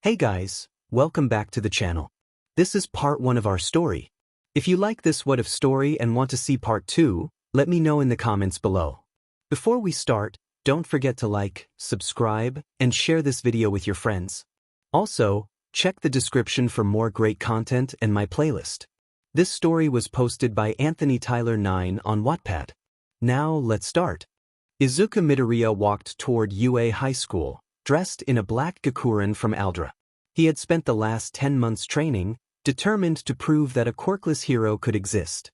Hey guys, welcome back to the channel. This is part 1 of our story. If you like this what if story and want to see part 2, let me know in the comments below. Before we start, don't forget to like, subscribe, and share this video with your friends. Also, check the description for more great content and my playlist. This story was posted by Anthony Tyler 9 on Wattpad. Now let's start. Izuku Midoriya walked toward UA High School, dressed in a black Gakuren from Aldra. He had spent the last 10 months training, determined to prove that a quirkless hero could exist.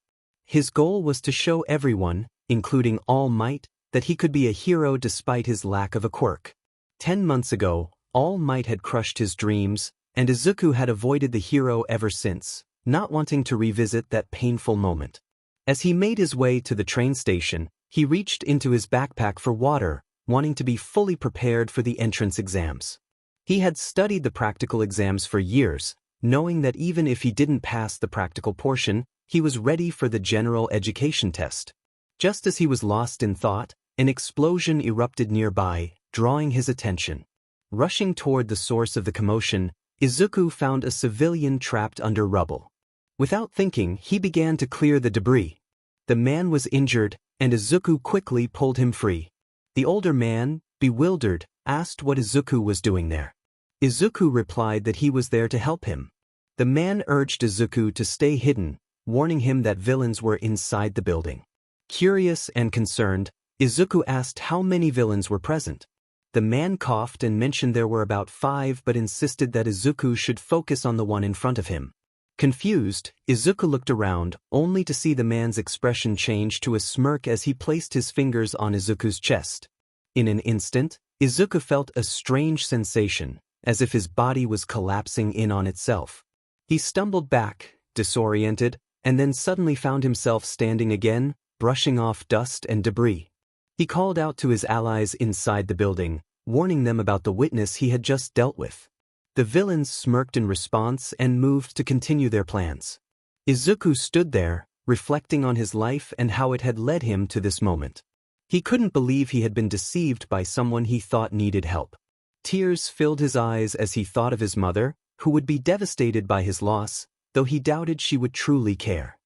His goal was to show everyone, including All Might, that he could be a hero despite his lack of a quirk. 10 months ago, All Might had crushed his dreams, and Izuku had avoided the hero ever since, not wanting to revisit that painful moment. As he made his way to the train station, he reached into his backpack for water, wanting to be fully prepared for the entrance exams. He had studied the practical exams for years, knowing that even if he didn't pass the practical portion, he was ready for the general education test. Just as he was lost in thought, an explosion erupted nearby, drawing his attention. Rushing toward the source of the commotion, Izuku found a civilian trapped under rubble. Without thinking, he began to clear the debris. The man was injured, and Izuku quickly pulled him free. The older man, bewildered, asked what Izuku was doing there. Izuku replied that he was there to help him. The man urged Izuku to stay hidden, warning him that villains were inside the building. Curious and concerned, Izuku asked how many villains were present. The man coughed and mentioned there were about 5 but insisted that Izuku should focus on the one in front of him. Confused, Izuku looked around, only to see the man's expression change to a smirk as he placed his fingers on Izuku's chest. In an instant, Izuku felt a strange sensation, as if his body was collapsing in on itself. He stumbled back, disoriented, and then suddenly found himself standing again, brushing off dust and debris. He called out to his allies inside the building, warning them about the witness he had just dealt with. The villains smirked in response and moved to continue their plans. Izuku stood there, reflecting on his life and how it had led him to this moment. He couldn't believe he had been deceived by someone he thought needed help. Tears filled his eyes as he thought of his mother, who would be devastated by his loss, though he doubted she would truly care.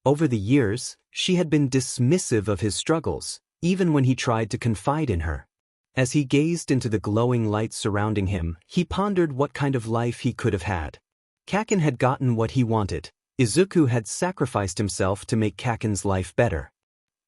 Over the years, she had been dismissive of his struggles, even when he tried to confide in her. As he gazed into the glowing light surrounding him, he pondered what kind of life he could have had. Kaken had gotten what he wanted. Izuku had sacrificed himself to make Kaken's life better.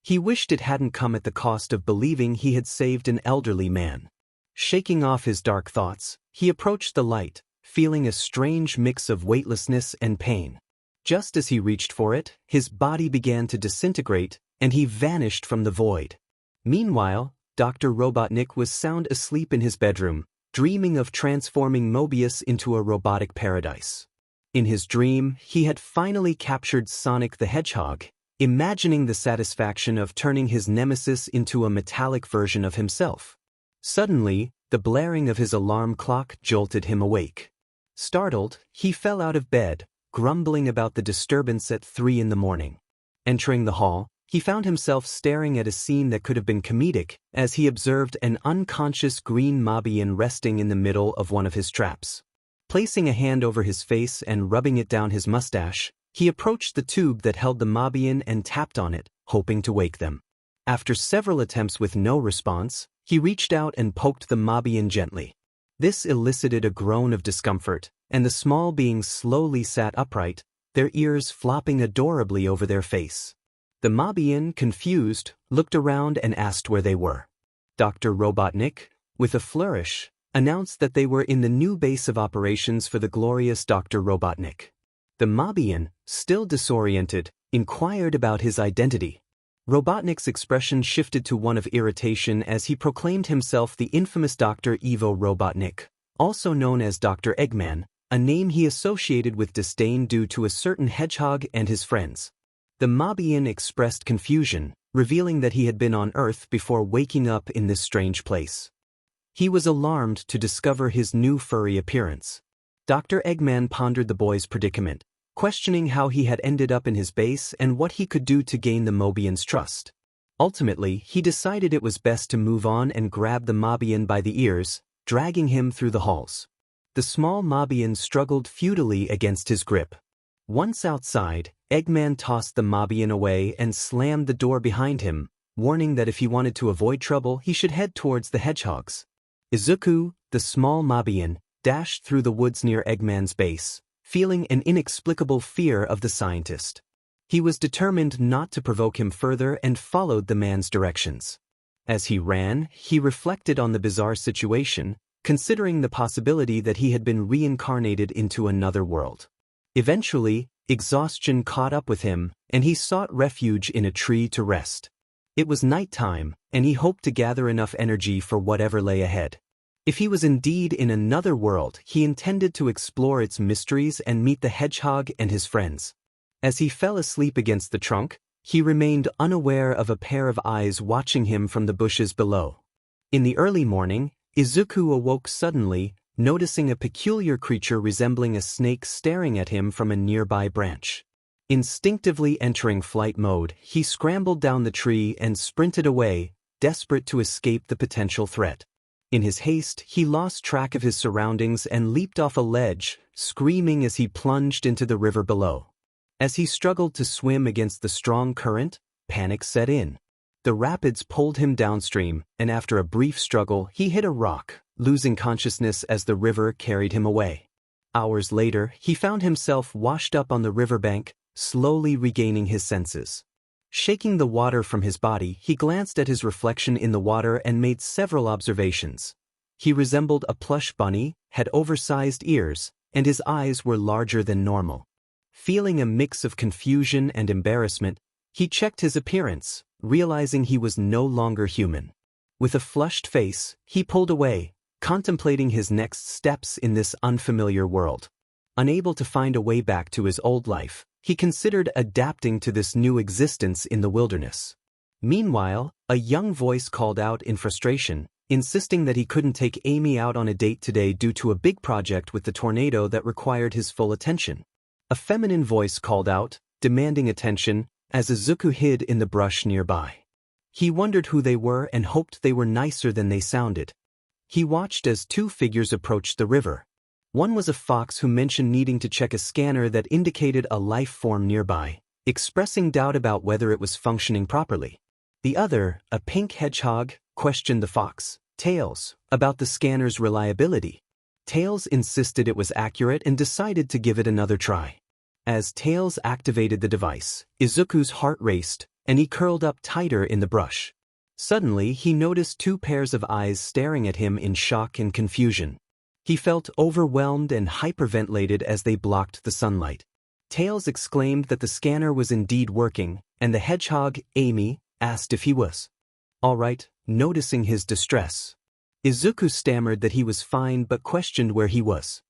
He wished it hadn't come at the cost of believing he had saved an elderly man. Shaking off his dark thoughts, he approached the light, feeling a strange mix of weightlessness and pain. Just as he reached for it, his body began to disintegrate, and he vanished from the void. Meanwhile, Dr. Robotnik was sound asleep in his bedroom, dreaming of transforming Mobius into a robotic paradise. In his dream, he had finally captured Sonic the Hedgehog, imagining the satisfaction of turning his nemesis into a metallic version of himself. Suddenly, the blaring of his alarm clock jolted him awake. Startled, he fell out of bed, grumbling about the disturbance at 3 in the morning. Entering the hall, he found himself staring at a scene that could have been comedic, as he observed an unconscious green Mobian resting in the middle of one of his traps. Placing a hand over his face and rubbing it down his mustache, he approached the tube that held the Mobian and tapped on it, hoping to wake them. After several attempts with no response, he reached out and poked the Mobian gently. This elicited a groan of discomfort, and the small beings slowly sat upright, their ears flopping adorably over their face. The Mobian, confused, looked around and asked where they were. Dr. Robotnik, with a flourish, announced that they were in the new base of operations for the glorious Dr. Robotnik. The Mobian, still disoriented, inquired about his identity. Robotnik's expression shifted to one of irritation as he proclaimed himself the infamous Dr. Ivo Robotnik, also known as Dr. Eggman, a name he associated with disdain due to a certain hedgehog and his friends. The Mobian expressed confusion, revealing that he had been on Earth before waking up in this strange place. He was alarmed to discover his new furry appearance. Dr. Eggman pondered the boy's predicament, questioning how he had ended up in his base and what he could do to gain the Mobian's trust. Ultimately, he decided it was best to move on and grab the Mobian by the ears, dragging him through the halls. The the small Mobian struggled futilely against his grip. Once outside, Eggman tossed the Mobian away and slammed the door behind him, warning that if he wanted to avoid trouble, he should head towards the hedgehogs. Izuku, the small Mobian, dashed through the woods near Eggman's base, feeling an inexplicable fear of the scientist. He was determined not to provoke him further and followed the man's directions. As he ran, he reflected on the bizarre situation, considering the possibility that he had been reincarnated into another world. Eventually, exhaustion caught up with him, and he sought refuge in a tree to rest. It was nighttime, and he hoped to gather enough energy for whatever lay ahead. If he was indeed in another world, he intended to explore its mysteries and meet the hedgehog and his friends. As he fell asleep against the trunk, he remained unaware of a pair of eyes watching him from the bushes below. In the early morning, Izuku awoke suddenly, noticing a peculiar creature resembling a snake staring at him from a nearby branch. Instinctively entering flight mode, he scrambled down the tree and sprinted away, desperate to escape the potential threat. In his haste, he lost track of his surroundings and leaped off a ledge, screaming as he plunged into the river below. As he struggled to swim against the strong current, panic set in. The rapids pulled him downstream, and after a brief struggle, he hit a rock, losing consciousness as the river carried him away. Hours later, he found himself washed up on the riverbank, slowly regaining his senses. Shaking the water from his body, he glanced at his reflection in the water and made several observations. He resembled a plush bunny, had oversized ears, and his eyes were larger than normal. Feeling a mix of confusion and embarrassment, he checked his appearance, realizing he was no longer human. With a flushed face, he pulled away, contemplating his next steps in this unfamiliar world. Unable to find a way back to his old life, he considered adapting to this new existence in the wilderness. Meanwhile, a young voice called out in frustration, insisting that he couldn't take Amy out on a date today due to a big project with the tornado that required his full attention. A feminine voice called out, demanding attention, as Izuku hid in the brush nearby. He wondered who they were and hoped they were nicer than they sounded. He watched as two figures approached the river. One was a fox who mentioned needing to check a scanner that indicated a life form nearby, expressing doubt about whether it was functioning properly. The other, a pink hedgehog, questioned the fox, Tails, about the scanner's reliability. Tails insisted it was accurate and decided to give it another try. As Tails activated the device, Izuku's heart raced, and he curled up tighter in the brush. Suddenly, he noticed two pairs of eyes staring at him in shock and confusion. He felt overwhelmed and hyperventilated as they blocked the sunlight. Tails exclaimed that the scanner was indeed working, and the hedgehog, Amy, asked if he was all right, noticing his distress. Izuku stammered that he was fine but questioned where he was.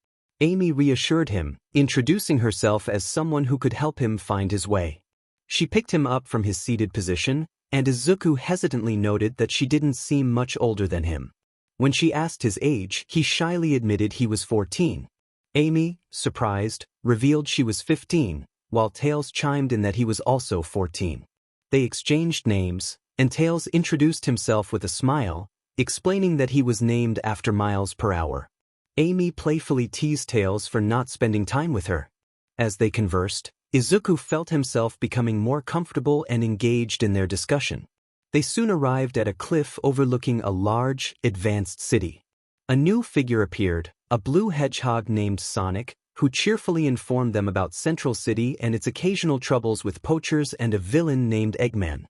Amy reassured him, introducing herself as someone who could help him find his way. She picked him up from his seated position, and Izuku hesitantly noted that she didn't seem much older than him. When she asked his age, he shyly admitted he was 14. Amy, surprised, revealed she was 15, while Tails chimed in that he was also 14. They exchanged names, and Tails introduced himself with a smile, explaining that he was named after miles per hour. Amy playfully teased Tails for not spending time with her. As they conversed, Izuku felt himself becoming more comfortable and engaged in their discussion. They soon arrived at a cliff overlooking a large, advanced city. A new figure appeared, a blue hedgehog named Sonic, who cheerfully informed them about Central City and its occasional troubles with poachers and a villain named Eggman.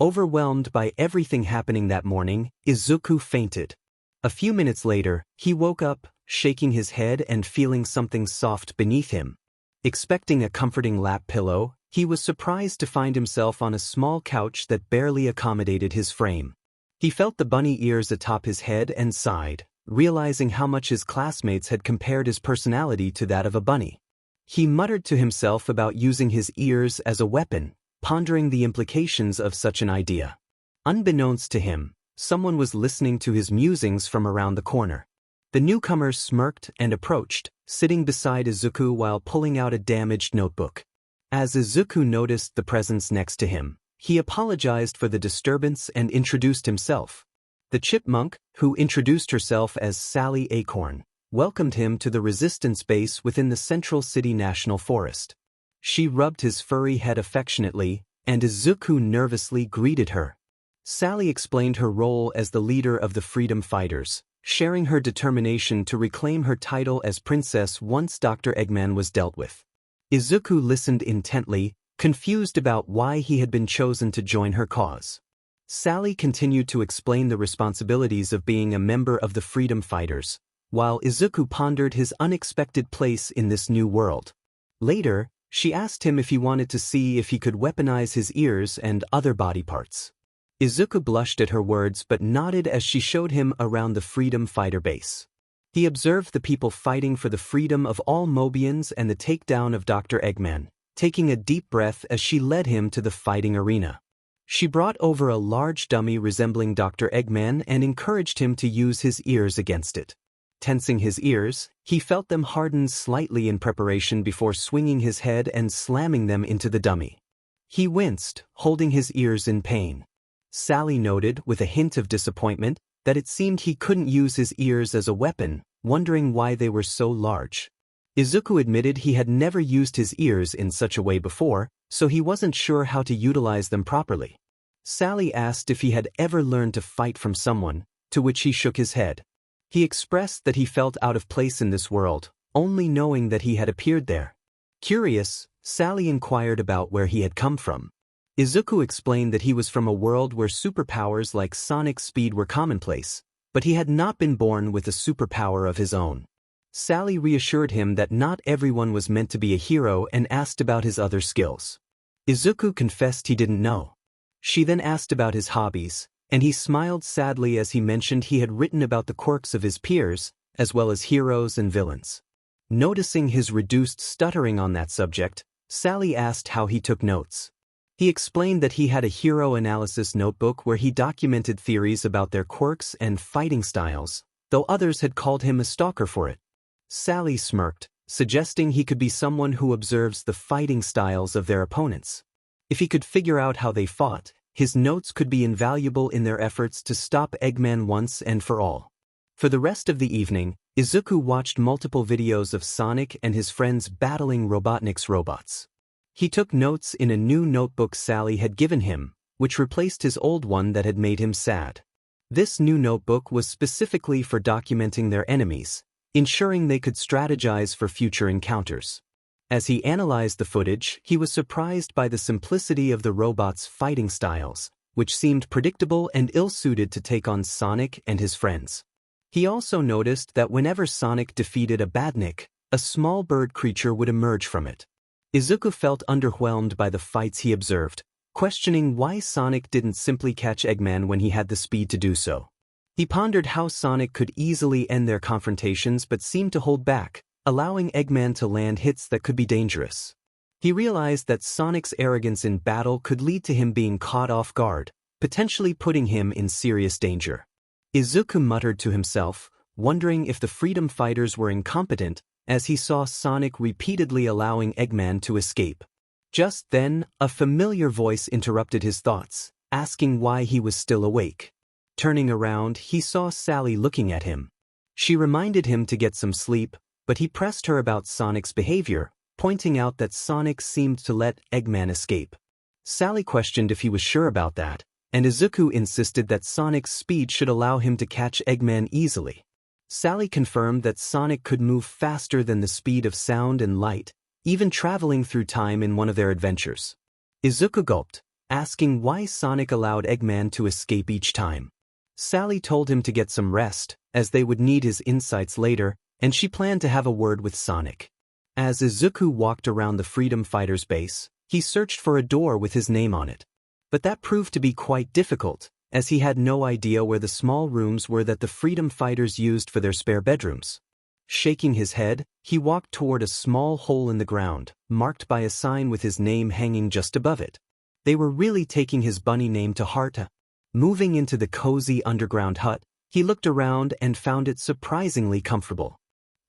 Overwhelmed by everything happening that morning, Izuku fainted. A few minutes later, he woke up, shaking his head and feeling something soft beneath him. Expecting a comforting lap pillow, he was surprised to find himself on a small couch that barely accommodated his frame. He felt the bunny ears atop his head and sighed, realizing how much his classmates had compared his personality to that of a bunny. He muttered to himself about using his ears as a weapon, pondering the implications of such an idea. Unbeknownst to him, someone was listening to his musings from around the corner. The newcomer smirked and approached, sitting beside Izuku while pulling out a damaged notebook. As Izuku noticed the presence next to him, he apologized for the disturbance and introduced himself. The chipmunk, who introduced herself as Sally Acorn, welcomed him to the resistance base within the Central City National Forest. She rubbed his furry head affectionately, and Izuku nervously greeted her. Sally explained her role as the leader of the freedom fighters, sharing her determination to reclaim her title as princess once Dr. Eggman was dealt with. Izuku listened intently, confused about why he had been chosen to join her cause. Sally continued to explain the responsibilities of being a member of the freedom fighters, while Izuku pondered his unexpected place in this new world. Later, she asked him if he wanted to see if he could weaponize his ears and other body parts. Izuku blushed at her words but nodded as she showed him around the freedom fighter base. He observed the people fighting for the freedom of all Mobians and the takedown of Dr. Eggman, taking a deep breath as she led him to the fighting arena. She brought over a large dummy resembling Dr. Eggman and encouraged him to use his ears against it. Tensing his ears, he felt them harden slightly in preparation before swinging his head and slamming them into the dummy. He winced, holding his ears in pain. Sally noted, with a hint of disappointment, that it seemed he couldn't use his ears as a weapon, wondering why they were so large. Izuku admitted he had never used his ears in such a way before, so he wasn't sure how to utilize them properly. Sally asked if he had ever learned to fight from someone, to which he shook his head. He expressed that he felt out of place in this world, only knowing that he had appeared there. Curious, Sally inquired about where he had come from. Izuku explained that he was from a world where superpowers like sonic speed were commonplace, but he had not been born with a superpower of his own. Sally reassured him that not everyone was meant to be a hero and asked about his other skills. Izuku confessed he didn't know. She then asked about his hobbies, and he smiled sadly as he mentioned he had written about the quirks of his peers, as well as heroes and villains. Noticing his reduced stuttering on that subject, Sally asked how he took notes. He explained that he had a hero analysis notebook where he documented theories about their quirks and fighting styles, though others had called him a stalker for it. Sally smirked, suggesting he could be someone who observes the fighting styles of their opponents. If he could figure out how they fought, his notes could be invaluable in their efforts to stop Eggman once and for all. For the rest of the evening, Izuku watched multiple videos of Sonic and his friends battling Robotnik's robots. He took notes in a new notebook Sally had given him, which replaced his old one that had made him sad. This new notebook was specifically for documenting their enemies, ensuring they could strategize for future encounters. As he analyzed the footage, he was surprised by the simplicity of the robots' fighting styles, which seemed predictable and ill-suited to take on Sonic and his friends. He also noticed that whenever Sonic defeated a badnik, a small bird creature would emerge from it. Izuku felt underwhelmed by the fights he observed, questioning why Sonic didn't simply catch Eggman when he had the speed to do so. He pondered how Sonic could easily end their confrontations but seemed to hold back, allowing Eggman to land hits that could be dangerous. He realized that Sonic's arrogance in battle could lead to him being caught off guard, potentially putting him in serious danger. Izuku muttered to himself, wondering if the freedom fighters were incompetent, as he saw Sonic repeatedly allowing Eggman to escape. Just then, a familiar voice interrupted his thoughts, asking why he was still awake. Turning around, he saw Sally looking at him. She reminded him to get some sleep, but he pressed her about Sonic's behavior, pointing out that Sonic seemed to let Eggman escape. Sally questioned if he was sure about that, and Izuku insisted that Sonic's speed should allow him to catch Eggman easily. Sally confirmed that Sonic could move faster than the speed of sound and light, even traveling through time in one of their adventures. Izuku gulped, asking why Sonic allowed Eggman to escape each time. Sally told him to get some rest, as they would need his insights later, and she planned to have a word with Sonic. As Izuku walked around the freedom fighters' base, he searched for a door with his name on it. But that proved to be quite difficult, as he had no idea where the small rooms were that the freedom fighters used for their spare bedrooms. Shaking his head, he walked toward a small hole in the ground, marked by a sign with his name hanging just above it. They were really taking his bunny name to heart. Moving into the cozy underground hut, he looked around and found it surprisingly comfortable.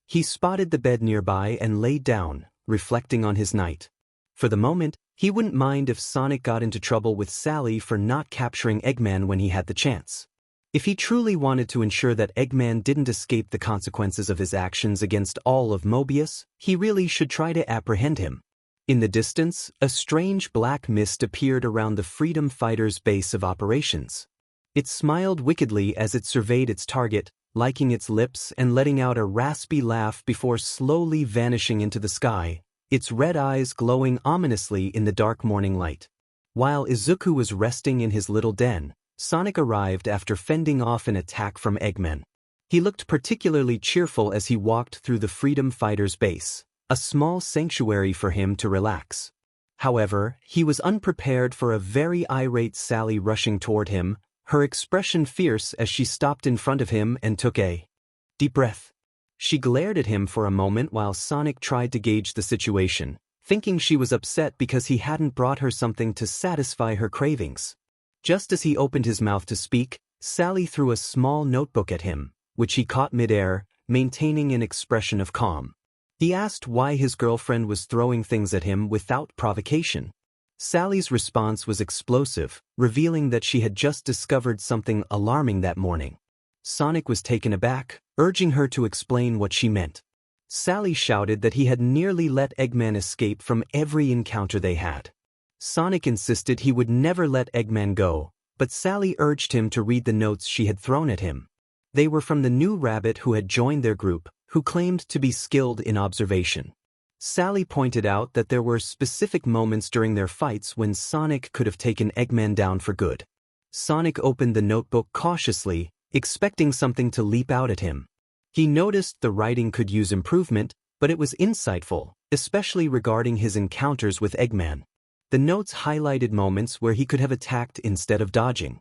He spotted the bed nearby and lay down, reflecting on his night. For the moment, he wouldn't mind if Sonic got into trouble with Sally for not capturing Eggman when he had the chance. If he truly wanted to ensure that Eggman didn't escape the consequences of his actions against all of Mobius, he really should try to apprehend him. In the distance, a strange black mist appeared around the Freedom Fighter's base of operations. It smiled wickedly as it surveyed its target, licking its lips and letting out a raspy laugh before slowly vanishing into the sky, its red eyes glowing ominously in the dark morning light. While Izuku was resting in his little den, Sonic arrived after fending off an attack from Eggman. He looked particularly cheerful as he walked through the Freedom Fighter's base, a small sanctuary for him to relax. However, he was unprepared for a very irate Sally rushing toward him, her expression fierce as she stopped in front of him and took a deep breath. She glared at him for a moment while Sonic tried to gauge the situation, thinking she was upset because he hadn't brought her something to satisfy her cravings. Just as he opened his mouth to speak, Sally threw a small notebook at him, which he caught midair, maintaining an expression of calm. He asked why his girlfriend was throwing things at him without provocation. Sally's response was explosive, revealing that she had just discovered something alarming that morning. Sonic was taken aback, urging her to explain what she meant. Sally shouted that he had nearly let Eggman escape from every encounter they had. Sonic insisted he would never let Eggman go, but Sally urged him to read the notes she had thrown at him. They were from the new rabbit who had joined their group, who claimed to be skilled in observation. Sally pointed out that there were specific moments during their fights when Sonic could have taken Eggman down for good. Sonic opened the notebook cautiously, expecting something to leap out at him. He noticed the writing could use improvement, but it was insightful, especially regarding his encounters with Eggman. The notes highlighted moments where he could have attacked instead of dodging.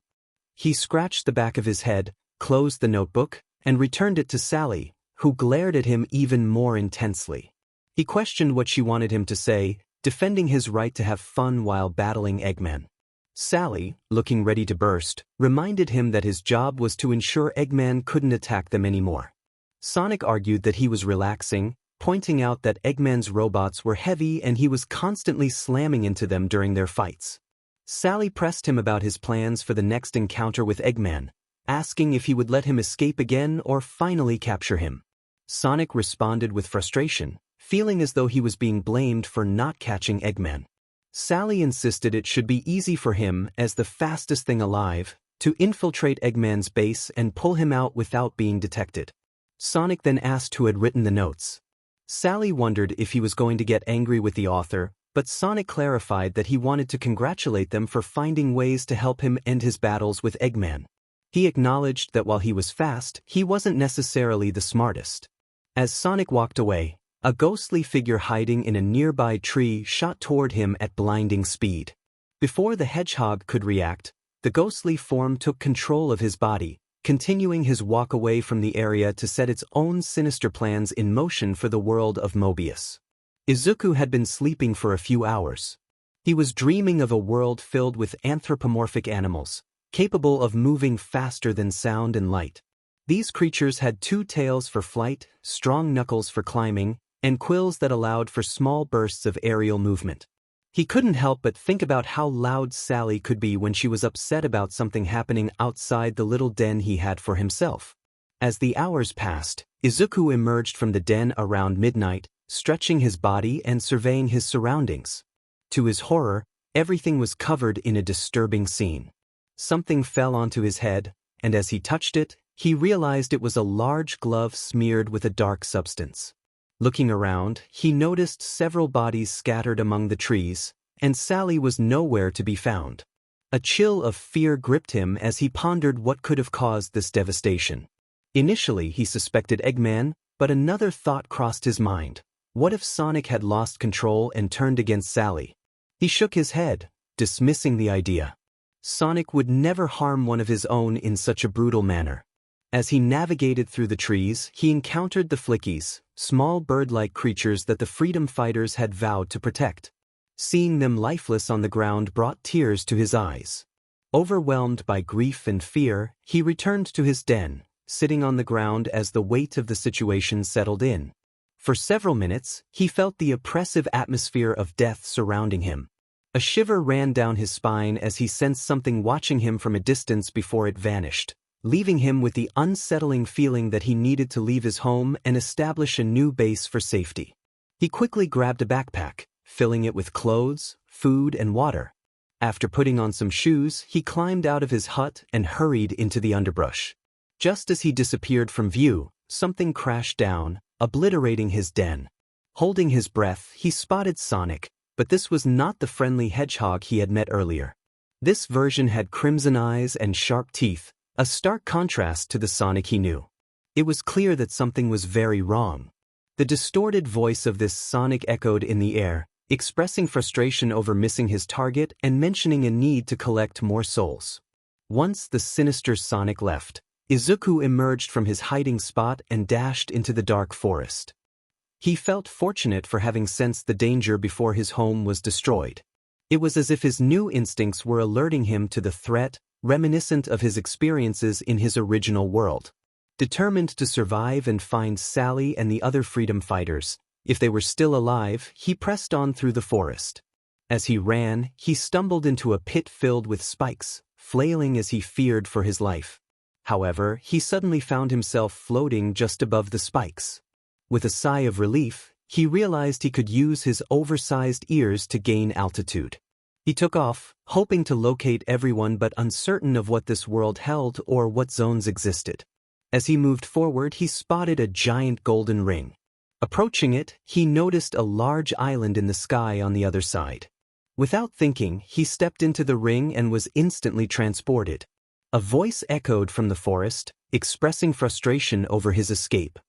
He scratched the back of his head, closed the notebook, and returned it to Sally, who glared at him even more intensely. He questioned what she wanted him to say, defending his right to have fun while battling Eggman. Sally, looking ready to burst, reminded him that his job was to ensure Eggman couldn't attack them anymore. Sonic argued that he was relaxing, pointing out that Eggman's robots were heavy and he was constantly slamming into them during their fights. Sally pressed him about his plans for the next encounter with Eggman, asking if he would let him escape again or finally capture him. Sonic responded with frustration, feeling as though he was being blamed for not catching Eggman. Sally insisted it should be easy for him, as the fastest thing alive, to infiltrate Eggman's base and pull him out without being detected. Sonic then asked who had written the notes. Sally wondered if he was going to get angry with the author, but Sonic clarified that he wanted to congratulate them for finding ways to help him end his battles with Eggman. He acknowledged that while he was fast, he wasn't necessarily the smartest. As Sonic walked away, a ghostly figure hiding in a nearby tree shot toward him at blinding speed. Before the hedgehog could react, the ghostly form took control of his body, continuing his walk away from the area to set its own sinister plans in motion for the world of Mobius. Izuku had been sleeping for a few hours. He was dreaming of a world filled with anthropomorphic animals, capable of moving faster than sound and light. These creatures had 2 tails for flight, strong knuckles for climbing, and quills that allowed for small bursts of aerial movement. He couldn't help but think about how loud Sally could be when she was upset about something happening outside the little den he had for himself. As the hours passed, Izuku emerged from the den around midnight, stretching his body and surveying his surroundings. To his horror, everything was covered in a disturbing scene. Something fell onto his head, and as he touched it, he realized it was a large glove smeared with a dark substance. Looking around, he noticed several bodies scattered among the trees, and Sally was nowhere to be found. A chill of fear gripped him as he pondered what could have caused this devastation. Initially, he suspected Eggman, but another thought crossed his mind. What if Sonic had lost control and turned against Sally? He shook his head, dismissing the idea. Sonic would never harm one of his own in such a brutal manner. As he navigated through the trees, he encountered the Flickies, small bird-like creatures that the freedom fighters had vowed to protect. Seeing them lifeless on the ground brought tears to his eyes. Overwhelmed by grief and fear, he returned to his den, sitting on the ground as the weight of the situation settled in. For several minutes, he felt the oppressive atmosphere of death surrounding him. A shiver ran down his spine as he sensed something watching him from a distance before it vanished, leaving him with the unsettling feeling that he needed to leave his home and establish a new base for safety. He quickly grabbed a backpack, filling it with clothes, food, and water. After putting on some shoes, he climbed out of his hut and hurried into the underbrush. Just as he disappeared from view, something crashed down, obliterating his den. Holding his breath, he spotted Sonic, but this was not the friendly hedgehog he had met earlier. This version had crimson eyes and sharp teeth, a stark contrast to the Sonic he knew. It was clear that something was very wrong. The distorted voice of this Sonic echoed in the air, expressing frustration over missing his target and mentioning a need to collect more souls. Once the sinister Sonic left, Izuku emerged from his hiding spot and dashed into the dark forest. He felt fortunate for having sensed the danger before his home was destroyed. It was as if his new instincts were alerting him to the threat, reminiscent of his experiences in his original world. Determined to survive and find Sally and the other freedom fighters, if they were still alive, he pressed on through the forest. As he ran, he stumbled into a pit filled with spikes, flailing as he feared for his life. However, he suddenly found himself floating just above the spikes. With a sigh of relief, he realized he could use his oversized ears to gain altitude. He took off, hoping to locate everyone but uncertain of what this world held or what zones existed. As he moved forward, he spotted a giant golden ring. Approaching it, he noticed a large island in the sky on the other side. Without thinking, he stepped into the ring and was instantly transported. A voice echoed from the forest, expressing frustration over his escape.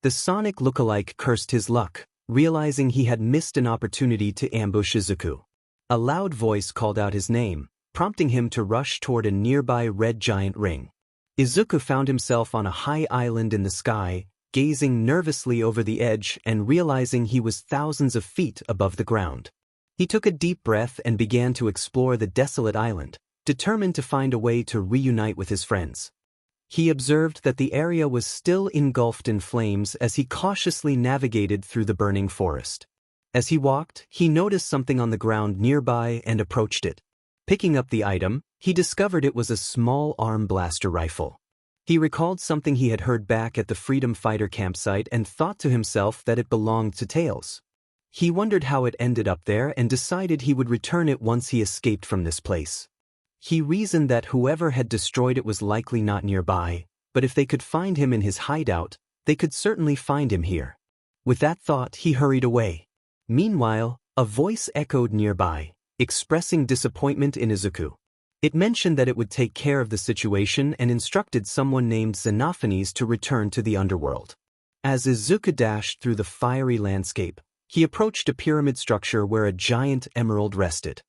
The Sonic lookalike cursed his luck, realizing he had missed an opportunity to ambush Izuku. A loud voice called out his name, prompting him to rush toward a nearby red giant ring. Izuku found himself on a high island in the sky, gazing nervously over the edge and realizing he was thousands of feet above the ground. He took a deep breath and began to explore the desolate island, determined to find a way to reunite with his friends. He observed that the area was still engulfed in flames as he cautiously navigated through the burning forest. As he walked, he noticed something on the ground nearby and approached it. Picking up the item, he discovered it was a small arm blaster rifle. He recalled something he had heard back at the Freedom Fighter campsite and thought to himself that it belonged to Tails. He wondered how it ended up there and decided he would return it once he escaped from this place. He reasoned that whoever had destroyed it was likely not nearby, but if they could find him in his hideout, they could certainly find him here. With that thought, he hurried away. Meanwhile, a voice echoed nearby, expressing disappointment in Izuku. It mentioned that it would take care of the situation and instructed someone named Xenophanes to return to the underworld. As Izuku dashed through the fiery landscape, he approached a pyramid structure where a giant emerald rested.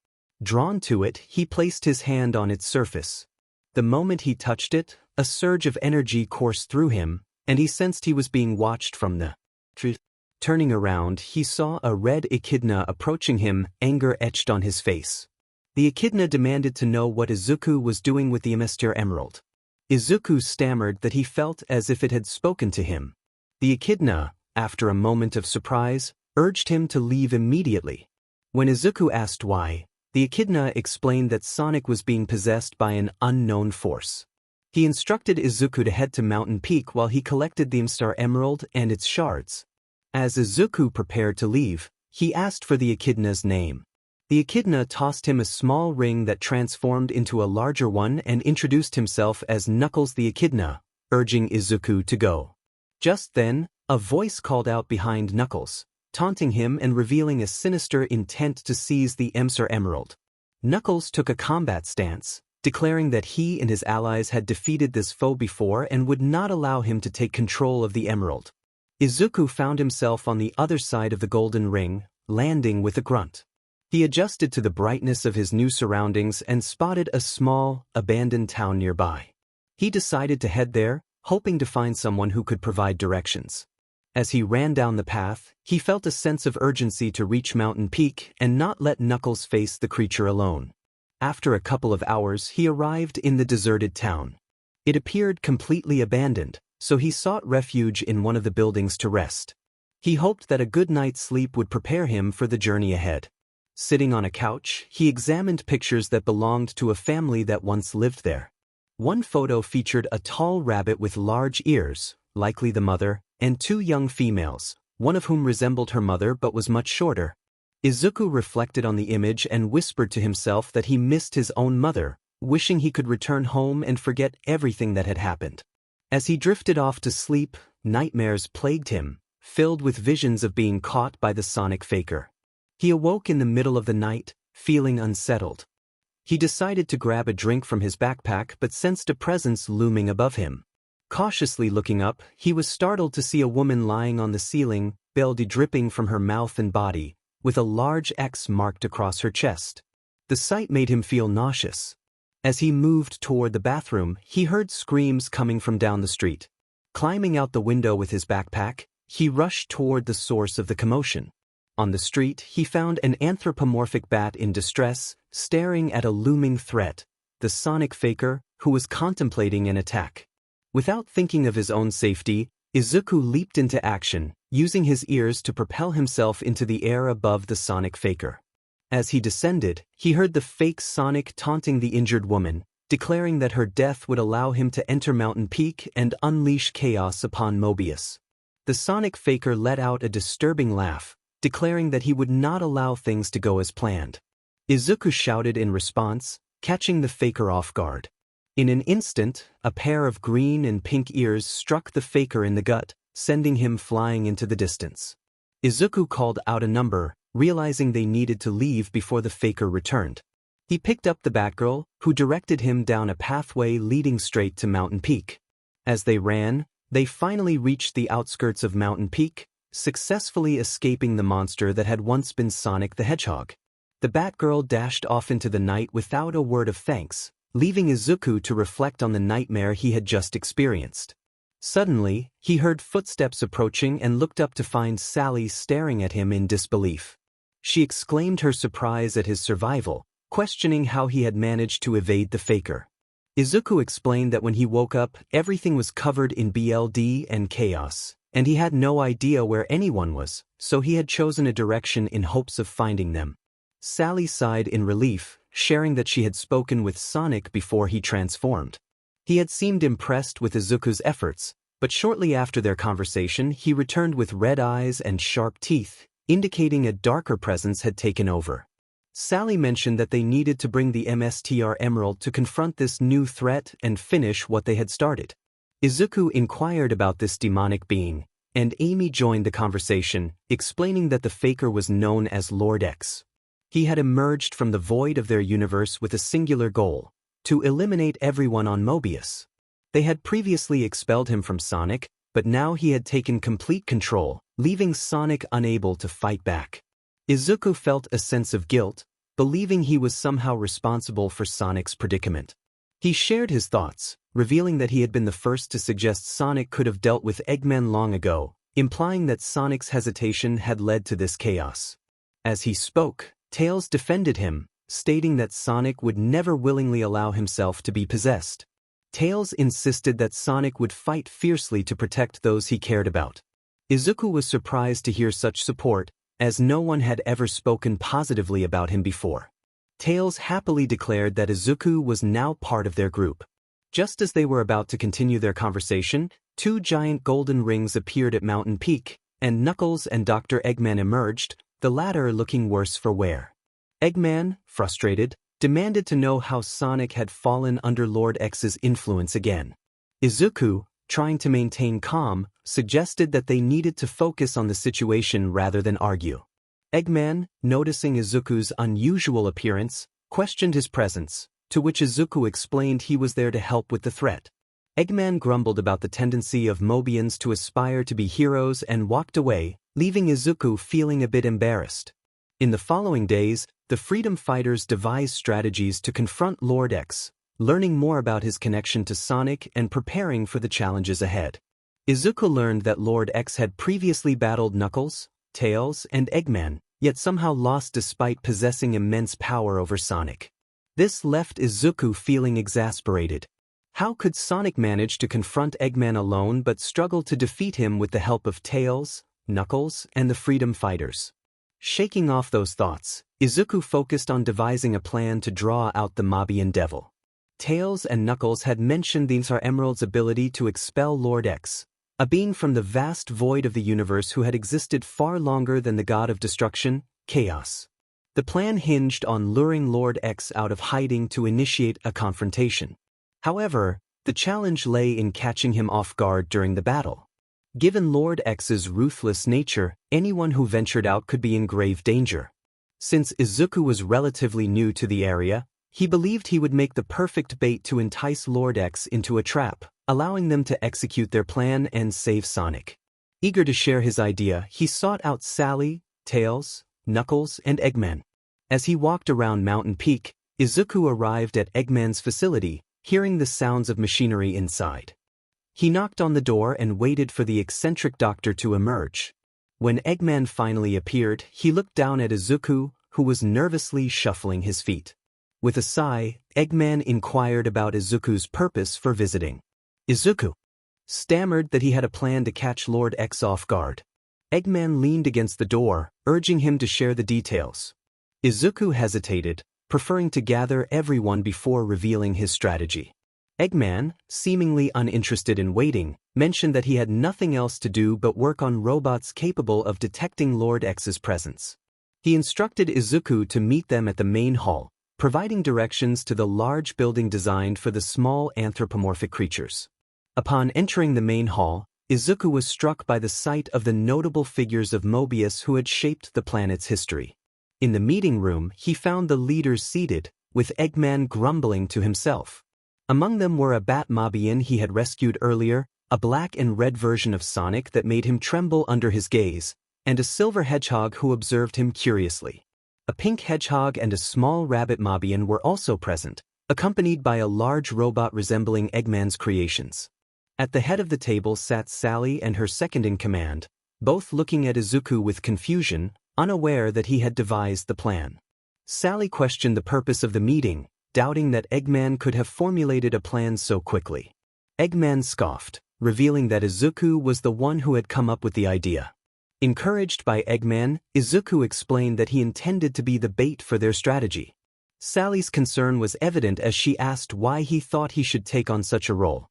Drawn to it, he placed his hand on its surface. The moment he touched it, a surge of energy coursed through him, and he sensed he was being watched from the truth. Turning around, he saw a red echidna approaching him, anger etched on his face. The echidna demanded to know what Izuku was doing with the Mr. Emerald. Izuku stammered that he felt as if it had spoken to him. The echidna, after a moment of surprise, urged him to leave immediately. When Izuku asked why, the echidna explained that Sonic was being possessed by an unknown force. He instructed Izuku to head to Mountain Peak while he collected the Mr. Emerald and its shards. As Izuku prepared to leave, he asked for the echidna's name. The echidna tossed him a small ring that transformed into a larger one and introduced himself as Knuckles the echidna, urging Izuku to go. Just then, a voice called out behind Knuckles, taunting him and revealing a sinister intent to seize the Mr. Emerald. Knuckles took a combat stance, declaring that he and his allies had defeated this foe before and would not allow him to take control of the emerald. Izuku found himself on the other side of the golden ring, landing with a grunt. He adjusted to the brightness of his new surroundings and spotted a small, abandoned town nearby. He decided to head there, hoping to find someone who could provide directions. As he ran down the path, he felt a sense of urgency to reach Mountain Peak and not let Knuckles face the creature alone. After a couple of hours, he arrived in the deserted town. It appeared completely abandoned, so he sought refuge in one of the buildings to rest. He hoped that a good night's sleep would prepare him for the journey ahead. Sitting on a couch, he examined pictures that belonged to a family that once lived there. One photo featured a tall rabbit with large ears, likely the mother, and two young females, one of whom resembled her mother but was much shorter. Izuku reflected on the image and whispered to himself that he missed his own mother, wishing he could return home and forget everything that had happened. As he drifted off to sleep, nightmares plagued him, filled with visions of being caught by the sonic faker. He awoke in the middle of the night, feeling unsettled. He decided to grab a drink from his backpack but sensed a presence looming above him. Cautiously looking up, he was startled to see a woman lying on the ceiling, blood dripping from her mouth and body, with a large X marked across her chest. The sight made him feel nauseous. As he moved toward the bathroom, he heard screams coming from down the street. Climbing out the window with his backpack, he rushed toward the source of the commotion. On the street, he found an anthropomorphic bat in distress, staring at a looming threat, the sonic faker, who was contemplating an attack. Without thinking of his own safety, Izuku leaped into action, using his ears to propel himself into the air above the sonic faker. As he descended, he heard the fake Sonic taunting the injured woman, declaring that her death would allow him to enter Mountain Peak and unleash chaos upon Mobius. The sonic faker let out a disturbing laugh, declaring that he would not allow things to go as planned. Izuku shouted in response, catching the faker off guard. In an instant, a pair of green and pink ears struck the faker in the gut, sending him flying into the distance. Izuku called out a number, realizing they needed to leave before the faker returned. He picked up the Batgirl, who directed him down a pathway leading straight to Mountain Peak. As they ran, they finally reached the outskirts of Mountain Peak, successfully escaping the monster that had once been Sonic the Hedgehog. The Batgirl dashed off into the night without a word of thanks, leaving Izuku to reflect on the nightmare he had just experienced. Suddenly, he heard footsteps approaching and looked up to find Sally staring at him in disbelief. She exclaimed her surprise at his survival, questioning how he had managed to evade the faker. Izuku explained that when he woke up, everything was covered in blood and chaos, and he had no idea where anyone was, so he had chosen a direction in hopes of finding them. Sally sighed in relief, sharing that she had spoken with Sonic before he transformed. He had seemed impressed with Izuku's efforts, but shortly after their conversation he returned with red eyes and sharp teeth, indicating a darker presence had taken over. Sally mentioned that they needed to bring the Mr. Emerald to confront this new threat and finish what they had started. Izuku inquired about this demonic being, and Amy joined the conversation, explaining that the faker was known as Lord X. He had emerged from the void of their universe with a singular goal: to eliminate everyone on Mobius. They had previously expelled him from Sonic, but now he had taken complete control, leaving Sonic unable to fight back. Izuku felt a sense of guilt, believing he was somehow responsible for Sonic's predicament. He shared his thoughts, revealing that he had been the first to suggest Sonic could have dealt with Eggman long ago, implying that Sonic's hesitation had led to this chaos. As he spoke, Tails defended him, stating that Sonic would never willingly allow himself to be possessed. Tails insisted that Sonic would fight fiercely to protect those he cared about. Izuku was surprised to hear such support, as no one had ever spoken positively about him before. Tails happily declared that Izuku was now part of their group. Just as they were about to continue their conversation, two giant golden rings appeared at Mountain Peak, and Knuckles and Dr. Eggman emerged, the latter looking worse for wear. Eggman, frustrated, demanded to know how Sonic had fallen under Lord X's influence again. Izuku, trying to maintain calm, suggested that they needed to focus on the situation rather than argue. Eggman, noticing Izuku's unusual appearance, questioned his presence, to which Izuku explained he was there to help with the threat. Eggman grumbled about the tendency of Mobians to aspire to be heroes and walked away, leaving Izuku feeling a bit embarrassed. In the following days, the Freedom Fighters devised strategies to confront Lord X, learning more about his connection to Sonic and preparing for the challenges ahead. Izuku learned that Lord X had previously battled Knuckles, Tails, and Eggman, yet somehow lost despite possessing immense power over Sonic. This left Izuku feeling exasperated. How could Sonic manage to confront Eggman alone but struggle to defeat him with the help of Tails, Knuckles, and the Freedom Fighters? Shaking off those thoughts, Izuku focused on devising a plan to draw out the Mobian devil. Tails and Knuckles had mentioned the 𝗬𝗓𝗏𝗡's ability to expel Lord X, a being from the vast void of the universe who had existed far longer than the god of destruction, chaos. The plan hinged on luring Lord X out of hiding to initiate a confrontation. However, the challenge lay in catching him off guard during the battle. Given Lord X's ruthless nature, anyone who ventured out could be in grave danger. Since Izuku was relatively new to the area, he believed he would make the perfect bait to entice Lord X into a trap, allowing them to execute their plan and save Sonic. Eager to share his idea, he sought out Sally, Tails, Knuckles, and Eggman. As he walked around Mountain Peak, Izuku arrived at Eggman's facility, hearing the sounds of machinery inside. He knocked on the door and waited for the eccentric doctor to emerge. When Eggman finally appeared, he looked down at Izuku, who was nervously shuffling his feet. With a sigh, Eggman inquired about Izuku's purpose for visiting. Izuku stammered that he had a plan to catch Lord X off guard. Eggman leaned against the door, urging him to share the details. Izuku hesitated, preferring to gather everyone before revealing his strategy. Eggman, seemingly uninterested in waiting, mentioned that he had nothing else to do but work on robots capable of detecting Lord X's presence. He instructed Izuku to meet them at the main hall, providing directions to the large building designed for the small anthropomorphic creatures. Upon entering the main hall, Izuku was struck by the sight of the notable figures of Mobius who had shaped the planet's history. In the meeting room, he found the leaders seated, with Eggman grumbling to himself. Among them were a 𝗵𝗵 he had rescued earlier, a black and red version of Sonic that made him tremble under his gaze, and a silver hedgehog who observed him curiously. A pink hedgehog and a small rabbit Mobian were also present, accompanied by a large robot resembling Eggman's creations. At the head of the table sat Sally and her second-in-command, both looking at Izuku with confusion, unaware that he had devised the plan. Sally questioned the purpose of the meeting, doubting that Eggman could have formulated a plan so quickly. Eggman scoffed, revealing that Izuku was the one who had come up with the idea. Encouraged by Eggman, Izuku explained that he intended to be the bait for their strategy. Sally's concern was evident as she asked why he thought he should take on such a role.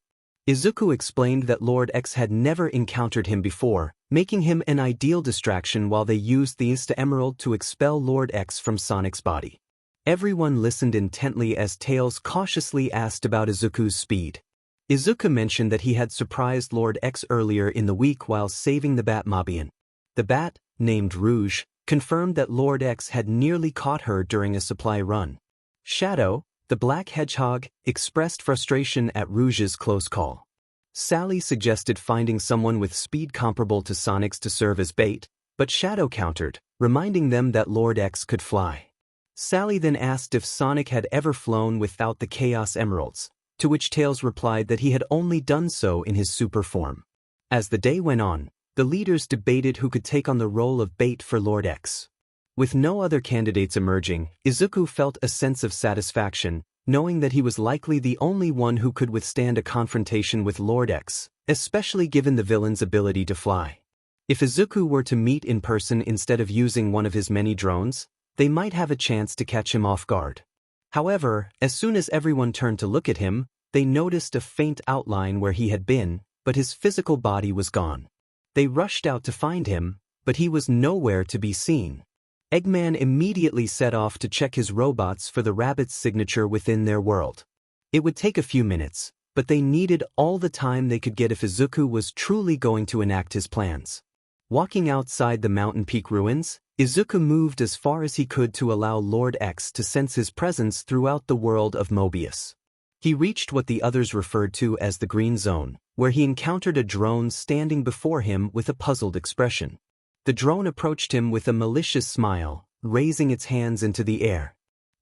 Izuku explained that Lord X had never encountered him before, making him an ideal distraction while they used the 𝗬𝗓𝗏 to expel Lord X from Sonic's body. Everyone listened intently as Tails cautiously asked about Izuku's speed. Izuku mentioned that he had surprised Lord X earlier in the week while saving the 𝗵𝗵. The bat, named Rouge, confirmed that Lord X had nearly caught her during a supply run. Shadow, the black hedgehog, expressed frustration at Rouge's close call. Sally suggested finding someone with speed comparable to Sonic's to serve as bait, but Shadow countered, reminding them that Lord X could fly. Sally then asked if Sonic had ever flown without the Chaos Emeralds, to which Tails replied that he had only done so in his super form. As the day went on, the leaders debated who could take on the role of bait for Lord X. With no other candidates emerging, Izuku felt a sense of satisfaction, knowing that he was likely the only one who could withstand a confrontation with Lord X, especially given the villain's ability to fly. If Izuku were to meet in person instead of using one of his many drones, they might have a chance to catch him off guard. However, as soon as everyone turned to look at him, they noticed a faint outline where he had been, but his physical body was gone. They rushed out to find him, but he was nowhere to be seen. Eggman immediately set off to check his robots for the rabbit's signature within their world. It would take a few minutes, but they needed all the time they could get if Izuku was truly going to enact his plans. Walking outside the Mountain Peak ruins, Izuku moved as far as he could to allow Lord X to sense his presence throughout the world of Mobius. He reached what the others referred to as the Green Zone, where he encountered a drone standing before him with a puzzled expression. The drone approached him with a malicious smile, raising its hands into the air.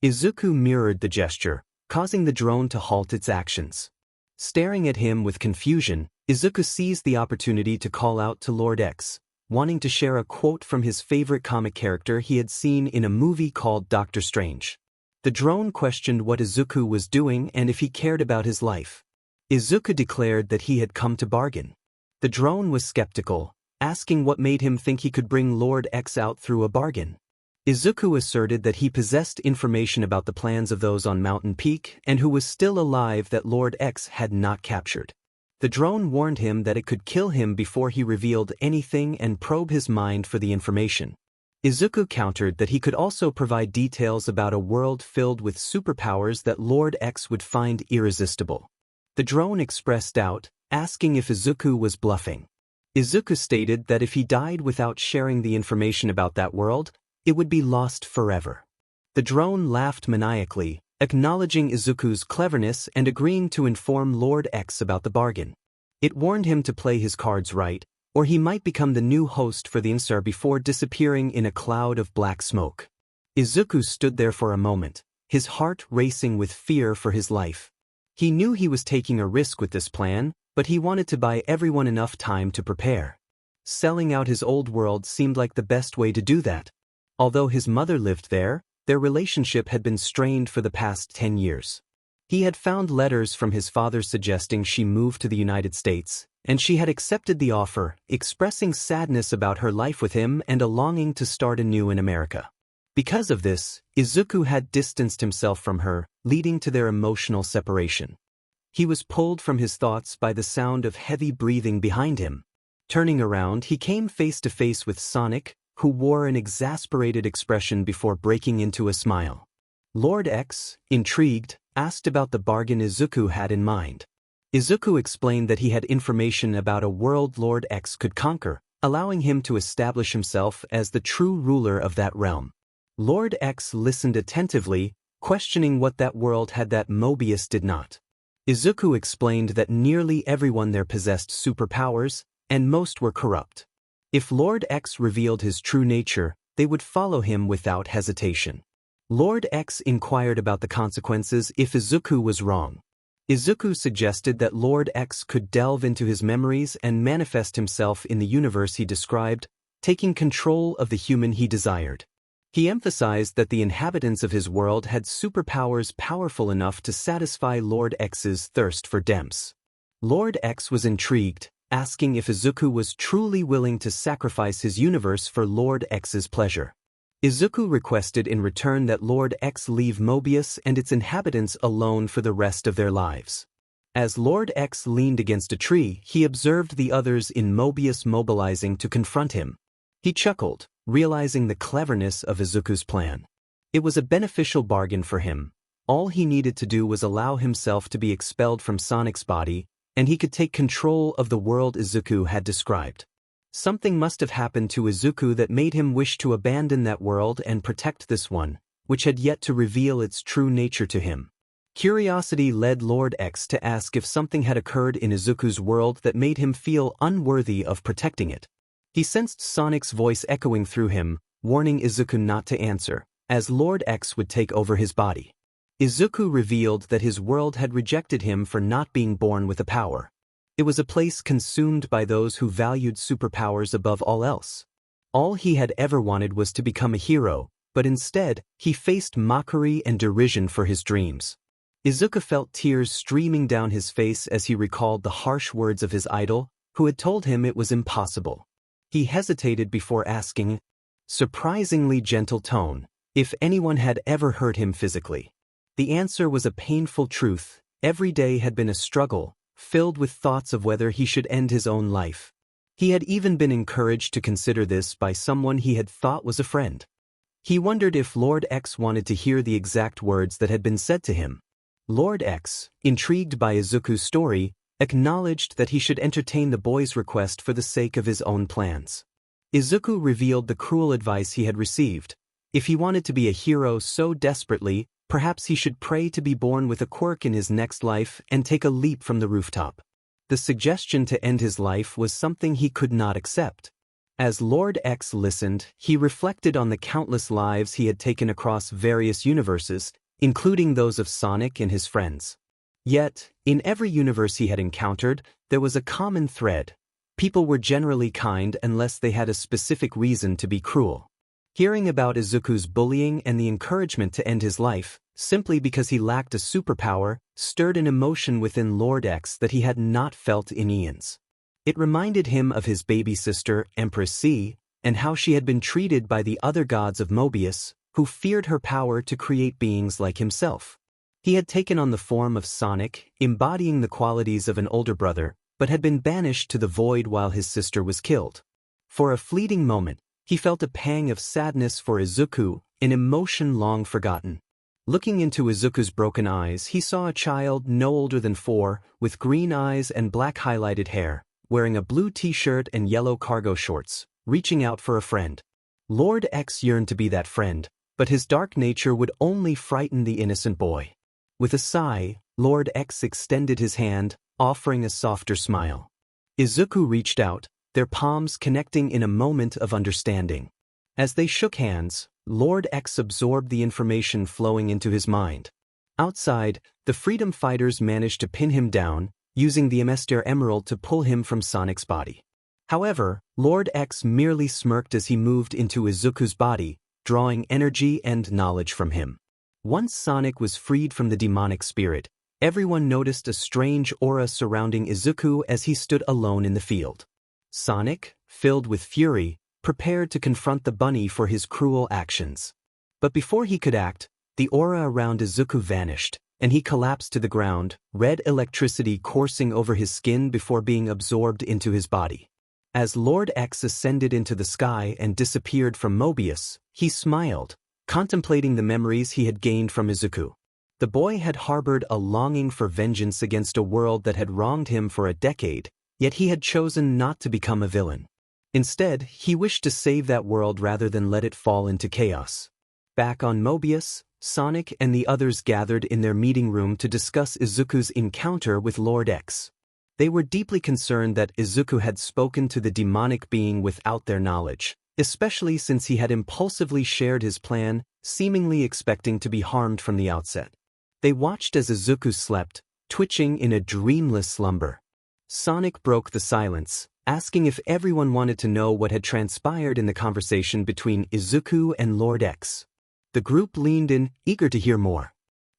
Izuku mirrored the gesture, causing the drone to halt its actions. Staring at him with confusion, Izuku seized the opportunity to call out to Lord X, wanting to share a quote from his favorite comic character he had seen in a movie called Doctor Strange. The drone questioned what Izuku was doing and if he cared about his life. Izuku declared that he had come to bargain. The drone was skeptical, asking what made him think he could bring Lord X out through a bargain. Izuku asserted that he possessed information about the plans of those on Mountain Peak and who was still alive that Lord X had not captured. The drone warned him that it could kill him before he revealed anything and probe his mind for the information. Izuku countered that he could also provide details about a world filled with superpowers that Lord X would find irresistible. The drone expressed doubt, asking if Izuku was bluffing. Izuku stated that if he died without sharing the information about that world, it would be lost forever. The drone laughed maniacally, acknowledging Izuku's cleverness and agreeing to inform Lord X about the bargain. It warned him to play his cards right, or he might become the new host for the 𝗬𝗏 before disappearing in a cloud of black smoke. Izuku stood there for a moment, his heart racing with fear for his life. He knew he was taking a risk with this plan, but he wanted to buy everyone enough time to prepare. Selling out his old world seemed like the best way to do that. Although his mother lived there, their relationship had been strained for the past 10 years. He had found letters from his father suggesting she move to the United States, and she had accepted the offer, expressing sadness about her life with him and a longing to start anew in America. Because of this, Izuku had distanced himself from her, leading to their emotional separation. He was pulled from his thoughts by the sound of heavy breathing behind him. Turning around, he came face to face with Sonic, who wore an exasperated expression before breaking into a smile. Lord X, intrigued, asked about the bargain Izuku had in mind. Izuku explained that he had information about a world Lord X could conquer, allowing him to establish himself as the true ruler of that realm. Lord X listened attentively, questioning what that world had that Mobius did not. Izuku explained that nearly everyone there possessed superpowers, and most were corrupt. If Lord X revealed his true nature, they would follow him without hesitation. Lord X inquired about the consequences if Izuku was wrong. Izuku suggested that Lord X could delve into his memories and manifest himself in the universe he described, taking control of the human he desired. He emphasized that the inhabitants of his world had superpowers powerful enough to satisfy Lord X's thirst for 𝗵𝗃. Lord X was intrigued, asking if Izuku was truly willing to sacrifice his universe for Lord X's pleasure. Izuku requested in return that Lord X leave Mobius and its inhabitants alone for the rest of their lives. As Lord X leaned against a tree, he observed the others in Mobius mobilizing to confront him. He chuckled, realizing the cleverness of Izuku's plan. It was a beneficial bargain for him. All he needed to do was allow himself to be expelled from Sonic's body, and he could take control of the world Izuku had described. Something must have happened to Izuku that made him wish to abandon that world and protect this one, which had yet to reveal its true nature to him. Curiosity led Lord X to ask if something had occurred in Izuku's world that made him feel unworthy of protecting it. He sensed Sonic's voice echoing through him, warning Izuku not to answer, as Lord X would take over his body. Izuku revealed that his world had rejected him for not being born with a power. It was a place consumed by those who valued superpowers above all else. All he had ever wanted was to become a hero, but instead, he faced mockery and derision for his dreams. Izuku felt tears streaming down his face as he recalled the harsh words of his idol, who had told him it was impossible. He hesitated before asking, surprisingly gentle tone, if anyone had ever hurt him physically. The answer was a painful truth. Every day had been a struggle, filled with thoughts of whether he should end his own life. He had even been encouraged to consider this by someone he had thought was a friend. He wondered if Lord X wanted to hear the exact words that had been said to him. Lord X, intrigued by Izuku's story, acknowledged that he should entertain the boy's request for the sake of his own plans. Izuku revealed the cruel advice he had received. If he wanted to be a hero so desperately, perhaps he should pray to be born with a quirk in his next life and take a leap from the rooftop. The suggestion to end his life was something he could not accept. As Lord X listened, he reflected on the countless lives he had taken across various universes, including those of Sonic and his friends. Yet, in every universe he had encountered, there was a common thread. People were generally kind unless they had a specific reason to be cruel. Hearing about Izuku's bullying and the encouragement to end his life, simply because he lacked a superpower, stirred an emotion within Lord X that he had not felt in eons. It reminded him of his baby sister, Empress C, and how she had been treated by the other gods of Mobius, who feared her power to create beings like himself. He had taken on the form of Sonic, embodying the qualities of an older brother, but had been banished to the void while his sister was killed. For a fleeting moment, he felt a pang of sadness for Izuku, an emotion long forgotten. Looking into Izuku's broken eyes, he saw a child no older than 4, with green eyes and black highlighted hair, wearing a blue t-shirt and yellow cargo shorts, reaching out for a friend. Lord X yearned to be that friend, but his dark nature would only frighten the innocent boy. With a sigh, Lord X extended his hand, offering a softer smile. Izuku reached out, their palms connecting in a moment of understanding. As they shook hands, Lord X absorbed the information flowing into his mind. Outside, the freedom fighters managed to pin him down, using the 𝗕𝗫 to pull him from Sonic's body. However, Lord X merely smirked as he moved into Izuku's body, drawing energy and knowledge from him. Once Sonic was freed from the demonic spirit, everyone noticed a strange aura surrounding Izuku as he stood alone in the field. Sonic, filled with fury, prepared to confront the bunny for his cruel actions. But before he could act, the aura around Izuku vanished, and he collapsed to the ground, red electricity coursing over his skin before being absorbed into his body. As Lord X ascended into the sky and disappeared from Mobius, he smiled, contemplating the memories he had gained from Izuku. The boy had harbored a longing for vengeance against a world that had wronged him for a decade, yet he had chosen not to become a villain. Instead, he wished to save that world rather than let it fall into chaos. Back on Mobius, Sonic and the others gathered in their meeting room to discuss Izuku's encounter with Lord X. They were deeply concerned that Izuku had spoken to the demonic being without their knowledge, especially since he had impulsively shared his plan, seemingly expecting to be harmed from the outset. They watched as Izuku slept, twitching in a dreamless slumber. Sonic broke the silence, asking if everyone wanted to know what had transpired in the conversation between Izuku and Lord X. The group leaned in, eager to hear more.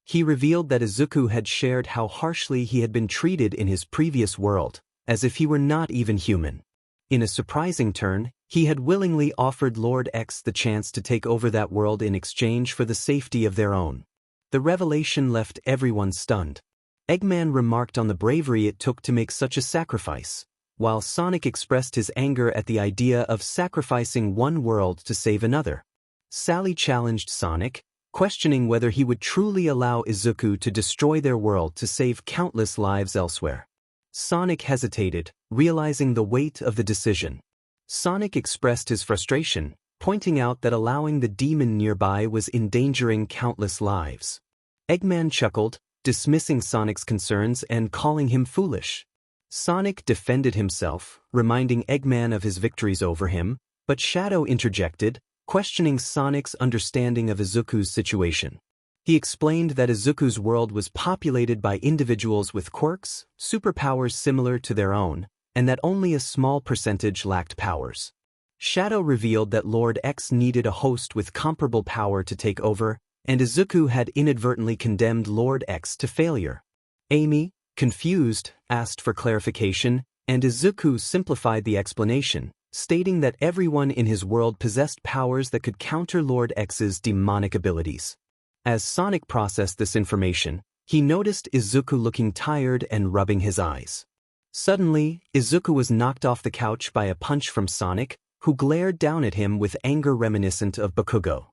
He revealed that Izuku had shared how harshly he had been treated in his previous world, as if he were not even human. In a surprising turn, he had willingly offered Lord X the chance to take over that world in exchange for the safety of their own. The revelation left everyone stunned. Eggman remarked on the bravery it took to make such a sacrifice, while Sonic expressed his anger at the idea of sacrificing one world to save another. Sally challenged Sonic, questioning whether he would truly allow Izuku to destroy their world to save countless lives elsewhere. Sonic hesitated, realizing the weight of the decision. Sonic expressed his frustration, pointing out that allowing the demon nearby was endangering countless lives. Eggman chuckled, dismissing Sonic's concerns and calling him foolish. Sonic defended himself, reminding Eggman of his victories over him, but Shadow interjected, questioning Sonic's understanding of Izuku's situation. He explained that Izuku's world was populated by individuals with quirks, superpowers similar to their own, and that only a small percentage lacked powers. Shadow revealed that Lord X needed a host with comparable power to take over, and Izuku had inadvertently condemned Lord X to failure. Amy, confused, asked for clarification, and Izuku simplified the explanation, stating that everyone in his world possessed powers that could counter Lord X's demonic abilities. As Sonic processed this information, he noticed Izuku looking tired and rubbing his eyes. Suddenly, Izuku was knocked off the couch by a punch from Sonic, who glared down at him with anger reminiscent of Bakugo.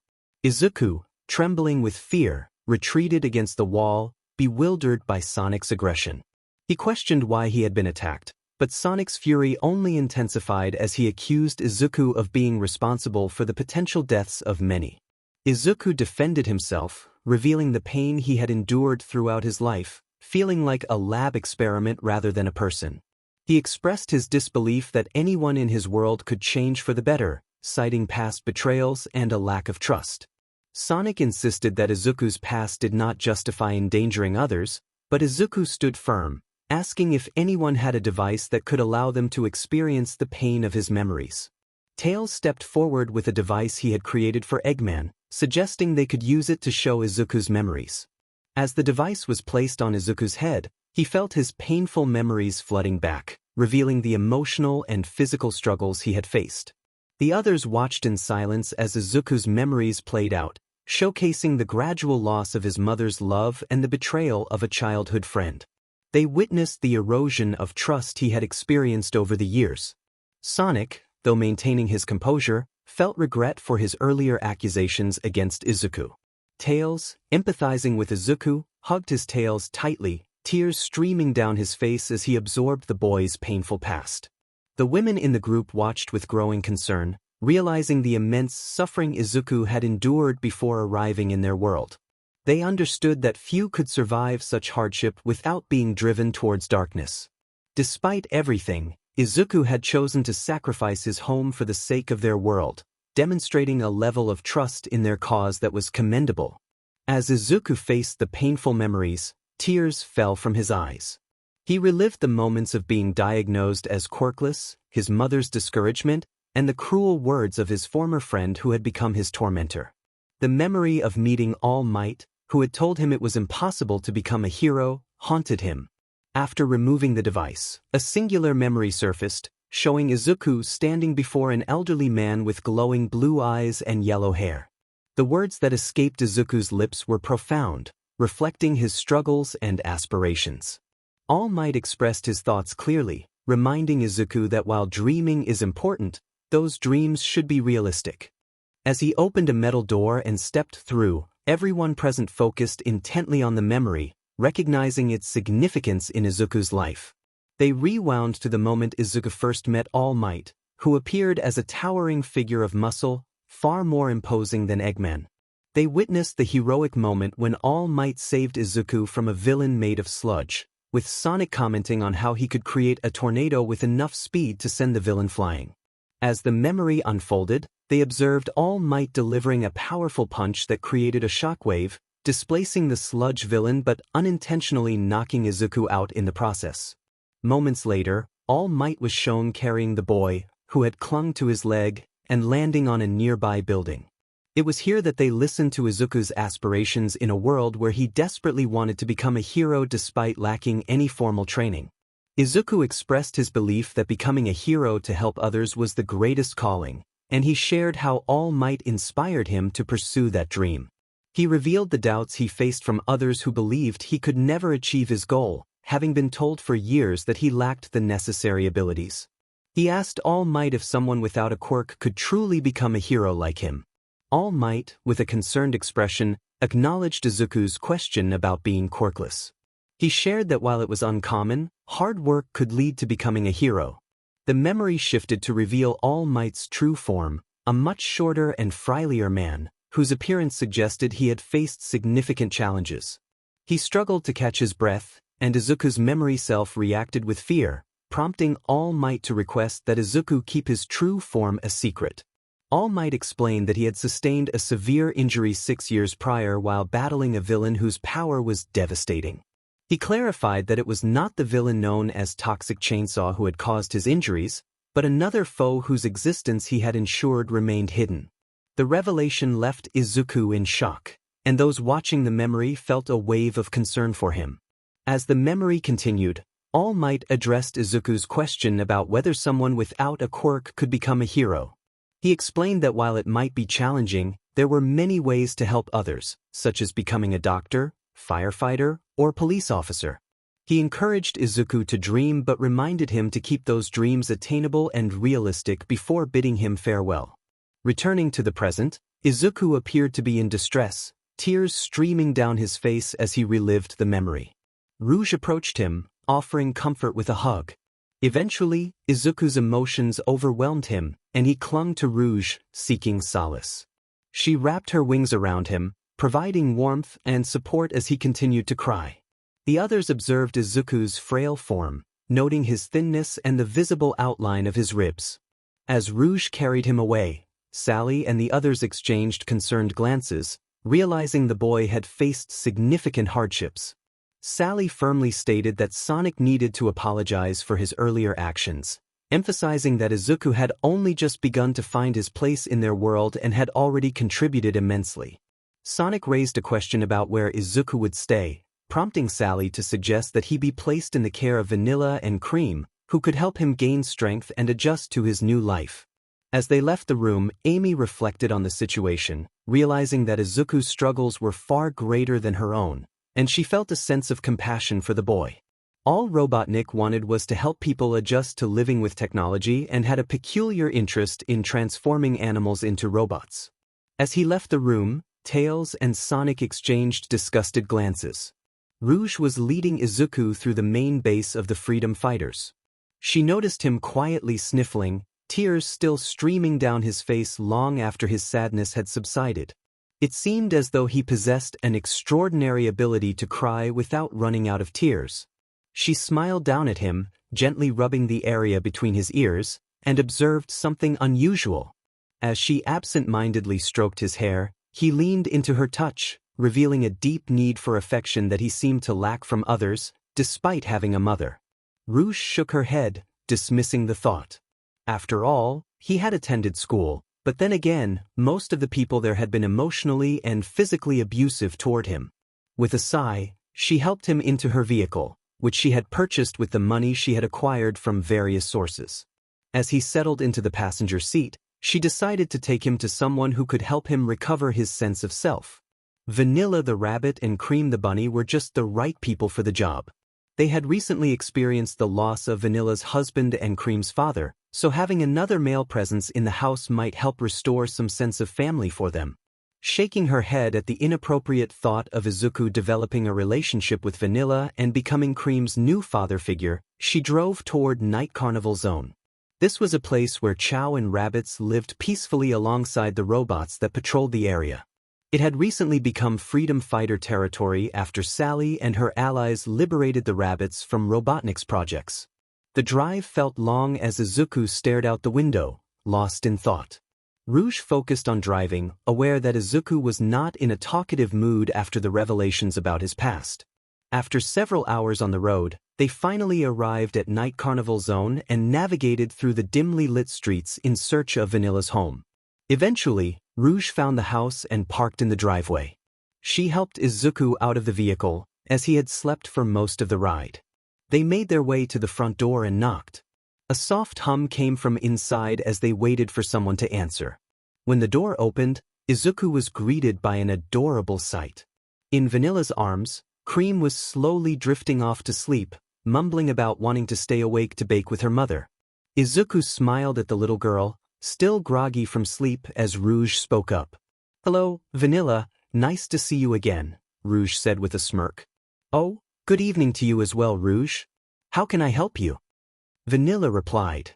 Izuku, trembling with fear, retreated against the wall, bewildered by Sonic's aggression. He questioned why he had been attacked, but Sonic's fury only intensified as he accused Izuku of being responsible for the potential deaths of many. Izuku defended himself, revealing the pain he had endured throughout his life, feeling like a lab experiment rather than a person. He expressed his disbelief that anyone in his world could change for the better, citing past betrayals and a lack of trust. Sonic insisted that Izuku's past did not justify endangering others, but Izuku stood firm, asking if anyone had a device that could allow them to experience the pain of his memories. Tails stepped forward with a device he had created for Eggman, suggesting they could use it to show Izuku's memories. As the device was placed on Izuku's head, he felt his painful memories flooding back, revealing the emotional and physical struggles he had faced. The others watched in silence as Izuku's memories played out, showcasing the gradual loss of his mother's love and the betrayal of a childhood friend. They witnessed the erosion of trust he had experienced over the years. Sonic, though maintaining his composure, felt regret for his earlier accusations against Izuku. Tails, empathizing with Izuku, hugged his tails tightly, tears streaming down his face as he absorbed the boy's painful past. The women in the group watched with growing concern, realizing the immense suffering Izuku had endured before arriving in their world. They understood that few could survive such hardship without being driven towards darkness. Despite everything, Izuku had chosen to sacrifice his home for the sake of their world, demonstrating a level of trust in their cause that was commendable. As Izuku faced the painful memories, tears fell from his eyes. He relived the moments of being diagnosed as quirkless, his mother's discouragement, and the cruel words of his former friend who had become his tormentor. The memory of meeting All Might, who had told him it was impossible to become a hero, haunted him. After removing the device, a singular memory surfaced, showing Izuku standing before an elderly man with glowing blue eyes and yellow hair. The words that escaped Izuku's lips were profound, reflecting his struggles and aspirations. All Might expressed his thoughts clearly, reminding Izuku that while dreaming is important, those dreams should be realistic. As he opened a metal door and stepped through, everyone present focused intently on the memory, recognizing its significance in Izuku's life. They rewound to the moment Izuku first met All Might, who appeared as a towering figure of muscle, far more imposing than Eggman. They witnessed the heroic moment when All Might saved Izuku from a villain made of sludge, with Sonic commenting on how he could create a tornado with enough speed to send the villain flying. As the memory unfolded, they observed All Might delivering a powerful punch that created a shockwave, displacing the sludge villain but unintentionally knocking Izuku out in the process. Moments later, All Might was shown carrying the boy, who had clung to his leg, and landing on a nearby building. It was here that they listened to Izuku's aspirations in a world where he desperately wanted to become a hero despite lacking any formal training. Izuku expressed his belief that becoming a hero to help others was the greatest calling, and he shared how All Might inspired him to pursue that dream. He revealed the doubts he faced from others who believed he could never achieve his goal, having been told for years that he lacked the necessary abilities. He asked All Might if someone without a quirk could truly become a hero like him. All Might, with a concerned expression, acknowledged Izuku's question about being quirkless. He shared that while it was uncommon, hard work could lead to becoming a hero. The memory shifted to reveal All Might's true form, a much shorter and frilier man, whose appearance suggested he had faced significant challenges. He struggled to catch his breath, and Izuku's memory self reacted with fear, prompting All Might to request that Izuku keep his true form a secret. All Might explained that he had sustained a severe injury 6 years prior while battling a villain whose power was devastating. He clarified that it was not the villain known as Toxic Chainsaw who had caused his injuries, but another foe whose existence he had ensured remained hidden. The revelation left Izuku in shock, and those watching the memory felt a wave of concern for him. As the memory continued, All Might addressed Izuku's question about whether someone without a quirk could become a hero. He explained that while it might be challenging, there were many ways to help others, such as becoming a doctor, firefighter, or police officer. He encouraged Izuku to dream but reminded him to keep those dreams attainable and realistic before bidding him farewell. Returning to the present, Izuku appeared to be in distress, tears streaming down his face as he relived the memory. Rouge approached him, offering comfort with a hug. Eventually, Izuku's emotions overwhelmed him, and he clung to Rouge, seeking solace. She wrapped her wings around him, providing warmth and support as he continued to cry. The others observed Izuku's frail form, noting his thinness and the visible outline of his ribs. As Rouge carried him away, Sally and the others exchanged concerned glances, realizing the boy had faced significant hardships. Sally firmly stated that Sonic needed to apologize for his earlier actions, emphasizing that Izuku had only just begun to find his place in their world and had already contributed immensely. Sonic raised a question about where Izuku would stay, prompting Sally to suggest that he be placed in the care of Vanilla and Cream, who could help him gain strength and adjust to his new life. As they left the room, Amy reflected on the situation, realizing that Izuku's struggles were far greater than her own, and she felt a sense of compassion for the boy. All Robotnik wanted was to help people adjust to living with technology and had a peculiar interest in transforming animals into robots. As he left the room, Tails and Sonic exchanged disgusted glances. Rouge was leading Izuku through the main base of the Freedom Fighters. She noticed him quietly sniffling, tears still streaming down his face long after his sadness had subsided. It seemed as though he possessed an extraordinary ability to cry without running out of tears. She smiled down at him, gently rubbing the area between his ears, and observed something unusual. As she absent-mindedly stroked his hair, he leaned into her touch, revealing a deep need for affection that he seemed to lack from others, despite having a mother. Rouge shook her head, dismissing the thought. After all, he had attended school, but then again, most of the people there had been emotionally and physically abusive toward him. With a sigh, she helped him into her vehicle, which she had purchased with the money she had acquired from various sources. As he settled into the passenger seat, she decided to take him to someone who could help him recover his sense of self. Vanilla the rabbit and Cream the bunny were just the right people for the job. They had recently experienced the loss of Vanilla's husband and Cream's father, so having another male presence in the house might help restore some sense of family for them. Shaking her head at the inappropriate thought of Izuku developing a relationship with Vanilla and becoming Cream's new father figure, she drove toward Night Carnival Zone. This was a place where Chow and rabbits lived peacefully alongside the robots that patrolled the area. It had recently become Freedom Fighter territory after Sally and her allies liberated the rabbits from Robotnik's projects. The drive felt long as Izuku stared out the window, lost in thought. Rouge focused on driving, aware that Izuku was not in a talkative mood after the revelations about his past. After several hours on the road, they finally arrived at Night Carnival Zone and navigated through the dimly lit streets in search of Vanilla's home. Eventually, Rouge found the house and parked in the driveway. She helped Izuku out of the vehicle, as he had slept for most of the ride. They made their way to the front door and knocked. A soft hum came from inside as they waited for someone to answer. When the door opened, Izuku was greeted by an adorable sight. In Vanilla's arms, Cream was slowly drifting off to sleep, mumbling about wanting to stay awake to bake with her mother. Izuku smiled at the little girl, still groggy from sleep, as Rouge spoke up. "Hello, Vanilla, nice to see you again," Rouge said with a smirk. "Oh, good evening to you as well, Rouge. How can I help you?" Vanilla replied.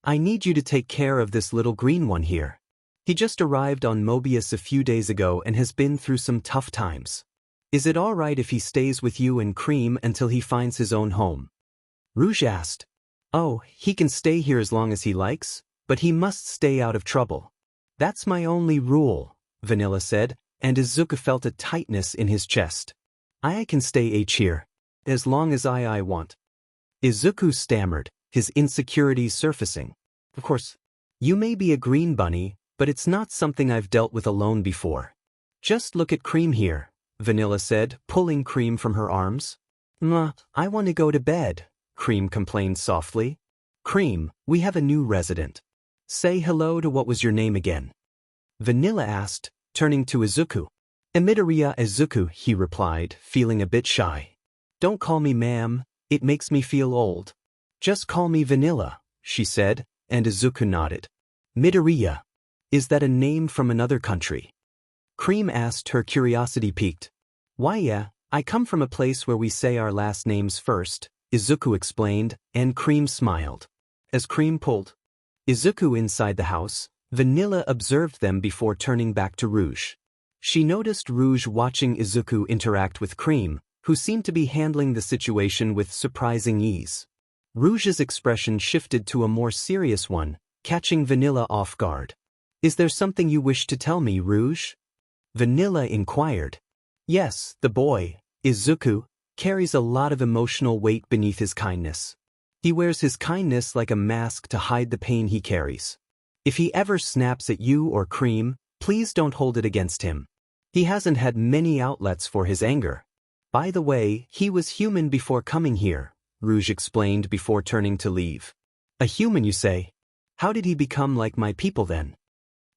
"I need you to take care of this little green one here. He just arrived on Mobius a few days ago and has been through some tough times. Is it all right if he stays with you and Cream until he finds his own home?" Rouge asked. "Oh, he can stay here as long as he likes, but he must stay out of trouble. That's my only rule," Vanilla said, and Izuku felt a tightness in his chest. "I can stay here, as long as I want." Izuku stammered, his insecurities surfacing. "Of course, you may be a green bunny, but it's not something I've dealt with alone before. Just look at Cream here," Vanilla said, pulling Cream from her arms. I want to go to bed," Cream complained softly. "Cream, we have a new resident. Say hello to what was your name again?" Vanilla asked, turning to Izuku. "Midoriya Izuku," he replied, feeling a bit shy. "Don't call me ma'am, it makes me feel old. Just call me Vanilla," she said, and Izuku nodded. "Midoriya. Is that a name from another country?" Cream asked, her curiosity piqued. "Why yeah, I come from a place where we say our last names first," Izuku explained, and Cream smiled. As Cream pulled Izuku inside the house, Vanilla observed them before turning back to Rouge. She noticed Rouge watching Izuku interact with Cream, who seemed to be handling the situation with surprising ease. Rouge's expression shifted to a more serious one, catching Vanilla off guard. "Is there something you wish to tell me, Rouge?" Vanilla inquired. "Yes, the boy, Izuku, carries a lot of emotional weight beneath his kindness. He wears his kindness like a mask to hide the pain he carries. If he ever snaps at you or Cream, please don't hold it against him. He hasn't had many outlets for his anger. By the way, he was human before coming here," Rouge explained before turning to leave. "A human, you say? How did he become like my people then?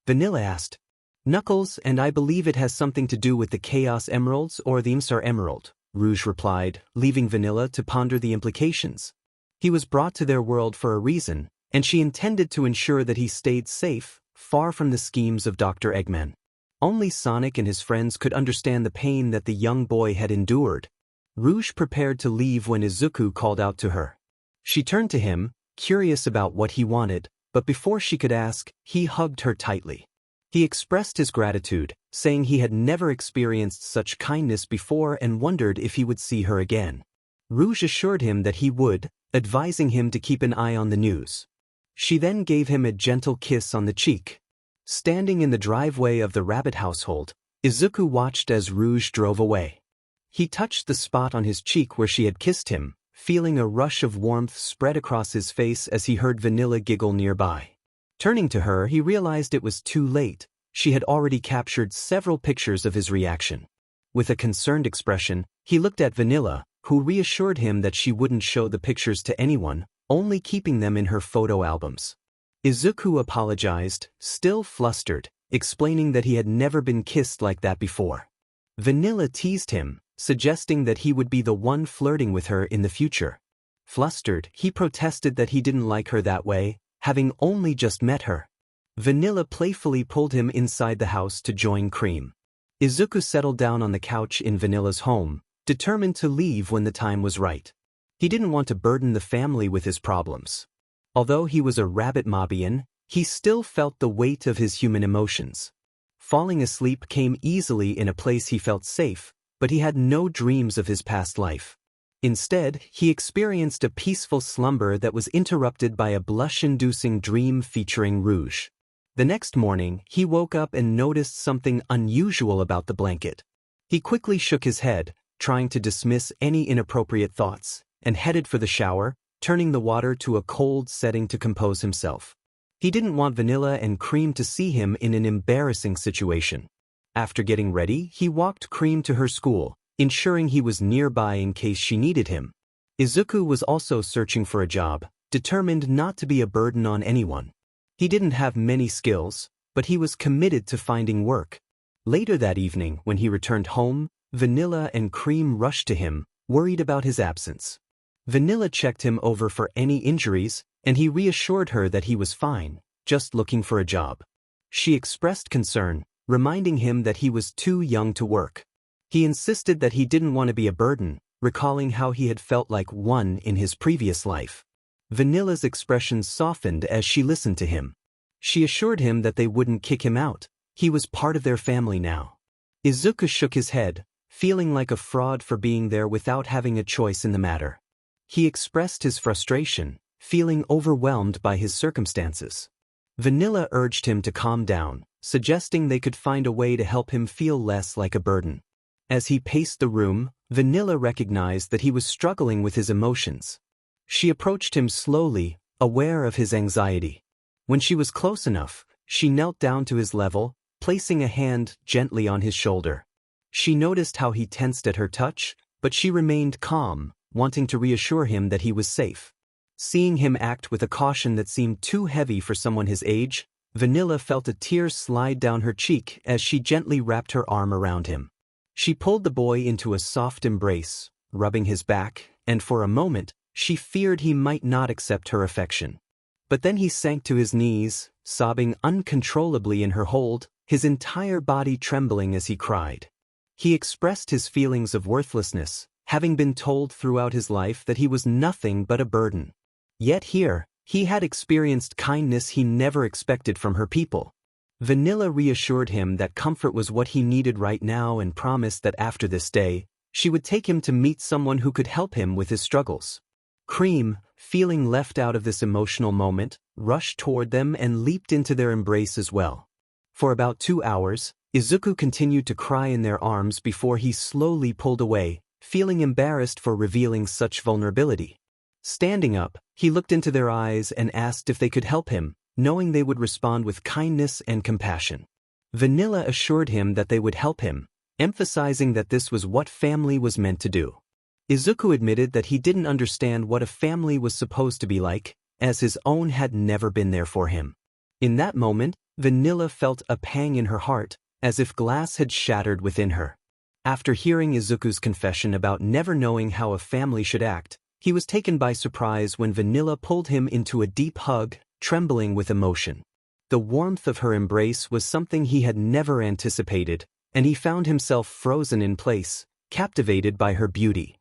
Vanilla asked. Knuckles, and I believe it has something to do with the Chaos Emeralds or the 𝗬𝗏 Emerald, Rouge replied, leaving Vanilla to ponder the implications. He was brought to their world for a reason, and she intended to ensure that he stayed safe, far from the schemes of Dr. Eggman. Only Sonic and his friends could understand the pain that the young boy had endured. Rouge prepared to leave when Izuku called out to her. She turned to him, curious about what he wanted, but before she could ask, he hugged her tightly. He expressed his gratitude, saying he had never experienced such kindness before and wondered if he would see her again. Rouge assured him that he would, advising him to keep an eye on the news. She then gave him a gentle kiss on the cheek. Standing in the driveway of the rabbit household, Izuku watched as Rouge drove away. He touched the spot on his cheek where she had kissed him, feeling a rush of warmth spread across his face as he heard Vanilla giggle nearby. Turning to her, he realized it was too late. She had already captured several pictures of his reaction. With a concerned expression, he looked at Vanilla, who reassured him that she wouldn't show the pictures to anyone, only keeping them in her photo albums. Izuku apologized, still flustered, explaining that he had never been kissed like that before. Vanilla teased him, suggesting that he would be the one flirting with her in the future. Flustered, he protested that he didn't like her that way, having only just met her. Vanilla playfully pulled him inside the house to join Cream. Izuku settled down on the couch in Vanilla's home, determined to leave when the time was right. He didn't want to burden the family with his problems. Although he was a rabbit Mobian, he still felt the weight of his human emotions. Falling asleep came easily in a place he felt safe, but he had no dreams of his past life. Instead, he experienced a peaceful slumber that was interrupted by a blush-inducing dream featuring Rouge. The next morning, he woke up and noticed something unusual about the blanket. He quickly shook his head, trying to dismiss any inappropriate thoughts, and headed for the shower, turning the water to a cold setting to compose himself. He didn't want Vanilla and Cream to see him in an embarrassing situation. After getting ready, he walked Cream to her school, ensuring he was nearby in case she needed him. Izuku was also searching for a job, determined not to be a burden on anyone. He didn't have many skills, but he was committed to finding work. Later that evening, when he returned home, Vanilla and Cream rushed to him, worried about his absence. Vanilla checked him over for any injuries, and he reassured her that he was fine, just looking for a job. She expressed concern, reminding him that he was too young to work. He insisted that he didn't want to be a burden, recalling how he had felt like one in his previous life. Vanilla's expression softened as she listened to him. She assured him that they wouldn't kick him out. He was part of their family now. Izuku shook his head, feeling like a fraud for being there without having a choice in the matter. He expressed his frustration, feeling overwhelmed by his circumstances. Vanilla urged him to calm down, suggesting they could find a way to help him feel less like a burden. As he paced the room, Vanilla recognized that he was struggling with his emotions. She approached him slowly, aware of his anxiety. When she was close enough, she knelt down to his level, placing a hand gently on his shoulder. She noticed how he tensed at her touch, but she remained calm, wanting to reassure him that he was safe. Seeing him act with a caution that seemed too heavy for someone his age, Vanilla felt a tear slide down her cheek as she gently wrapped her arm around him. She pulled the boy into a soft embrace, rubbing his back, and for a moment, she feared he might not accept her affection. But then he sank to his knees, sobbing uncontrollably in her hold, his entire body trembling as he cried. He expressed his feelings of worthlessness, having been told throughout his life that he was nothing but a burden. Yet here, he had experienced kindness he never expected from her people. Vanilla reassured him that comfort was what he needed right now and promised that after this day, she would take him to meet someone who could help him with his struggles. Cream, feeling left out of this emotional moment, rushed toward them and leaped into their embrace as well. For about 2 hours, Izuku continued to cry in their arms before he slowly pulled away, feeling embarrassed for revealing such vulnerability. Standing up, he looked into their eyes and asked if they could help him, knowing they would respond with kindness and compassion. Vanilla assured him that they would help him, emphasizing that this was what family was meant to do. Izuku admitted that he didn't understand what a family was supposed to be like, as his own had never been there for him. In that moment, Vanilla felt a pang in her heart, as if glass had shattered within her. After hearing Izuku's confession about never knowing how a family should act, he was taken by surprise when Vanilla pulled him into a deep hug, trembling with emotion. The warmth of her embrace was something he had never anticipated, and he found himself frozen in place, captivated by her beauty.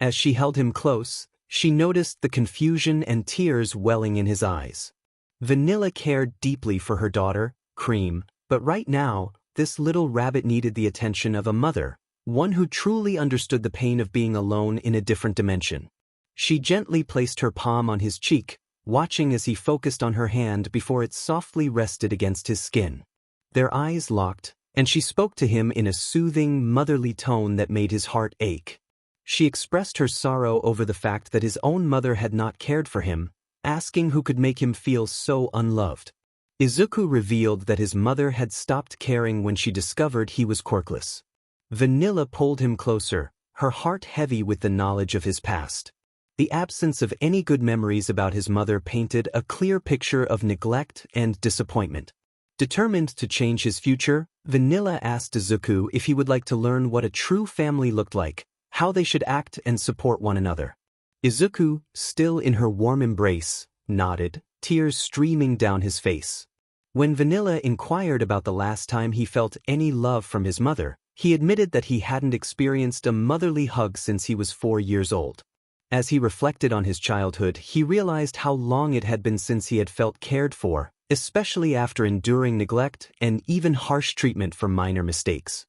As she held him close, she noticed the confusion and tears welling in his eyes. Vanilla cared deeply for her daughter, Cream, but right now, this little rabbit needed the attention of a mother, one who truly understood the pain of being alone in a different dimension. She gently placed her palm on his cheek, watching as he focused on her hand before it softly rested against his skin. Their eyes locked, and she spoke to him in a soothing, motherly tone that made his heart ache. She expressed her sorrow over the fact that his own mother had not cared for him, asking who could make him feel so unloved. Izuku revealed that his mother had stopped caring when she discovered he was quirkless. Vanilla pulled him closer, her heart heavy with the knowledge of his past. The absence of any good memories about his mother painted a clear picture of neglect and disappointment. Determined to change his future, Vanilla asked Izuku if he would like to learn what a true family looked like, how they should act and support one another. Izuku, still in her warm embrace, nodded, tears streaming down his face. When Vanilla inquired about the last time he felt any love from his mother, he admitted that he hadn't experienced a motherly hug since he was 4 years old. As he reflected on his childhood, he realized how long it had been since he had felt cared for, especially after enduring neglect and even harsh treatment for minor mistakes.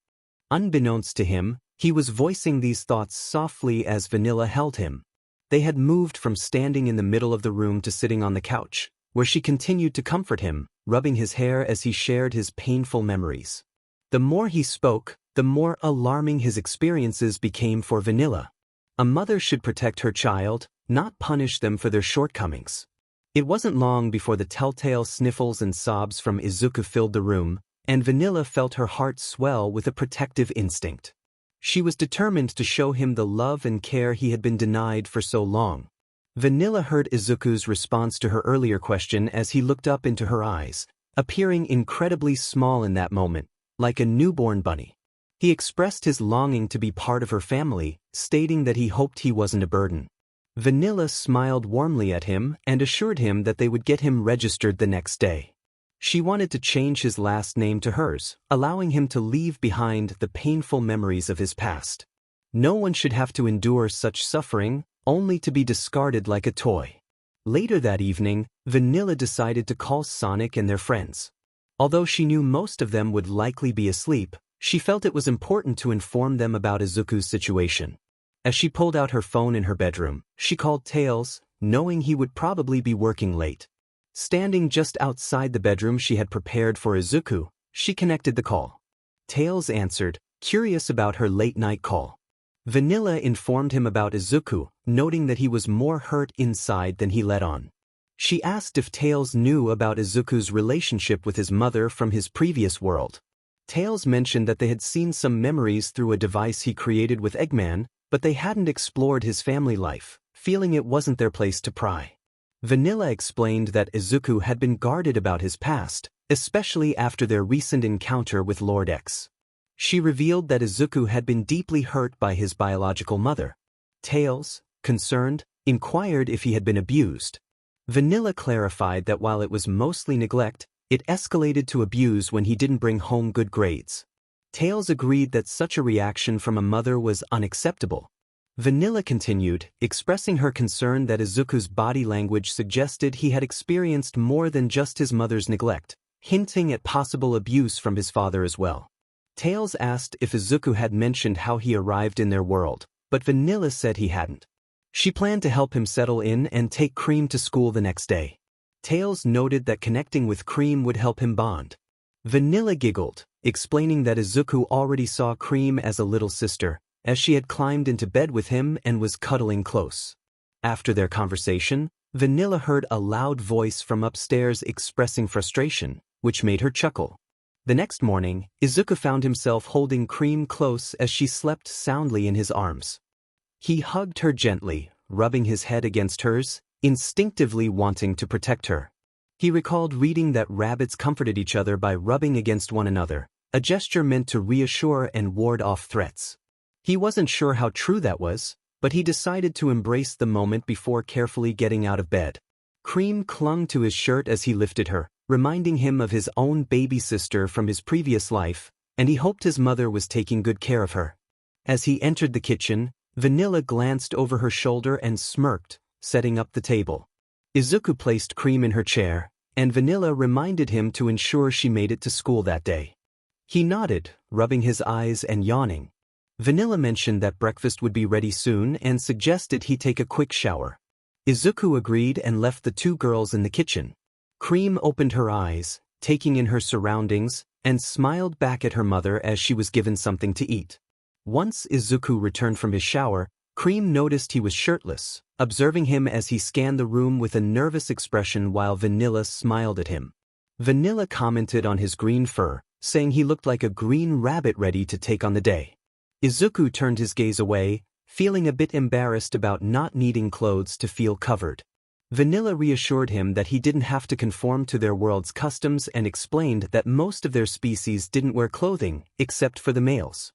Unbeknownst to him, he was voicing these thoughts softly as Vanilla held him. They had moved from standing in the middle of the room to sitting on the couch, where she continued to comfort him, rubbing his hair as he shared his painful memories. The more he spoke, the more alarming his experiences became for Vanilla. A mother should protect her child, not punish them for their shortcomings. It wasn't long before the telltale sniffles and sobs from Izuku filled the room, and Vanilla felt her heart swell with a protective instinct. She was determined to show him the love and care he had been denied for so long. Vanilla heard Izuku's response to her earlier question as he looked up into her eyes, appearing incredibly small in that moment, like a newborn bunny. He expressed his longing to be part of her family, stating that he hoped he wasn't a burden. Vanilla smiled warmly at him and assured him that they would get him registered the next day. She wanted to change his last name to hers, allowing him to leave behind the painful memories of his past. No one should have to endure such suffering, only to be discarded like a toy. Later that evening, Vanilla decided to call Sonic and their friends. Although she knew most of them would likely be asleep, she felt it was important to inform them about Izuku's situation. As she pulled out her phone in her bedroom, she called Tails, knowing he would probably be working late. Standing just outside the bedroom she had prepared for Izuku, she connected the call. Tails answered, curious about her late-night call. Vanilla informed him about Izuku, noting that he was more hurt inside than he let on. She asked if Tails knew about Izuku's relationship with his mother from his previous world. Tails mentioned that they had seen some memories through a device he created with Eggman, but they hadn't explored his family life, feeling it wasn't their place to pry. Vanilla explained that Izuku had been guarded about his past, especially after their recent encounter with Lord X. She revealed that Izuku had been deeply hurt by his biological mother. Tails, concerned, inquired if he had been abused. Vanilla clarified that while it was mostly neglect, it escalated to abuse when he didn't bring home good grades. Tails agreed that such a reaction from a mother was unacceptable. Vanilla continued, expressing her concern that Izuku's body language suggested he had experienced more than just his mother's neglect, hinting at possible abuse from his father as well. Tails asked if Izuku had mentioned how he arrived in their world, but Vanilla said he hadn't. She planned to help him settle in and take Cream to school the next day. Tails noted that connecting with Cream would help him bond. Vanilla giggled, explaining that Izuku already saw Cream as a little sister, as she had climbed into bed with him and was cuddling close. After their conversation, Vanilla heard a loud voice from upstairs expressing frustration, which made her chuckle. The next morning, Izuku found himself holding Cream close as she slept soundly in his arms. He hugged her gently, rubbing his head against hers, instinctively wanting to protect her. He recalled reading that rabbits comforted each other by rubbing against one another, a gesture meant to reassure and ward off threats. He wasn't sure how true that was, but he decided to embrace the moment before carefully getting out of bed. Cream clung to his shirt as he lifted her, reminding him of his own baby sister from his previous life, and he hoped his mother was taking good care of her. As he entered the kitchen, Vanilla glanced over her shoulder and smirked, setting up the table. Izuku placed Cream in her chair, and Vanilla reminded him to ensure she made it to school that day. He nodded, rubbing his eyes and yawning. Vanilla mentioned that breakfast would be ready soon and suggested he take a quick shower. Izuku agreed and left the two girls in the kitchen. Cream opened her eyes, taking in her surroundings, and smiled back at her mother as she was given something to eat. Once Izuku returned from his shower, Cream noticed he was shirtless, observing him as he scanned the room with a nervous expression while Vanilla smiled at him. Vanilla commented on his green fur, saying he looked like a green rabbit ready to take on the day. Izuku turned his gaze away, feeling a bit embarrassed about not needing clothes to feel covered. Vanilla reassured him that he didn't have to conform to their world's customs and explained that most of their species didn't wear clothing, except for the males.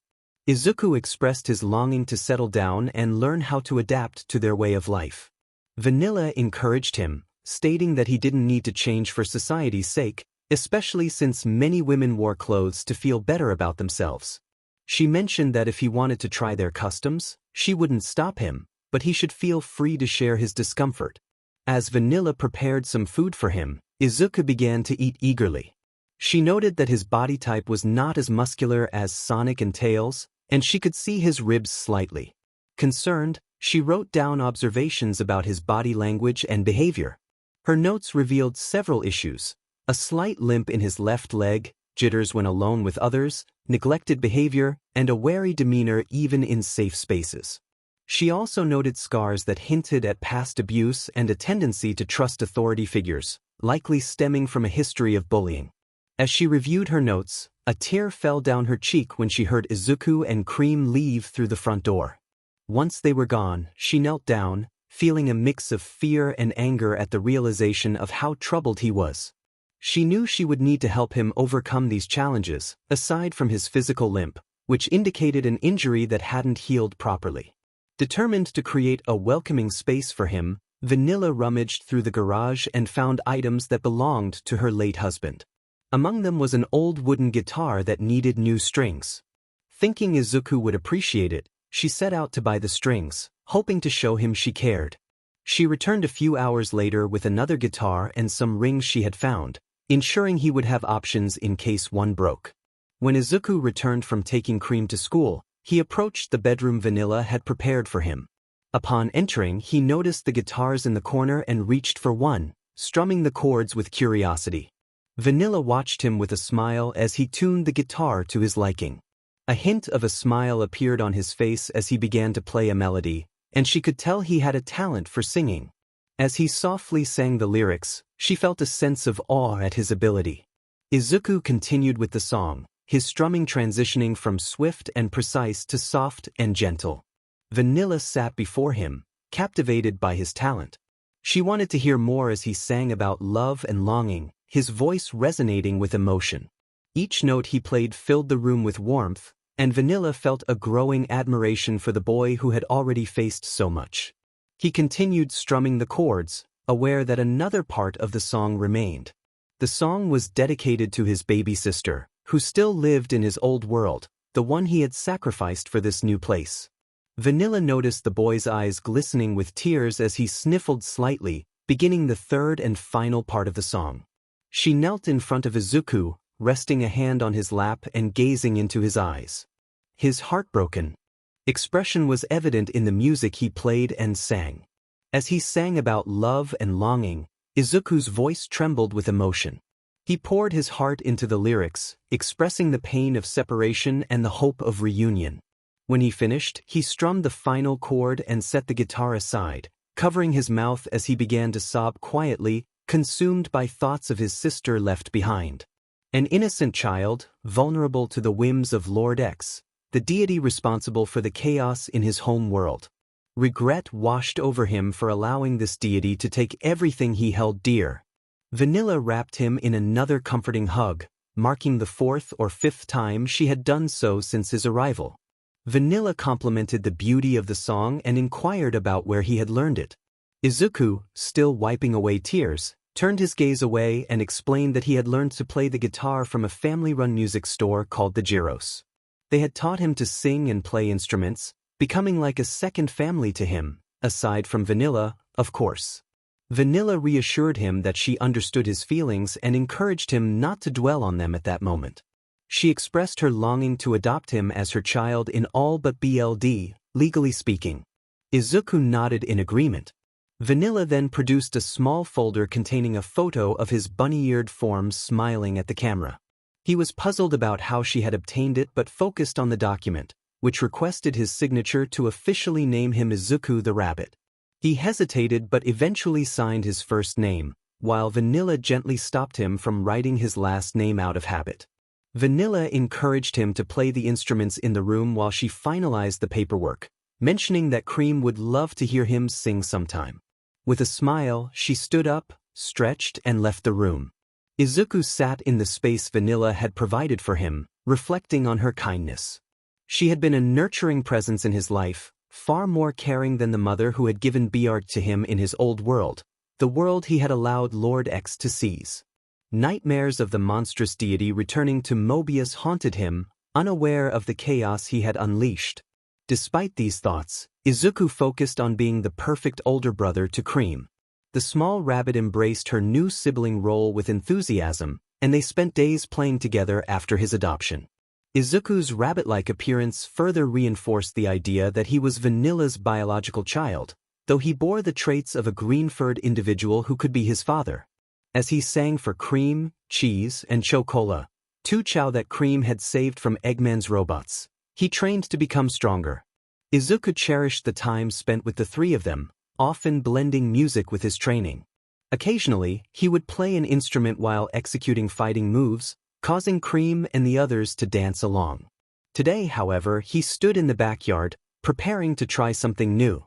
Izuku expressed his longing to settle down and learn how to adapt to their way of life. Vanilla encouraged him, stating that he didn't need to change for society's sake, especially since many women wore clothes to feel better about themselves. She mentioned that if he wanted to try their customs, she wouldn't stop him, but he should feel free to share his discomfort. As Vanilla prepared some food for him, Izuku began to eat eagerly. She noted that his body type was not as muscular as Sonic and Tails, and she could see his ribs slightly. Concerned, she wrote down observations about his body language and behavior. Her notes revealed several issues: a slight limp in his left leg, jitters when alone with others, neglected behavior, and a wary demeanor even in safe spaces. She also noted scars that hinted at past abuse and a tendency to trust authority figures, likely stemming from a history of bullying. As she reviewed her notes, a tear fell down her cheek when she heard Izuku and Cream leave through the front door. Once they were gone, she knelt down, feeling a mix of fear and anger at the realization of how troubled he was. She knew she would need to help him overcome these challenges, aside from his physical limp, which indicated an injury that hadn't healed properly. Determined to create a welcoming space for him, Vanilla rummaged through the garage and found items that belonged to her late husband. Among them was an old wooden guitar that needed new strings. Thinking Izuku would appreciate it, she set out to buy the strings, hoping to show him she cared. She returned a few hours later with another guitar and some rings she had found, ensuring he would have options in case one broke. When Izuku returned from taking Cream to school, he approached the bedroom Vanilla had prepared for him. Upon entering, he noticed the guitars in the corner and reached for one, strumming the chords with curiosity. Vanilla watched him with a smile as he tuned the guitar to his liking. A hint of a smile appeared on his face as he began to play a melody, and she could tell he had a talent for singing. As he softly sang the lyrics, she felt a sense of awe at his ability. Izuku continued with the song, his strumming transitioning from swift and precise to soft and gentle. Vanilla sat before him, captivated by his talent. She wanted to hear more as he sang about love and longing, his voice resonating with emotion. Each note he played filled the room with warmth, and Vanilla felt a growing admiration for the boy who had already faced so much. He continued strumming the chords, aware that another part of the song remained. The song was dedicated to his baby sister, who still lived in his old world, the one he had sacrificed for this new place. Vanilla noticed the boy's eyes glistening with tears as he sniffled slightly, beginning the third and final part of the song. She knelt in front of Izuku, resting a hand on his lap and gazing into his eyes. His heartbroken expression was evident in the music he played and sang. As he sang about love and longing, Izuku's voice trembled with emotion. He poured his heart into the lyrics, expressing the pain of separation and the hope of reunion. When he finished, he strummed the final chord and set the guitar aside, covering his mouth as he began to sob quietly, consumed by thoughts of his sister left behind. An innocent child, vulnerable to the whims of Lord X, the deity responsible for the chaos in his home world. Regret washed over him for allowing this deity to take everything he held dear. Vanilla wrapped him in another comforting hug, marking the 4th or 5th time she had done so since his arrival. Vanilla complimented the beauty of the song and inquired about where he had learned it. Izuku, still wiping away tears, turned his gaze away and explained that he had learned to play the guitar from a family-run music store called the 𝗔𝗨𝗧𝗏. They had taught him to sing and play instruments, becoming like a second family to him, aside from Vanilla, of course. Vanilla reassured him that she understood his feelings and encouraged him not to dwell on them at that moment. She expressed her longing to adopt him as her child in all but BLD, legally speaking. Izuku nodded in agreement. Vanilla then produced a small folder containing a photo of his bunny-eared form smiling at the camera. He was puzzled about how she had obtained it but focused on the document, which requested his signature to officially name him Izuku the Rabbit. He hesitated but eventually signed his first name, while Vanilla gently stopped him from writing his last name out of habit. Vanilla encouraged him to play the instruments in the room while she finalized the paperwork, mentioning that Cream would love to hear him sing sometime. With a smile, she stood up, stretched, and left the room. Izuku sat in the space Vanilla had provided for him, reflecting on her kindness. She had been a nurturing presence in his life, far more caring than the mother who had given 𝗵𝘃𝗏 to him in his old world, the world he had allowed Lord X to seize. Nightmares of the monstrous deity returning to Mobius haunted him, unaware of the chaos he had unleashed. Despite these thoughts, Izuku focused on being the perfect older brother to Cream. The small rabbit embraced her new sibling role with enthusiasm, and they spent days playing together after his adoption. Izuku's rabbit-like appearance further reinforced the idea that he was Vanilla's biological child, though he bore the traits of a green-furred individual who could be his father. As he sang for Cream, Cheese, and Chocola, 2 chow that Cream had saved from Eggman's robots, he trained to become stronger. Izuku cherished the time spent with the 3 of them, often blending music with his training. Occasionally, he would play an instrument while executing fighting moves, causing Cream and the others to dance along. Today, however, he stood in the backyard, preparing to try something new.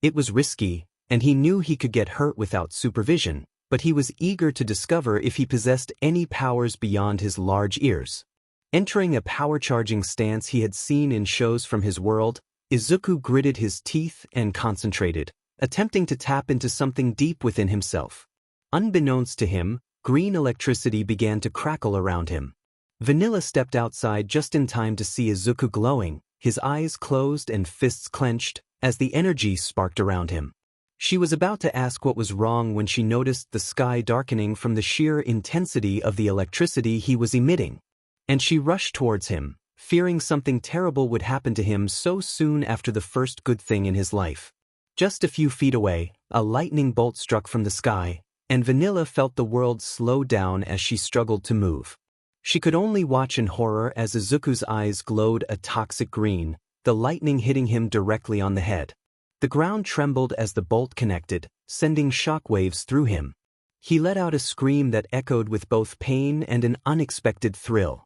It was risky, and he knew he could get hurt without supervision, but he was eager to discover if he possessed any powers beyond his large ears. Entering a power-charging stance he had seen in shows from his world, Izuku gritted his teeth and concentrated, attempting to tap into something deep within himself. Unbeknownst to him, green electricity began to crackle around him. Vanilla stepped outside just in time to see Izuku glowing, his eyes closed and fists clenched, as the energy sparked around him. She was about to ask what was wrong when she noticed the sky darkening from the sheer intensity of the electricity he was emitting. And she rushed towards him, fearing something terrible would happen to him so soon after the first good thing in his life. Just a few feet away, a lightning bolt struck from the sky, and Vanilla felt the world slow down as she struggled to move. She could only watch in horror as Izuku's eyes glowed a toxic green, the lightning hitting him directly on the head. The ground trembled as the bolt connected, sending shockwaves through him. He let out a scream that echoed with both pain and an unexpected thrill.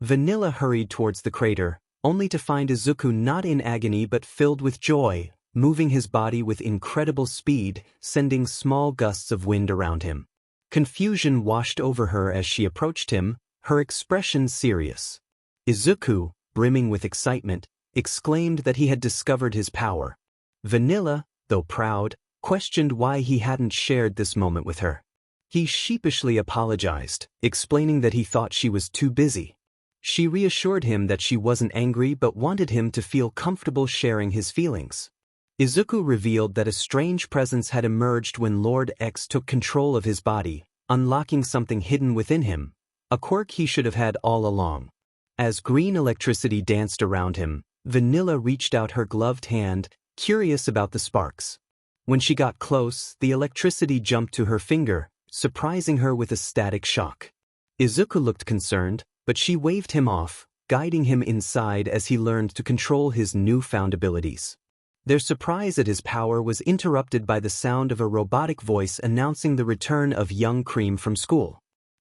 Vanilla hurried towards the crater, only to find Izuku not in agony but filled with joy, moving his body with incredible speed, sending small gusts of wind around him. Confusion washed over her as she approached him, her expression serious. Izuku, brimming with excitement, exclaimed that he had discovered his power. Vanilla, though proud, questioned why he hadn't shared this moment with her. He sheepishly apologized, explaining that he thought she was too busy. She reassured him that she wasn't angry but wanted him to feel comfortable sharing his feelings. Izuku revealed that a strange presence had emerged when Lord X took control of his body, unlocking something hidden within him, a quirk he should have had all along. As green electricity danced around him, Vanilla reached out her gloved hand, curious about the sparks. When she got close, the electricity jumped to her finger, surprising her with a static shock. Izuku looked concerned, but she waved him off, guiding him inside as he learned to control his newfound abilities. Their surprise at his power was interrupted by the sound of a robotic voice announcing the return of young Cream from school.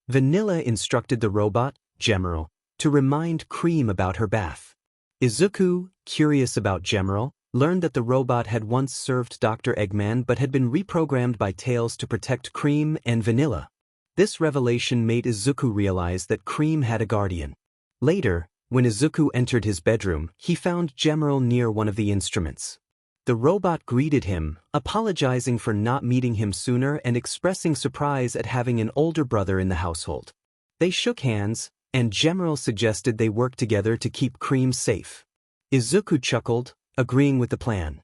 Vanilla instructed the robot, 𝗔𝗫𝗄, to remind Cream about her bath. Izuku, curious about 𝗔𝗫𝗄, learned that the robot had once served Dr. Eggman but had been reprogrammed by 𝗬𝗏 to protect Cream and Vanilla. This revelation made Izuku realize that Cream had a guardian. Later, when Izuku entered his bedroom, he found 𝗕𝗏𝗄 near one of the instruments. The robot greeted him, apologizing for not meeting him sooner and expressing surprise at having an older brother in the household. They shook hands, and 𝗕𝗏𝗄 suggested they work together to keep Cream safe. Izuku chuckled, agreeing with the plan.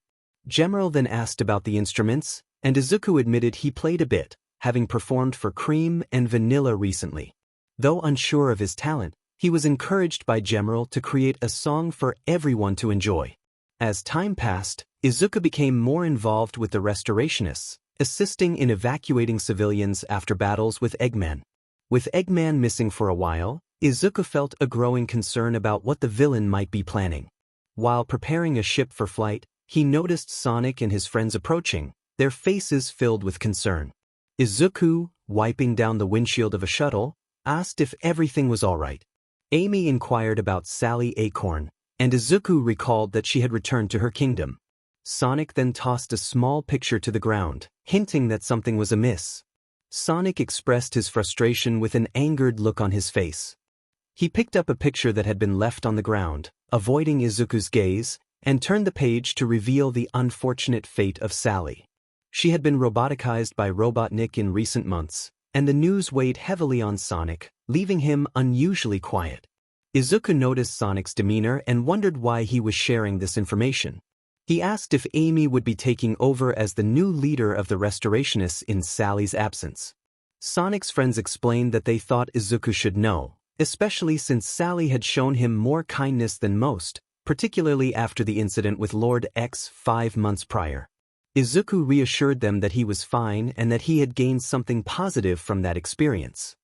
𝗕𝗏𝗄 then asked about the instruments, and Izuku admitted he played a bit, having performed for Cream and Vanilla recently. Though unsure of his talent, he was encouraged by 𝗕𝗏𝗄 to create a song for everyone to enjoy. As time passed, Izuku became more involved with the restorationists, assisting in evacuating civilians after battles with Eggman. With Eggman missing for a while, Izuku felt a growing concern about what the villain might be planning. While preparing a ship for flight, he noticed Sonic and his friends approaching, their faces filled with concern. Izuku, wiping down the windshield of a shuttle, asked if everything was all right. Amy inquired about Sally Acorn, and Izuku recalled that she had returned to her kingdom. Sonic then tossed a small picture to the ground, hinting that something was amiss. Sonic expressed his frustration with an angered look on his face. He picked up a picture that had been left on the ground, avoiding Izuku's gaze, and turned the page to reveal the unfortunate fate of Sally. She had been roboticized by Robotnik in recent months, and the news weighed heavily on Sonic, leaving him unusually quiet. Izuku noticed Sonic's demeanor and wondered why he was sharing this information. He asked if Amy would be taking over as the new leader of the restorationists in Sally's absence. Sonic's friends explained that they thought Izuku should know, especially since Sally had shown him more kindness than most, particularly after the incident with Lord X 5 months prior. Izuku reassured them that he was fine and that he had gained something positive from that experience.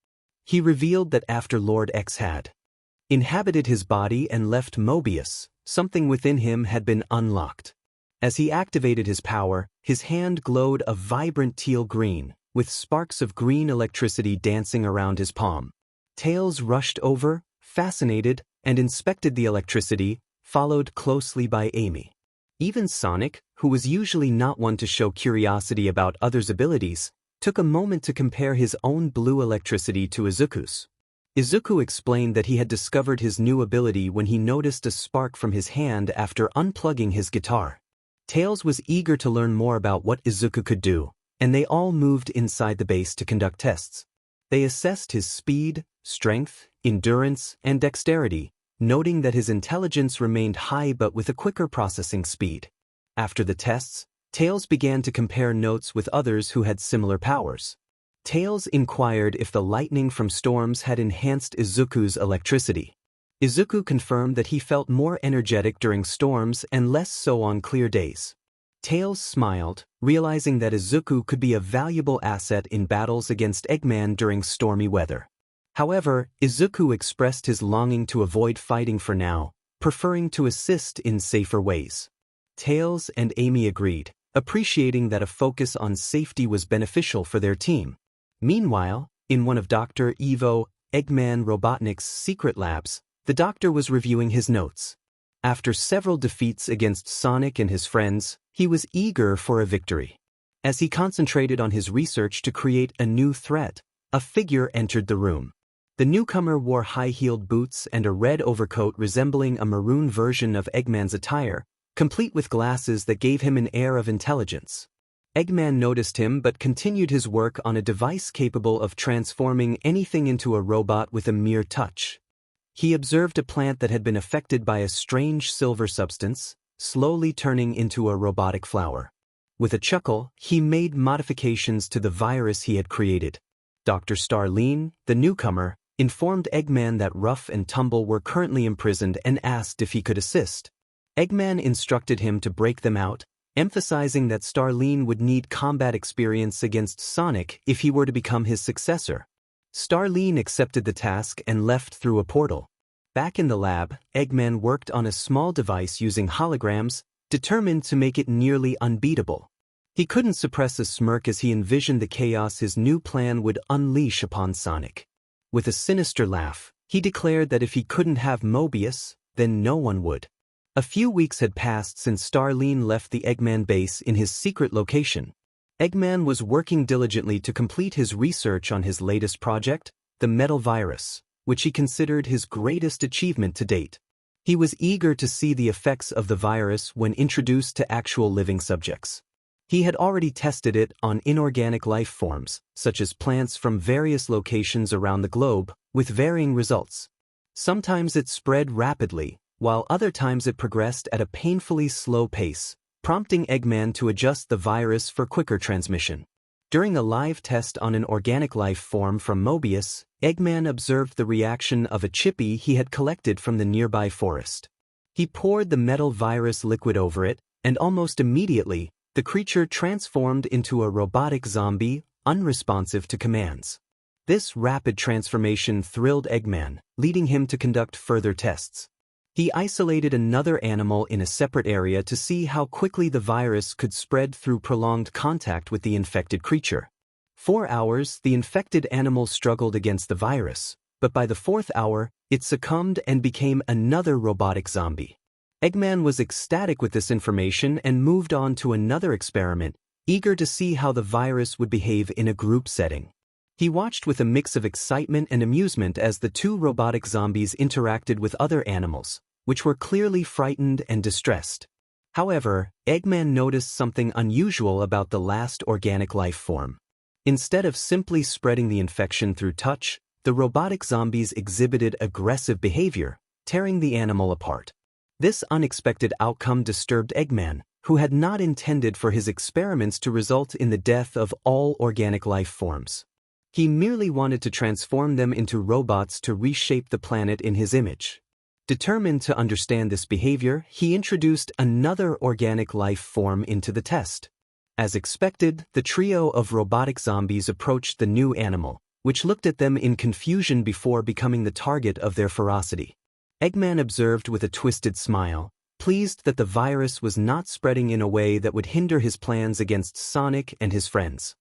He revealed that after Lord X had inhabited his body and left Mobius, something within him had been unlocked. As he activated his power, his hand glowed a vibrant teal green, with sparks of green electricity dancing around his palm. 𝗬𝗏𝗄 rushed over, fascinated, and inspected the electricity, followed closely by Amy. Even Sonic, who was usually not one to show curiosity about others' abilities, took a moment to compare his own blue electricity to Izuku's. Izuku explained that he had discovered his new ability when he noticed a spark from his hand after unplugging his guitar. 𝗬𝗏𝗄 was eager to learn more about what Izuku could do, and they all moved inside the base to conduct tests. They assessed his speed, strength, endurance, and dexterity, noting that his intelligence remained high but with a quicker processing speed. After the tests, 𝗬𝗏𝗄 began to compare notes with others who had similar powers. 𝗬𝗏𝗄 inquired if the lightning from storms had enhanced Izuku's electricity. Izuku confirmed that he felt more energetic during storms and less so on clear days. 𝗬𝗏𝗄 smiled, realizing that Izuku could be a valuable asset in battles against Eggman during stormy weather. However, Izuku expressed his longing to avoid fighting for now, preferring to assist in safer ways. 𝗬𝗏𝗄 and Amy agreed, appreciating that a focus on safety was beneficial for their team. Meanwhile, in one of Dr. Evo, Eggman Robotnik's secret labs, the doctor was reviewing his notes. After several defeats against Sonic and his friends, he was eager for a victory. As he concentrated on his research to create a new threat, a figure entered the room. The newcomer wore high-heeled boots and a red overcoat resembling a maroon version of Eggman's attire, complete with glasses that gave him an air of intelligence. Eggman noticed him but continued his work on a device capable of transforming anything into a robot with a mere touch. He observed a plant that had been affected by a strange silver substance, slowly turning into a robotic flower. With a chuckle, he made modifications to the virus he had created. Dr. 𝗧𝗏𝗏, the newcomer, informed Eggman that Ruff and Tumble were currently imprisoned and asked if he could assist. Eggman instructed him to break them out, emphasizing that 𝗧𝗏𝗏 would need combat experience against Sonic if he were to become his successor. 𝗧𝗏𝗏 accepted the task and left through a portal. Back in the lab, Eggman worked on a small device using holograms, determined to make it nearly unbeatable. He couldn't suppress a smirk as he envisioned the chaos his new plan would unleash upon Sonic. With a sinister laugh, he declared that if he couldn't have Mobius, then no one would. A few weeks had passed since Starline left the Eggman base in his secret location. Eggman was working diligently to complete his research on his latest project, the metal virus, which he considered his greatest achievement to date. He was eager to see the effects of the virus when introduced to actual living subjects. He had already tested it on inorganic life forms, such as plants from various locations around the globe, with varying results. Sometimes it spread rapidly, while other times it progressed at a painfully slow pace, prompting Eggman to adjust the virus for quicker transmission. During a live test on an organic life form from Mobius, Eggman observed the reaction of a chippy he had collected from the nearby forest. He poured the metal virus liquid over it, and almost immediately, the creature transformed into a robotic zombie, unresponsive to commands. This rapid transformation thrilled Eggman, leading him to conduct further tests. He isolated another animal in a separate area to see how quickly the virus could spread through prolonged contact with the infected creature. 4 hours, the infected animal struggled against the virus, but by the 4th hour, it succumbed and became another robotic zombie. Eggman was ecstatic with this information and moved on to another experiment, eager to see how the virus would behave in a group setting. He watched with a mix of excitement and amusement as the 2 robotic zombies interacted with other animals, which were clearly frightened and distressed. However, Eggman noticed something unusual about the last organic life form. Instead of simply spreading the infection through touch, the robotic zombies exhibited aggressive behavior, tearing the animal apart. This unexpected outcome disturbed Eggman, who had not intended for his experiments to result in the death of all organic life forms. He merely wanted to transform them into robots to reshape the planet in his image. Determined to understand this behavior, he introduced another organic life form into the test. As expected, the trio of robotic zombies approached the new animal, which looked at them in confusion before becoming the target of their ferocity. Eggman observed with a twisted smile, pleased that the virus was not spreading in a way that would hinder his plans against Sonic and his friends.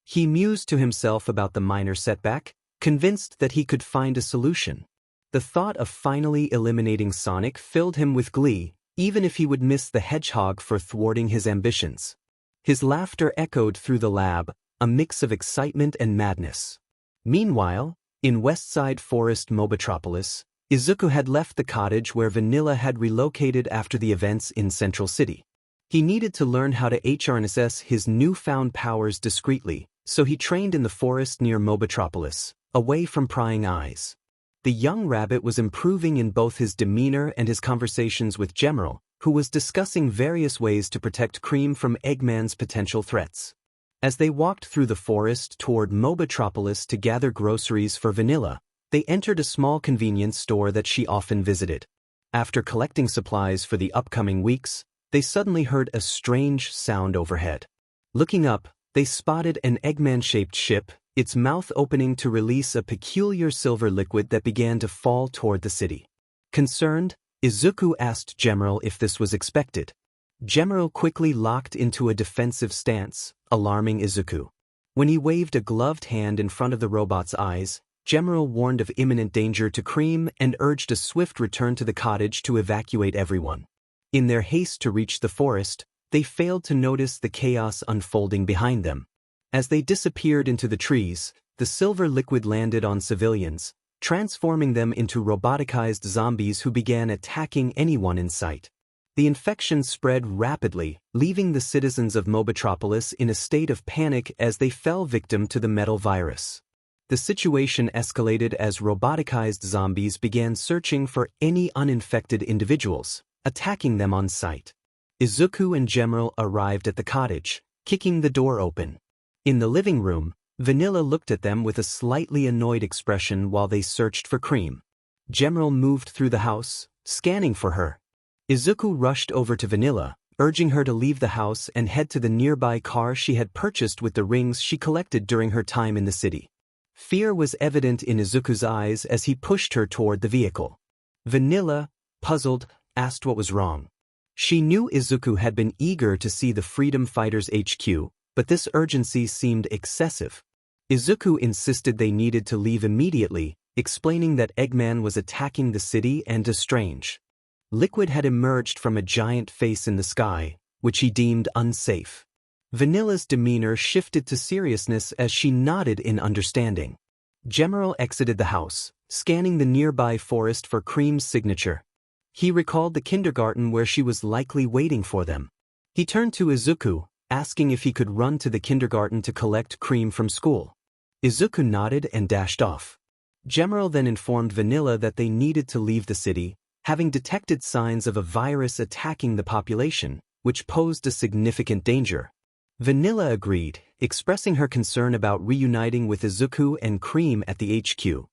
He mused to himself about the minor setback, convinced that he could find a solution. The thought of finally eliminating Sonic filled him with glee, even if he would miss the hedgehog for thwarting his ambitions. His laughter echoed through the lab, a mix of excitement and madness. Meanwhile, in Westside Forest Mobitropolis, Izuku had left the cottage where Vanilla had relocated after the events in Central City. He needed to learn how to harness his newfound powers discreetly, so he trained in the forest near Mobitropolis, away from prying eyes. The young rabbit was improving in both his demeanor and his conversations with 𝗔𝗫𝗄, who was discussing various ways to protect Cream from Eggman's potential threats. As they walked through the forest toward Mobitropolis to gather groceries for Vanilla, they entered a small convenience store that she often visited. After collecting supplies for the upcoming weeks, they suddenly heard a strange sound overhead. Looking up, they spotted an Eggman-shaped ship, its mouth opening to release a peculiar silver liquid that began to fall toward the city. Concerned, Izuku asked 𝗔𝗫𝗄 if this was expected. 𝗔𝗫𝗄 quickly locked into a defensive stance, alarming Izuku. When he waved a gloved hand in front of the robot's eyes, 𝗔𝗫𝗄 warned of imminent danger to Cream and urged a swift return to the cottage to evacuate everyone. In their haste to reach the forest, they failed to notice the chaos unfolding behind them. As they disappeared into the trees, the silver liquid landed on civilians, transforming them into roboticized zombies who began attacking anyone in sight. The infection spread rapidly, leaving the citizens of Mobitropolis in a state of panic as they fell victim to the metal virus. The situation escalated as roboticized zombies began searching for any uninfected individuals, attacking them on sight. Izuku and 𝗔𝗫𝗄 arrived at the cottage, kicking the door open. In the living room, Vanilla looked at them with a slightly annoyed expression while they searched for Cream. 𝗔𝗫𝗄 moved through the house, scanning for her. Izuku rushed over to Vanilla, urging her to leave the house and head to the nearby car she had purchased with the rings she collected during her time in the city. Fear was evident in Izuku's eyes as he pushed her toward the vehicle. Vanilla, puzzled, asked what was wrong. She knew Izuku had been eager to see the Freedom Fighters HQ, but this urgency seemed excessive. Izuku insisted they needed to leave immediately, explaining that Eggman was attacking the city and 𝗔𝗫𝗄. Liquid had emerged from a giant face in the sky, which he deemed unsafe. Vanilla's demeanor shifted to seriousness as she nodded in understanding. 𝗕𝗏𝗄 exited the house, scanning the nearby forest for Cream's signature. He recalled the kindergarten where she was likely waiting for them. He turned to Izuku, asking if he could run to the kindergarten to collect Cream from school. Izuku nodded and dashed off. 𝗕𝗏𝗄 then informed Vanilla that they needed to leave the city, having detected signs of a virus attacking the population, which posed a significant danger. Vanilla agreed, expressing her concern about reuniting with Izuku and Cream at the HQ.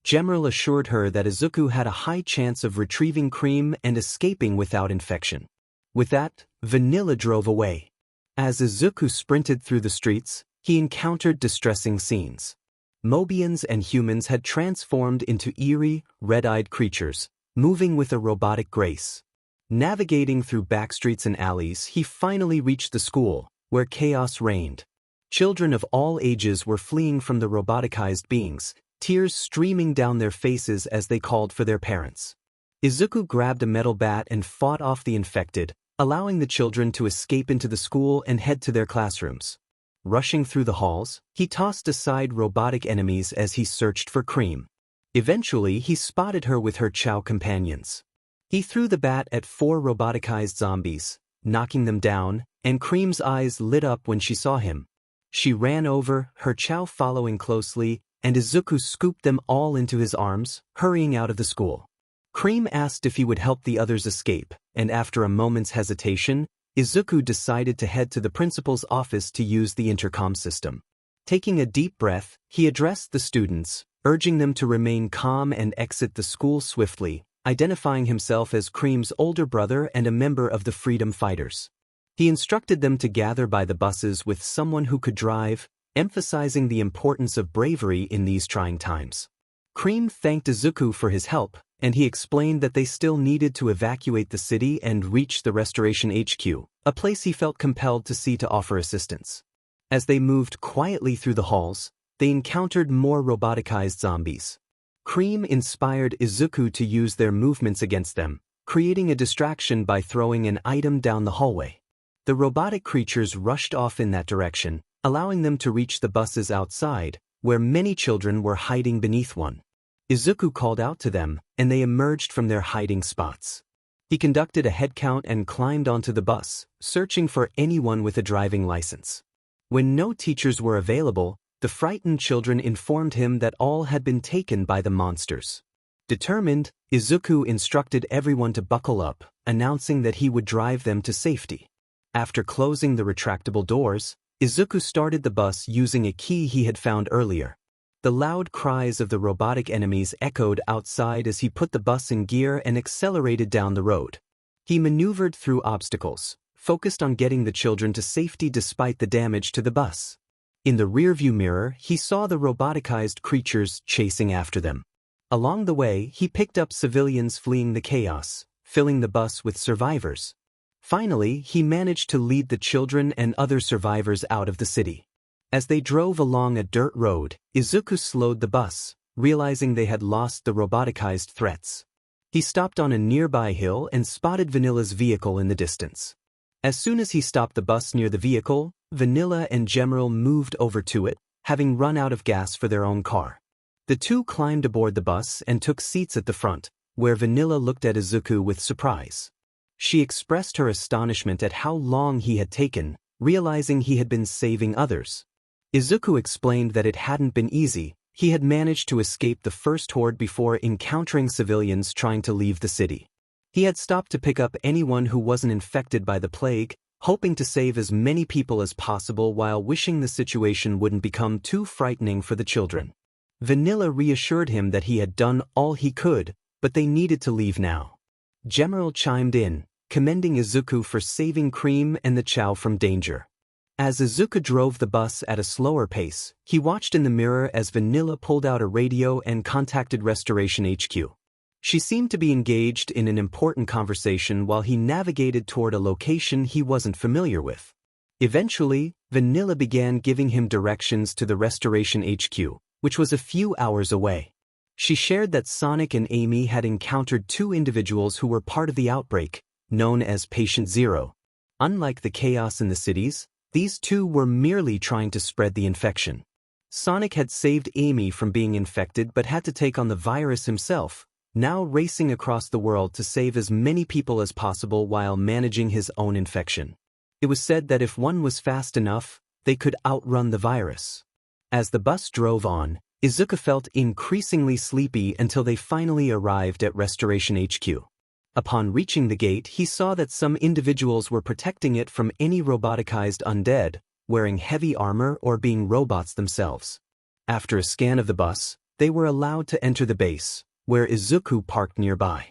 𝗕𝗏𝗄 assured her that Izuku had a high chance of retrieving Cream and escaping without infection. With that, Vanilla drove away. As Izuku sprinted through the streets, he encountered distressing scenes. Mobians and humans had transformed into eerie, red-eyed creatures, moving with a robotic grace. Navigating through backstreets and alleys, he finally reached the school, where chaos reigned. Children of all ages were fleeing from the roboticized beings, tears streaming down their faces as they called for their parents. Izuku grabbed a metal bat and fought off the infected, allowing the children to escape into the school and head to their classrooms. Rushing through the halls, he tossed aside robotic enemies as he searched for Cream. Eventually, he spotted her with her Qiao companions. He threw the bat at 4 roboticized zombies, knocking them down, and Cream's eyes lit up when she saw him. She ran over, her Qiao following closely, and Izuku scooped them all into his arms, hurrying out of the school. Cream asked if he would help the others escape, and after a moment's hesitation, Izuku decided to head to the principal's office to use the intercom system. Taking a deep breath, he addressed the students, urging them to remain calm and exit the school swiftly, identifying himself as Cream's older brother and a member of the Freedom Fighters. He instructed them to gather by the buses with someone who could drive, emphasizing the importance of bravery in these trying times. Cream thanked Izuku for his help, and he explained that they still needed to evacuate the city and reach the Restoration HQ, a place he felt compelled to see to offer assistance. As they moved quietly through the halls, they encountered more roboticized zombies. Cream inspired Izuku to use their movements against them, creating a distraction by throwing an item down the hallway. The robotic creatures rushed off in that direction, allowing them to reach the buses outside, where many children were hiding beneath one. Izuku called out to them, and they emerged from their hiding spots. He conducted a head count and climbed onto the bus, searching for anyone with a driving license. When no teachers were available, the frightened children informed him that all had been taken by the monsters. Determined, Izuku instructed everyone to buckle up, announcing that he would drive them to safety. After closing the retractable doors, Izuku started the bus using a key he had found earlier. The loud cries of the robotic enemies echoed outside as he put the bus in gear and accelerated down the road. He maneuvered through obstacles, focused on getting the children to safety despite the damage to the bus. In the rearview mirror, he saw the roboticized creatures chasing after them. Along the way, he picked up civilians fleeing the chaos, filling the bus with survivors. Finally, he managed to lead the children and other survivors out of the city. As they drove along a dirt road, Izuku slowed the bus, realizing they had lost the roboticized threats. He stopped on a nearby hill and spotted Vanilla's vehicle in the distance. As soon as he stopped the bus near the vehicle, Vanilla and 𝗕𝗏𝗄 moved over to it, having run out of gas for their own car. The two climbed aboard the bus and took seats at the front, where Vanilla looked at Izuku with surprise. She expressed her astonishment at how long he had taken, realizing he had been saving others. Izuku explained that it hadn't been easy. He had managed to escape the first horde before encountering civilians trying to leave the city. He had stopped to pick up anyone who wasn't infected by the plague, hoping to save as many people as possible while wishing the situation wouldn't become too frightening for the children. Vanilla reassured him that he had done all he could, but they needed to leave now. 𝗕𝗏𝗄 chimed in, commending Izuku for saving Cream and the Qiao from danger. As Izuku drove the bus at a slower pace, he watched in the mirror as Vanilla pulled out a radio and contacted Restoration HQ. She seemed to be engaged in an important conversation while he navigated toward a location he wasn't familiar with. Eventually, Vanilla began giving him directions to the Restoration HQ, which was a few hours away. She shared that Sonic and Amy had encountered two individuals who were part of the outbreak, known as Patient Zero. Unlike the chaos in the cities, these two were merely trying to spread the infection. Sonic had saved Amy from being infected but had to take on the virus himself, now racing across the world to save as many people as possible while managing his own infection. It was said that if one was fast enough, they could outrun the virus. As the bus drove on, Izuku felt increasingly sleepy until they finally arrived at Restoration HQ. Upon reaching the gate, he saw that some individuals were protecting it from any roboticized undead, wearing heavy armor or being robots themselves. After a scan of the bus, they were allowed to enter the base, where Izuku parked nearby.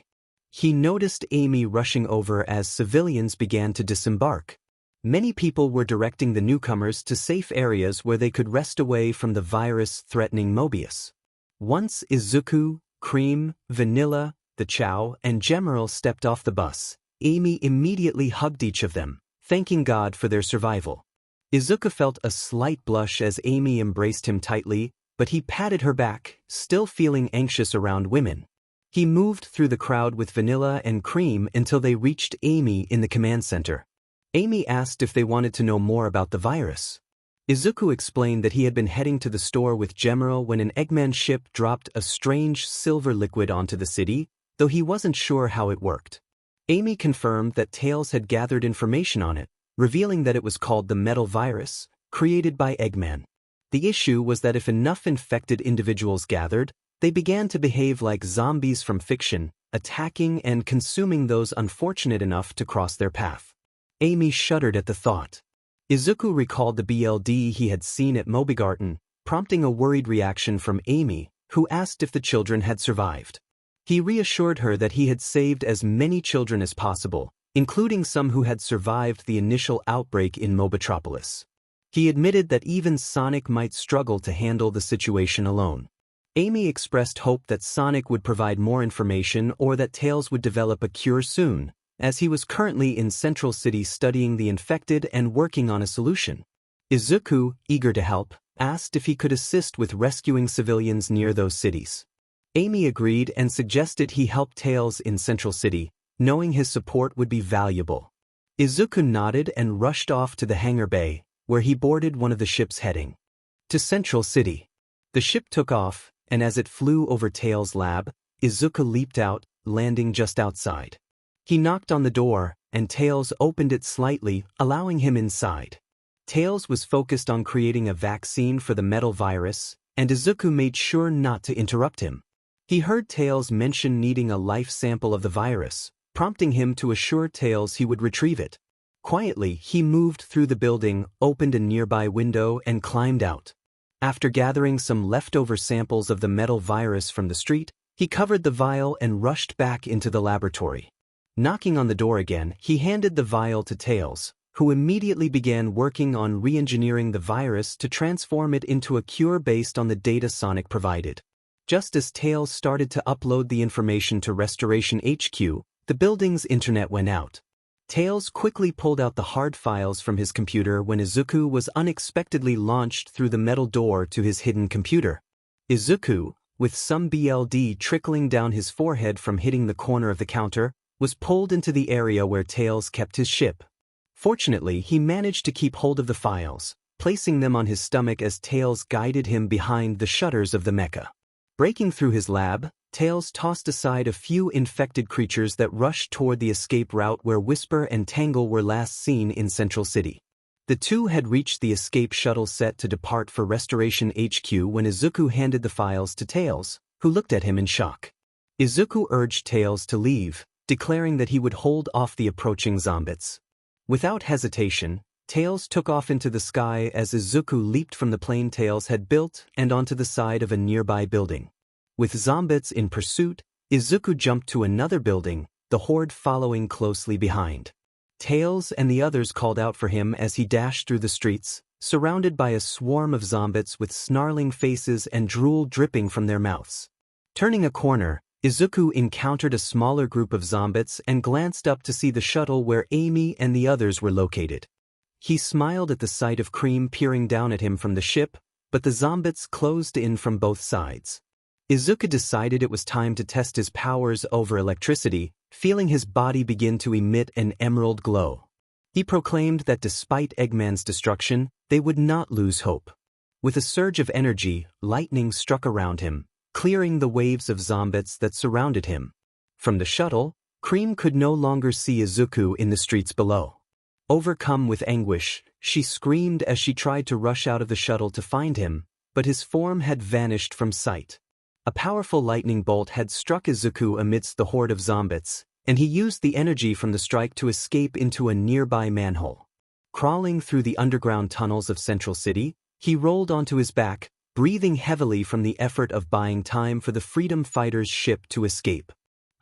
He noticed Amy rushing over as civilians began to disembark. Many people were directing the newcomers to safe areas where they could rest away from the virus threatening Mobius. Once Izuku, Cream, Vanilla, the Chow, and General stepped off the bus, Amy immediately hugged each of them, thanking God for their survival. Izuku felt a slight blush as Amy embraced him tightly, but he patted her back, still feeling anxious around women. He moved through the crowd with Vanilla and Cream until they reached Amy in the command center. Amy asked if they wanted to know more about the virus. Izuku explained that he had been heading to the store with General when an Eggman ship dropped a strange silver liquid onto the city, though he wasn't sure how it worked. Amy confirmed that 𝗬𝗏 had gathered information on it, revealing that it was called the metal virus, created by Eggman. The issue was that if enough infected individuals gathered, they began to behave like zombies from fiction, attacking and consuming those unfortunate enough to cross their path. Amy shuddered at the thought. Izuku recalled the BLD he had seen at Mobigarten, prompting a worried reaction from Amy, who asked if the children had survived. He reassured her that he had saved as many children as possible, including some who had survived the initial outbreak in Mobitropolis. He admitted that even Sonic might struggle to handle the situation alone. Amy expressed hope that Sonic would provide more information or that 𝗬𝗏 would develop a cure soon, as he was currently in Central City studying the infected and working on a solution. Izuku, eager to help, asked if he could assist with rescuing civilians near those cities. Amy agreed and suggested he help 𝗬𝗏 in Central City, knowing his support would be valuable. Izuku nodded and rushed off to the hangar bay, where he boarded one of the ships heading to Central City. The ship took off, and as it flew over 𝗬𝗏's lab, Izuku leaped out, landing just outside. He knocked on the door, and 𝗬𝗏 opened it slightly, allowing him inside. 𝗬𝗏 was focused on creating a vaccine for the metal virus, and Izuku made sure not to interrupt him. He heard 𝗬𝗏 mention needing a life sample of the virus, prompting him to assure 𝗬𝗏 he would retrieve it. Quietly, he moved through the building, opened a nearby window, and climbed out. After gathering some leftover samples of the metal virus from the street, he covered the vial and rushed back into the laboratory. Knocking on the door again, he handed the vial to 𝗬𝗏, who immediately began working on re-engineering the virus to transform it into a cure based on the data Sonic provided. Just as 𝗬𝗏 started to upload the information to Restoration HQ, the building's internet went out. 𝗬𝗏 quickly pulled out the hard files from his computer when Izuku was unexpectedly launched through the metal door to his hidden computer. Izuku, with some BLD trickling down his forehead from hitting the corner of the counter, was pulled into the area where 𝗬𝗏 kept his ship. Fortunately, he managed to keep hold of the files, placing them on his stomach as 𝗬𝗏 guided him behind the shutters of the mecha. Breaking through his lab, 𝗬𝗏 tossed aside a few infected creatures that rushed toward the escape route where Whisper and Tangle were last seen in Central City. The two had reached the escape shuttle set to depart for Restoration HQ when Izuku handed the files to 𝗬𝗏, who looked at him in shock. Izuku urged 𝗬𝗏 to leave, declaring that he would hold off the approaching 𝗧𝗵𝗲. Without hesitation, 𝗬𝗏 took off into the sky as Izuku leaped from the plane 𝗬𝗏 had built and onto the side of a nearby building. With 𝗧𝗵𝗲 in pursuit, Izuku jumped to another building, the horde following closely behind. 𝗬𝗏 and the others called out for him as he dashed through the streets, surrounded by a swarm of 𝗧𝗵𝗲s with snarling faces and drool dripping from their mouths. Turning a corner, Izuku encountered a smaller group of 𝗧𝗵𝗲s and glanced up to see the shuttle where Amy and the others were located. He smiled at the sight of Cream peering down at him from the ship, but the 𝗧𝗵𝗲s closed in from both sides. Izuku decided it was time to test his powers over electricity, feeling his body begin to emit an emerald glow. He proclaimed that despite Eggman's destruction, they would not lose hope. With a surge of energy, lightning struck around him, clearing the waves of 𝗲𝗵𝗲 that surrounded him. From the shuttle, Cream could no longer see Izuku in the streets below. Overcome with anguish, she screamed as she tried to rush out of the shuttle to find him, but his form had vanished from sight. A powerful lightning bolt had struck Izuku amidst the horde of 𝗲𝗵𝗲s, and he used the energy from the strike to escape into a nearby manhole. Crawling through the underground tunnels of Central City, he rolled onto his back, breathing heavily from the effort of buying time for the freedom fighters' ship to escape.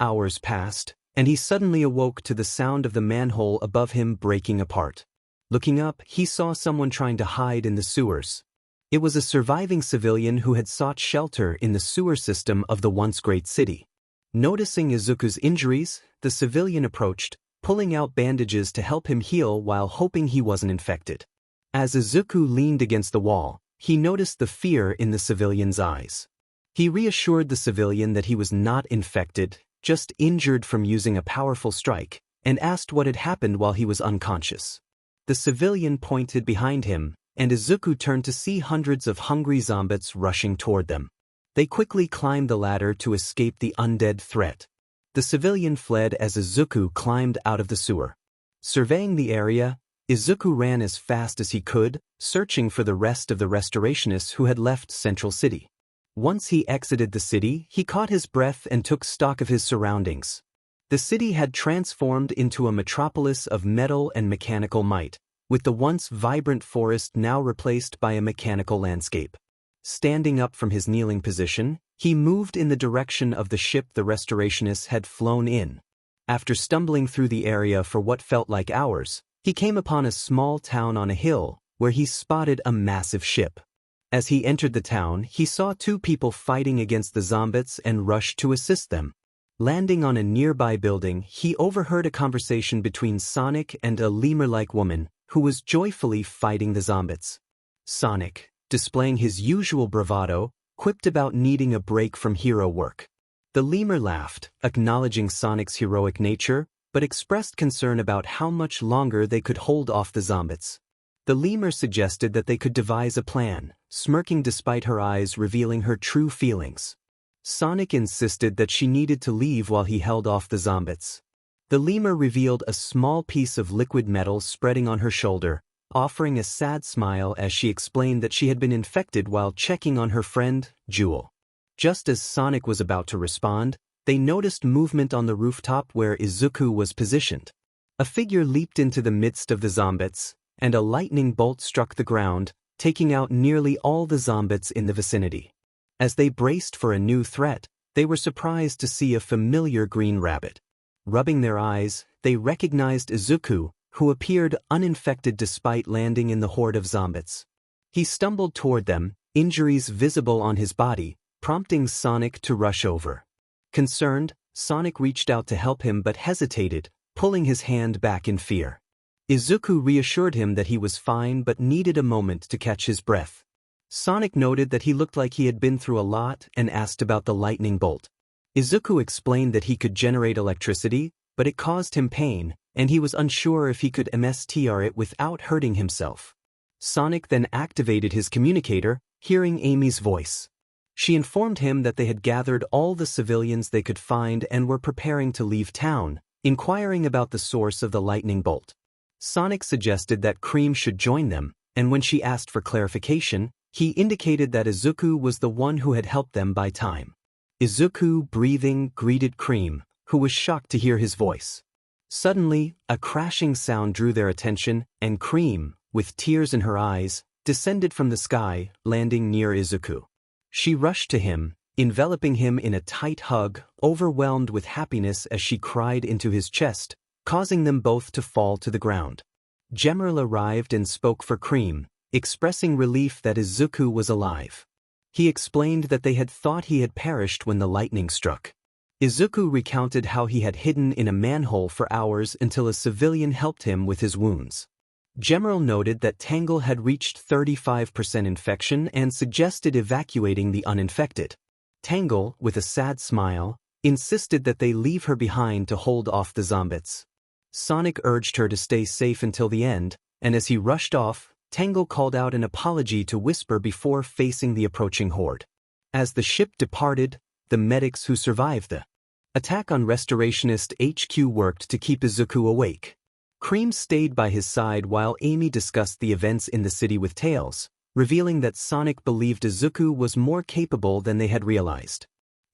Hours passed, and he suddenly awoke to the sound of the manhole above him breaking apart. Looking up, he saw someone trying to hide in the sewers. It was a surviving civilian who had sought shelter in the sewer system of the once great city. Noticing Izuku's injuries, the civilian approached, pulling out bandages to help him heal while hoping he wasn't infected. As Izuku leaned against the wall, he noticed the fear in the civilian's eyes. He reassured the civilian that he was not infected, just injured from using a powerful strike, and asked what had happened while he was unconscious. The civilian pointed behind him, and Izuku turned to see hundreds of hungry 𝗲𝗵𝗲s rushing toward them. They quickly climbed the ladder to escape the undead threat. The civilian fled as Izuku climbed out of the sewer. Surveying the area, Izuku ran as fast as he could, searching for the rest of the restorationists who had left Central City. Once he exited the city, he caught his breath and took stock of his surroundings. The city had transformed into a metropolis of metal and mechanical might, with the once vibrant forest now replaced by a mechanical landscape. Standing up from his kneeling position, he moved in the direction of the ship the restorationists had flown in. After stumbling through the area for what felt like hours, he came upon a small town on a hill, where he spotted a massive ship. As he entered the town, he saw two people fighting against the 𝗲𝗵𝗲s and rushed to assist them. Landing on a nearby building, he overheard a conversation between Sonic and a lemur-like woman, who was joyfully fighting the 𝗲𝗵𝗲s. Sonic, displaying his usual bravado, quipped about needing a break from hero work. The lemur laughed, acknowledging Sonic's heroic nature, but expressed concern about how much longer they could hold off the 𝗲𝗵𝗲s. The lemur suggested that they could devise a plan, smirking despite her eyes revealing her true feelings. Sonic insisted that she needed to leave while he held off the 𝗲𝗵𝗲s. The lemur revealed a small piece of liquid metal spreading on her shoulder, offering a sad smile as she explained that she had been infected while checking on her friend, Jewel. Just as Sonic was about to respond, they noticed movement on the rooftop where Izuku was positioned. A figure leaped into the midst of the 𝗲𝗵𝗲s, and a lightning bolt struck the ground, taking out nearly all the 𝗲𝗵𝗲s in the vicinity. As they braced for a new threat, they were surprised to see a familiar green rabbit. Rubbing their eyes, they recognized Izuku, who appeared uninfected despite landing in the horde of 𝗲𝗵𝗲s. He stumbled toward them, injuries visible on his body, prompting Sonic to rush over. Concerned, Sonic reached out to help him but hesitated, pulling his hand back in fear. Izuku reassured him that he was fine but needed a moment to catch his breath. Sonic noted that he looked like he had been through a lot and asked about the lightning bolt. Izuku explained that he could generate electricity, but it caused him pain, and he was unsure if he could 𝗵𝗲 it without hurting himself. Sonic then activated his communicator, hearing Amy's voice. She informed him that they had gathered all the civilians they could find and were preparing to leave town, inquiring about the source of the lightning bolt. Sonic suggested that Cream should join them, and when she asked for clarification, he indicated that Izuku was the one who had helped them buy time. Izuku, breathing, greeted Cream, who was shocked to hear his voice. Suddenly, a crashing sound drew their attention, and Cream, with tears in her eyes, descended from the sky, landing near Izuku. She rushed to him, enveloping him in a tight hug, overwhelmed with happiness as she cried into his chest, causing them both to fall to the ground. 𝗓𝗏 arrived and spoke for Cream, expressing relief that Izuku was alive. He explained that they had thought he had perished when the lightning struck. Izuku recounted how he had hidden in a manhole for hours until a civilian helped him with his wounds. 𝗓𝗏 noted that Tangle had reached 35% infection and suggested evacuating the uninfected. 𝗕𝗏, with a sad smile, insisted that they leave her behind to hold off the 𝗧𝗵𝗲. Sonic urged her to stay safe until the end, and as he rushed off, 𝗕𝗏 called out an apology to Whisper before facing the approaching horde. As the ship departed, the medics who survived the attack on Restorationist HQ worked to keep Izuku awake. Cream stayed by his side while Amy discussed the events in the city with Tails, revealing that Sonic believed Izuku was more capable than they had realized.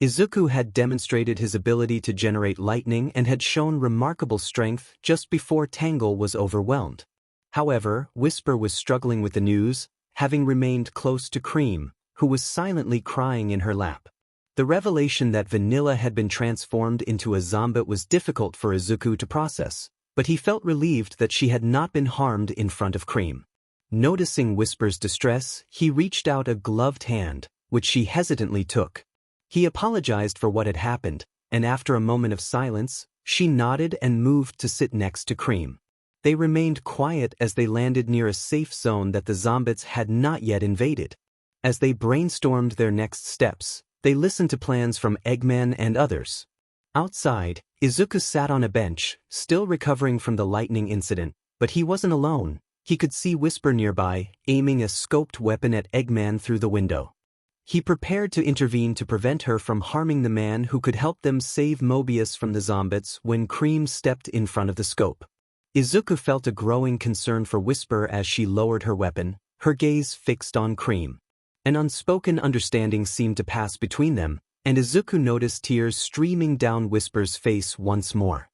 Izuku had demonstrated his ability to generate lightning and had shown remarkable strength just before 𝗕𝗏 was overwhelmed. However, Whisper was struggling with the news, having remained close to Cream, who was silently crying in her lap. The revelation that Vanilla had been transformed into a 𝗧𝗵𝗲 was difficult for Izuku to process, but he felt relieved that she had not been harmed in front of Cream. Noticing Whisper's distress, he reached out a gloved hand, which she hesitantly took. He apologized for what had happened, and after a moment of silence, she nodded and moved to sit next to Cream. They remained quiet as they landed near a safe zone that the 𝗧𝗵𝗲 had not yet invaded. As they brainstormed their next steps, they listened to plans from Eggman and others. Outside, Izuku sat on a bench, still recovering from the lightning incident, but he wasn't alone. He could see Whisper nearby, aiming a scoped weapon at Eggman through the window. He prepared to intervene to prevent her from harming the man who could help them save Mobius from the 𝗧𝗵𝗲 when Cream stepped in front of the scope. Izuku felt a growing concern for Whisper as she lowered her weapon, her gaze fixed on Cream. An unspoken understanding seemed to pass between them, and Izuku noticed tears streaming down Whisper's face once more.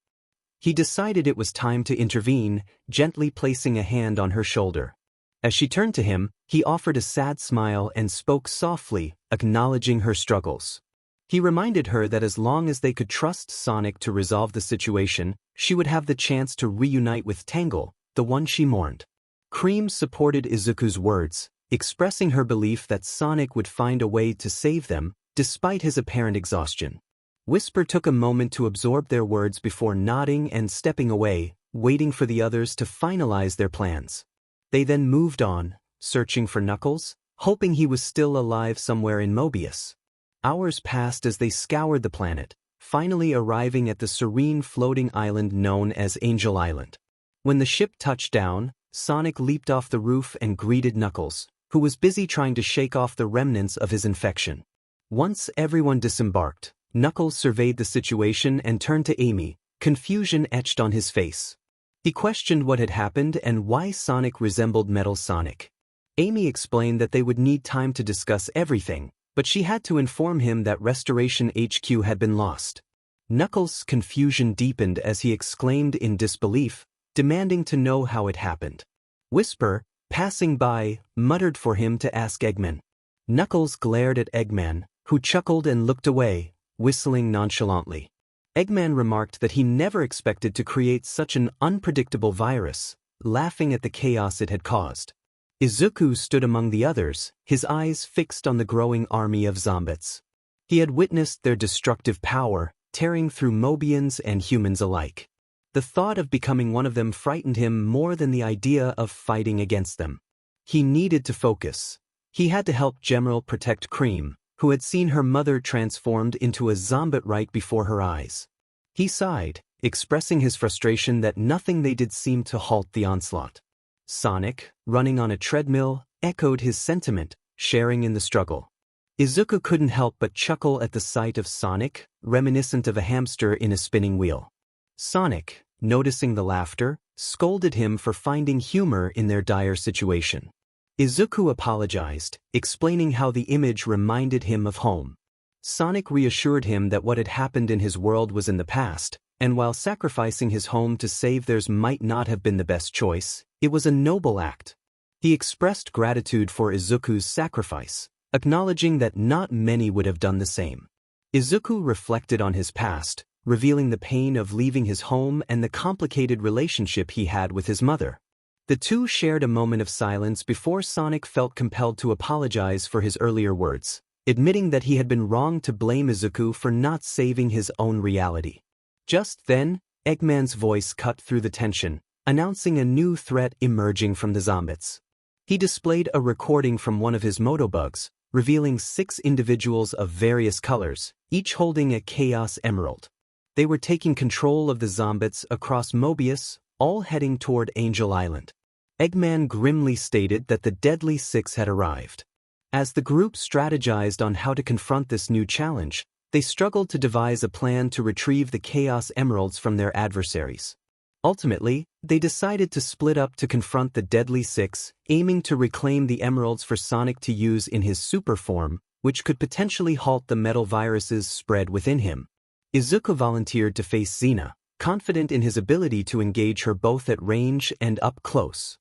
He decided it was time to intervene, gently placing a hand on her shoulder. As she turned to him, he offered a sad smile and spoke softly, acknowledging her struggles. He reminded her that as long as they could trust Sonic to resolve the situation, she would have the chance to reunite with 𝗕𝗏, the one she mourned. Cream supported Izuku's words, expressing her belief that Sonic would find a way to save them, despite his apparent exhaustion. Whisper took a moment to absorb their words before nodding and stepping away, waiting for the others to finalize their plans. They then moved on, searching for Knuckles, hoping he was still alive somewhere in Mobius. Hours passed as they scoured the planet, finally arriving at the serene floating island known as Angel Island. When the ship touched down, Sonic leaped off the roof and greeted Knuckles, who was busy trying to shake off the remnants of his infection. Once everyone disembarked, Knuckles surveyed the situation and turned to Amy, confusion etched on his face. He questioned what had happened and why Sonic resembled Metal Sonic. Amy explained that they would need time to discuss everything, but she had to inform him that Restoration HQ had been lost. Knuckles' confusion deepened as he exclaimed in disbelief, demanding to know how it happened. Whisper, passing by, muttered for him to ask Eggman. Knuckles glared at Eggman, who chuckled and looked away, whistling nonchalantly. Eggman remarked that he never expected to create such an unpredictable virus, laughing at the chaos it had caused. Izuku stood among the others, his eyes fixed on the growing army of 𝗧𝗵𝗲s. He had witnessed their destructive power, tearing through Mobians and humans alike. The thought of becoming one of them frightened him more than the idea of fighting against them. He needed to focus. He had to help 𝗔𝗫 protect Cream, who had seen her mother transformed into a 𝗧𝗵𝗲 right before her eyes. He sighed, expressing his frustration that nothing they did seemed to halt the onslaught. Sonic, running on a treadmill, echoed his sentiment, sharing in the struggle. Izuku couldn't help but chuckle at the sight of Sonic, reminiscent of a hamster in a spinning wheel. Sonic, noticing the laughter, scolded him for finding humor in their dire situation. Izuku apologized, explaining how the image reminded him of home. Sonic reassured him that what had happened in his world was in the past, and while sacrificing his home to save theirs might not have been the best choice, it was a noble act. He expressed gratitude for Izuku's sacrifice, acknowledging that not many would have done the same. Izuku reflected on his past, revealing the pain of leaving his home and the complicated relationship he had with his mother. The two shared a moment of silence before Sonic felt compelled to apologize for his earlier words, admitting that he had been wrong to blame Izuku for not saving his own reality. Just then, Eggman's voice cut through the tension, announcing a new threat emerging from the 𝗧𝗵𝗲s. He displayed a recording from one of his motobugs, revealing 6 individuals of various colors, each holding a Chaos Emerald. They were taking control of the 𝗂𝗵𝗲 across Mobius, all heading toward Angel Island. Eggman grimly stated that the deadly 6 had arrived. As the group strategized on how to confront this new challenge, they struggled to devise a plan to retrieve the Chaos Emeralds from their adversaries. Ultimately, they decided to split up to confront the deadly 6, aiming to reclaim the emeralds for Sonic to use in his super form, which could potentially halt the metal virus's spread within him. Izuku volunteered to face Xena, confident in his ability to engage her both at range and up close.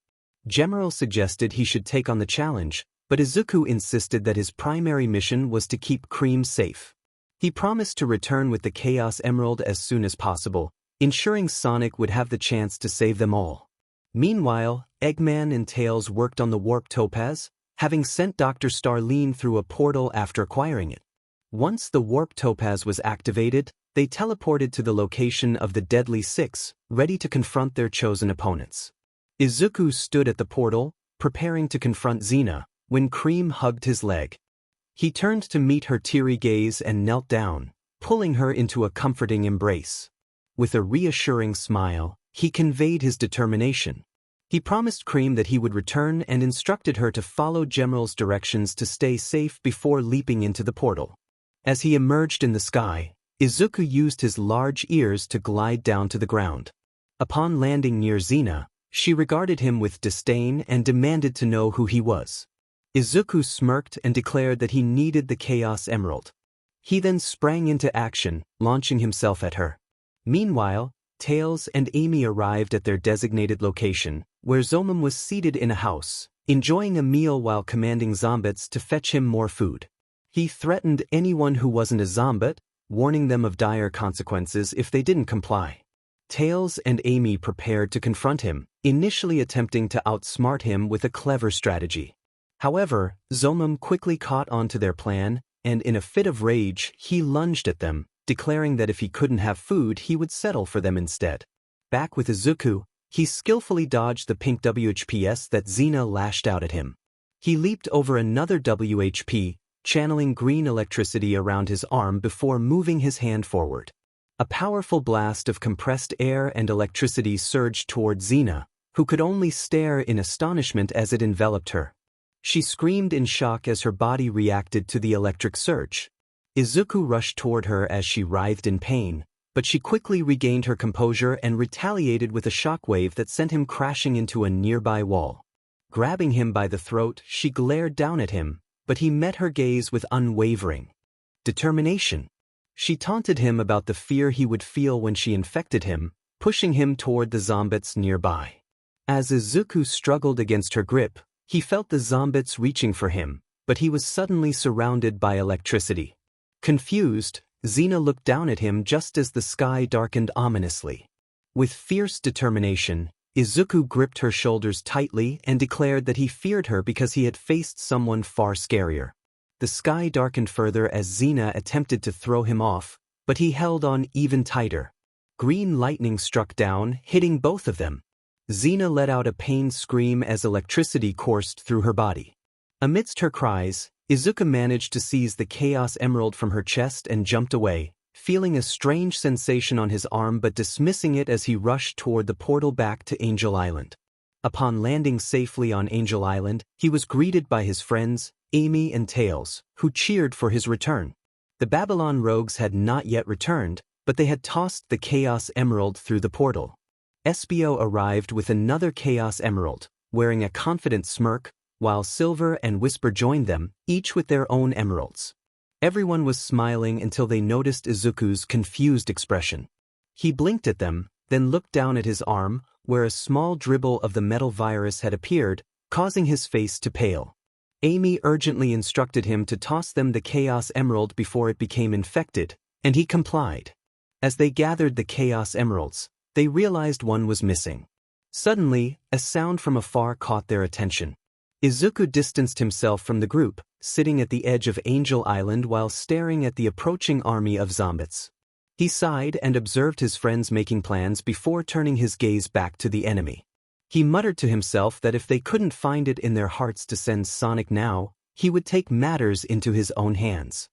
𝗓𝗵𝗲 suggested he should take on the challenge, but Izuku insisted that his primary mission was to keep Cream safe. He promised to return with the Chaos Emerald as soon as possible, ensuring Sonic would have the chance to save them all. Meanwhile, Eggman and Tails worked on the Warp Topaz, having sent Dr. Starline through a portal after acquiring it. Once the Warp Topaz was activated, they teleported to the location of the Deadly 6, ready to confront their chosen opponents. Izuku stood at the portal, preparing to confront Xena, when Cream hugged his leg. He turned to meet her teary gaze and knelt down, pulling her into a comforting embrace. With a reassuring smile, he conveyed his determination. He promised Cream that he would return and instructed her to follow 𝗓𝗵𝗲's directions to stay safe before leaping into the portal. As he emerged in the sky, Izuku used his large ears to glide down to the ground. Upon landing near Xena, she regarded him with disdain and demanded to know who he was. Izuku smirked and declared that he needed the Chaos Emerald. He then sprang into action, launching himself at her. Meanwhile, Tails and Amy arrived at their designated location, where 𝗬𝗵𝗲 was seated in a house, enjoying a meal while commanding 𝗂𝗵𝗲 to fetch him more food. He threatened anyone who wasn't a 𝗂𝗵𝗲, warning them of dire consequences if they didn't comply. Tails and Amy prepared to confront him, initially attempting to outsmart him with a clever strategy. However, 𝗬𝗵𝗲 quickly caught on to their plan, and in a fit of rage, he lunged at them, declaring that if he couldn't have food, he would settle for them instead. Back with Izuku, he skillfully dodged the pink WHPS that Xena lashed out at him. He leaped over another WHP, channeling green electricity around his arm before moving his hand forward. A powerful blast of compressed air and electricity surged toward Xena, who could only stare in astonishment as it enveloped her. She screamed in shock as her body reacted to the electric surge. Izuku rushed toward her as she writhed in pain, but she quickly regained her composure and retaliated with a shockwave that sent him crashing into a nearby wall. Grabbing him by the throat, she glared down at him, but he met her gaze with unwavering determination. She taunted him about the fear he would feel when she infected him, pushing him toward the 𝗂𝗵𝗲 nearby. As Izuku struggled against her grip, he felt the 𝗂𝗵𝗲 reaching for him, but he was suddenly surrounded by electricity. Confused, Xena looked down at him just as the sky darkened ominously. With fierce determination, Izuku gripped her shoulders tightly and declared that he feared her because he had faced someone far scarier. The sky darkened further as Xena attempted to throw him off, but he held on even tighter. Green lightning struck down, hitting both of them. Xena let out a pained scream as electricity coursed through her body. Amidst her cries, Izuku managed to seize the Chaos Emerald from her chest and jumped away, feeling a strange sensation on his arm but dismissing it as he rushed toward the portal back to Angel Island. Upon landing safely on Angel Island, he was greeted by his friends, Amy and Tails, who cheered for his return. The Babylon rogues had not yet returned, but they had tossed the Chaos Emerald through the portal. Espio arrived with another Chaos Emerald, wearing a confident smirk, while Silver and Whisper joined them, each with their own emeralds. Everyone was smiling until they noticed Izuku's confused expression. He blinked at them, then looked down at his arm, where a small dribble of the metal virus had appeared, causing his face to pale. Amy urgently instructed him to toss them the Chaos Emerald before it became infected, and he complied. As they gathered the Chaos Emeralds, they realized one was missing. Suddenly, a sound from afar caught their attention. Izuku distanced himself from the group, sitting at the edge of Angel Island while staring at the approaching army of 𝗂𝗵𝗲s. He sighed and observed his friends making plans before turning his gaze back to the enemy. He muttered to himself that if they couldn't find it in their hearts to send Sonic now, he would take matters into his own hands.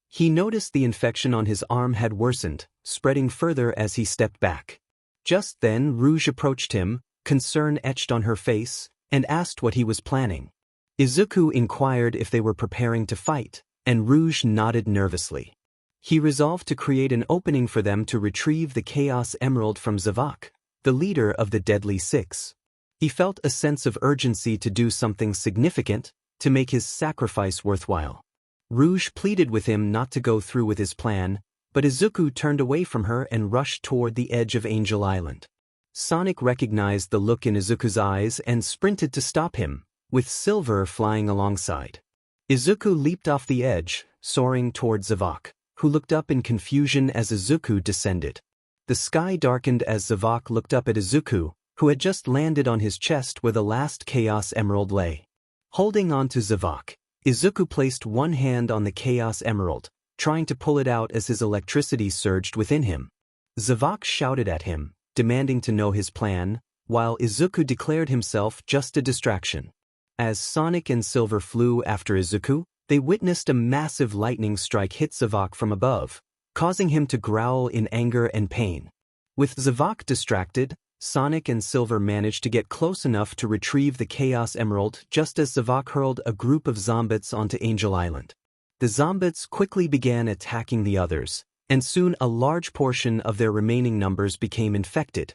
He noticed the infection on his arm had worsened, spreading further as he stepped back. Just then Rouge approached him, concern etched on her face, and asked what he was planning. Izuku inquired if they were preparing to fight, and Rouge nodded nervously. He resolved to create an opening for them to retrieve the Chaos Emerald from 𝗧𝗏, the leader of the Deadly Six. He felt a sense of urgency to do something significant, to make his sacrifice worthwhile. Rouge pleaded with him not to go through with his plan, but Izuku turned away from her and rushed toward the edge of Angel Island. Sonic recognized the look in Izuku's eyes and sprinted to stop him, with Silver flying alongside. Izuku leaped off the edge, soaring toward 𝗧𝗏, who looked up in confusion as Izuku descended. The sky darkened as 𝗧𝗏 looked up at Izuku, who had just landed on his chest where the last Chaos Emerald lay. Holding on to 𝗧𝗏, Izuku placed one hand on the Chaos Emerald, trying to pull it out as his electricity surged within him. 𝗧𝗏 shouted at him, demanding to know his plan, while Izuku declared himself just a distraction. As Sonic and Silver flew after Izuku, they witnessed a massive lightning strike hit 𝗧𝗏 from above, causing him to growl in anger and pain. With 𝗧𝗏 distracted, Sonic and Silver managed to get close enough to retrieve the Chaos Emerald just as 𝗧𝗏 hurled a group of 𝗧𝗏𝗲ts onto Angel Island. The 𗗧𝗏𝗲ts quickly began attacking the others, and soon a large portion of their remaining numbers became infected.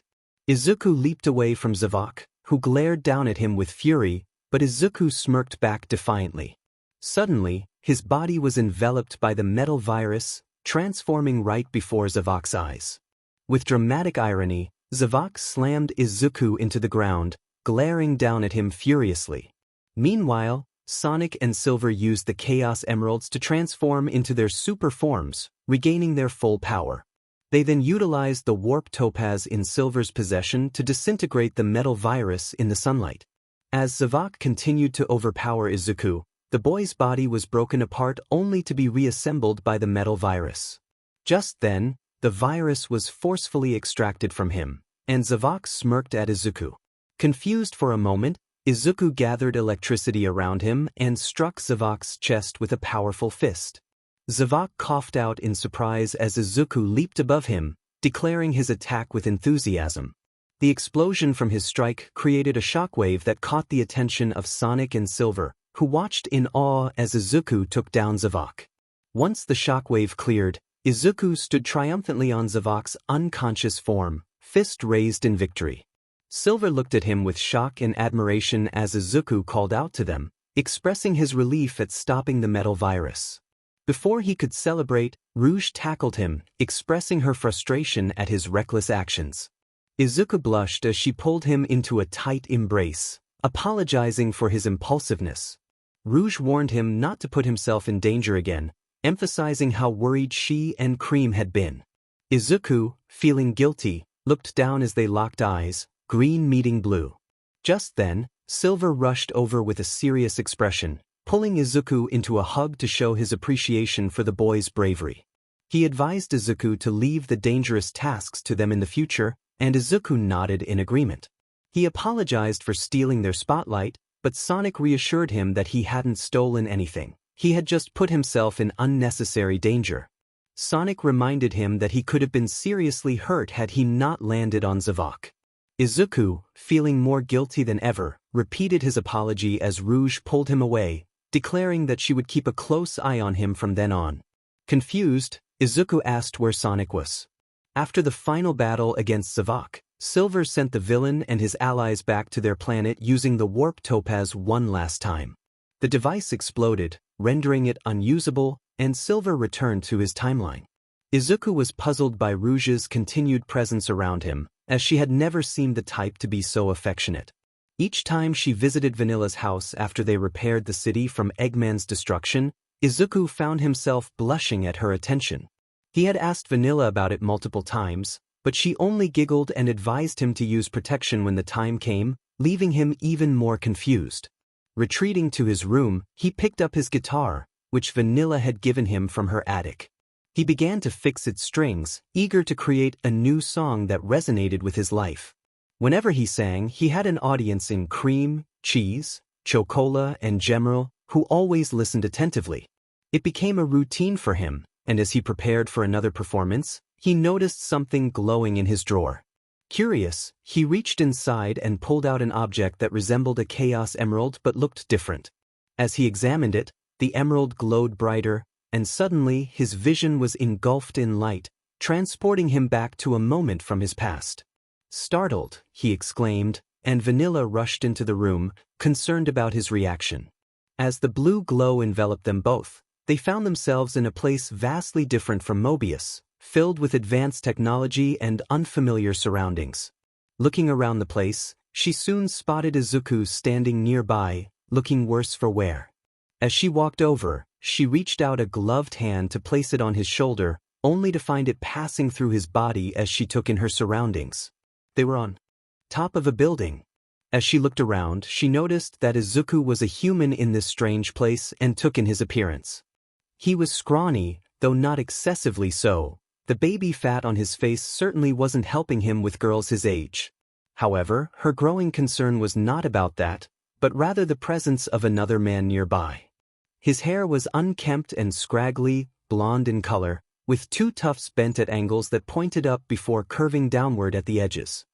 Izuku leaped away from 𝗧𝗏, who glared down at him with fury, but Izuku smirked back defiantly. Suddenly, his body was enveloped by the metal virus, transforming right before 𝗧𝗏's eyes. With dramatic irony, 𝗧𝗏 slammed Izuku into the ground, glaring down at him furiously. Meanwhile, Sonic and Silver used the Chaos Emeralds to transform into their super forms, regaining their full power. They then utilized the warp topaz in Silver's possession to disintegrate the metal virus in the sunlight. As 𝗧𝗏 continued to overpower Izuku, the boy's body was broken apart only to be reassembled by the metal virus. Just then, the virus was forcefully extracted from him, and 𝗧𝗏 smirked at Izuku. Confused for a moment, Izuku gathered electricity around him and struck 𝗧𝗏's chest with a powerful fist. 𝗧𝗏 coughed out in surprise as Izuku leaped above him, declaring his attack with enthusiasm. The explosion from his strike created a shockwave that caught the attention of Sonic and Silver, who watched in awe as Izuku took down 𝗧𝗏. Once the shockwave cleared, Izuku stood triumphantly on 𝗧𝗏's unconscious form, fist raised in victory. Silver looked at him with shock and admiration as Izuku called out to them, expressing his relief at stopping the metal virus. Before he could celebrate, Rouge tackled him, expressing her frustration at his reckless actions. Izuku blushed as she pulled him into a tight embrace, apologizing for his impulsiveness. Rouge warned him not to put himself in danger again, emphasizing how worried she and Cream had been. Izuku, feeling guilty, looked down as they locked eyes, green meeting blue. Just then, Silver rushed over with a serious expression, pulling Izuku into a hug to show his appreciation for the boy's bravery. He advised Izuku to leave the dangerous tasks to them in the future, and Izuku nodded in agreement. He apologized for stealing their spotlight, but Sonic reassured him that he hadn't stolen anything. He had just put himself in unnecessary danger. Sonic reminded him that he could have been seriously hurt had he not landed on 𝗧𝗏. Izuku, feeling more guilty than ever, repeated his apology as Rouge pulled him away, declaring that she would keep a close eye on him from then on. Confused, Izuku asked where Sonic was. After the final battle against 𝗧𝗏, Silver sent the villain and his allies back to their planet using the warp topaz one last time. The device exploded, rendering it unusable, and Silver returned to his timeline. Izuku was puzzled by Rouge's continued presence around him, as she had never seemed the type to be so affectionate. Each time she visited Vanilla's house after they repaired the city from Eggman's destruction, Izuku found himself blushing at her attention. He had asked Vanilla about it multiple times, but she only giggled and advised him to use protection when the time came, leaving him even more confused. Retreating to his room, he picked up his guitar, which Vanilla had given him from her attic. He began to fix its strings, eager to create a new song that resonated with his life. Whenever he sang, he had an audience in cream, cheese, chocolate, and general, who always listened attentively. It became a routine for him, and as he prepared for another performance, he noticed something glowing in his drawer. Curious, he reached inside and pulled out an object that resembled a chaos emerald but looked different. As he examined it, the emerald glowed brighter, and suddenly his vision was engulfed in light, transporting him back to a moment from his past. Startled, he exclaimed, and Vanilla rushed into the room, concerned about his reaction. As the blue glow enveloped them both, they found themselves in a place vastly different from Mobius, filled with advanced technology and unfamiliar surroundings. Looking around the place, she soon spotted Izuku standing nearby, looking worse for wear. As she walked over, she reached out a gloved hand to place it on his shoulder, only to find it passing through his body as she took in her surroundings. They were on top of a building. As she looked around, she noticed that Izuku was a human in this strange place and took in his appearance. He was scrawny, though not excessively so. The baby fat on his face certainly wasn't helping him with girls his age. However, her growing concern was not about that, but rather the presence of another man nearby. His hair was unkempt and scraggly, blonde in color, with two tufts bent at angles that pointed up before curving downward at the edges.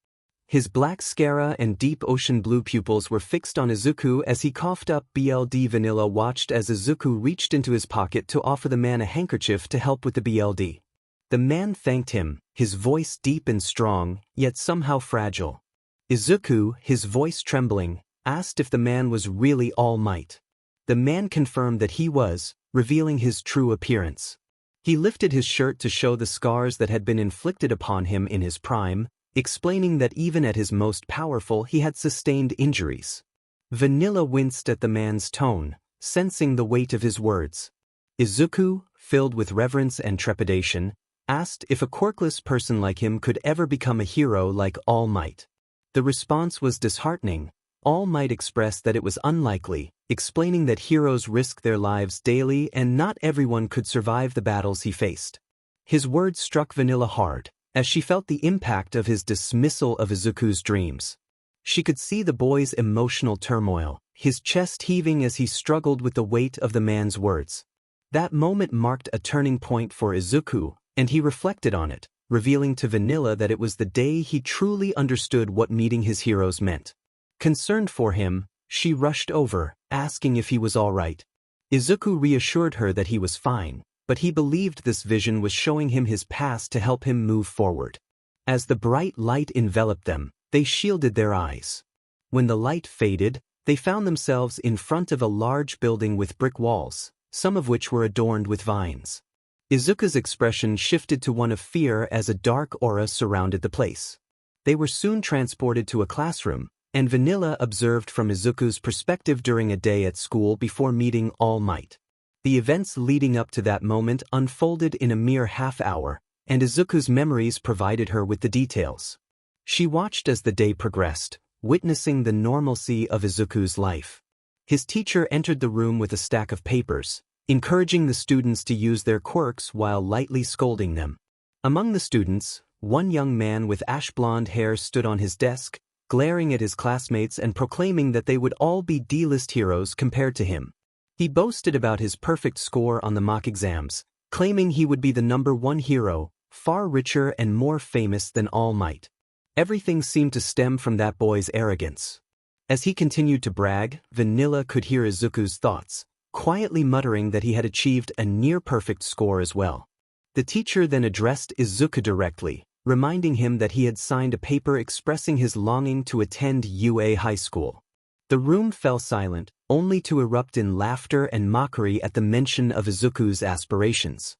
His black sclera and deep ocean blue pupils were fixed on Izuku as he coughed up BLD. Vanilla watched as Izuku reached into his pocket to offer the man a handkerchief to help with the BLD. The man thanked him, his voice deep and strong, yet somehow fragile. Izuku, his voice trembling, asked if the man was really All Might. The man confirmed that he was, revealing his true appearance. He lifted his shirt to show the scars that had been inflicted upon him in his prime, explaining that even at his most powerful he had sustained injuries. Vanilla winced at the man's tone, sensing the weight of his words. Izuku, filled with reverence and trepidation, asked if a quirkless person like him could ever become a hero like All Might. The response was disheartening. All Might expressed that it was unlikely, explaining that heroes risk their lives daily and not everyone could survive the battles he faced. His words struck Vanilla hard, as she felt the impact of his dismissal of Izuku's dreams. She could see the boy's emotional turmoil, his chest heaving as he struggled with the weight of the man's words. That moment marked a turning point for Izuku, and he reflected on it, revealing to Vanilla that it was the day he truly understood what meeting his heroes meant. Concerned for him, she rushed over, asking if he was all right. Izuku reassured her that he was fine, but he believed this vision was showing him his past to help him move forward. As the bright light enveloped them, they shielded their eyes. When the light faded, they found themselves in front of a large building with brick walls, some of which were adorned with vines. Izuku's expression shifted to one of fear as a dark aura surrounded the place. They were soon transported to a classroom, and Vanilla observed from Izuku's perspective during a day at school before meeting All Might. The events leading up to that moment unfolded in a mere half-hour, and Izuku's memories provided her with the details. She watched as the day progressed, witnessing the normalcy of Izuku's life. His teacher entered the room with a stack of papers, encouraging the students to use their quirks while lightly scolding them. Among the students, one young man with ash-blonde hair stood on his desk, glaring at his classmates and proclaiming that they would all be D-list heroes compared to him. He boasted about his perfect score on the mock exams, claiming he would be the #1 hero, far richer and more famous than All Might. Everything seemed to stem from that boy's arrogance. As he continued to brag, Vanilla could hear Izuku's thoughts, quietly muttering that he had achieved a near-perfect score as well. The teacher then addressed Izuku directly, reminding him that he had signed a paper expressing his longing to attend UA High School. The room fell silent, only to erupt in laughter and mockery at the mention of Izuku's aspirations.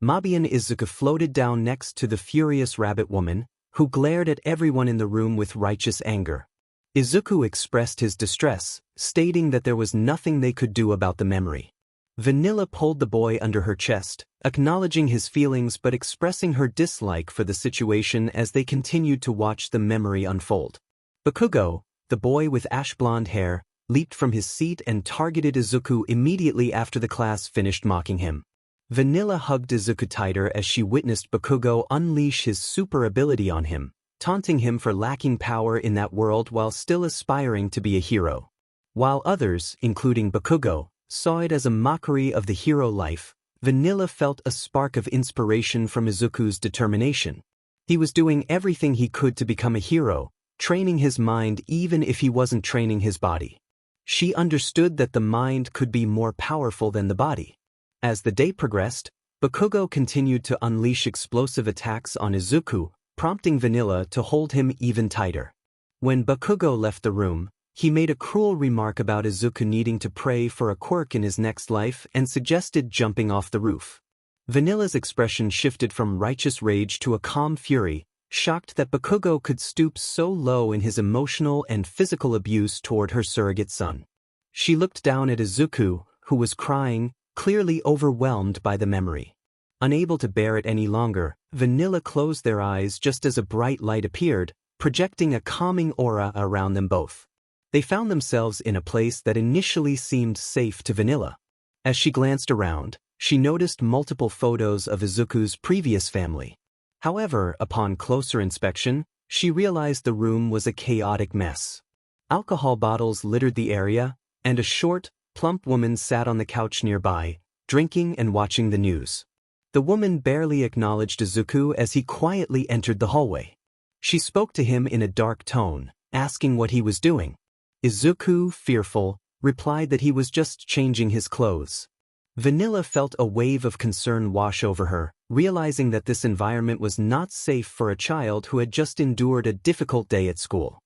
Mobian Izuku floated down next to the furious rabbit woman, who glared at everyone in the room with righteous anger. Izuku expressed his distress, stating that there was nothing they could do about the memory. Vanilla pulled the boy under her chest, acknowledging his feelings but expressing her dislike for the situation as they continued to watch the memory unfold. Bakugo, the boy with ash-blonde hair, leaped from his seat and targeted Izuku immediately after the class finished mocking him. Vanilla hugged Izuku tighter as she witnessed Bakugo unleash his super ability on him, taunting him for lacking power in that world while still aspiring to be a hero. While others, including Bakugo, saw it as a mockery of the hero life, Vanilla felt a spark of inspiration from Izuku's determination. He was doing everything he could to become a hero, training his mind even if he wasn't training his body. She understood that the mind could be more powerful than the body. As the day progressed, Bakugo continued to unleash explosive attacks on Izuku, prompting Vanilla to hold him even tighter. When Bakugo left the room, he made a cruel remark about Izuku needing to pray for a quirk in his next life and suggested jumping off the roof. Vanilla's expression shifted from righteous rage to a calm fury, shocked that Bakugo could stoop so low in his emotional and physical abuse toward her surrogate son. She looked down at Izuku, who was crying, clearly overwhelmed by the memory. Unable to bear it any longer, Vanilla closed their eyes just as a bright light appeared, projecting a calming aura around them both. They found themselves in a place that initially seemed safe to Vanilla. As she glanced around, she noticed multiple photos of Izuku's previous family. However, upon closer inspection, she realized the room was a chaotic mess. Alcohol bottles littered the area, and a short, plump woman sat on the couch nearby, drinking and watching the news. The woman barely acknowledged Izuku as he quietly entered the hallway. She spoke to him in a dark tone, asking what he was doing. Izuku, fearful, replied that he was just changing his clothes. Vanilla felt a wave of concern wash over her, realizing that this environment was not safe for a child who had just endured a difficult day at school.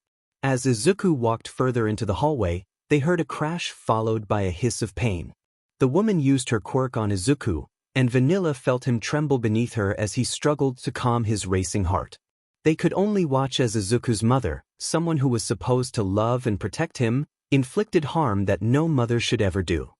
As Izuku walked further into the hallway, they heard a crash followed by a hiss of pain. The woman used her quirk on Izuku, and Vanilla felt him tremble beneath her as he struggled to calm his racing heart. They could only watch as Izuku's mother, someone who was supposed to love and protect him, inflicted harm that no mother should ever do.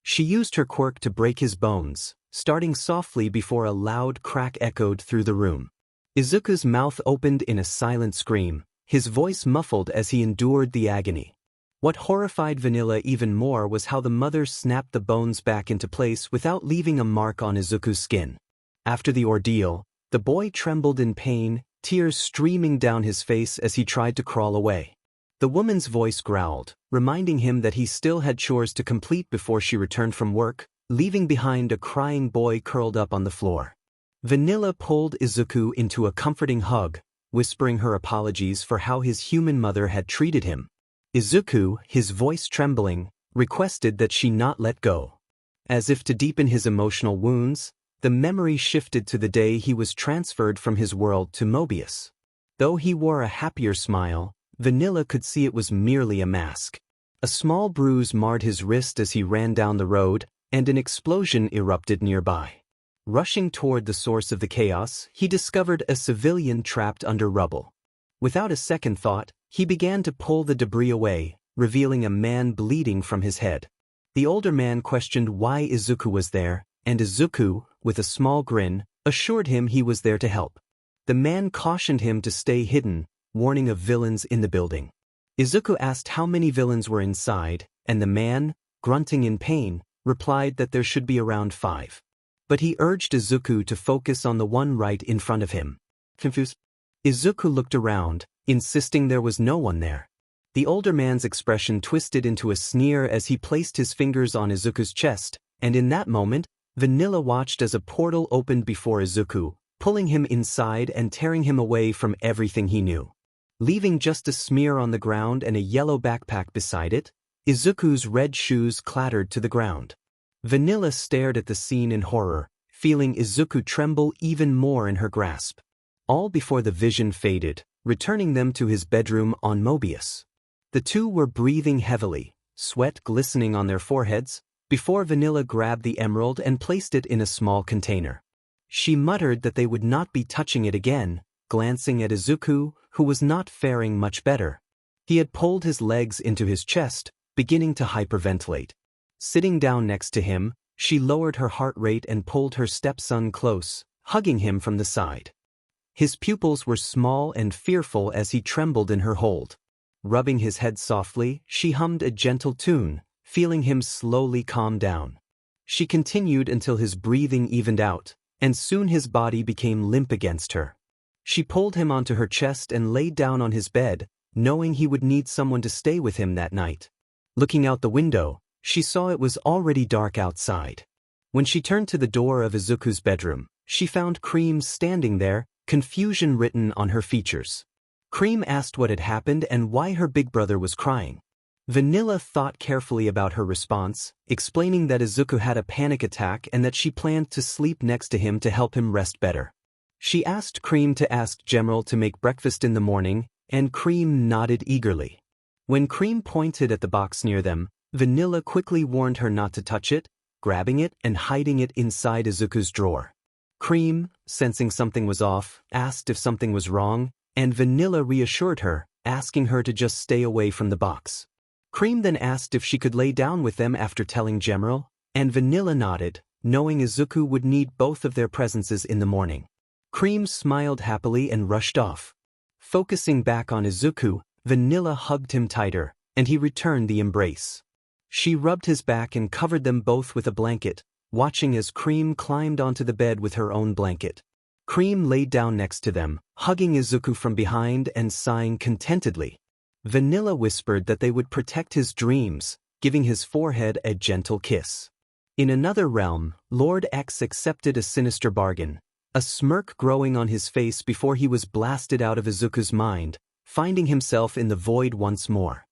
She used her quirk to break his bones, starting softly before a loud crack echoed through the room. Izuku's mouth opened in a silent scream, his voice muffled as he endured the agony. What horrified Vanilla even more was how the mother snapped the bones back into place without leaving a mark on Izuku's skin. After the ordeal, the boy trembled in pain, tears streaming down his face as he tried to crawl away. The woman's voice growled, reminding him that he still had chores to complete before she returned from work, leaving behind a crying boy curled up on the floor. Vanilla pulled Izuku into a comforting hug, whispering her apologies for how his human mother had treated him. Izuku, his voice trembling, requested that she not let go. As if to deepen his emotional wounds, the memory shifted to the day he was transferred from his world to Mobius. Though he wore a happier smile, Vanilla could see it was merely a mask. A small bruise marred his wrist as he ran down the road, and an explosion erupted nearby. Rushing toward the source of the chaos, he discovered a civilian trapped under rubble. Without a second thought, he began to pull the debris away, revealing a man bleeding from his head. The older man questioned why Izuku was there, and Izuku, with a small grin, assured him he was there to help. The man cautioned him to stay hidden, warning of villains in the building. Izuku asked how many villains were inside, and the man, grunting in pain, replied that there should be around 5. But he urged Izuku to focus on the one right in front of him. Confused, Izuku looked around, insisting there was no one there. The older man's expression twisted into a sneer as he placed his fingers on Izuku's chest, and in that moment, Vanilla watched as a portal opened before Izuku, pulling him inside and tearing him away from everything he knew. Leaving just a smear on the ground and a yellow backpack beside it, Izuku's red shoes clattered to the ground. Vanilla stared at the scene in horror, feeling Izuku tremble even more in her grasp. All before the vision faded, returning them to his bedroom on Mobius. The two were breathing heavily, sweat glistening on their foreheads, before Vanilla grabbed the emerald and placed it in a small container. She muttered that they would not be touching it again, glancing at Izuku, who was not faring much better. He had pulled his legs into his chest, beginning to hyperventilate. Sitting down next to him, she lowered her heart rate and pulled her stepson close, hugging him from the side. His pupils were small and fearful as he trembled in her hold. Rubbing his head softly, she hummed a gentle tune, feeling him slowly calm down. She continued until his breathing evened out, and soon his body became limp against her. She pulled him onto her chest and laid down on his bed, knowing he would need someone to stay with him that night. Looking out the window, she saw it was already dark outside. When she turned to the door of Izuku's bedroom, she found 𝗓𝗏 standing there, confusion written on her features. 𝗓𝗏 asked what had happened and why her big brother was crying. Vanilla thought carefully about her response, explaining that Izuku had a panic attack and that she planned to sleep next to him to help him rest better. She asked 𝗓𝗏 to ask 𝗕𝗏 to make breakfast in the morning, and 𝗓𝗏 nodded eagerly. When 𝗓𝗏 pointed at the box near them, Vanilla quickly warned her not to touch it, grabbing it and hiding it inside Izuku's drawer. 𝗓𝗏, sensing something was off, asked if something was wrong, and Vanilla reassured her, asking her to just stay away from the box. 𝗓𝗏 then asked if she could lay down with them after telling 𝗕𝗏, and Vanilla nodded, knowing Izuku would need both of their presences in the morning. 𝗓𝗏 smiled happily and rushed off. Focusing back on Izuku, Vanilla hugged him tighter, and he returned the embrace. She rubbed his back and covered them both with a blanket, watching as 𝗓𝗏 climbed onto the bed with her own blanket. 𝗓𝗏 laid down next to them, hugging Izuku from behind and sighing contentedly. Vanilla whispered that they would protect his dreams, giving his forehead a gentle kiss. In another realm, Lord X accepted a sinister bargain, a smirk growing on his face before he was blasted out of Izuku's mind, finding himself in the void once more.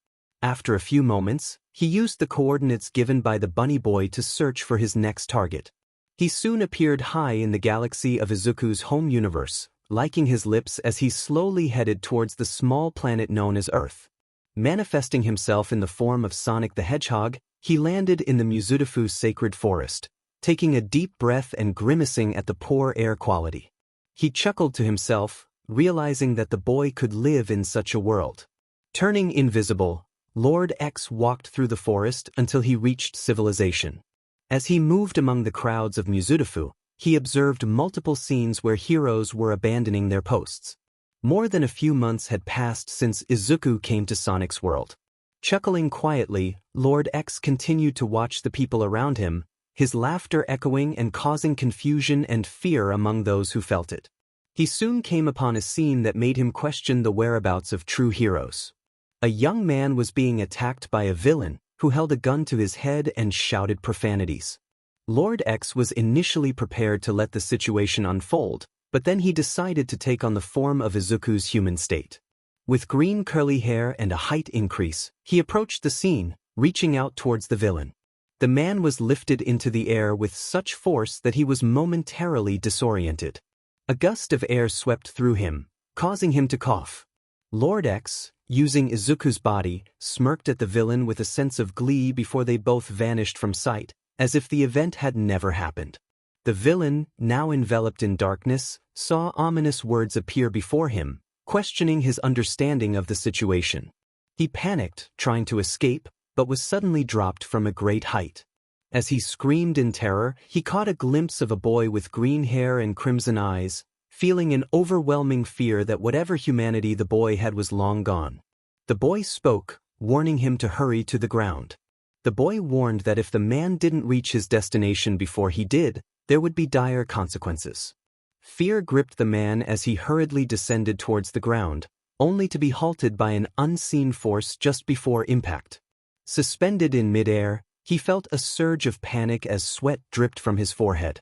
After a few moments, he used the coordinates given by the bunny boy to search for his next target. He soon appeared high in the galaxy of Izuku's home universe, licking his lips as he slowly headed towards the small planet known as Earth. Manifesting himself in the form of Sonic the Hedgehog, he landed in the 𝗵𝗍 sacred forest, taking a deep breath and grimacing at the poor air quality. He chuckled to himself, realizing that the boy could live in such a world. Turning invisible, Lord X walked through the forest until he reached civilization. As he moved among the crowds of 𝗵𝗍, he observed multiple scenes where heroes were abandoning their posts. More than a few months had passed since Izuku came to Sonic's world. Chuckling quietly, Lord X continued to watch the people around him, his laughter echoing and causing confusion and fear among those who felt it. He soon came upon a scene that made him question the whereabouts of true heroes. A young man was being attacked by a villain who held a gun to his head and shouted profanities. Lord X was initially prepared to let the situation unfold, but then he decided to take on the form of Izuku's human state. With green curly hair and a height increase, he approached the scene, reaching out towards the villain. The man was lifted into the air with such force that he was momentarily disoriented. A gust of air swept through him, causing him to cough. Lord X, using Izuku's body, smirked at the villain with a sense of glee before they both vanished from sight, as if the event had never happened. The villain, now enveloped in darkness, saw ominous words appear before him, questioning his understanding of the situation. He panicked, trying to escape, but was suddenly dropped from a great height. As he screamed in terror, he caught a glimpse of a boy with green hair and crimson eyes, feeling an overwhelming fear that whatever humanity the boy had was long gone. The boy spoke, warning him to hurry to the ground. The boy warned that if the man didn't reach his destination before he did, there would be dire consequences. Fear gripped the man as he hurriedly descended towards the ground, only to be halted by an unseen force just before impact. Suspended in midair, he felt a surge of panic as sweat dripped from his forehead.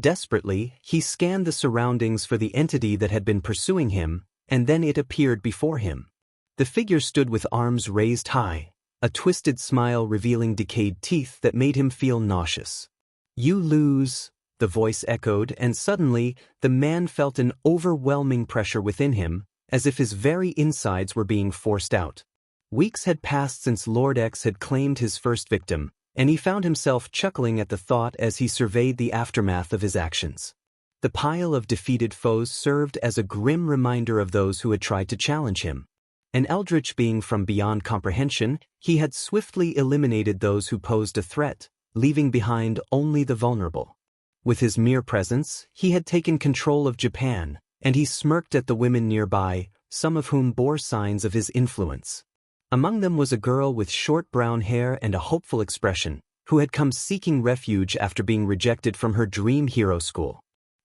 Desperately, he scanned the surroundings for the entity that had been pursuing him, and then it appeared before him. The figure stood with arms raised high, a twisted smile revealing decayed teeth that made him feel nauseous. "You lose," the voice echoed, and suddenly, the man felt an overwhelming pressure within him, as if his very insides were being forced out. Weeks had passed since Lord X had claimed his first victim, and he found himself chuckling at the thought as he surveyed the aftermath of his actions. The pile of defeated foes served as a grim reminder of those who had tried to challenge him. An eldritch being from beyond comprehension, he had swiftly eliminated those who posed a threat, leaving behind only the vulnerable. With his mere presence, he had taken control of Japan, and he smirked at the women nearby, some of whom bore signs of his influence. Among them was a girl with short brown hair and a hopeful expression, who had come seeking refuge after being rejected from her dream hero school.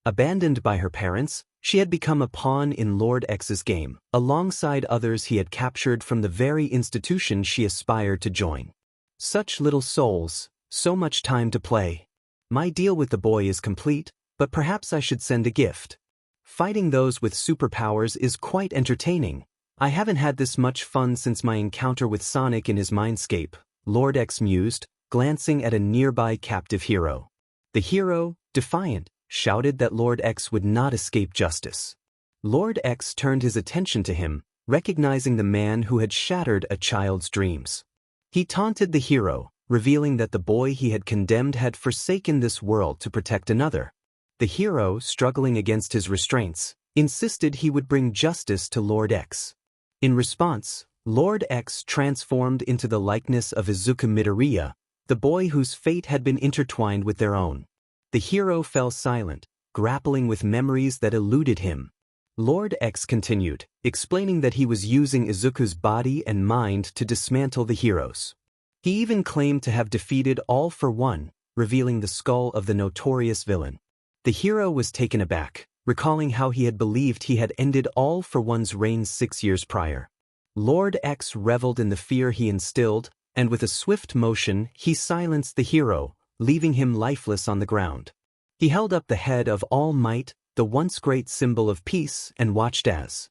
Abandoned by her parents, she had become a pawn in Lord X's game, alongside others he had captured from the very institution she aspired to join. Such little souls, so much time to play. My deal with the boy is complete, but perhaps I should send a gift. Fighting those with superpowers is quite entertaining. I haven't had this much fun since my encounter with Sonic in his mindscape, Lord X mused, glancing at a nearby captive hero. The hero, defiant, shouted that Lord X would not escape justice. Lord X turned his attention to him, recognizing the man who had shattered a child's dreams. He taunted the hero, revealing that the boy he had condemned had forsaken this world to protect another. The hero, struggling against his restraints, insisted he would bring justice to Lord X. In response, Lord X transformed into the likeness of Izuku Midoriya, the boy whose fate had been intertwined with their own. The hero fell silent, grappling with memories that eluded him. Lord X continued, explaining that he was using Izuku's body and mind to dismantle the heroes. He even claimed to have defeated 𝗓𝗏, revealing the skull of the notorious villain. The hero was taken aback, recalling how he had believed he had ended 𝗓𝗏's reign 6 years prior. Lord X reveled in the fear he instilled, and with a swift motion he silenced the hero, leaving him lifeless on the ground. He held up the head of All Might, the once great symbol of peace, and watched as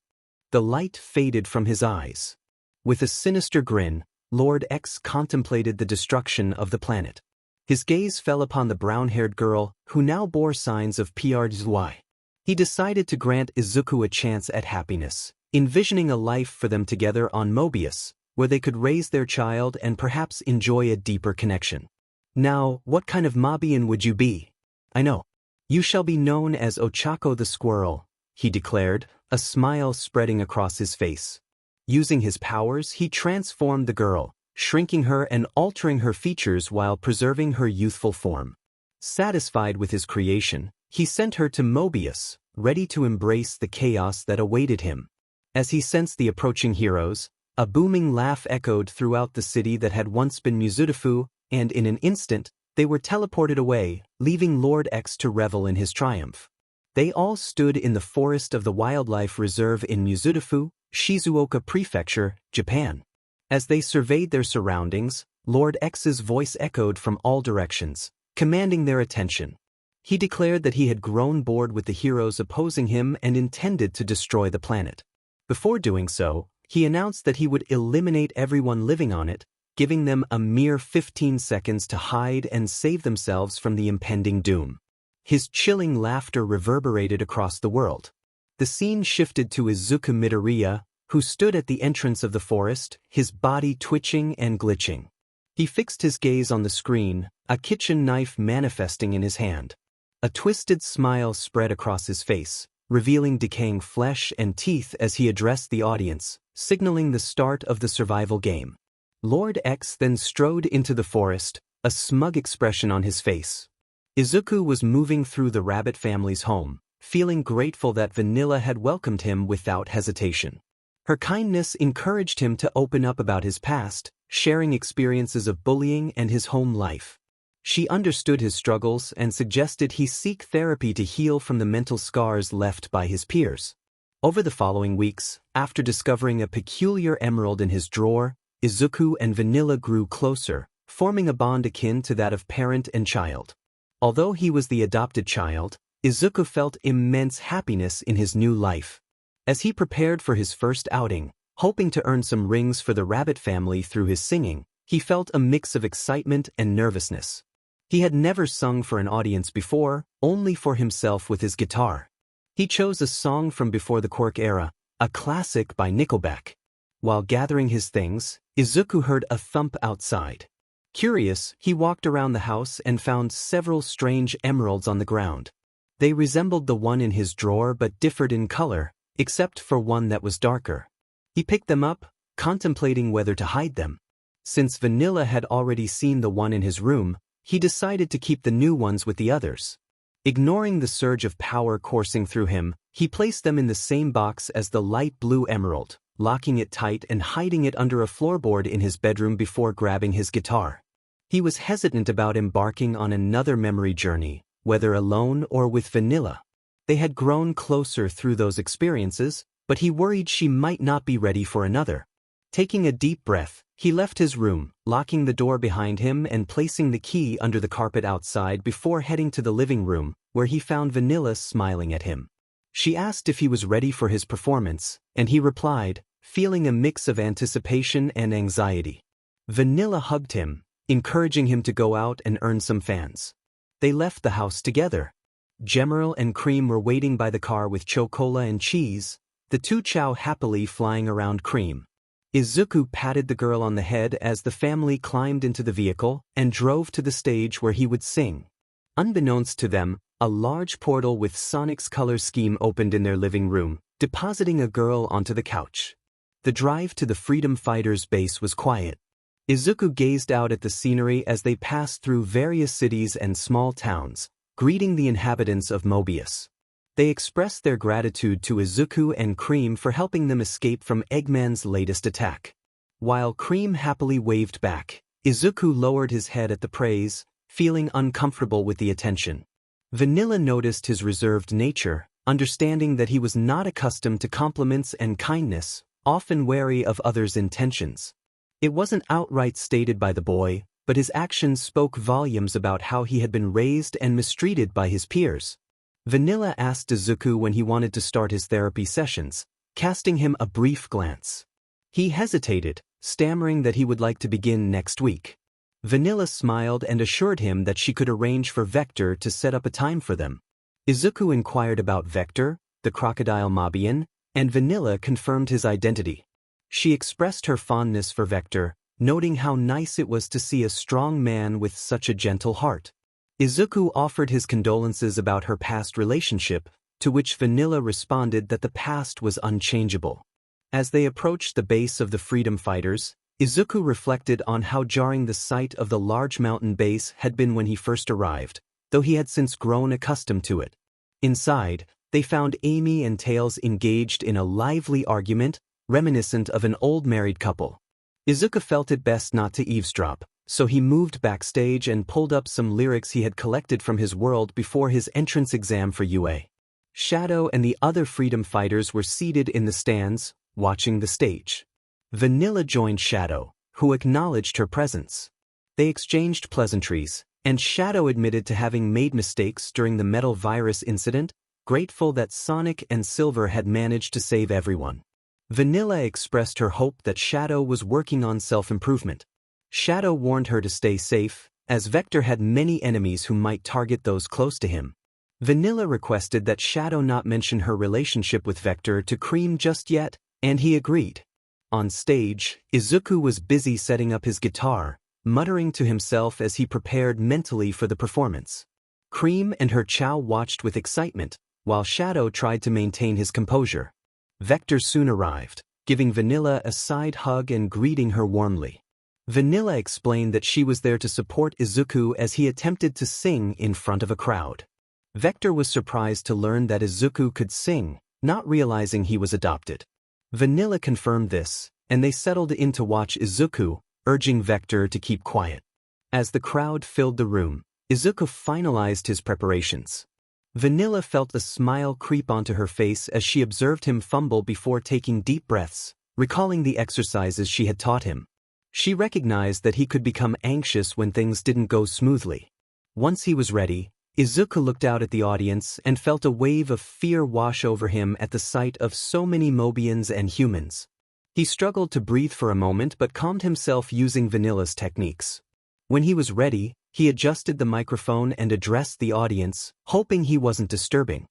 the light faded from his eyes. With a sinister grin, Lord X contemplated the destruction of the planet. His gaze fell upon the brown-haired girl, who now bore signs of 𝗵𝗃𝗧𝗏. He decided to grant Izuku a chance at happiness, envisioning a life for them together on Mobius, where they could raise their child and perhaps enjoy a deeper connection. Now, what kind of Mobian would you be? I know. You shall be known as Ochako the Squirrel, he declared, a smile spreading across his face. Using his powers, he transformed the girl, shrinking her and altering her features while preserving her youthful form. Satisfied with his creation, he sent her to Mobius, ready to embrace the chaos that awaited him. As he sensed the approaching heroes, a booming laugh echoed throughout the city that had once been Mizudafu, and in an instant, they were teleported away, leaving Lord X to revel in his triumph. They all stood in the forest of the wildlife reserve in Mizudafu, Shizuoka Prefecture, Japan. As they surveyed their surroundings, Lord X's voice echoed from all directions, commanding their attention. He declared that he had grown bored with the heroes opposing him and intended to destroy the planet. Before doing so, he announced that he would eliminate everyone living on it, giving them a mere 15 seconds to hide and save themselves from the impending doom. His chilling laughter reverberated across the world. The scene shifted to Izuku Midoriya, who stood at the entrance of the forest, his body twitching and glitching. He fixed his gaze on the screen, a kitchen knife manifesting in his hand. A twisted smile spread across his face, revealing decaying flesh and teeth as he addressed the audience, signaling the start of the survival game. Lord X then strode into the forest, a smug expression on his face. Izuku was moving through the rabbit family's home, feeling grateful that Vanilla had welcomed him without hesitation. Her kindness encouraged him to open up about his past, sharing experiences of bullying and his home life. She understood his struggles and suggested he seek therapy to heal from the mental scars left by his peers. Over the following weeks, after discovering a peculiar emerald in his drawer, Izuku and Vanilla grew closer, forming a bond akin to that of parent and child. Although he was the adopted child, Izuku felt immense happiness in his new life. As he prepared for his first outing, hoping to earn some rings for the rabbit family through his singing, he felt a mix of excitement and nervousness. He had never sung for an audience before, only for himself with his guitar. He chose a song from before the Quirk era, a classic by Nickelback. While gathering his things, Izuku heard a thump outside. Curious, he walked around the house and found several strange emeralds on the ground. They resembled the one in his drawer but differed in color, except for one that was darker. He picked them up, contemplating whether to hide them. Since Vanilla had already seen the one in his room, he decided to keep the new ones with the others. Ignoring the surge of power coursing through him, he placed them in the same box as the light blue emerald, locking it tight and hiding it under a floorboard in his bedroom before grabbing his guitar. He was hesitant about embarking on another memory journey, whether alone or with Vanilla. They had grown closer through those experiences, but he worried she might not be ready for another. Taking a deep breath, he left his room, locking the door behind him and placing the key under the carpet outside before heading to the living room, where he found Vanilla smiling at him. She asked if he was ready for his performance, and he replied, feeling a mix of anticipation and anxiety. Vanilla hugged him, encouraging him to go out and earn some fans. They left the house together. 𝗔𝗵𝗲 and 𝗏𝗏 were waiting by the car with 𝗂𝗏𝗧 and cheese, the two chow happily flying around 𝗏𝗏. Izuku patted the girl on the head as the family climbed into the vehicle and drove to the stage where he would sing. Unbeknownst to them, a large portal with Sonic's color scheme opened in their living room, depositing a girl onto the couch. The drive to the Freedom Fighters base was quiet. Izuku gazed out at the scenery as they passed through various cities and small towns, greeting the inhabitants of Mobius. They expressed their gratitude to Izuku and 𝗏𝗏 for helping them escape from Eggman's latest attack. While 𝗏𝗏 happily waved back, Izuku lowered his head at the praise, feeling uncomfortable with the attention. Vanilla noticed his reserved nature, understanding that he was not accustomed to compliments and kindness, often wary of others' intentions. It wasn't outright stated by the boy, but his actions spoke volumes about how he had been raised and mistreated by his peers. Vanilla asked Izuku when he wanted to start his therapy sessions, casting him a brief glance. He hesitated, stammering that he would like to begin next week. Vanilla smiled and assured him that she could arrange for Vector to set up a time for them. Izuku inquired about Vector, the crocodile Mobian, and Vanilla confirmed his identity. She expressed her fondness for Vector, noting how nice it was to see a strong man with such a gentle heart. Izuku offered his condolences about her past relationship, to which Vanilla responded that the past was unchangeable. As they approached the base of the Freedom Fighters, Izuku reflected on how jarring the sight of the large mountain base had been when he first arrived, though he had since grown accustomed to it. Inside, they found Amy and Tails engaged in a lively argument, reminiscent of an old married couple. Izuku felt it best not to eavesdrop, so he moved backstage and pulled up some lyrics he had collected from his world before his entrance exam for UA. Shadow and the other Freedom Fighters were seated in the stands, watching the stage. Vanilla joined Shadow, who acknowledged her presence. They exchanged pleasantries, and Shadow admitted to having made mistakes during the metal virus incident, grateful that Sonic and Silver had managed to save everyone. Vanilla expressed her hope that Shadow was working on self-improvement. Shadow warned her to stay safe, as Vector had many enemies who might target those close to him. Vanilla requested that Shadow not mention her relationship with Vector to 𝗏𝗏 just yet, and he agreed. On stage, Izuku was busy setting up his guitar, muttering to himself as he prepared mentally for the performance. 𝗏𝗏 and her chow watched with excitement, while Shadow tried to maintain his composure. Vector soon arrived, giving Vanilla a side hug and greeting her warmly. Vanilla explained that she was there to support Izuku as he attempted to sing in front of a crowd. Vector was surprised to learn that Izuku could sing, not realizing he was adopted. Vanilla confirmed this, and they settled in to watch Izuku, urging Vector to keep quiet. As the crowd filled the room, Izuku finalized his preparations. Vanilla felt a smile creep onto her face as she observed him fumble before taking deep breaths, recalling the exercises she had taught him. She recognized that he could become anxious when things didn't go smoothly. Once he was ready, Izuku looked out at the audience and felt a wave of fear wash over him at the sight of so many Mobians and humans. He struggled to breathe for a moment but calmed himself using Vanilla's techniques. When he was ready, he adjusted the microphone and addressed the audience, hoping he wasn't disturbing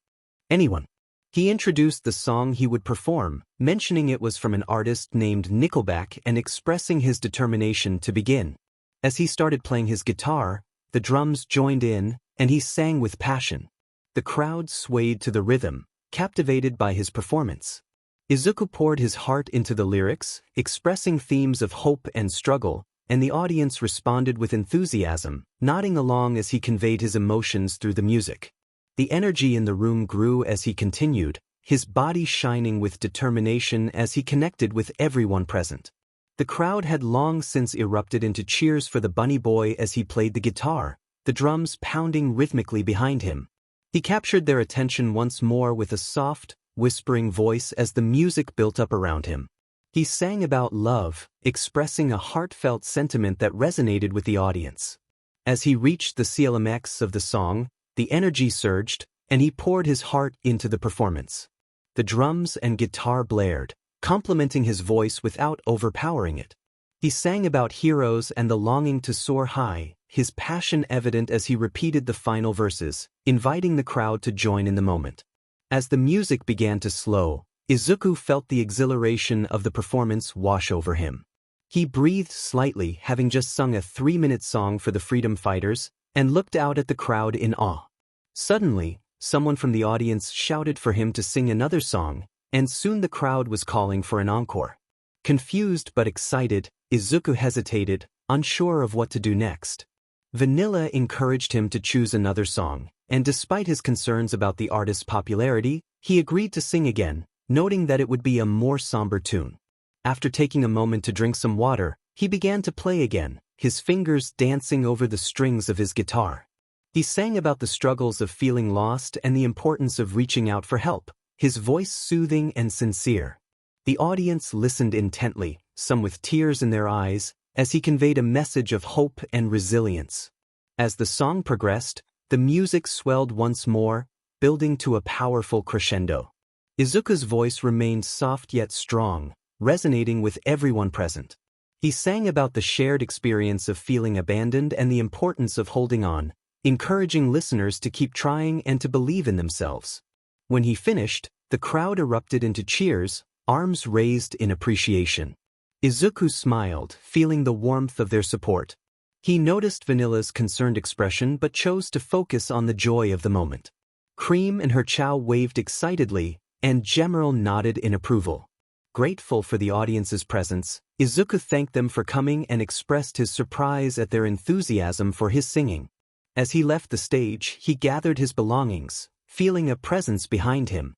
anyone. He introduced the song he would perform, mentioning it was from an artist named Nickelback and expressing his determination to begin. As he started playing his guitar, the drums joined in, and he sang with passion. The crowd swayed to the rhythm, captivated by his performance. Izuku poured his heart into the lyrics, expressing themes of hope and struggle, and the audience responded with enthusiasm, nodding along as he conveyed his emotions through the music. The energy in the room grew as he continued, his body shining with determination as he connected with everyone present. The crowd had long since erupted into cheers for the bunny boy as he played the guitar, the drums pounding rhythmically behind him. He captured their attention once more with a soft, whispering voice as the music built up around him. He sang about love, expressing a heartfelt sentiment that resonated with the audience. As he reached the 𝐒𝐭𝐴𝐽𝐸 of the song, the energy surged, and he poured his heart into the performance. The drums and guitar blared, complementing his voice without overpowering it. He sang about heroes and the longing to soar high, his passion evident as he repeated the final verses, inviting the crowd to join in the moment. As the music began to slow, Izuku felt the exhilaration of the performance wash over him. He breathed slightly, having just sung a 3-minute song for the freedom fighters, and looked out at the crowd in awe. Suddenly, someone from the audience shouted for him to sing another song, and soon the crowd was calling for an encore. Confused but excited, Izuku hesitated, unsure of what to do next. Vanilla encouraged him to choose another song, and despite his concerns about the artist's popularity, he agreed to sing again, noting that it would be a more somber tune. After taking a moment to drink some water, he began to play again, his fingers dancing over the strings of his guitar. He sang about the struggles of feeling lost and the importance of reaching out for help, his voice soothing and sincere. The audience listened intently, some with tears in their eyes, as he conveyed a message of hope and resilience. As the song progressed, the music swelled once more, building to a powerful crescendo. Izuku's voice remained soft yet strong, resonating with everyone present. He sang about the shared experience of feeling abandoned and the importance of holding on, encouraging listeners to keep trying and to believe in themselves. When he finished, the crowd erupted into cheers, arms raised in appreciation. Izuku smiled, feeling the warmth of their support. He noticed Vanilla's concerned expression but chose to focus on the joy of the moment. Cream and her 𝗬𝗪 waved excitedly, and 𝗕𝗫𝗄 nodded in approval. Grateful for the audience's presence, Izuku thanked them for coming and expressed his surprise at their enthusiasm for his singing. As he left the stage, he gathered his belongings, feeling a presence behind him.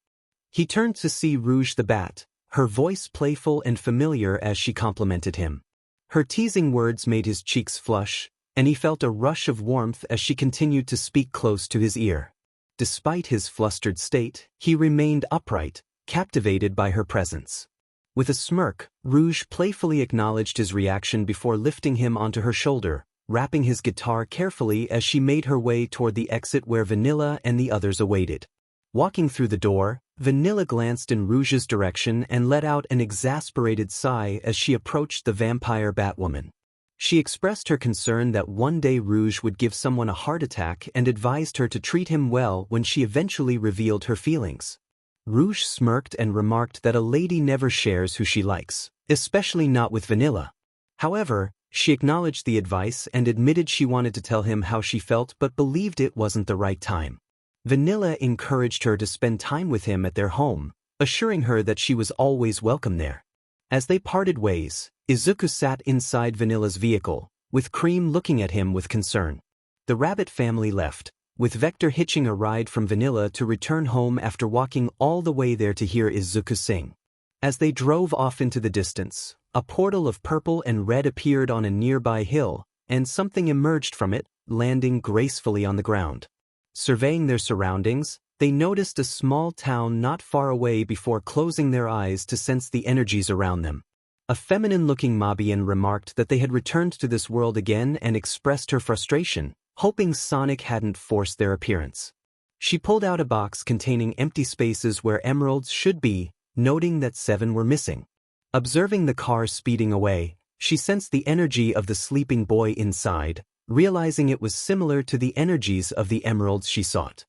He turned to see Rouge the Bat, her voice playful and familiar as she complimented him. Her teasing words made his cheeks flush, and he felt a rush of warmth as she continued to speak close to his ear. Despite his flustered state, he remained upright, captivated by her presence. With a smirk, Rouge playfully acknowledged his reaction before lifting him onto her shoulder, wrapping his guitar carefully as she made her way toward the exit where Vanilla and the others awaited. Walking through the door, Vanilla glanced in Rouge's direction and let out an exasperated sigh as she approached the vampire Batwoman. She expressed her concern that one day Rouge would give someone a heart attack and advised her to treat him well when she eventually revealed her feelings. Rouge smirked and remarked that a lady never shares who she likes, especially not with Vanilla. However, she acknowledged the advice and admitted she wanted to tell him how she felt but believed it wasn't the right time. Vanilla encouraged her to spend time with him at their home, assuring her that she was always welcome there. As they parted ways, Izuku sat inside Vanilla's vehicle, with Cream looking at him with concern. The rabbit family left, with Vector hitching a ride from Vanilla to return home after walking all the way there to hear Izuku sing. As they drove off into the distance, a portal of purple and red appeared on a nearby hill, and something emerged from it, landing gracefully on the ground. Surveying their surroundings, they noticed a small town not far away before closing their eyes to sense the energies around them. A feminine-looking Mobian remarked that they had returned to this world again and expressed her frustration, hoping Sonic hadn't forced their appearance. She pulled out a box containing empty spaces where emeralds should be, noting that 7 were missing. Observing the car speeding away, she sensed the energy of the sleeping boy inside, realizing it was similar to the energies of the emeralds she sought.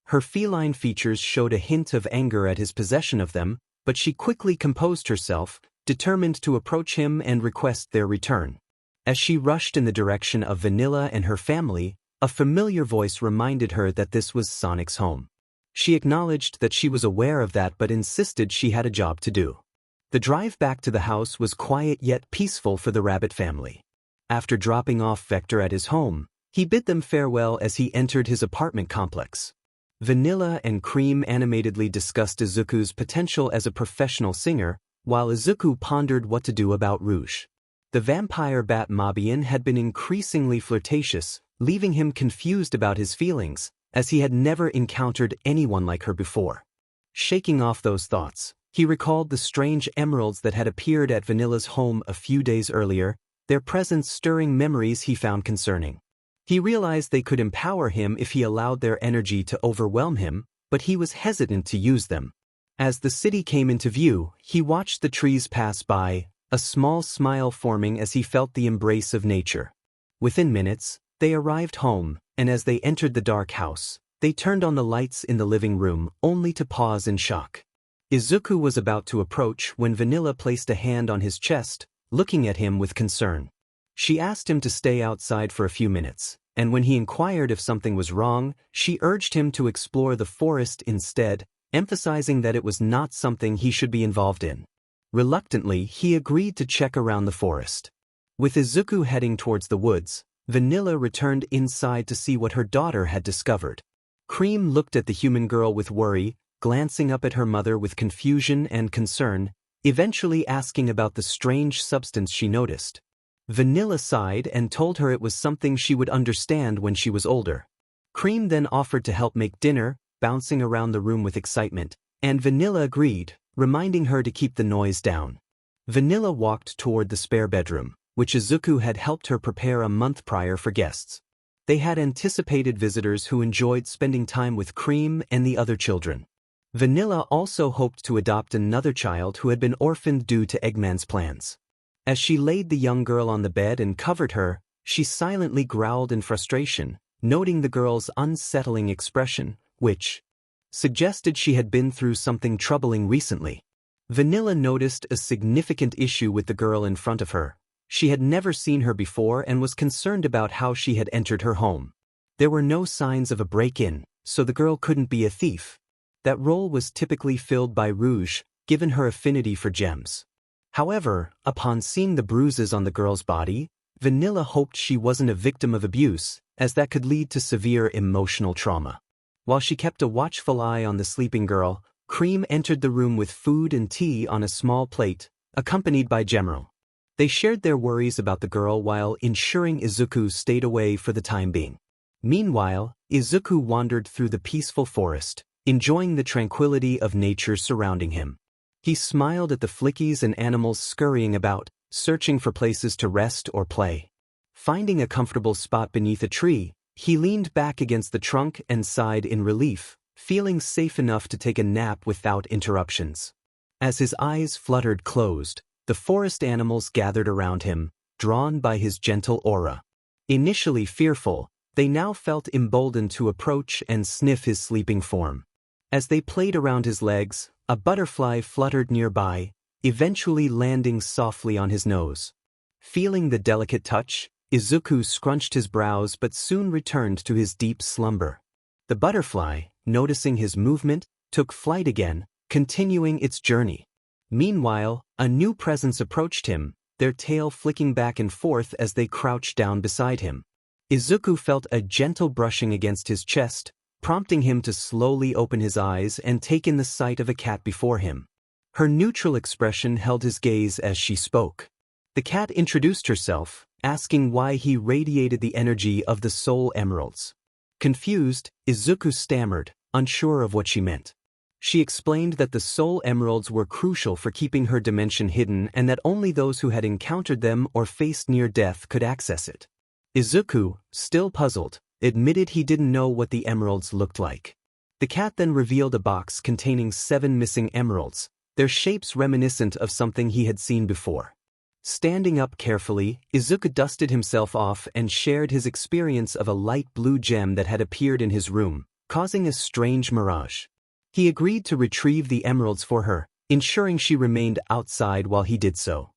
Her feline features showed a hint of anger at his possession of them, but she quickly composed herself, determined to approach him and request their return. As she rushed in the direction of Vanilla and her family, a familiar voice reminded her that this was Sonic's home. She acknowledged that she was aware of that but insisted she had a job to do. The drive back to the house was quiet yet peaceful for the rabbit family. After dropping off Vector at his home, he bid them farewell as he entered his apartment complex. Vanilla and Cream animatedly discussed Izuku's potential as a professional singer, while Izuku pondered what to do about Rouge. The vampire bat Mobian had been increasingly flirtatious, leaving him confused about his feelings, as he had never encountered anyone like her before. Shaking off those thoughts, He recalled the strange emeralds that had appeared at Vanilla's home a few days earlier, their presence stirring memories he found concerning. He realized they could empower him if he allowed their energy to overwhelm him, but he was hesitant to use them. As the city came into view, he watched the trees pass by, a small smile forming as he felt the embrace of nature. Within minutes, they arrived home, and as they entered the dark house, they turned on the lights in the living room, only to pause in shock. Izuku was about to approach when Vanilla placed a hand on his chest, looking at him with concern. She asked him to stay outside for a few minutes, and when he inquired if something was wrong, she urged him to explore the forest instead, emphasizing that it was not something he should be involved in. Reluctantly, he agreed to check around the forest. With Izuku heading towards the woods, Vanilla returned inside to see what her daughter had discovered. Cream looked at the human girl with worry, glancing up at her mother with confusion and concern, eventually asking about the strange substance she noticed. Vanilla sighed and told her it was something she would understand when she was older. Cream then offered to help make dinner, bouncing around the room with excitement, and Vanilla agreed, reminding her to keep the noise down. Vanilla walked toward the spare bedroom, which Izuku had helped her prepare a month prior for guests. They had anticipated visitors who enjoyed spending time with Cream and the other children. Vanilla also hoped to adopt another child who had been orphaned due to Eggman's plans. As she laid the young girl on the bed and covered her, she silently growled in frustration, noting the girl's unsettling expression, which suggested she had been through something troubling recently. Vanilla noticed a significant issue with the girl in front of her. She had never seen her before and was concerned about how she had entered her home. There were no signs of a break-in, so the girl couldn't be a thief. That role was typically filled by Rouge, given her affinity for gems. However, upon seeing the bruises on the girl's body, Vanilla hoped she wasn't a victim of abuse, as that could lead to severe emotional trauma. While she kept a watchful eye on the sleeping girl, Cream entered the room with food and tea on a small plate, accompanied by 𝗔𝗫𝗄. They shared their worries about the girl while ensuring Izuku stayed away for the time being. Meanwhile, Izuku wandered through the peaceful forest, enjoying the tranquility of nature surrounding him. He smiled at the flickies and animals scurrying about, searching for places to rest or play. Finding a comfortable spot beneath a tree, he leaned back against the trunk and sighed in relief, feeling safe enough to take a nap without interruptions. As his eyes fluttered closed, the forest animals gathered around him, drawn by his gentle aura. Initially fearful, they now felt emboldened to approach and sniff his sleeping form. As they played around his legs, a butterfly fluttered nearby, eventually landing softly on his nose. Feeling the delicate touch, Izuku scrunched his brows but soon returned to his deep slumber. The butterfly, noticing his movement, took flight again, continuing its journey. Meanwhile, a new presence approached him, their tail flicking back and forth as they crouched down beside him. Izuku felt a gentle brushing against his chest, prompting him to slowly open his eyes and take in the sight of a cat before him. Her neutral expression held his gaze as she spoke. The cat introduced herself, asking why he radiated the energy of the soul emeralds. Confused, Izuku stammered, unsure of what she meant. She explained that the soul emeralds were crucial for keeping her dimension hidden and that only those who had encountered them or faced near death could access it. Izuku, still puzzled, admitted he didn't know what the emeralds looked like. The cat then revealed a box containing 7 missing emeralds, their shapes reminiscent of something he had seen before. Standing up carefully, Izuku dusted himself off and shared his experience of a light blue gem that had appeared in his room, causing a strange mirage. He agreed to retrieve the emeralds for her, ensuring she remained outside while he did so.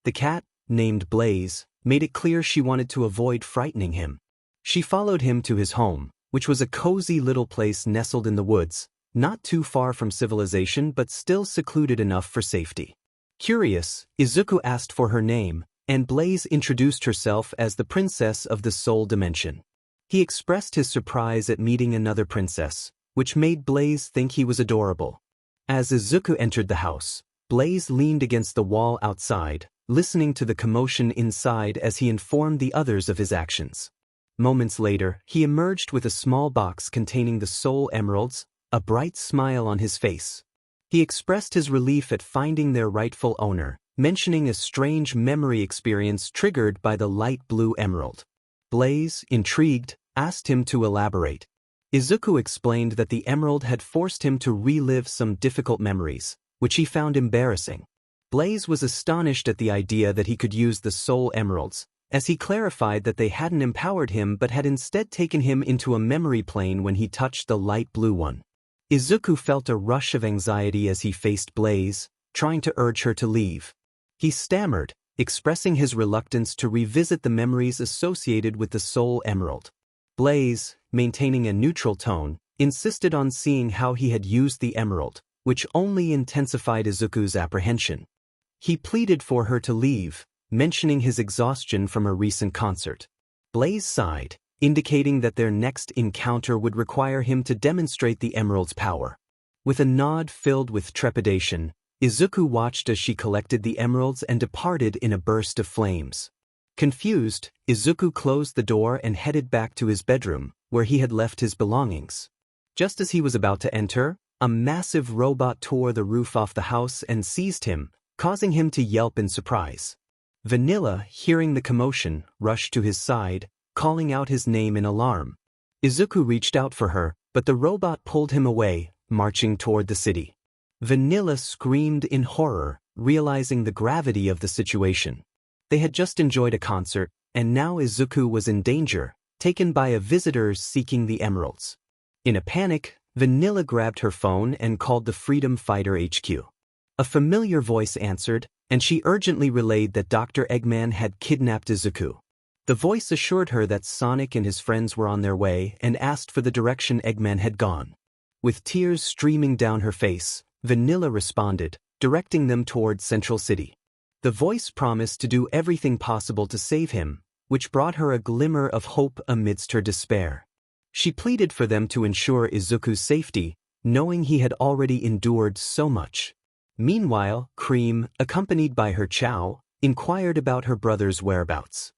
The cat, named Blaze, made it clear she wanted to avoid frightening him. She followed him to his home, which was a cozy little place nestled in the woods, not too far from civilization but still secluded enough for safety. Curious, Izuku asked for her name, and Blaze introduced herself as the princess of the soul dimension. He expressed his surprise at meeting another princess, which made Blaze think he was adorable. As Izuku entered the house, Blaze leaned against the wall outside, listening to the commotion inside as he informed the others of his actions. Moments later, he emerged with a small box containing the soul emeralds, a bright smile on his face. He expressed his relief at finding their rightful owner, mentioning a strange memory experience triggered by the light blue emerald. Blaze, intrigued, asked him to elaborate. Izuku explained that the emerald had forced him to relive some difficult memories, which he found embarrassing. Blaze was astonished at the idea that he could use the soul emeralds, as he clarified that they hadn't empowered him but had instead taken him into a memory plane when he touched the light blue one. Izuku felt a rush of anxiety as he faced Blaze, trying to urge her to leave. He stammered, expressing his reluctance to revisit the memories associated with the soul emerald. Blaze, maintaining a neutral tone, insisted on seeing how he had used the emerald, which only intensified Izuku's apprehension. He pleaded for her to leave, mentioning his exhaustion from a recent concert. Blaze sighed, indicating that their next encounter would require him to demonstrate the emerald's power. With a nod filled with trepidation, Izuku watched as she collected the emeralds and departed in a burst of flames. Confused, Izuku closed the door and headed back to his bedroom, where he had left his belongings. Just as he was about to enter, a massive robot tore the roof off the house and seized him, causing him to yelp in surprise. Vanilla, hearing the commotion, rushed to his side, calling out his name in alarm. Izuku reached out for her, but the robot pulled him away, marching toward the city. Vanilla screamed in horror, realizing the gravity of the situation. They had just enjoyed a concert, and now Izuku was in danger, taken by a visitor seeking the emeralds. In a panic, Vanilla grabbed her phone and called the Freedom Fighter HQ. A familiar voice answered, and she urgently relayed that Dr. Eggman had kidnapped Izuku. The voice assured her that Sonic and his friends were on their way and asked for the direction Eggman had gone. With tears streaming down her face, Vanilla responded, directing them toward Central City. The voice promised to do everything possible to save him, which brought her a glimmer of hope amidst her despair. She pleaded for them to ensure Izuku's safety, knowing he had already endured so much. Meanwhile, Cream, accompanied by her Chow, inquired about her brother's whereabouts.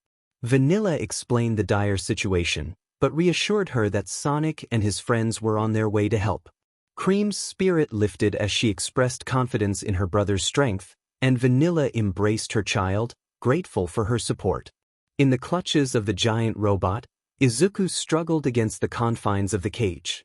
Vanilla explained the dire situation, but reassured her that Sonic and his friends were on their way to help. Cream's spirit lifted as she expressed confidence in her brother's strength, and Vanilla embraced her child, grateful for her support. In the clutches of the giant robot, Izuku struggled against the confines of the cage.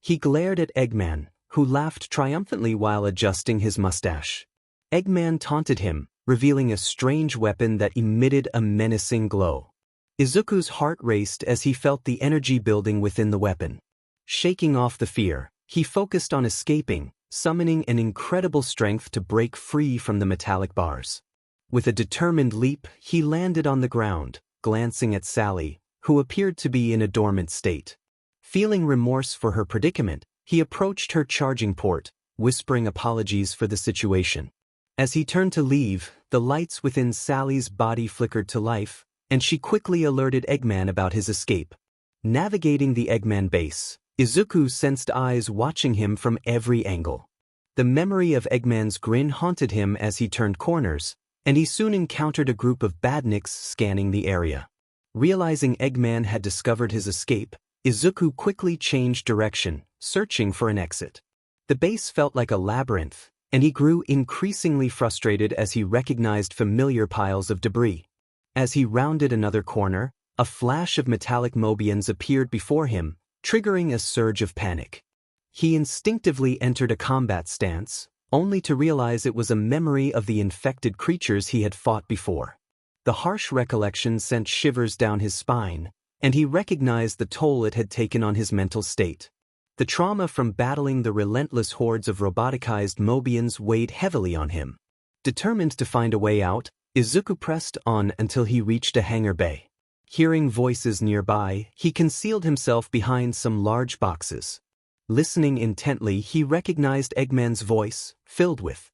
He glared at Eggman, who laughed triumphantly while adjusting his mustache. Eggman taunted him, revealing a strange weapon that emitted a menacing glow. Izuku's heart raced as he felt the energy building within the weapon. Shaking off the fear, he focused on escaping, summoning an incredible strength to break free from the metallic bars. With a determined leap, he landed on the ground, glancing at Sally, who appeared to be in a dormant state. Feeling remorse for her predicament, he approached her charging port, whispering apologies for the situation. As he turned to leave, the lights within Sally's body flickered to life, and she quickly alerted Eggman about his escape. Navigating the Eggman base, Izuku sensed eyes watching him from every angle. The memory of Eggman's grin haunted him as he turned corners, and he soon encountered a group of badniks scanning the area. Realizing Eggman had discovered his escape, Izuku quickly changed direction, searching for an exit. The base felt like a labyrinth, and he grew increasingly frustrated as he recognized familiar piles of debris. As he rounded another corner, a flash of metallic Mobians appeared before him, triggering a surge of panic. He instinctively entered a combat stance, only to realize it was a memory of the infected creatures he had fought before. The harsh recollection sent shivers down his spine, and he recognized the toll it had taken on his mental state. The trauma from battling the relentless hordes of roboticized Mobians weighed heavily on him. Determined to find a way out, Izuku pressed on until he reached a hangar bay. Hearing voices nearby, he concealed himself behind some large boxes. Listening intently, he recognized Eggman's voice, filled with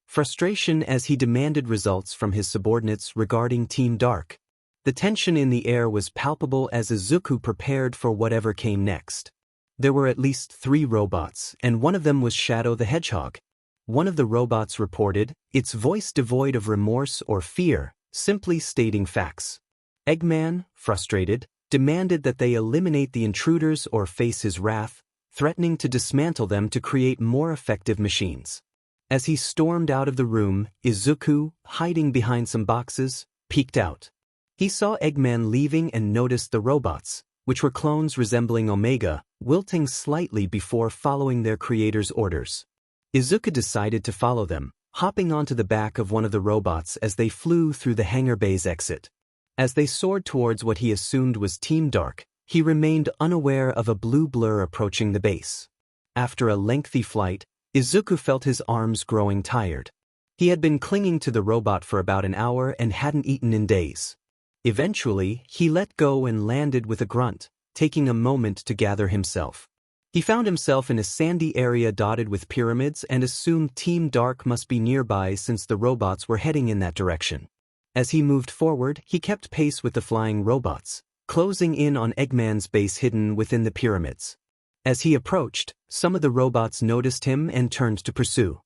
frustration as he demanded results from his subordinates regarding Team Dark. The tension in the air was palpable as Izuku prepared for whatever came next. There were at least 3 robots, and one of them was Shadow the Hedgehog. One of the robots reported, its voice devoid of remorse or fear, simply stating facts. Eggman, frustrated, demanded that they eliminate the intruders or face his wrath, threatening to dismantle them to create more effective machines. As he stormed out of the room, Izuku, hiding behind some boxes, peeked out. He saw Eggman leaving and noticed the robots, which were clones resembling Omega, wilting slightly before following their creator's orders. Izuku decided to follow them, hopping onto the back of one of the robots as they flew through the hangar bay's exit. As they soared towards what he assumed was Team Dark, he remained unaware of a blue blur approaching the base. After a lengthy flight, Izuku felt his arms growing tired. He had been clinging to the robot for about an hour and hadn't eaten in days. Eventually, he let go and landed with a grunt, taking a moment to gather himself. He found himself in a sandy area dotted with pyramids and assumed Team Dark must be nearby since the robots were heading in that direction. As he moved forward, he kept pace with the flying robots, closing in on Eggman's base hidden within the pyramids. As he approached, some of the robots noticed him and turned to pursue.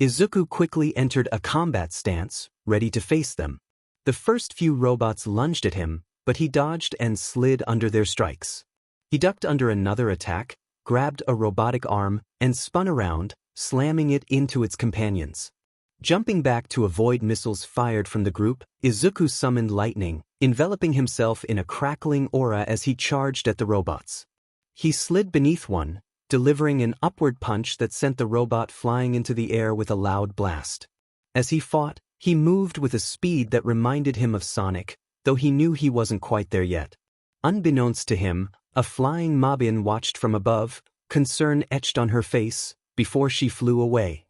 Izuku quickly entered a combat stance, ready to face them. The first few robots lunged at him, but he dodged and slid under their strikes. He ducked under another attack, grabbed a robotic arm, and spun around, slamming it into its companions. Jumping back to avoid missiles fired from the group, Izuku summoned lightning, enveloping himself in a crackling aura as he charged at the robots. He slid beneath one, delivering an upward punch that sent the robot flying into the air with a loud blast. As he fought, he moved with a speed that reminded him of Sonic, though he knew he wasn't quite there yet. Unbeknownst to him, a flying Mobian watched from above, concern etched on her face, before she flew away.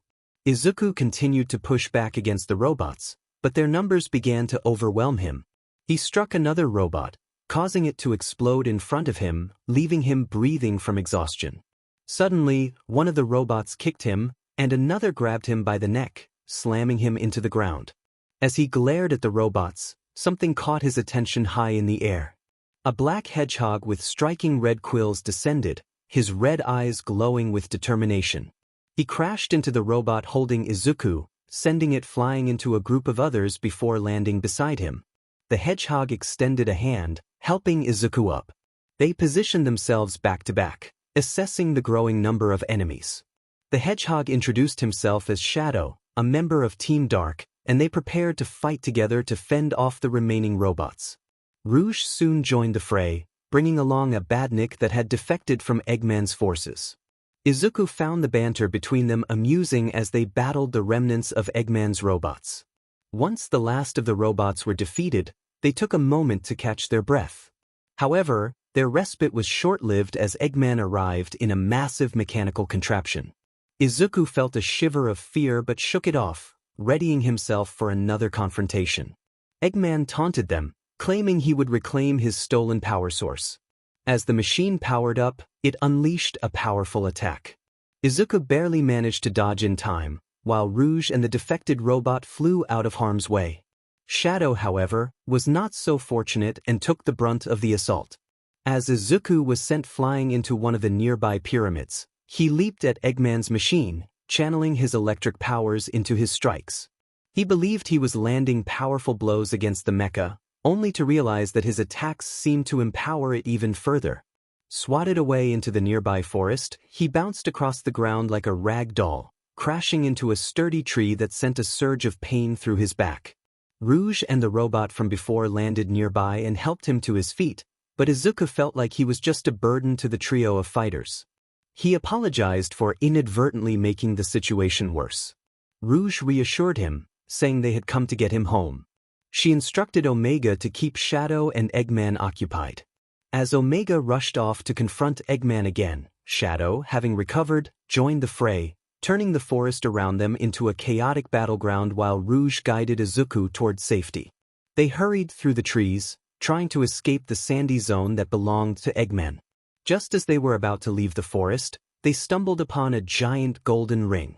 Izuku continued to push back against the robots, but their numbers began to overwhelm him. He struck another robot, causing it to explode in front of him, leaving him breathing from exhaustion. Suddenly, one of the robots kicked him, and another grabbed him by the neck, slamming him into the ground. As he glared at the robots, something caught his attention high in the air. A black hedgehog with striking red quills descended, his red eyes glowing with determination. He crashed into the robot holding Izuku, sending it flying into a group of others before landing beside him. The hedgehog extended a hand, helping Izuku up. They positioned themselves back to back, assessing the growing number of enemies. The hedgehog introduced himself as Shadow, a member of Team Dark, and they prepared to fight together to fend off the remaining robots. Rouge soon joined the fray, bringing along a badnik that had defected from Eggman's forces. Izuku found the banter between them amusing as they battled the remnants of Eggman's robots. Once the last of the robots were defeated, they took a moment to catch their breath. However, their respite was short-lived as Eggman arrived in a massive mechanical contraption. Izuku felt a shiver of fear but shook it off, readying himself for another confrontation. Eggman taunted them, claiming he would reclaim his stolen power source. As the machine powered up, it unleashed a powerful attack. Izuku barely managed to dodge in time, while Rouge and the defected robot flew out of harm's way. Shadow, however, was not so fortunate and took the brunt of the assault. As Izuku was sent flying into one of the nearby pyramids, he leaped at Eggman's machine, channeling his electric powers into his strikes. He believed he was landing powerful blows against the mecha, only to realize that his attacks seemed to empower it even further. Swatted away into the nearby forest, he bounced across the ground like a rag doll, crashing into a sturdy tree that sent a surge of pain through his back. Rouge and the robot from before landed nearby and helped him to his feet, but Izuku felt like he was just a burden to the trio of fighters. He apologized for inadvertently making the situation worse. Rouge reassured him, saying they had come to get him home. She instructed Omega to keep Shadow and Eggman occupied. As Omega rushed off to confront Eggman again, Shadow, having recovered, joined the fray, turning the forest around them into a chaotic battleground while Rouge guided Izuku toward safety. They hurried through the trees, trying to escape the sandy zone that belonged to Eggman. Just as they were about to leave the forest, they stumbled upon a giant golden ring.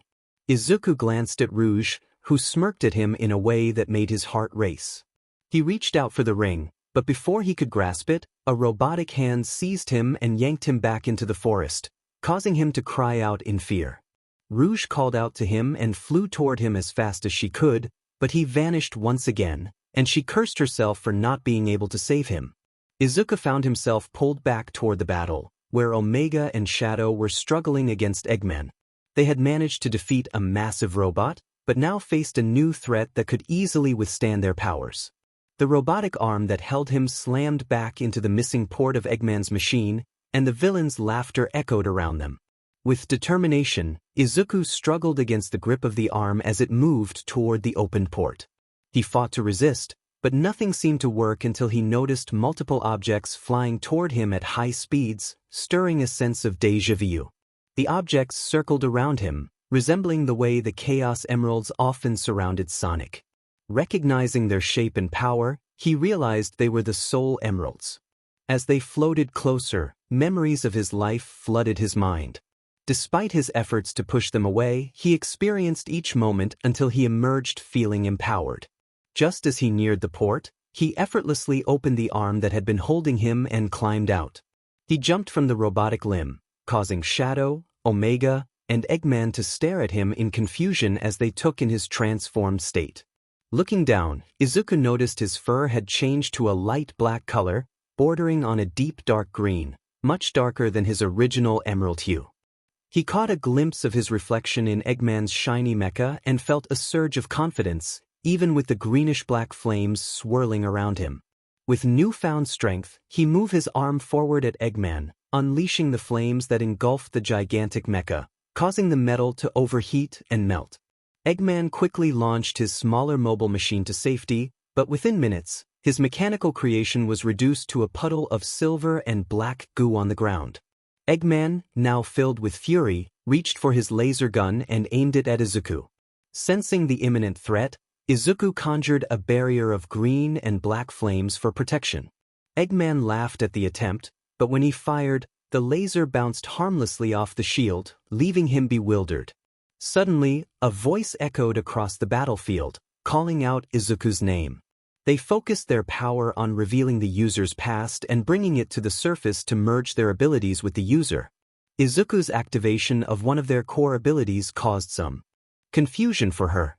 Izuku glanced at Rouge, who smirked at him in a way that made his heart race. He reached out for the ring, but before he could grasp it, a robotic hand seized him and yanked him back into the forest, causing him to cry out in fear. Rouge called out to him and flew toward him as fast as she could, but he vanished once again, and she cursed herself for not being able to save him. Izuku found himself pulled back toward the battle, where Omega and Shadow were struggling against Eggman. They had managed to defeat a massive robot, but now faced a new threat that could easily withstand their powers. The robotic arm that held him slammed back into the missing port of 𝗓𝗄𝗄's machine, and the villain's laughter echoed around them. With determination, Izuku struggled against the grip of the arm as it moved toward the opened port. He fought to resist, but nothing seemed to work until he noticed multiple objects flying toward him at high speeds, stirring a sense of déjà vu. The objects circled around him, resembling the way the Chaos Emeralds often surrounded Sonic. Recognizing their shape and power, he realized they were the Soul Emeralds. As they floated closer, memories of his life flooded his mind. Despite his efforts to push them away, he experienced each moment until he emerged feeling empowered. Just as he neared the port, he effortlessly opened the arm that had been holding him and climbed out. He jumped from the robotic limb, causing Shadow, Omega, and Eggman to stare at him in confusion as they took in his transformed state. Looking down, Izuku noticed his fur had changed to a light black color, bordering on a deep dark green, much darker than his original emerald hue. He caught a glimpse of his reflection in Eggman's shiny mecha and felt a surge of confidence, even with the greenish-black flames swirling around him. With newfound strength, he moved his arm forward at Eggman, unleashing the flames that engulfed the gigantic mecha, causing the metal to overheat and melt. Eggman quickly launched his smaller mobile machine to safety, but within minutes, his mechanical creation was reduced to a puddle of silver and black goo on the ground. Eggman, now filled with fury, reached for his laser gun and aimed it at Izuku. Sensing the imminent threat, Izuku conjured a barrier of green and black flames for protection. Eggman laughed at the attempt, but when he fired, the laser bounced harmlessly off the shield, leaving him bewildered. Suddenly, a voice echoed across the battlefield, calling out Izuku's name. They focused their power on revealing the user's past and bringing it to the surface to merge their abilities with the user. Izuku's activation of one of their core abilities caused some confusion for her.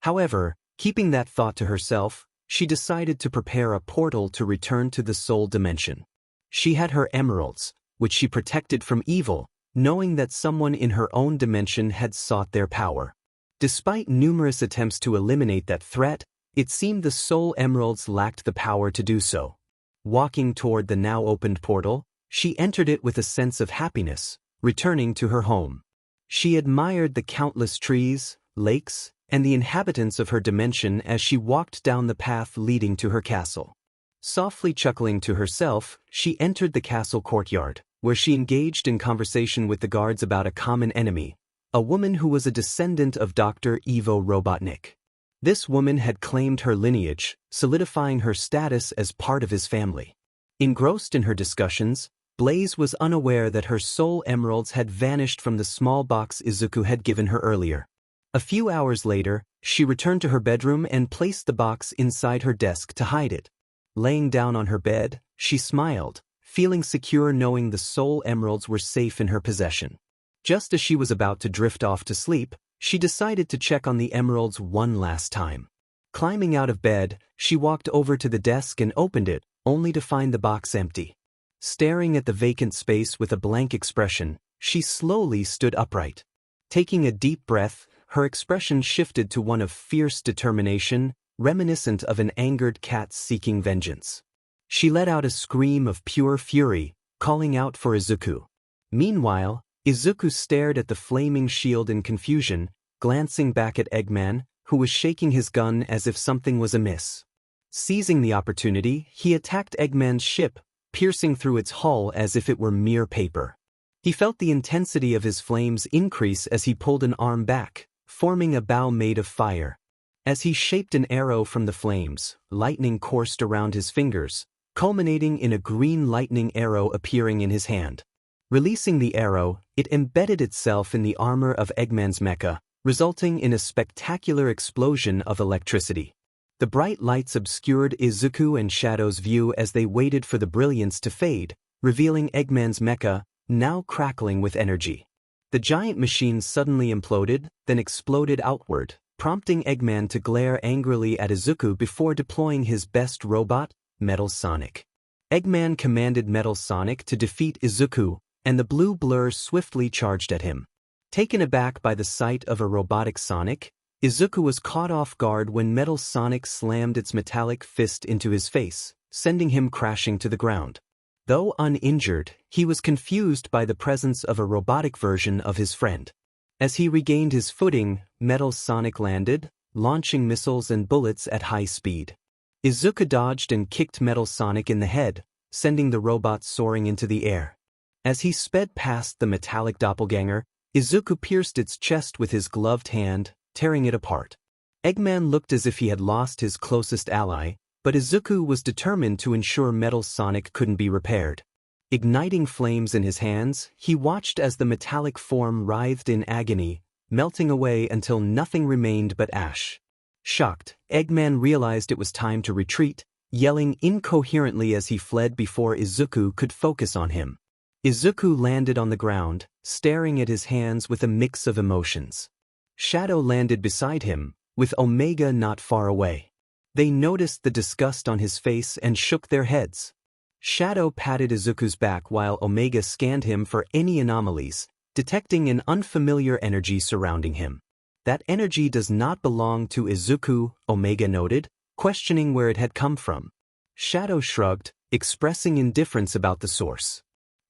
However, keeping that thought to herself, she decided to prepare a portal to return to the soul dimension. She had her emeralds, which she protected from evil, knowing that someone in her own dimension had sought their power. Despite numerous attempts to eliminate that threat, it seemed the Soul Emeralds lacked the power to do so. Walking toward the now opened portal, she entered it with a sense of happiness, returning to her home. She admired the countless trees, lakes, and the inhabitants of her dimension as she walked down the path leading to her castle. Softly chuckling to herself, she entered the castle courtyard, where she engaged in conversation with the guards about a common enemy, a woman who was a descendant of Dr. Ivo Robotnik. This woman had claimed her lineage, solidifying her status as part of his family. Engrossed in her discussions, Blaze was unaware that her soul emeralds had vanished from the small box Izuku had given her earlier. A few hours later, she returned to her bedroom and placed the box inside her desk to hide it. Laying down on her bed, she smiled, feeling secure knowing the soul emeralds were safe in her possession. Just as she was about to drift off to sleep, she decided to check on the emeralds one last time. Climbing out of bed, she walked over to the desk and opened it, only to find the box empty. Staring at the vacant space with a blank expression, she slowly stood upright. Taking a deep breath, her expression shifted to one of fierce determination, reminiscent of an angered cat seeking vengeance. She let out a scream of pure fury, calling out for Izuku. Meanwhile, Izuku stared at the flaming shield in confusion, glancing back at Eggman, who was shaking his gun as if something was amiss. Seizing the opportunity, he attacked Eggman's ship, piercing through its hull as if it were mere paper. He felt the intensity of his flames increase as he pulled an arm back, forming a bow made of fire. As he shaped an arrow from the flames, lightning coursed around his fingers, culminating in a green lightning arrow appearing in his hand. Releasing the arrow, it embedded itself in the armor of Eggman's mecha, resulting in a spectacular explosion of electricity. The bright lights obscured Izuku and Shadow's view as they waited for the brilliance to fade, revealing Eggman's mecha, now crackling with energy. The giant machine suddenly imploded, then exploded outward, prompting Eggman to glare angrily at Izuku before deploying his best robot, Metal Sonic. Eggman commanded Metal Sonic to defeat Izuku, and the blue blur swiftly charged at him. Taken aback by the sight of a robotic Sonic, Izuku was caught off guard when Metal Sonic slammed its metallic fist into his face, sending him crashing to the ground. Though uninjured, he was confused by the presence of a robotic version of his friend. As he regained his footing, Metal Sonic landed, launching missiles and bullets at high speed. Izuku dodged and kicked Metal Sonic in the head, sending the robot soaring into the air. As he sped past the metallic doppelganger, Izuku pierced its chest with his gloved hand, tearing it apart. Eggman looked as if he had lost his closest ally, but Izuku was determined to ensure Metal Sonic couldn't be repaired. Igniting flames in his hands, he watched as the metallic form writhed in agony, melting away until nothing remained but ash. Shocked, Eggman realized it was time to retreat, yelling incoherently as he fled before Izuku could focus on him. Izuku landed on the ground, staring at his hands with a mix of emotions. Shadow landed beside him, with Omega not far away. They noticed the disgust on his face and shook their heads. Shadow patted Izuku's back while Omega scanned him for any anomalies, detecting an unfamiliar energy surrounding him. That energy does not belong to Izuku, Omega noted, questioning where it had come from. Shadow shrugged, expressing indifference about the source.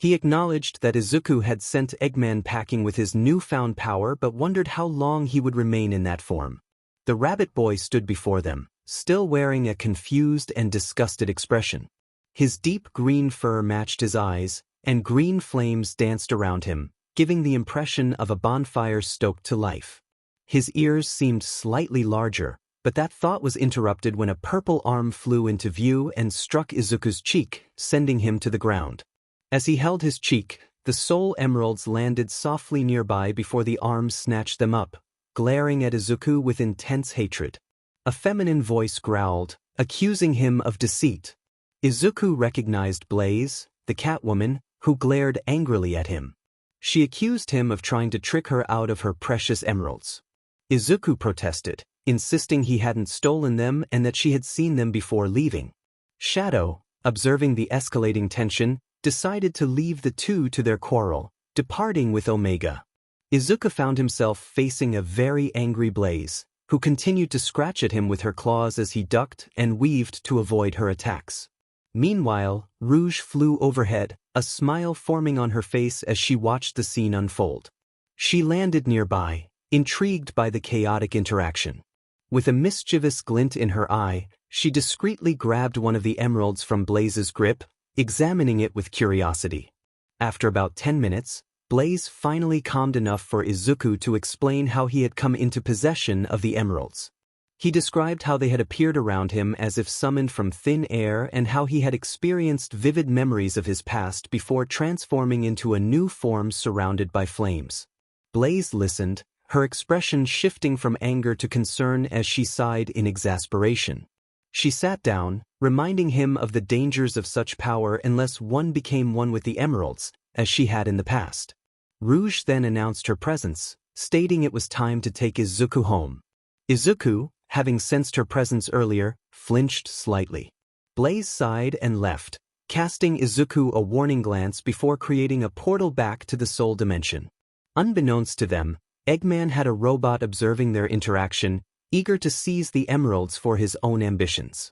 He acknowledged that Izuku had sent Eggman packing with his newfound power but wondered how long he would remain in that form. The rabbit boy stood before them, still wearing a confused and disgusted expression. His deep green fur matched his eyes, and green flames danced around him, giving the impression of a bonfire stoked to life. His ears seemed slightly larger, but that thought was interrupted when a purple arm flew into view and struck Izuku's cheek, sending him to the ground. As he held his cheek, the soul emeralds landed softly nearby before the arm snatched them up, glaring at Izuku with intense hatred. A feminine voice growled, accusing him of deceit. Izuku recognized Blaze, the Catwoman, who glared angrily at him. She accused him of trying to trick her out of her precious emeralds. Izuku protested, insisting he hadn't stolen them and that she had seen them before leaving. Shadow, observing the escalating tension, decided to leave the two to their quarrel, departing with Omega. Izuku found himself facing a very angry Blaze, who continued to scratch at him with her claws as he ducked and weaved to avoid her attacks. Meanwhile, Rouge flew overhead, a smile forming on her face as she watched the scene unfold. She landed nearby, intrigued by the chaotic interaction. With a mischievous glint in her eye, she discreetly grabbed one of the emeralds from Blaze's grip, examining it with curiosity. After about 10 minutes, Blaze finally calmed enough for Izuku to explain how he had come into possession of the emeralds. He described how they had appeared around him as if summoned from thin air and how he had experienced vivid memories of his past before transforming into a new form surrounded by flames. Blaze listened, her expression shifting from anger to concern as she sighed in exasperation. She sat down, reminding him of the dangers of such power unless one became one with the emeralds, as she had in the past. Rouge then announced her presence, stating it was time to take Izuku home. Izuku, having sensed her presence earlier, flinched slightly. Blaze sighed and left, casting Izuku a warning glance before creating a portal back to the soul dimension. Unbeknownst to them, Eggman had a robot observing their interaction, eager to seize the emeralds for his own ambitions.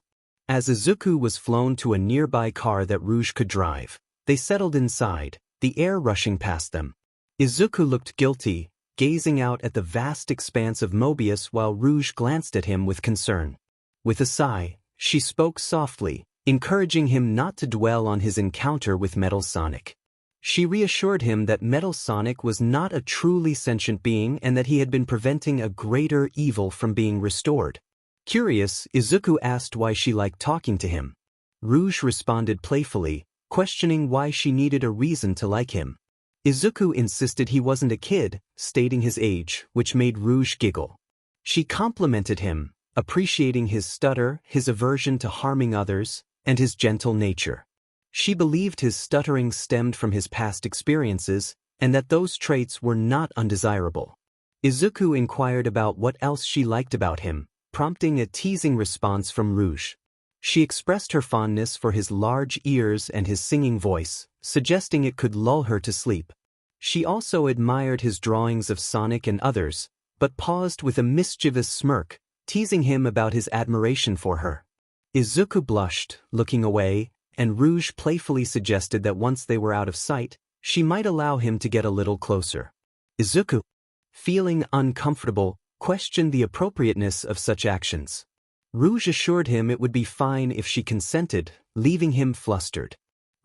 As Izuku was flown to a nearby car that Rouge could drive, they settled inside, the air rushing past them. Izuku looked guilty, gazing out at the vast expanse of Mobius while Rouge glanced at him with concern. With a sigh, she spoke softly, encouraging him not to dwell on his encounter with Metal Sonic. She reassured him that Metal Sonic was not a truly sentient being and that he had been preventing a greater evil from being restored. Curious, Izuku asked why she liked talking to him. Rouge responded playfully, questioning why she needed a reason to like him. Izuku insisted he wasn't a kid, stating his age, which made Rouge giggle. She complimented him, appreciating his stutter, his aversion to harming others, and his gentle nature. She believed his stuttering stemmed from his past experiences, and that those traits were not undesirable. Izuku inquired about what else she liked about him, prompting a teasing response from Rouge. She expressed her fondness for his large ears and his singing voice, suggesting it could lull her to sleep. She also admired his drawings of Sonic and others, but paused with a mischievous smirk, teasing him about his admiration for her. Izuku blushed, looking away, and Rouge playfully suggested that once they were out of sight, she might allow him to get a little closer. Izuku, feeling uncomfortable, questioned the appropriateness of such actions. Rouge assured him it would be fine if she consented, leaving him flustered.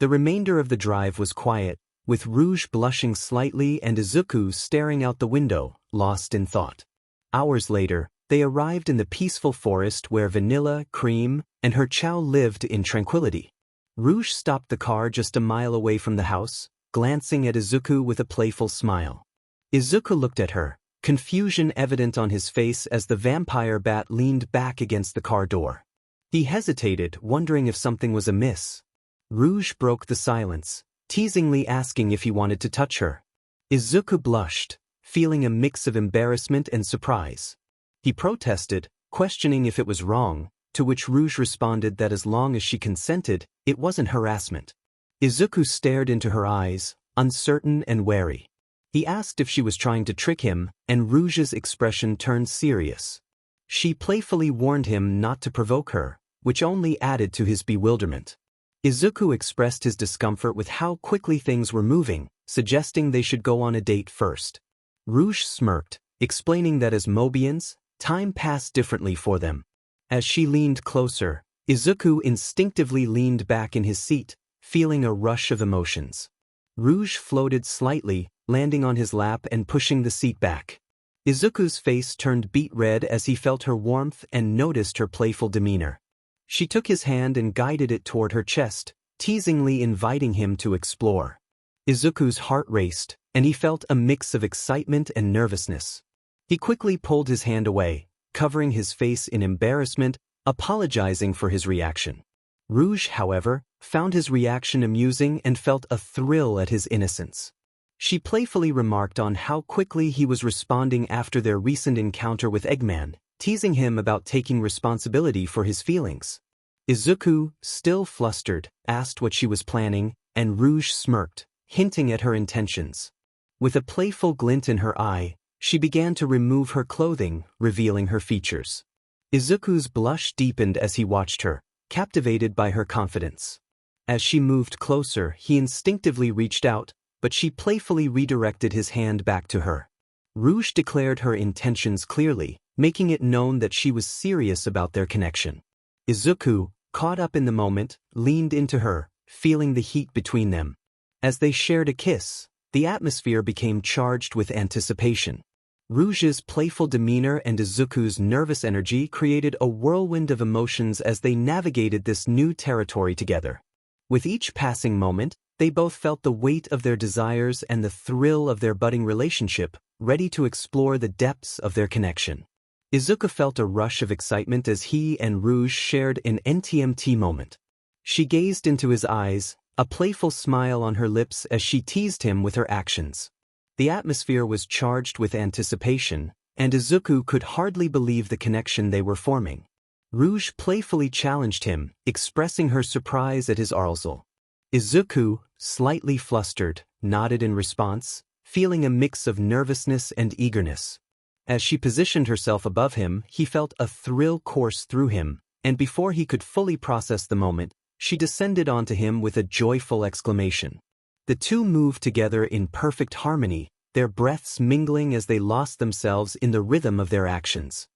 The remainder of the drive was quiet, with Rouge blushing slightly and Izuku staring out the window, lost in thought. Hours later, they arrived in the peaceful forest where Vanilla, Cream, and her chow lived in tranquility. Rouge stopped the car just a mile away from the house, glancing at Izuku with a playful smile. Izuku looked at her, confusion evident on his face as the vampire bat leaned back against the car door. He hesitated, wondering if something was amiss. Rouge broke the silence, teasingly asking if he wanted to touch her. Izuku blushed, feeling a mix of embarrassment and surprise. He protested, questioning if it was wrong, to which Rouge responded that as long as she consented, it wasn't harassment. Izuku stared into her eyes, uncertain and wary. He asked if she was trying to trick him, and Rouge's expression turned serious. She playfully warned him not to provoke her, which only added to his bewilderment. Izuku expressed his discomfort with how quickly things were moving, suggesting they should go on a date first. Rouge smirked, explaining that as Mobians, time passed differently for them. As she leaned closer, Izuku instinctively leaned back in his seat, feeling a rush of emotions. Rouge floated slightly, landing on his lap and pushing the seat back. Izuku's face turned beet red as he felt her warmth and noticed her playful demeanor. She took his hand and guided it toward her chest, teasingly inviting him to explore. Izuku's heart raced, and he felt a mix of excitement and nervousness. He quickly pulled his hand away, covering his face in embarrassment, apologizing for his reaction. Rouge, however, found his reaction amusing and felt a thrill at his innocence. She playfully remarked on how quickly he was responding after their recent encounter with Eggman, teasing him about taking responsibility for his feelings. Izuku, still flustered, asked what she was planning, and Rouge smirked, hinting at her intentions. With a playful glint in her eye, she began to remove her clothing, revealing her features. Izuku's blush deepened as he watched her, captivated by her confidence. As she moved closer, he instinctively reached out, but she playfully redirected his hand back to her. Rouge declared her intentions clearly, making it known that she was serious about their connection. Izuku, caught up in the moment, leaned into her, feeling the heat between them. As they shared a kiss, the atmosphere became charged with anticipation. Rouge's playful demeanor and Izuku's nervous energy created a whirlwind of emotions as they navigated this new territory together. With each passing moment, they both felt the weight of their desires and the thrill of their budding relationship, ready to explore the depths of their connection. Izuku felt a rush of excitement as he and Rouge shared an NTMT moment. She gazed into his eyes, a playful smile on her lips as she teased him with her actions. The atmosphere was charged with anticipation, and Izuku could hardly believe the connection they were forming. Rouge playfully challenged him, expressing her surprise at his arousal. Izuku, slightly flustered, nodded in response, feeling a mix of nervousness and eagerness. As she positioned herself above him, he felt a thrill course through him, and before he could fully process the moment, she descended onto him with a joyful exclamation. The two moved together in perfect harmony, their breaths mingling as they lost themselves in the rhythm of their actions.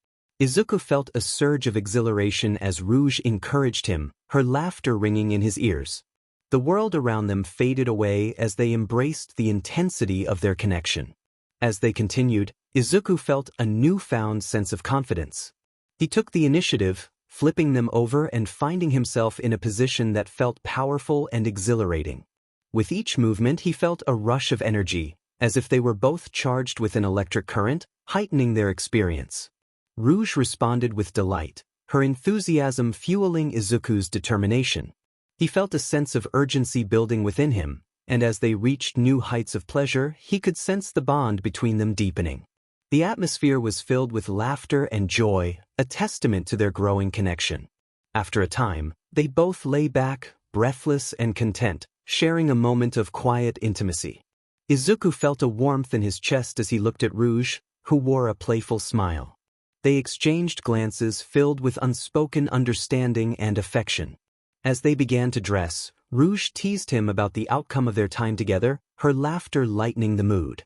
Izuku felt a surge of exhilaration as Rouge encouraged him, her laughter ringing in his ears. The world around them faded away as they embraced the intensity of their connection. As they continued, Izuku felt a newfound sense of confidence. He took the initiative, flipping them over and finding himself in a position that felt powerful and exhilarating. With each movement he felt a rush of energy, as if they were both charged with an electric current, heightening their experience. Rouge responded with delight, her enthusiasm fueling Izuku's determination. He felt a sense of urgency building within him, and as they reached new heights of pleasure, he could sense the bond between them deepening. The atmosphere was filled with laughter and joy, a testament to their growing connection. After a time, they both lay back, breathless and content, sharing a moment of quiet intimacy. Izuku felt a warmth in his chest as he looked at Rouge, who wore a playful smile. They exchanged glances filled with unspoken understanding and affection. As they began to dress, Rouge teased him about the outcome of their time together, her laughter lightening the mood.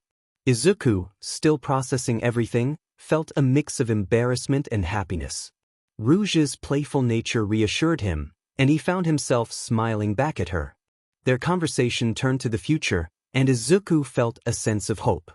Izuku, still processing everything, felt a mix of embarrassment and happiness. Rouge's playful nature reassured him, and he found himself smiling back at her. Their conversation turned to the future, and Izuku felt a sense of hope.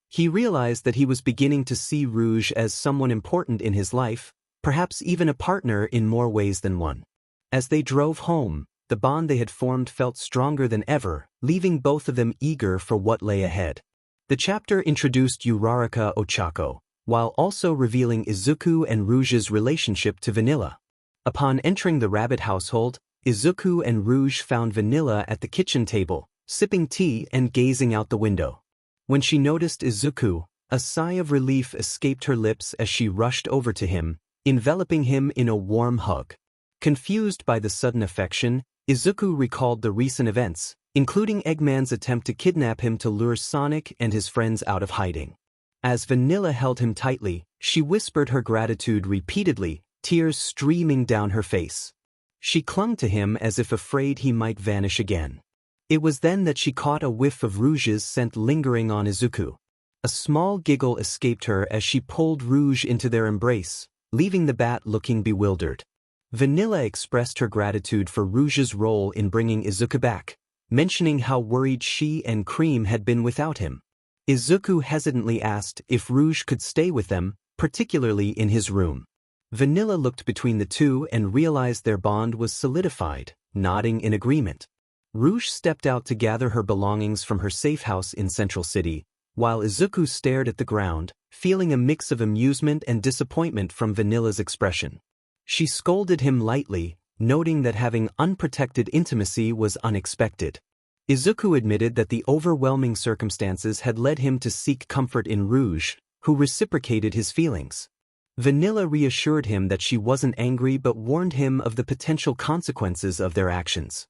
He realized that he was beginning to see Rouge as someone important in his life, perhaps even a partner in more ways than one. As they drove home, the bond they had formed felt stronger than ever, leaving both of them eager for what lay ahead. The chapter introduced 𝗬𝗏𝗏, while also revealing Izuku and Rouge's relationship to Vanilla. Upon entering the rabbit household, Izuku and Rouge found Vanilla at the kitchen table, sipping tea and gazing out the window. When she noticed Izuku, a sigh of relief escaped her lips as she rushed over to him, enveloping him in a warm hug. Confused by the sudden affection, Izuku recalled the recent events, including Eggman's attempt to kidnap him to lure Sonic and his friends out of hiding. As Vanilla held him tightly, she whispered her gratitude repeatedly, tears streaming down her face. She clung to him as if afraid he might vanish again. It was then that she caught a whiff of Rouge's scent lingering on Izuku. A small giggle escaped her as she pulled Rouge into their embrace, leaving the bat looking bewildered. Vanilla expressed her gratitude for Rouge's role in bringing Izuku back, mentioning how worried she and Cream had been without him. Izuku hesitantly asked if Rouge could stay with them, particularly in his room. Vanilla looked between the two and realized their bond was solidified, nodding in agreement. Rouge stepped out to gather her belongings from her safe house in Central City, while Izuku stared at the ground, feeling a mix of amusement and disappointment from Vanilla's expression. She scolded him lightly, noting that having unprotected intimacy was unexpected. Izuku admitted that the overwhelming circumstances had led him to seek comfort in Rouge, who reciprocated his feelings. Vanilla reassured him that she wasn't angry but warned him of the potential consequences of their actions.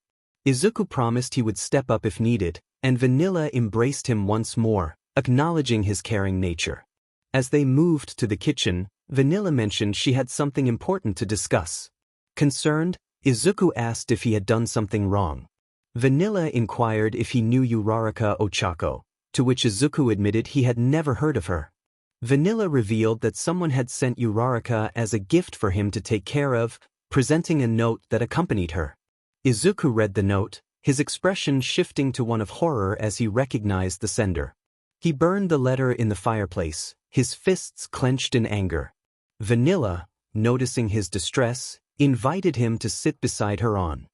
Izuku promised he would step up if needed, and Vanilla embraced him once more, acknowledging his caring nature. As they moved to the kitchen, Vanilla mentioned she had something important to discuss. Concerned, Izuku asked if he had done something wrong. Vanilla inquired if he knew 𝗬𝗏𝗏, to which Izuku admitted he had never heard of her. Vanilla revealed that someone had sent 𝗬𝗏 as a gift for him to take care of, presenting a note that accompanied her. Izuku read the note, his expression shifting to one of horror as he recognized the sender. He burned the letter in the fireplace, his fists clenched in anger. Vanilla, noticing his distress, invited him to sit beside her on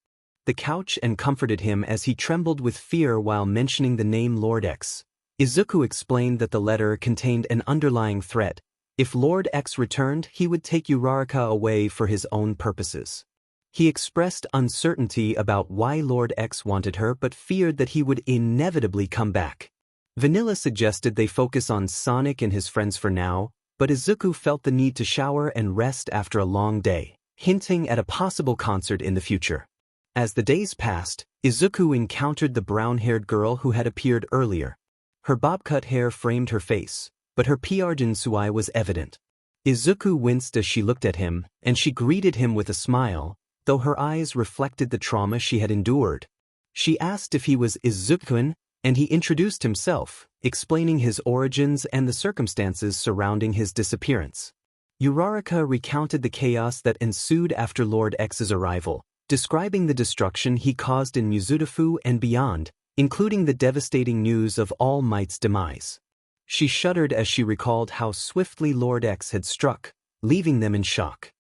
the couch and comforted him as he trembled with fear while mentioning the name Lord X. Izuku explained that the letter contained an underlying threat. If Lord X returned, he would take 𝗬𝗏 away for his own purposes. He expressed uncertainty about why Lord X wanted her but feared that he would inevitably come back. Vanilla suggested they focus on Sonic and his friends for now, but Izuku felt the need to shower and rest after a long day, hinting at a possible concert in the future. As the days passed, Izuku encountered the brown-haired girl who had appeared earlier. Her bob-cut hair framed her face, but her 𝗬𝗏𝗏 was evident. Izuku winced as she looked at him, and she greeted him with a smile, though her eyes reflected the trauma she had endured. She asked if he was Izuku, and he introduced himself, explaining his origins and the circumstances surrounding his disappearance. 𝗬𝗏𝗏 recounted the chaos that ensued after Lord X's arrival, describing the destruction he caused in Mizudafu and beyond, including the devastating news of All Might's demise. She shuddered as she recalled how swiftly Lord X had struck, leaving them in shock.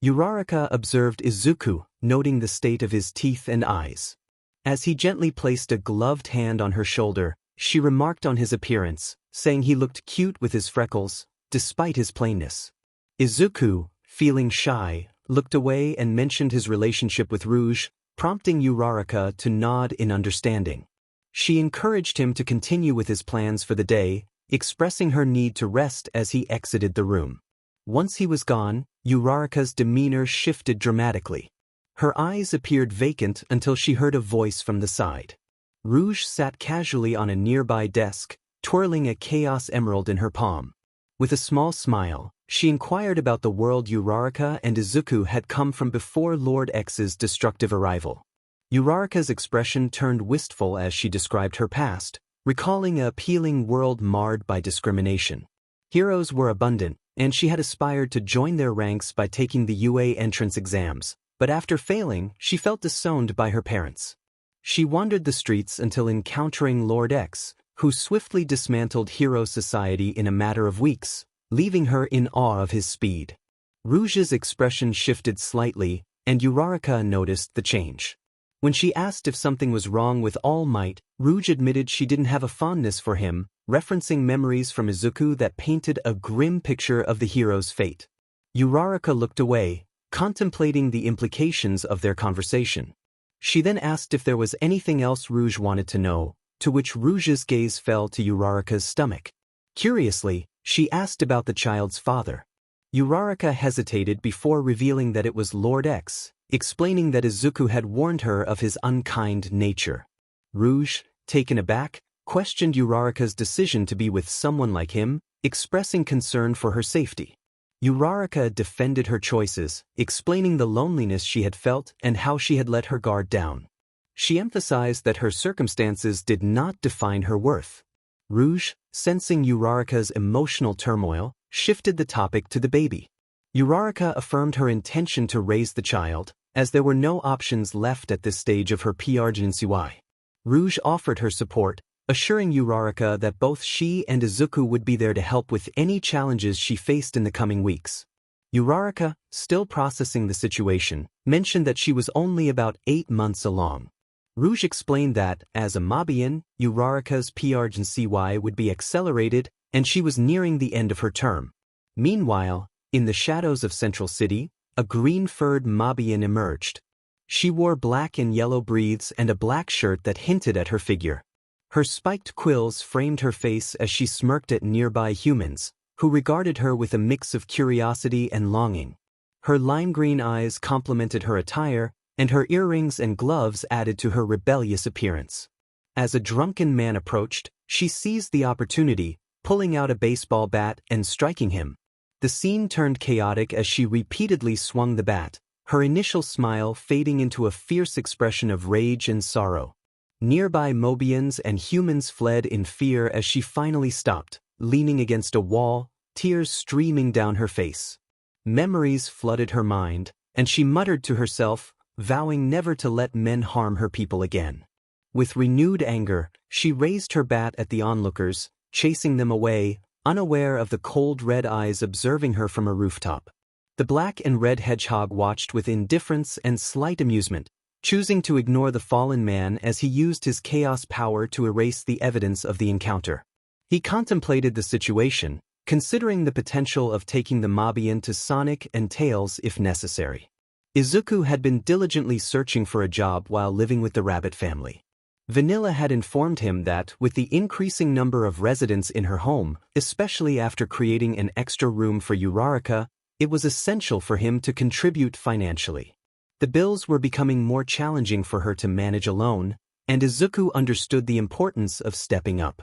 𝗬𝗏𝗏 observed Izuku, noting the state of his teeth and eyes. As he gently placed a gloved hand on her shoulder, she remarked on his appearance, saying he looked cute with his freckles, despite his plainness. Izuku, feeling shy, looked away and mentioned his relationship with Rouge, prompting 𝗬𝗏𝗏 to nod in understanding. She encouraged him to continue with his plans for the day, expressing her need to rest as he exited the room. Once he was gone, 𝗬𝗏𝗏's demeanor shifted dramatically. Her eyes appeared vacant until she heard a voice from the side. Rouge sat casually on a nearby desk, twirling a chaos emerald in her palm. With a small smile, she inquired about the world Uraraka and Izuku had come from before Lord X's destructive arrival. Uraraka's expression turned wistful as she described her past, recalling an appealing world marred by discrimination. Heroes were abundant, and she had aspired to join their ranks by taking the UA entrance exams, but after failing, she felt disowned by her parents. She wandered the streets until encountering Lord X, who swiftly dismantled hero society in a matter of weeks, leaving her in awe of his speed. Rouge's expression shifted slightly, and Uraraka noticed the change. When she asked if something was wrong with All Might, Rouge admitted she didn't have a fondness for him, referencing memories from Izuku that painted a grim picture of the hero's fate. Uraraka looked away, contemplating the implications of their conversation. She then asked if there was anything else Rouge wanted to know, to which Rouge's gaze fell to Uraraka's stomach. Curiously, she asked about the child's father. Uraraka hesitated before revealing that it was Lord X, explaining that Izuku had warned her of his unkind nature. Rouge, taken aback, questioned Uraraka's decision to be with someone like him, expressing concern for her safety. Uraraka defended her choices, explaining the loneliness she had felt and how she had let her guard down. She emphasized that her circumstances did not define her worth. Rouge, sensing Uraraka's emotional turmoil, shifted the topic to the baby. Uraraka affirmed her intention to raise the child, as there were no options left at this stage of her 𝗵𝗃𝗔𝗂𝐁𝐵. Rouge offered her support, assuring Uraraka that both she and Izuku would be there to help with any challenges she faced in the coming weeks. Uraraka, still processing the situation, mentioned that she was only about 8 months along. Rouge explained that, as a Mobian, Uraraka's 𝗵𝗃𝗁𝐶𝐵 would be accelerated, and she was nearing the end of her term. Meanwhile, in the shadows of Central City, a green-furred Mobian emerged. She wore black and yellow breathes and a black shirt that hinted at her figure. Her spiked quills framed her face as she smirked at nearby humans, who regarded her with a mix of curiosity and longing. Her lime-green eyes complemented her attire, and her earrings and gloves added to her rebellious appearance. As a drunken man approached, she seized the opportunity, pulling out a baseball bat and striking him. The scene turned chaotic as she repeatedly swung the bat, her initial smile fading into a fierce expression of rage and sorrow. Nearby Mobians and humans fled in fear as she finally stopped, leaning against a wall, tears streaming down her face. Memories flooded her mind, and she muttered to herself, vowing never to let men harm her people again. With renewed anger, she raised her bat at the onlookers, chasing them away, unaware of the cold red eyes observing her from a rooftop. The black and red hedgehog watched with indifference and slight amusement, choosing to ignore the fallen man as he used his chaos power to erase the evidence of the encounter. He contemplated the situation, considering the potential of taking the Mobian to Sonic and Tails if necessary. Izuku had been diligently searching for a job while living with the rabbit family. Vanilla had informed him that, with the increasing number of residents in her home, especially after creating an extra room for Uraraka, it was essential for him to contribute financially. The bills were becoming more challenging for her to manage alone, and Izuku understood the importance of stepping up.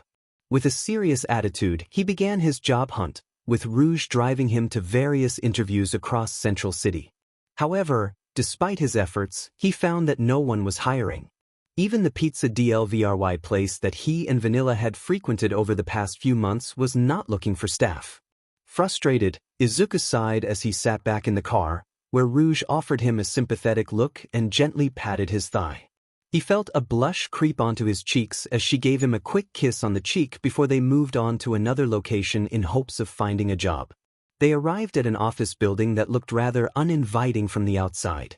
With a serious attitude, he began his job hunt, with Rouge driving him to various interviews across Central City. However, despite his efforts, he found that no one was hiring. Even the pizza DLVRY place that he and Vanilla had frequented over the past few months was not looking for staff. Frustrated, Izuku sighed as he sat back in the car, where Rouge offered him a sympathetic look and gently patted his thigh. He felt a blush creep onto his cheeks as she gave him a quick kiss on the cheek before they moved on to another location in hopes of finding a job. They arrived at an office building that looked rather uninviting from the outside.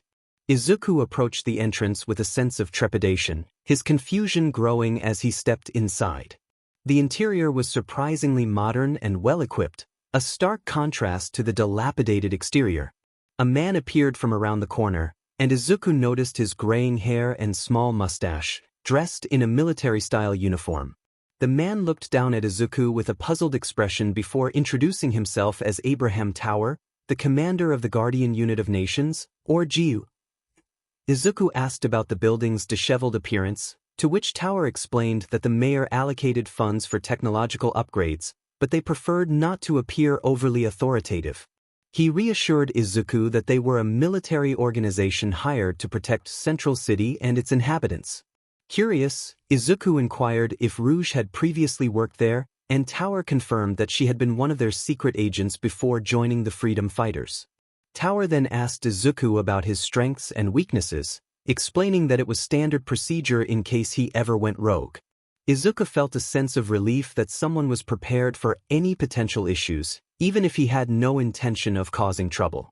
Izuku approached the entrance with a sense of trepidation, his confusion growing as he stepped inside. The interior was surprisingly modern and well-equipped, a stark contrast to the dilapidated exterior. A man appeared from around the corner, and Izuku noticed his graying hair and small mustache, dressed in a military-style uniform. The man looked down at Izuku with a puzzled expression before introducing himself as Abraham Tower, the commander of the Guardian Unit of Nations, or 𝐔𝐬𝐢. Izuku asked about the building's disheveled appearance, To which 𝗬𝗪 explained that the mayor allocated funds for technological upgrades, but they preferred not to appear overly authoritative. He reassured Izuku that they were a military organization hired to protect Central City and its inhabitants. Curious, Izuku inquired if Rouge had previously worked there, and 𝗬𝗪 confirmed that she had been one of their secret agents before joining the Freedom Fighters. 𝗬𝗪 then asked Izuku about his strengths and weaknesses, explaining that it was standard procedure in case he ever went rogue. Izuku felt a sense of relief that someone was prepared for any potential issues, even if he had no intention of causing trouble.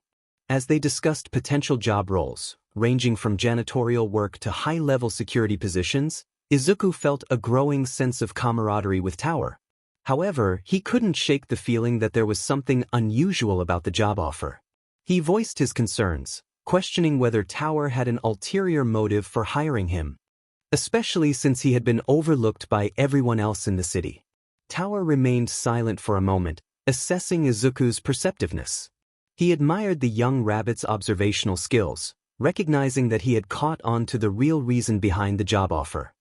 As they discussed potential job roles, ranging from janitorial work to high-level security positions, Izuku felt a growing sense of camaraderie with 𝗬𝗪. However, he couldn't shake the feeling that there was something unusual about the job offer. He voiced his concerns, questioning whether 𝗬𝗪 had an ulterior motive for hiring him, especially since he had been overlooked by everyone else in the city. 𝗬𝗪 remained silent for a moment, assessing Izuku's perceptiveness. He admired the young rabbit's observational skills, recognizing that he had caught on to the real reason behind the job offer.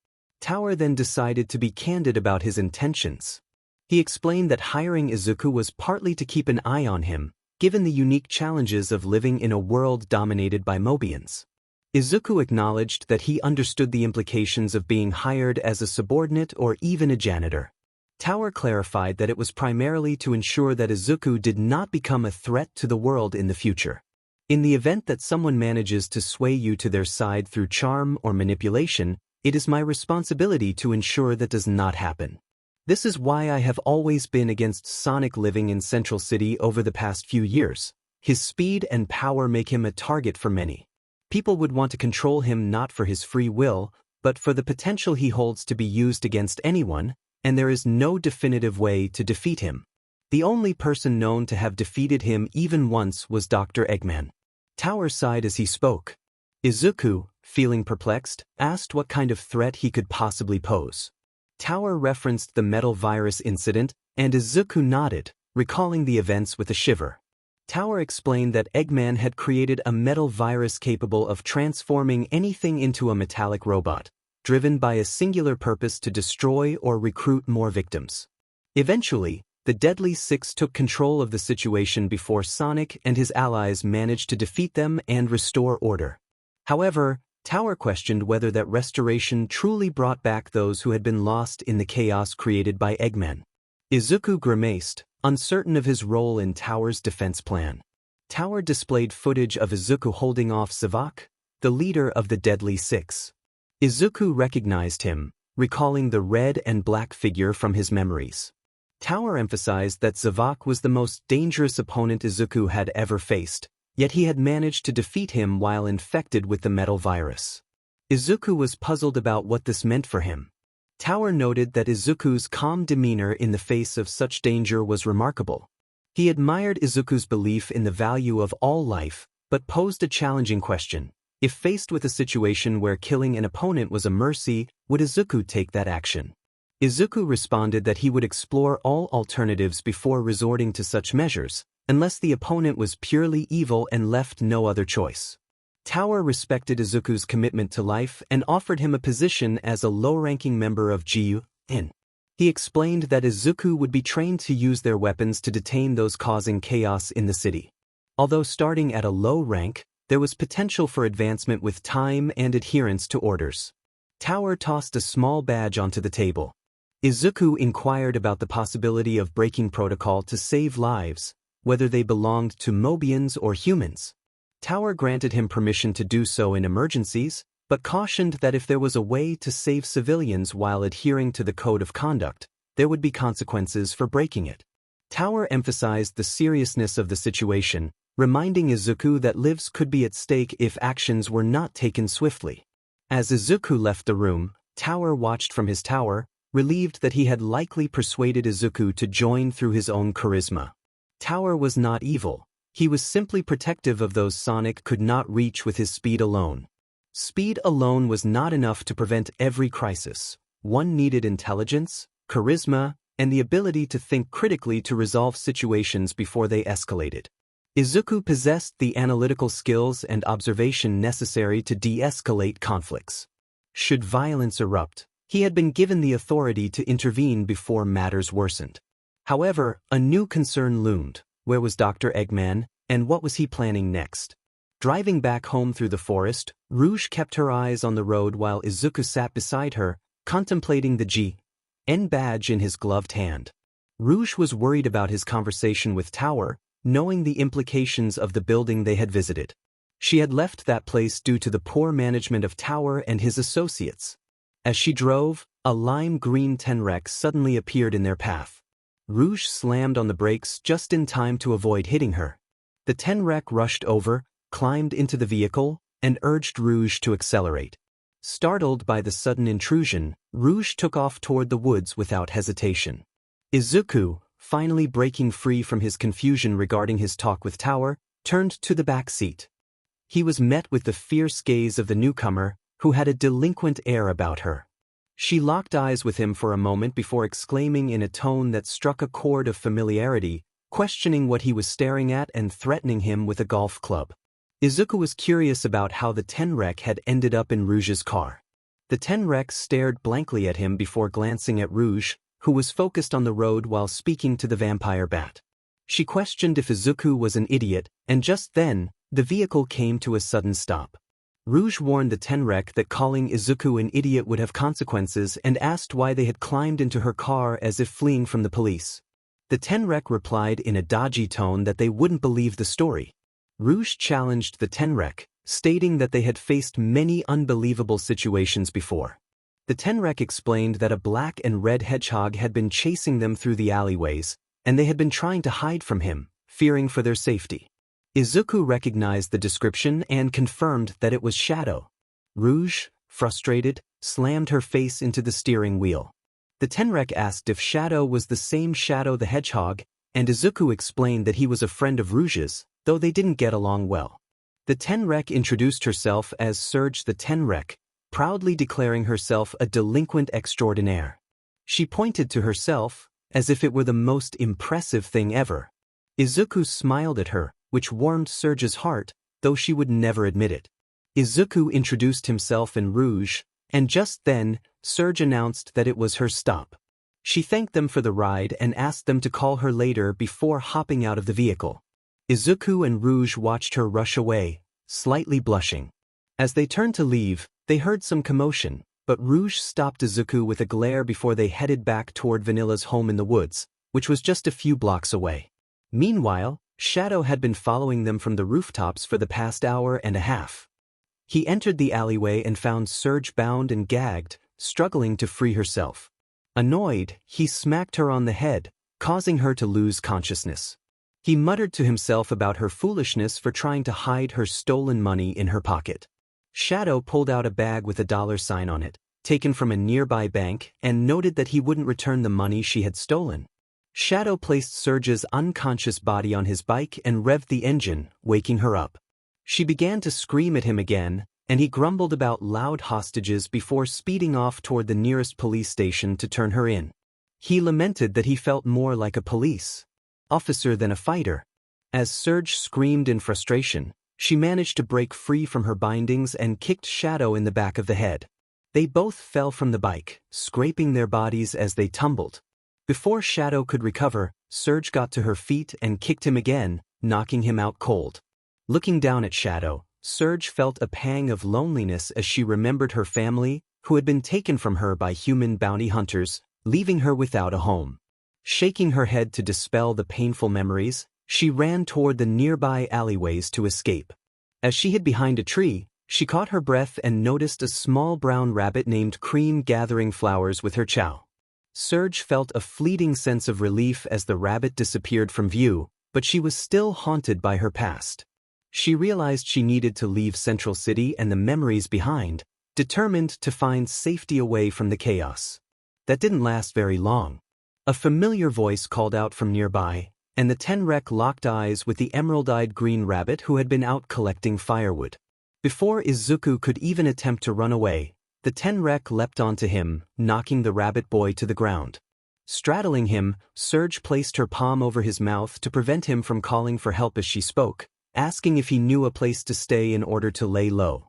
𝗬𝗪 then decided to be candid about his intentions. He explained that hiring Izuku was partly to keep an eye on him, given the unique challenges of living in a world dominated by Mobians. Izuku acknowledged that he understood the implications of being hired as a subordinate or even a janitor. 𝗬𝗪 clarified that it was primarily to ensure that Izuku did not become a threat to the world in the future. In the event that someone manages to sway you to their side through charm or manipulation, it is my responsibility to ensure that does not happen. This is why I have always been against Sonic living in Central City over the past few years. His speed and power make him a target for many. People would want to control him not for his free will, but for the potential he holds to be used against anyone, and there is no definitive way to defeat him. The only person known to have defeated him even once was Dr. Eggman. 𝗬𝗪 sighed as he spoke. Izuku, feeling perplexed, asked what kind of threat he could possibly pose. 𝗬𝗪 referenced the metal virus incident, and Izuku nodded, recalling the events with a shiver. 𝗬𝗪 explained that Eggman had created a metal virus capable of transforming anything into a metallic robot, driven by a singular purpose to destroy or recruit more victims. Eventually, the Deadly Six took control of the situation before Sonic and his allies managed to defeat them and restore order. However, 𝗬𝗪 questioned whether that restoration truly brought back those who had been lost in the chaos created by Eggman. Izuku grimaced, uncertain of his role in 𝗬𝗪's defense plan. 𝗬𝗪 displayed footage of Izuku holding off 𝗧𝗏, the leader of the Deadly Six. Izuku recognized him, recalling the red and black figure from his memories. 𝗬𝗪 emphasized that 𝗧𝗏 was the most dangerous opponent Izuku had ever faced, yet he had managed to defeat him while infected with the metal virus. Izuku was puzzled about what this meant for him. 𝗬𝗪 noted that Izuku's calm demeanor in the face of such danger was remarkable. He admired Izuku's belief in the value of all life, but posed a challenging question. If faced with a situation where killing an opponent was a mercy, would Izuku take that action? Izuku responded that he would explore all alternatives before resorting to such measures, unless the opponent was purely evil and left no other choice. 𝗬𝗪 respected Izuku's commitment to life and offered him a position as a low-ranking member of 𝐔𝐬𝐢𝐴. He explained that Izuku would be trained to use their weapons to detain those causing chaos in the city. Although starting at a low rank, there was potential for advancement with time and adherence to orders. 𝗬𝗪 tossed a small badge onto the table. Izuku inquired about the possibility of breaking protocol to save lives, whether they belonged to Mobians or humans. 𝗬𝗪 granted him permission to do so in emergencies, but cautioned that if there was a way to save civilians while adhering to the code of conduct, there would be consequences for breaking it. 𝗬𝗪 emphasized the seriousness of the situation, reminding Izuku that lives could be at stake if actions were not taken swiftly. As Izuku left the room, 𝗬𝗪 watched from his tower, relieved that he had likely persuaded Izuku to join through his own charisma. 𝗬𝗪 was not evil. He was simply protective of those Sonic could not reach with his speed alone. Speed alone was not enough to prevent every crisis. One needed intelligence, charisma, and the ability to think critically to resolve situations before they escalated. Izuku possessed the analytical skills and observation necessary to de-escalate conflicts. Should violence erupt, he had been given the authority to intervene before matters worsened. However, a new concern loomed. Where was Dr. Eggman, and what was he planning next? Driving back home through the forest, Rouge kept her eyes on the road while Izuku sat beside her, contemplating the 𝐒𝐻𝗫 badge in his gloved hand. Rouge was worried about his conversation with 𝗬𝗨, knowing the implications of the building they had visited. She had left that place due to the poor management of 𝗬𝗨 and his associates. As she drove, a lime green 𝗕𝗏 suddenly appeared in their path. Rouge slammed on the brakes just in time to avoid hitting her. The 𝗕𝗏 rushed over, climbed into the vehicle, and urged Rouge to accelerate. Startled by the sudden intrusion, Rouge took off toward the woods without hesitation. Izuku, finally breaking free from his confusion regarding his talk with 𝗬𝗨, turned to the back seat. He was met with the fierce gaze of the newcomer, who had a delinquent air about her. She locked eyes with him for a moment before exclaiming in a tone that struck a chord of familiarity, questioning what he was staring at and threatening him with a golf club. Izuku was curious about how the 𝗕𝗏 had ended up in Rouge's car. The 𝗕𝗏 stared blankly at him before glancing at Rouge, who was focused on the road while speaking to the vampire bat. She questioned if Izuku was an idiot, and just then, the vehicle came to a sudden stop. Rouge warned the 𝗕𝗏 that calling Izuku an idiot would have consequences and asked why they had climbed into her car as if fleeing from the police. The 𝗕𝗏 replied in a dodgy tone that they wouldn't believe the story. Rouge challenged the 𝗕𝗏, stating that they had faced many unbelievable situations before. The 𝗕𝗏 explained that a black and red hedgehog had been chasing them through the alleyways, and they had been trying to hide from him, fearing for their safety. Izuku recognized the description and confirmed that it was Shadow. Rouge, frustrated, slammed her face into the steering wheel. The 𝗕𝗏 asked if Shadow was the same Shadow the Hedgehog, and Izuku explained that he was a friend of Rouge's, though they didn't get along well. The 𝗕𝗏 introduced herself as 𝗧𝗏 the 𝗕𝗏, proudly declaring herself a delinquent extraordinaire. She pointed to herself, as if it were the most impressive thing ever. Izuku smiled at her, which warmed 𝗧𝗏's heart, though she would never admit it. Izuku introduced himself and Rouge, and just then, 𝗧𝗏 announced that it was her stop. She thanked them for the ride and asked them to call her later before hopping out of the vehicle. Izuku and Rouge watched her rush away, slightly blushing. As they turned to leave, they heard some commotion, but Rouge stopped Izuku with a glare before they headed back toward Vanilla's home in the woods, which was just a few blocks away. Meanwhile, Shadow had been following them from the rooftops for the past hour and a half. He entered the alleyway and found 𝗧𝗏 bound and gagged, struggling to free herself. Annoyed, he smacked her on the head, causing her to lose consciousness. He muttered to himself about her foolishness for trying to hide her stolen money in her pocket. Shadow pulled out a bag with a $sign on it, taken from a nearby bank, and noted that he wouldn't return the money she had stolen. Shadow placed 𝗧𝗏's unconscious body on his bike and revved the engine, waking her up. She began to scream at him again, and he grumbled about loud hostages before speeding off toward the nearest police station to turn her in. He lamented that he felt more like a police officer than a fighter. As 𝗧𝗏 screamed in frustration, she managed to break free from her bindings and kicked Shadow in the back of the head. They both fell from the bike, scraping their bodies as they tumbled. Before Shadow could recover, 𝗧𝗏 got to her feet and kicked him again, knocking him out cold. Looking down at Shadow, 𝗧𝗏 felt a pang of loneliness as she remembered her family, who had been taken from her by human bounty hunters, leaving her without a home. Shaking her head to dispel the painful memories, she ran toward the nearby alleyways to escape. As she hid behind a tree, she caught her breath and noticed a small brown rabbit named Cream gathering flowers with her chow. 𝗧𝗏 felt a fleeting sense of relief as the rabbit disappeared from view, but she was still haunted by her past. She realized she needed to leave Central City and the memories behind, determined to find safety away from the chaos. That didn't last very long. A familiar voice called out from nearby, and the 𝗕𝗏 locked eyes with the emerald-eyed green rabbit who had been out collecting firewood. Before Izuku could even attempt to run away, the 𝗕𝗏 leapt onto him, knocking the rabbit boy to the ground. Straddling him, 𝗧𝗏 placed her palm over his mouth to prevent him from calling for help as she spoke, asking if he knew a place to stay in order to lay low.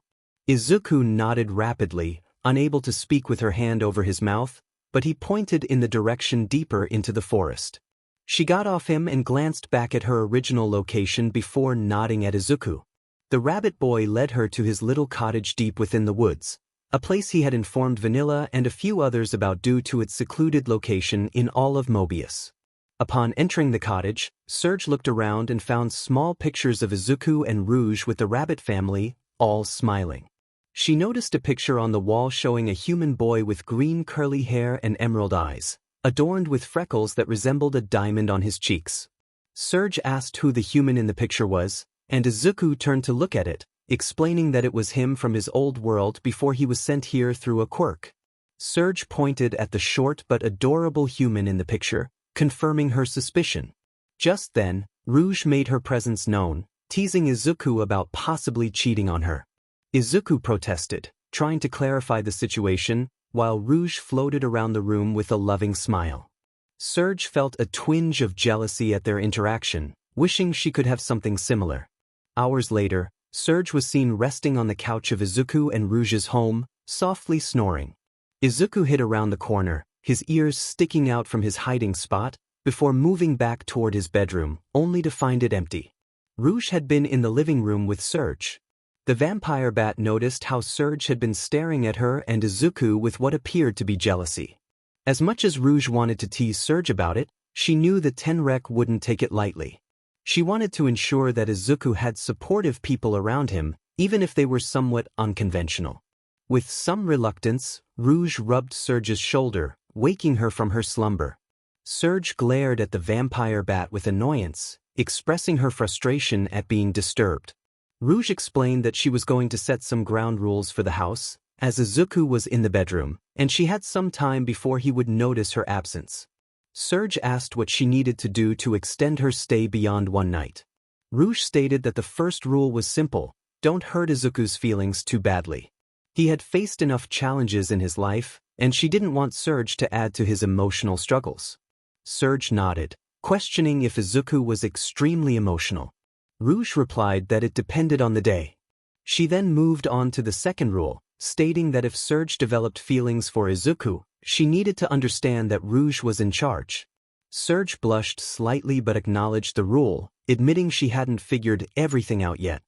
Izuku nodded rapidly, unable to speak with her hand over his mouth, but he pointed in the direction deeper into the forest. She got off him and glanced back at her original location before nodding at Izuku. The rabbit boy led her to his little cottage deep within the woods, a place he had informed Vanilla and a few others about due to its secluded location in all of Mobius. Upon entering the cottage, 𝗧𝗏 looked around and found small pictures of Izuku and Rouge with the rabbit family, all smiling. She noticed a picture on the wall showing a human boy with green curly hair and emerald eyes, adorned with freckles that resembled a diamond on his cheeks. 𝗧𝗏 asked who the human in the picture was, and Izuku turned to look at it, explaining that it was him from his old world before he was sent here through a quirk. 𝗧𝗏 pointed at the short but adorable human in the picture, confirming her suspicion. Just then, Rouge made her presence known, teasing Izuku about possibly cheating on her. Izuku protested, trying to clarify the situation, while Rouge floated around the room with a loving smile. 𝗧𝗏 felt a twinge of jealousy at their interaction, wishing she could have something similar. Hours later, 𝗧𝗏 was seen resting on the couch of Izuku and Rouge's home, softly snoring. Izuku hid around the corner, his ears sticking out from his hiding spot, before moving back toward his bedroom, only to find it empty. Rouge had been in the living room with 𝗧𝗏. The vampire bat noticed how 𝗧𝗏 had been staring at her and Izuku with what appeared to be jealousy. As much as Rouge wanted to tease 𝗧𝗏 about it, she knew that 𝗕𝗏 wouldn't take it lightly. She wanted to ensure that Izuku had supportive people around him, even if they were somewhat unconventional. With some reluctance, Rouge rubbed 𝗧𝗏's shoulder, waking her from her slumber. 𝗧𝗏 glared at the vampire bat with annoyance, expressing her frustration at being disturbed. Rouge explained that she was going to set some ground rules for the house, as Izuku was in the bedroom, and she had some time before he would notice her absence. 𝗧𝗏 asked what she needed to do to extend her stay beyond one night. Rouge stated that the first rule was simple: don't hurt Izuku's feelings too badly. He had faced enough challenges in his life, and she didn't want 𝗧𝗏 to add to his emotional struggles. 𝗧𝗏 nodded, questioning if Izuku was extremely emotional. Rouge replied that it depended on the day. She then moved on to the second rule, stating that if 𝗧𝗏 developed feelings for Izuku, she needed to understand that Rouge was in charge. 𝗧𝗏 blushed slightly but acknowledged the rule, admitting she hadn't figured everything out yet.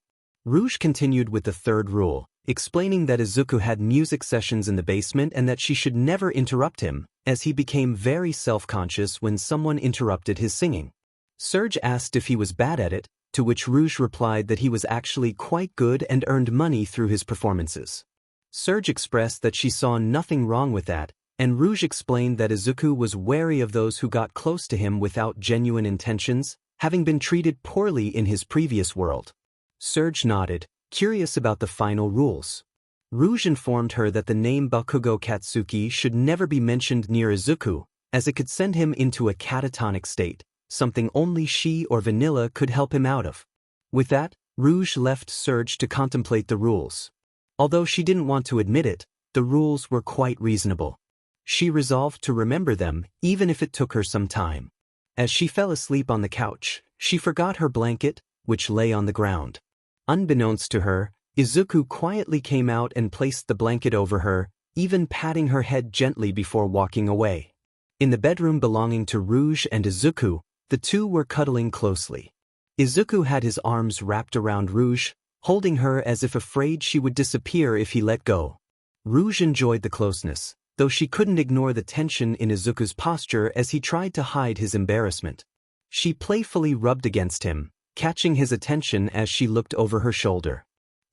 Rouge continued with the third rule, explaining that Izuku had music sessions in the basement and that she should never interrupt him, as he became very self-conscious when someone interrupted his singing. 𝗧𝗏 asked if he was bad at it, to which Rouge replied that he was actually quite good and earned money through his performances. 𝗧𝗏 expressed that she saw nothing wrong with that, and Rouge explained that Izuku was wary of those who got close to him without genuine intentions, having been treated poorly in his previous world. 𝗧𝗏 nodded, curious about the final rules. Rouge informed her that the name 𝗏𝗃𝗏 Katsuki should never be mentioned near Izuku, as it could send him into a catatonic state, something only she or Vanilla could help him out of. With that, Rouge left 𝗧𝗏 to contemplate the rules. Although she didn't want to admit it, the rules were quite reasonable. She resolved to remember them, even if it took her some time. As she fell asleep on the couch, she forgot her blanket, which lay on the ground. Unbeknownst to her, Izuku quietly came out and placed the blanket over her, even patting her head gently before walking away. In the bedroom belonging to Rouge and Izuku, the two were cuddling closely. Izuku had his arms wrapped around Rouge, holding her as if afraid she would disappear if he let go. Rouge enjoyed the closeness, though she couldn't ignore the tension in Izuku's posture as he tried to hide his embarrassment. She playfully rubbed against him, catching his attention as she looked over her shoulder.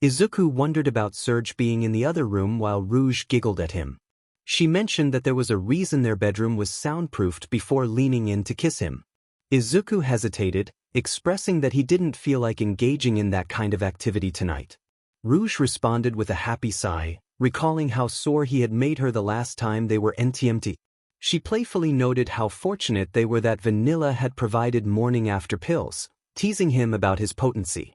Izuku wondered about 𝗧𝗏 being in the other room while Rouge giggled at him. She mentioned that there was a reason their bedroom was soundproofed before leaning in to kiss him. Izuku hesitated, expressing that he didn't feel like engaging in that kind of activity tonight. Rouge responded with a happy sigh, recalling how sore he had made her the last time they were NTMT. She playfully noted how fortunate they were that Vanilla had provided morning-after pills, teasing him about his potency.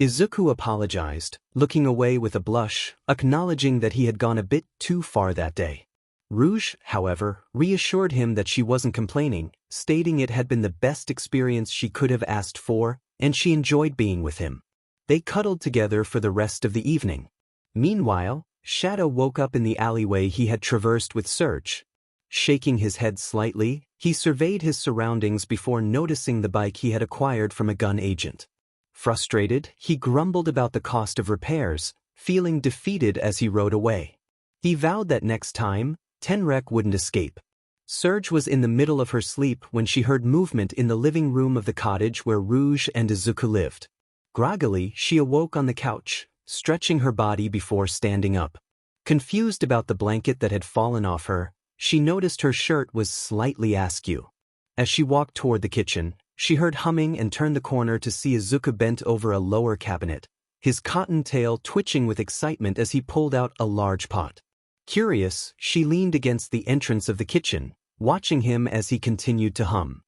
Izuku apologized, looking away with a blush, acknowledging that he had gone a bit too far that day. Rouge, however, reassured him that she wasn't complaining, stating it had been the best experience she could have asked for, and she enjoyed being with him. They cuddled together for the rest of the evening. Meanwhile, Shadow woke up in the alleyway he had traversed with 𝗧𝗏. Shaking his head slightly, he surveyed his surroundings before noticing the bike he had acquired from a gun agent. Frustrated, he grumbled about the cost of repairs, feeling defeated as he rode away. He vowed that next time, 𝗕𝗏 wouldn't escape. 𝗧𝗏 was in the middle of her sleep when she heard movement in the living room of the cottage where Rouge and Izuku lived. Groggily, she awoke on the couch, stretching her body before standing up. Confused about the blanket that had fallen off her, she noticed her shirt was slightly askew. As she walked toward the kitchen, she heard humming and turned the corner to see Izuku bent over a lower cabinet, his cotton tail twitching with excitement as he pulled out a large pot. Curious, she leaned against the entrance of the kitchen, watching him as he continued to hum.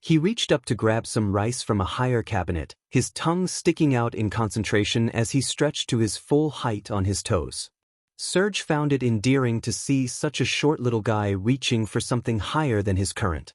He reached up to grab some rice from a higher cabinet, his tongue sticking out in concentration as he stretched to his full height on his toes. 𝗧𝗏 found it endearing to see such a short little guy reaching for something higher than his current.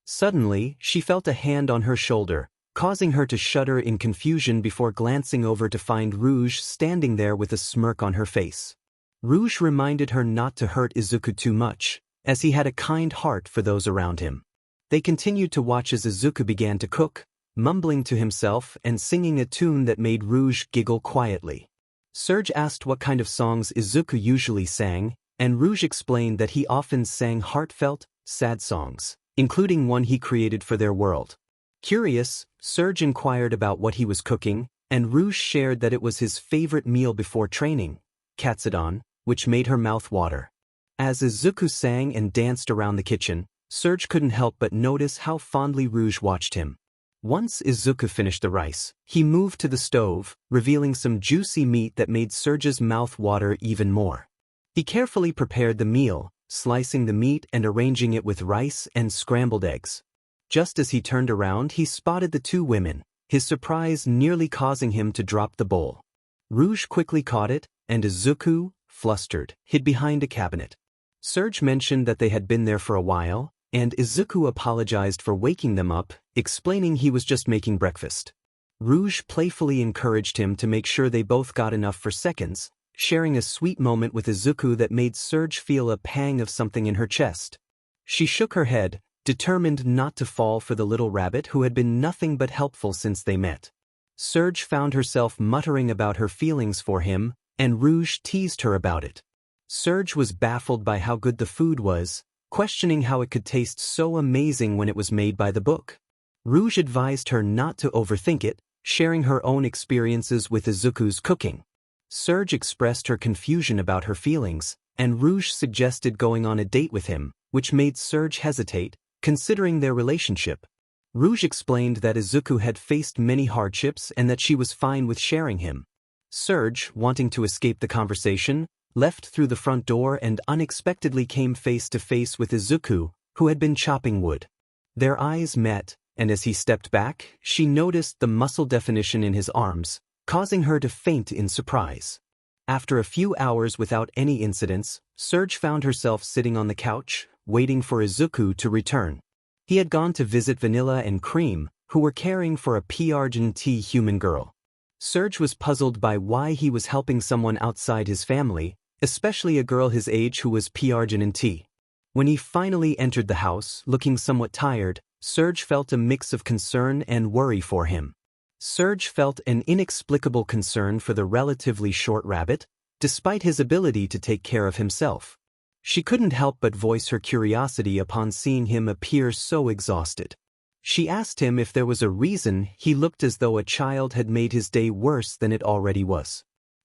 Suddenly, she felt a hand on her shoulder, causing her to shudder in confusion before glancing over to find Rouge standing there with a smirk on her face. Rouge reminded her not to hurt Izuku too much, as he had a kind heart for those around him. They continued to watch as Izuku began to cook, mumbling to himself and singing a tune that made Rouge giggle quietly. 𝗧𝗏 asked what kind of songs Izuku usually sang, and Rouge explained that he often sang heartfelt, sad songs, including one he created for their world. Curious, 𝗧𝗏 inquired about what he was cooking, and Rouge shared that it was his favorite meal before training, 𝗬𝗏𝗄𝐻, which made her mouth water. As Izuku sang and danced around the kitchen, 𝗧𝗏 couldn't help but notice how fondly Rouge watched him. Once Izuku finished the rice, he moved to the stove, revealing some juicy meat that made 𝗧𝗏's mouth water even more. He carefully prepared the meal, slicing the meat and arranging it with rice and scrambled eggs. Just as he turned around, he spotted the two women, his surprise nearly causing him to drop the bowl. Rouge quickly caught it, and Izuku, flustered, hid behind a cabinet. 𝗧𝗏 mentioned that they had been there for a while, and Izuku apologized for waking them up, explaining he was just making breakfast. Rouge playfully encouraged him to make sure they both got enough for seconds, sharing a sweet moment with Izuku that made 𝗧𝗏 feel a pang of something in her chest. She shook her head, determined not to fall for the little rabbit who had been nothing but helpful since they met. 𝗧𝗏 found herself muttering about her feelings for him, and Rouge teased her about it. 𝗧𝗏 was baffled by how good the food was, questioning how it could taste so amazing when it was made by the book. Rouge advised her not to overthink it, sharing her own experiences with Izuku's cooking. 𝗧𝗏 expressed her confusion about her feelings, and Rouge suggested going on a date with him, which made 𝗧𝗏 hesitate, considering their relationship. Rouge explained that Izuku had faced many hardships and that she was fine with sharing him. 𝗧𝗏, wanting to escape the conversation, left through the front door and unexpectedly came face to face with Izuku, who had been chopping wood. Their eyes met, and as he stepped back, she noticed the muscle definition in his arms, causing her to faint in surprise. After a few hours without any incidents, 𝗧𝗏 found herself sitting on the couch, waiting for Izuku to return. He had gone to visit Vanilla and Cream, who were caring for a 𝗵𝗏𝗏 human girl. 𝗧𝗏 was puzzled by why he was helping someone outside his family, especially a girl his age who was 𝗵𝗏𝗏. When he finally entered the house, looking somewhat tired, 𝗧𝗏 felt a mix of concern and worry for him. 𝗧𝗏 felt an inexplicable concern for the relatively short rabbit, despite his ability to take care of himself. She couldn't help but voice her curiosity upon seeing him appear so exhausted. She asked him if there was a reason he looked as though a child had made his day worse than it already was.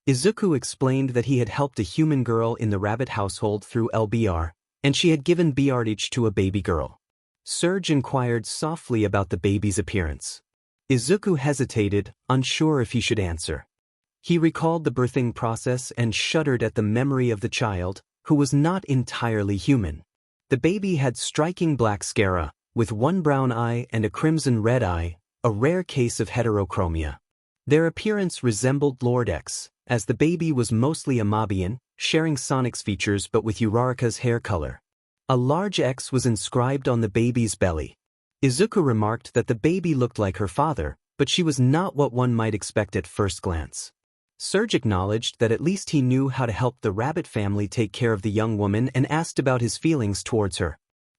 Izuku explained that he had helped a human girl in the rabbit household through 𝐿BR, and she had given 𝗵𝗏𝗏 to a baby girl. 𝗧𝗏 inquired softly about the baby's appearance. Izuku hesitated, unsure if he should answer. He recalled the birthing process and shuddered at the memory of the child, who was not entirely human. The baby had striking black sclera, with one brown eye and a crimson red eye, a rare case of heterochromia. Their appearance resembled Lord 𝗏𝗏, as the baby was mostly a Mobian, sharing Sonic's features but with Uraraka's hair color. A large X was inscribed on the baby's belly. Izuku remarked that the baby looked like her father, but she was not what one might expect at first glance. 𝗧𝗏 acknowledged that at least he knew how to help the rabbit family take care of the young woman and asked about his feelings towards her.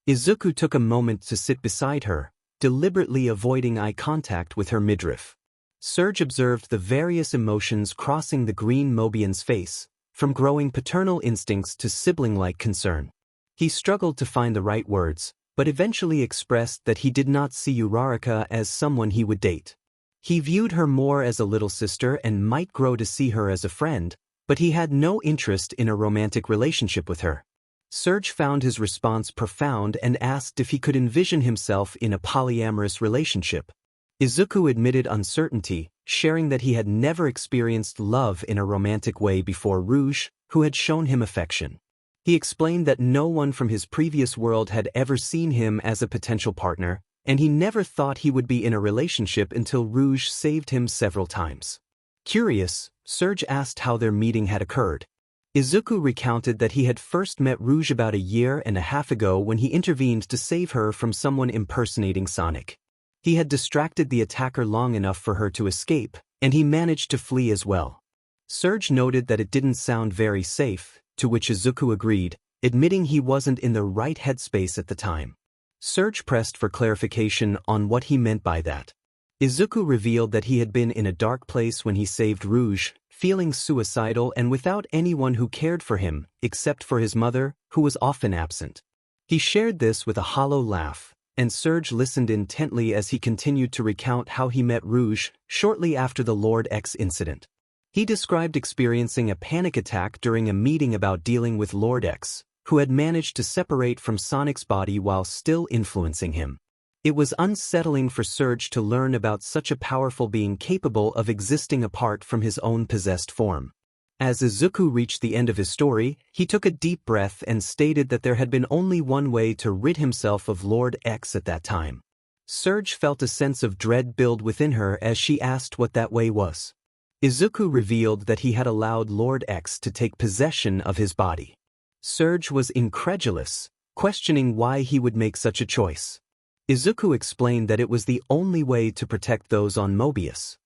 Izuku took a moment to sit beside her, deliberately avoiding eye contact with her midriff. 𝗧𝗏 observed the various emotions crossing the green Mobian's face, from growing paternal instincts to sibling-like concern. He struggled to find the right words, but eventually expressed that he did not see Uraraka as someone he would date. He viewed her more as a little sister and might grow to see her as a friend, but he had no interest in a romantic relationship with her. 𝗧𝗏 found his response profound and asked if he could envision himself in a polyamorous relationship. Izuku admitted uncertainty, sharing that he had never experienced love in a romantic way before 𝗓𝗏, who had shown him affection. He explained that no one from his previous world had ever seen him as a potential partner, and he never thought he would be in a relationship until 𝗓𝗏 saved him several times. Curious, 𝗧𝗏 asked how their meeting had occurred. Izuku recounted that he had first met 𝗓𝗏 about 1.5 years ago when he intervened to save her from someone impersonating Sonic. He had distracted the attacker long enough for her to escape, and he managed to flee as well. 𝗧𝗏 noted that it didn't sound very safe, to which Izuku agreed, admitting he wasn't in the right headspace at the time. 𝗧𝗏 pressed for clarification on what he meant by that. Izuku revealed that he had been in a dark place when he saved 𝗓𝗏, feeling suicidal and without anyone who cared for him, except for his mother, who was often absent. He shared this with a hollow laugh, and 𝗧𝗏 listened intently as he continued to recount how he met 𝗓𝗏 shortly after the Lord X incident. He described experiencing a panic attack during a meeting about dealing with Lord X, who had managed to separate from Sonic's body while still influencing him. It was unsettling for 𝗧𝗏 to learn about such a powerful being capable of existing apart from his own possessed form. As Izuku reached the end of his story, he took a deep breath and stated that there had been only one way to rid himself of Lord X at that time. 𝗧𝗏 felt a sense of dread build within her as she asked what that way was. Izuku revealed that he had allowed Lord X to take possession of his body. 𝗧𝗏 was incredulous, questioning why he would make such a choice. Izuku explained that it was the only way to protect those on Mobius.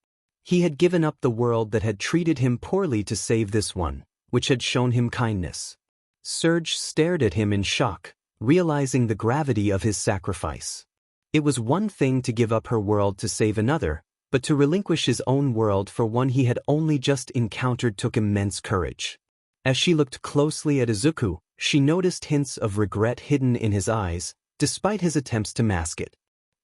He had given up the world that had treated him poorly to save this one, which had shown him kindness. 𝗧𝗏 stared at him in shock, realizing the gravity of his sacrifice. It was one thing to give up her world to save another, but to relinquish his own world for one he had only just encountered took immense courage. As she looked closely at Izuku, she noticed hints of regret hidden in his eyes, despite his attempts to mask it.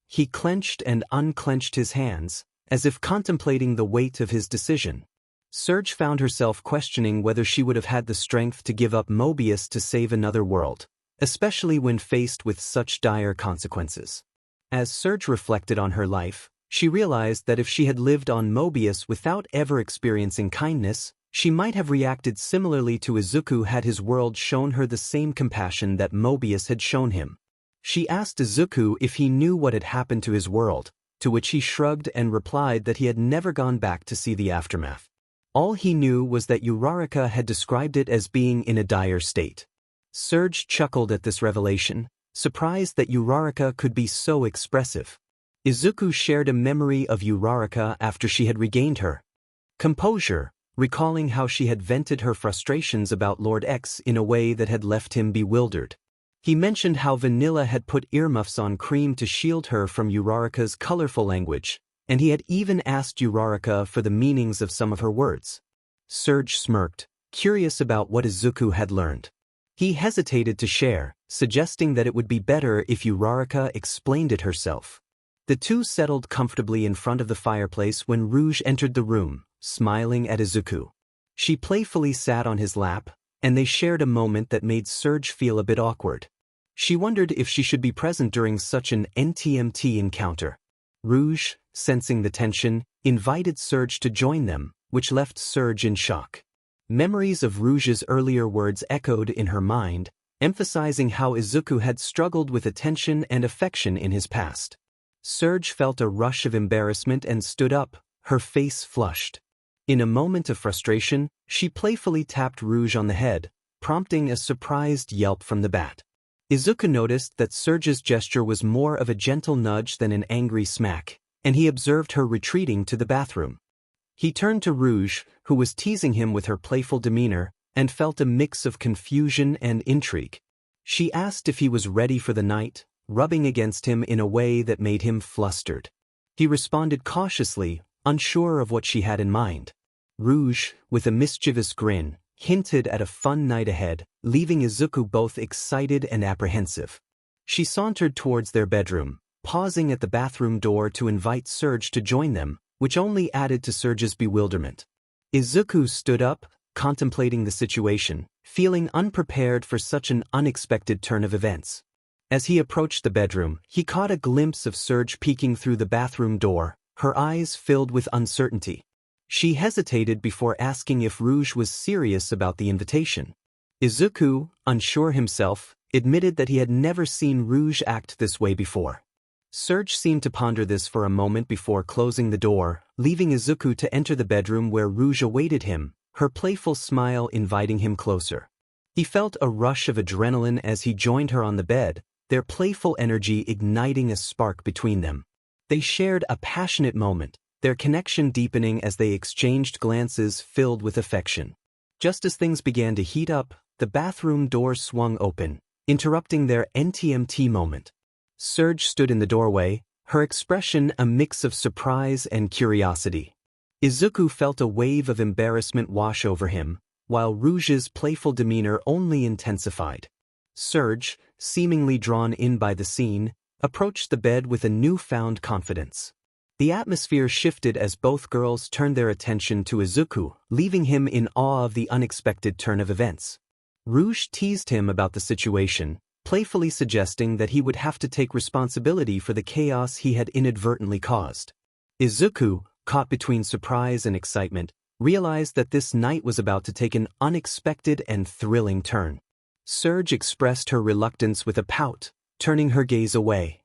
He clenched and unclenched his hands, as if contemplating the weight of his decision. 𝗧𝗏 found herself questioning whether she would have had the strength to give up Mobius to save another world, especially when faced with such dire consequences. As 𝗧𝗏 reflected on her life, she realized that if she had lived on Mobius without ever experiencing kindness, she might have reacted similarly to Izuku had his world shown her the same compassion that Mobius had shown him. She asked Izuku if he knew what had happened to his world, to which he shrugged and replied that he had never gone back to see the aftermath. All he knew was that Uraraka had described it as being in a dire state. 𝗧𝗏 chuckled at this revelation, surprised that Uraraka could be so expressive. Izuku shared a memory of Uraraka after she had regained her composure, recalling how she had vented her frustrations about Lord X in a way that had left him bewildered. He mentioned how Vanilla had put earmuffs on Cream to shield her from Uraraka's colorful language, and he had even asked Uraraka for the meanings of some of her words. 𝗧𝗏 smirked, curious about what Izuku had learned. He hesitated to share, suggesting that it would be better if Uraraka explained it herself. The two settled comfortably in front of the fireplace when 𝗓𝗏 entered the room, smiling at Izuku. She playfully sat on his lap, and they shared a moment that made 𝗧𝗏 feel a bit awkward. She wondered if she should be present during such an NTMT encounter. 𝗓𝗏, sensing the tension, invited 𝗧𝗏 to join them, which left 𝗧𝗏 in shock. Memories of 𝗓𝗏's earlier words echoed in her mind, emphasizing how Izuku had struggled with attention and affection in his past. 𝗧𝗏 felt a rush of embarrassment and stood up, her face flushed. In a moment of frustration, she playfully tapped 𝗓𝗏 on the head, prompting a surprised yelp from the bat. Izuku noticed that 𝗧𝗏's gesture was more of a gentle nudge than an angry smack, and he observed her retreating to the bathroom. He turned to Rouge, who was teasing him with her playful demeanor, and felt a mix of confusion and intrigue. She asked if he was ready for the night, rubbing against him in a way that made him flustered. He responded cautiously, unsure of what she had in mind. Rouge, with a mischievous grin, hinted at a fun night ahead, leaving Izuku both excited and apprehensive. She sauntered towards their bedroom, pausing at the bathroom door to invite Serge to join them, which only added to Serge's bewilderment. Izuku stood up, contemplating the situation, feeling unprepared for such an unexpected turn of events. As he approached the bedroom, he caught a glimpse of Serge peeking through the bathroom door, her eyes filled with uncertainty. She hesitated before asking if Rouge was serious about the invitation. Izuku, unsure himself, admitted that he had never seen Rouge act this way before. Serge seemed to ponder this for a moment before closing the door, leaving Izuku to enter the bedroom where Rouge awaited him, her playful smile inviting him closer. He felt a rush of adrenaline as he joined her on the bed, their playful energy igniting a spark between them. They shared a passionate moment, their connection deepening as they exchanged glances filled with affection. Just as things began to heat up, the bathroom door swung open, interrupting their NTMT moment. Serge stood in the doorway, her expression a mix of surprise and curiosity. Izuku felt a wave of embarrassment wash over him, while Rouge's playful demeanor only intensified. Serge, seemingly drawn in by the scene, approached the bed with a newfound confidence. The atmosphere shifted as both girls turned their attention to Izuku, leaving him in awe of the unexpected turn of events. Rouge teased him about the situation, playfully suggesting that he would have to take responsibility for the chaos he had inadvertently caused. Izuku, caught between surprise and excitement, realized that this night was about to take an unexpected and thrilling turn. Serge expressed her reluctance with a pout, turning her gaze away.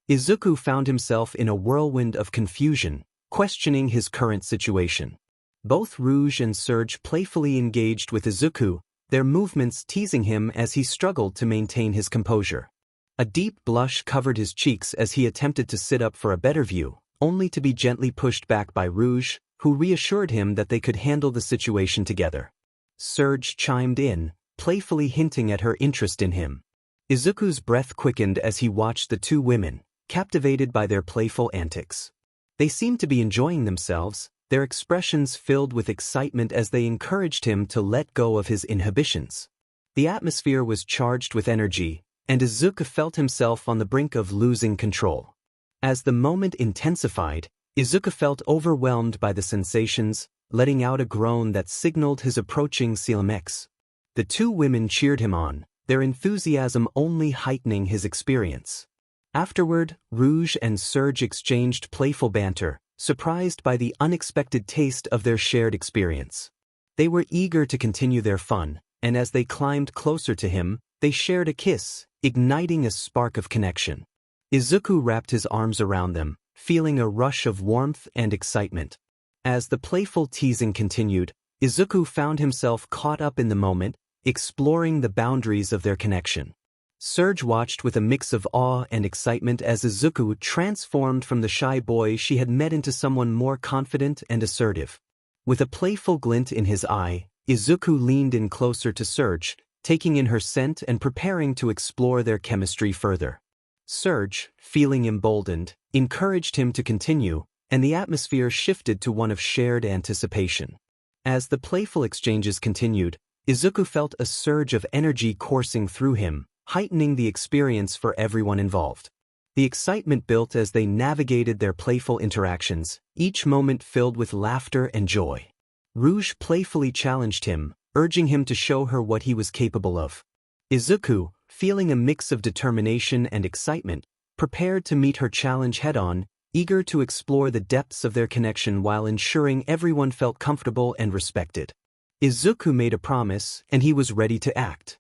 Izuku found himself in a whirlwind of confusion, questioning his current situation. Both Rouge and Serge playfully engaged with Izuku, their movements teasing him as he struggled to maintain his composure. A deep blush covered his cheeks as he attempted to sit up for a better view, only to be gently pushed back by Rouge, who reassured him that they could handle the situation together. Serge chimed in, playfully hinting at her interest in him. Izuku's breath quickened as he watched the two women, captivated by their playful antics. They seemed to be enjoying themselves, their expressions filled with excitement as they encouraged him to let go of his inhibitions. The atmosphere was charged with energy, and Izuku felt himself on the brink of losing control. As the moment intensified, Izuku felt overwhelmed by the sensations, letting out a groan that signaled his approaching 𝐒𝐵𝐵𝐺. The two women cheered him on, their enthusiasm only heightening his experience. Afterward, Rouge and Serge exchanged playful banter, surprised by the unexpected taste of their shared experience. They were eager to continue their fun, and as they climbed closer to him, they shared a kiss, igniting a spark of connection. Izuku wrapped his arms around them, feeling a rush of warmth and excitement. As the playful teasing continued, Izuku found himself caught up in the moment, exploring the boundaries of their connection. Serge watched with a mix of awe and excitement as Izuku transformed from the shy boy she had met into someone more confident and assertive. With a playful glint in his eye, Izuku leaned in closer to Serge, taking in her scent and preparing to explore their chemistry further. Serge, feeling emboldened, encouraged him to continue, and the atmosphere shifted to one of shared anticipation. As the playful exchanges continued, Izuku felt a surge of energy coursing through him, heightening the experience for everyone involved. The excitement built as they navigated their playful interactions, each moment filled with laughter and joy. Rouge playfully challenged him, urging him to show her what he was capable of. Izuku, feeling a mix of determination and excitement, prepared to meet her challenge head-on, eager to explore the depths of their connection while ensuring everyone felt comfortable and respected. Izuku made a promise, and he was ready to act.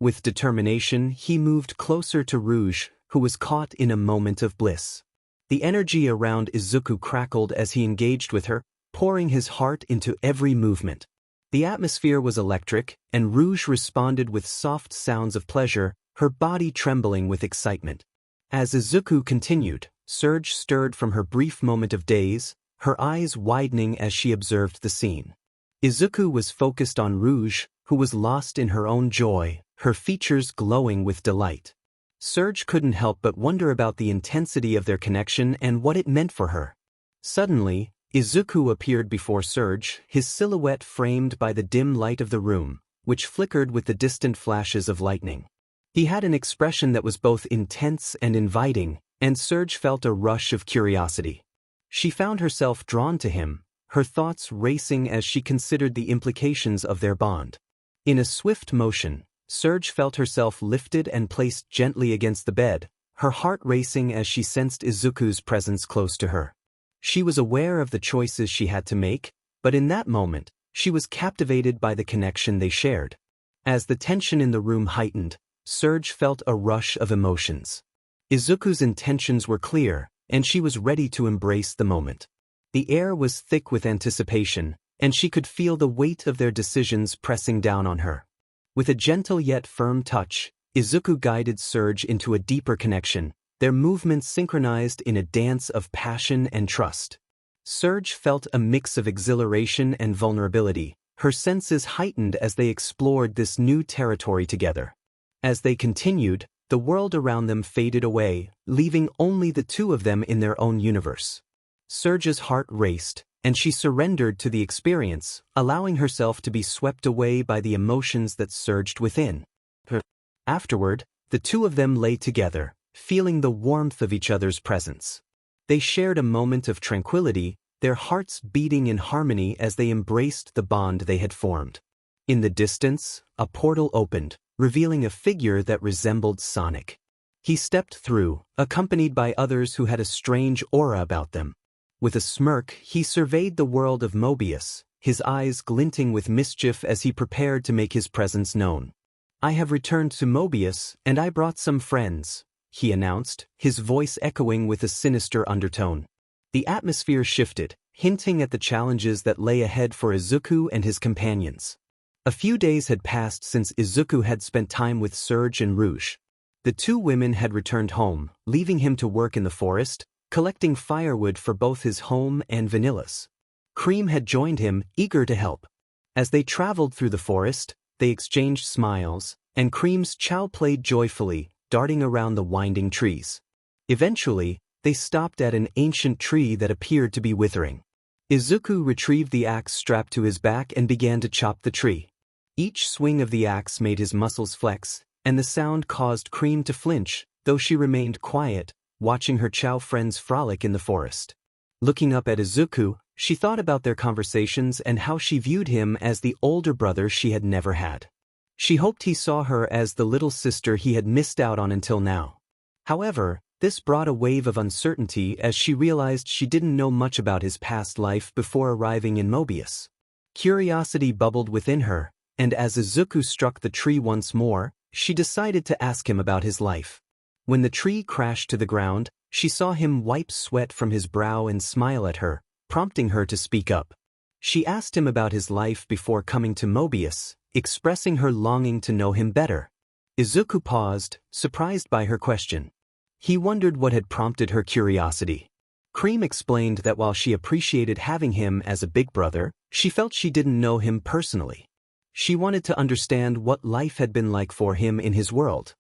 With determination, he moved closer to Rouge, who was caught in a moment of bliss. The energy around Izuku crackled as he engaged with her, pouring his heart into every movement. The atmosphere was electric, and Rouge responded with soft sounds of pleasure, her body trembling with excitement. As Izuku continued, Serge stirred from her brief moment of daze, her eyes widening as she observed the scene. Izuku was focused on Rouge, who was lost in her own joy, her features glowing with delight. 𝗧𝗏 couldn't help but wonder about the intensity of their connection and what it meant for her. Suddenly, Izuku appeared before 𝗧𝗏, his silhouette framed by the dim light of the room, which flickered with the distant flashes of lightning. He had an expression that was both intense and inviting, and 𝗧𝗏 felt a rush of curiosity. She found herself drawn to him, her thoughts racing as she considered the implications of their bond. In a swift motion, 𝗧𝗏 felt herself lifted and placed gently against the bed, her heart racing as she sensed Izuku's presence close to her. She was aware of the choices she had to make, but in that moment, she was captivated by the connection they shared. As the tension in the room heightened, 𝗧𝗏 felt a rush of emotions. Izuku's intentions were clear, and she was ready to embrace the moment. The air was thick with anticipation, and she could feel the weight of their decisions pressing down on her. With a gentle yet firm touch, Izuku guided 𝗧𝗏 into a deeper connection, their movements synchronized in a dance of passion and trust. 𝗧𝗏 felt a mix of exhilaration and vulnerability, her senses heightened as they explored this new territory together. As they continued, the world around them faded away, leaving only the two of them in their own universe. 𝗧𝗏's heart raced, and she surrendered to the experience, allowing herself to be swept away by the emotions that surged within. Afterward, the two of them lay together, feeling the warmth of each other's presence. They shared a moment of tranquility, their hearts beating in harmony as they embraced the bond they had formed. In the distance, a portal opened, revealing a figure that resembled Sonic. He stepped through, accompanied by others who had a strange aura about them. With a smirk, he surveyed the world of Mobius, his eyes glinting with mischief as he prepared to make his presence known. "I have returned to Mobius, and I brought some friends," he announced, his voice echoing with a sinister undertone. The atmosphere shifted, hinting at the challenges that lay ahead for Izuku and his companions. A few days had passed since Izuku had spent time with 𝗧𝗏 and Rouge. The two women had returned home, leaving him to work in the forest, collecting firewood for both his home and Vanilla's. 𝗏𝗏 had joined him, eager to help. As they traveled through the forest, they exchanged smiles, and 𝗏𝗏's chow played joyfully, darting around the winding trees. Eventually, they stopped at an ancient tree that appeared to be withering. Izuku retrieved the axe strapped to his back and began to chop the tree. Each swing of the axe made his muscles flex, and the sound caused 𝗏𝗏 to flinch, though she remained quiet, watching her chow friends frolic in the forest. Looking up at Izuku, she thought about their conversations and how she viewed him as the older brother she had never had. She hoped he saw her as the little sister he had missed out on until now. However, this brought a wave of uncertainty as she realized she didn't know much about his past life before arriving in Mobius. Curiosity bubbled within her, and as Izuku struck the tree once more, she decided to ask him about his life. When the tree crashed to the ground, she saw him wipe sweat from his brow and smile at her, prompting her to speak up. She asked him about his life before coming to Mobius, expressing her longing to know him better. Izuku paused, surprised by her question. He wondered what had prompted her curiosity. 𝗏𝗏 explained that while she appreciated having him as a big brother, she felt she didn't know him personally. She wanted to understand what life had been like for him in his world.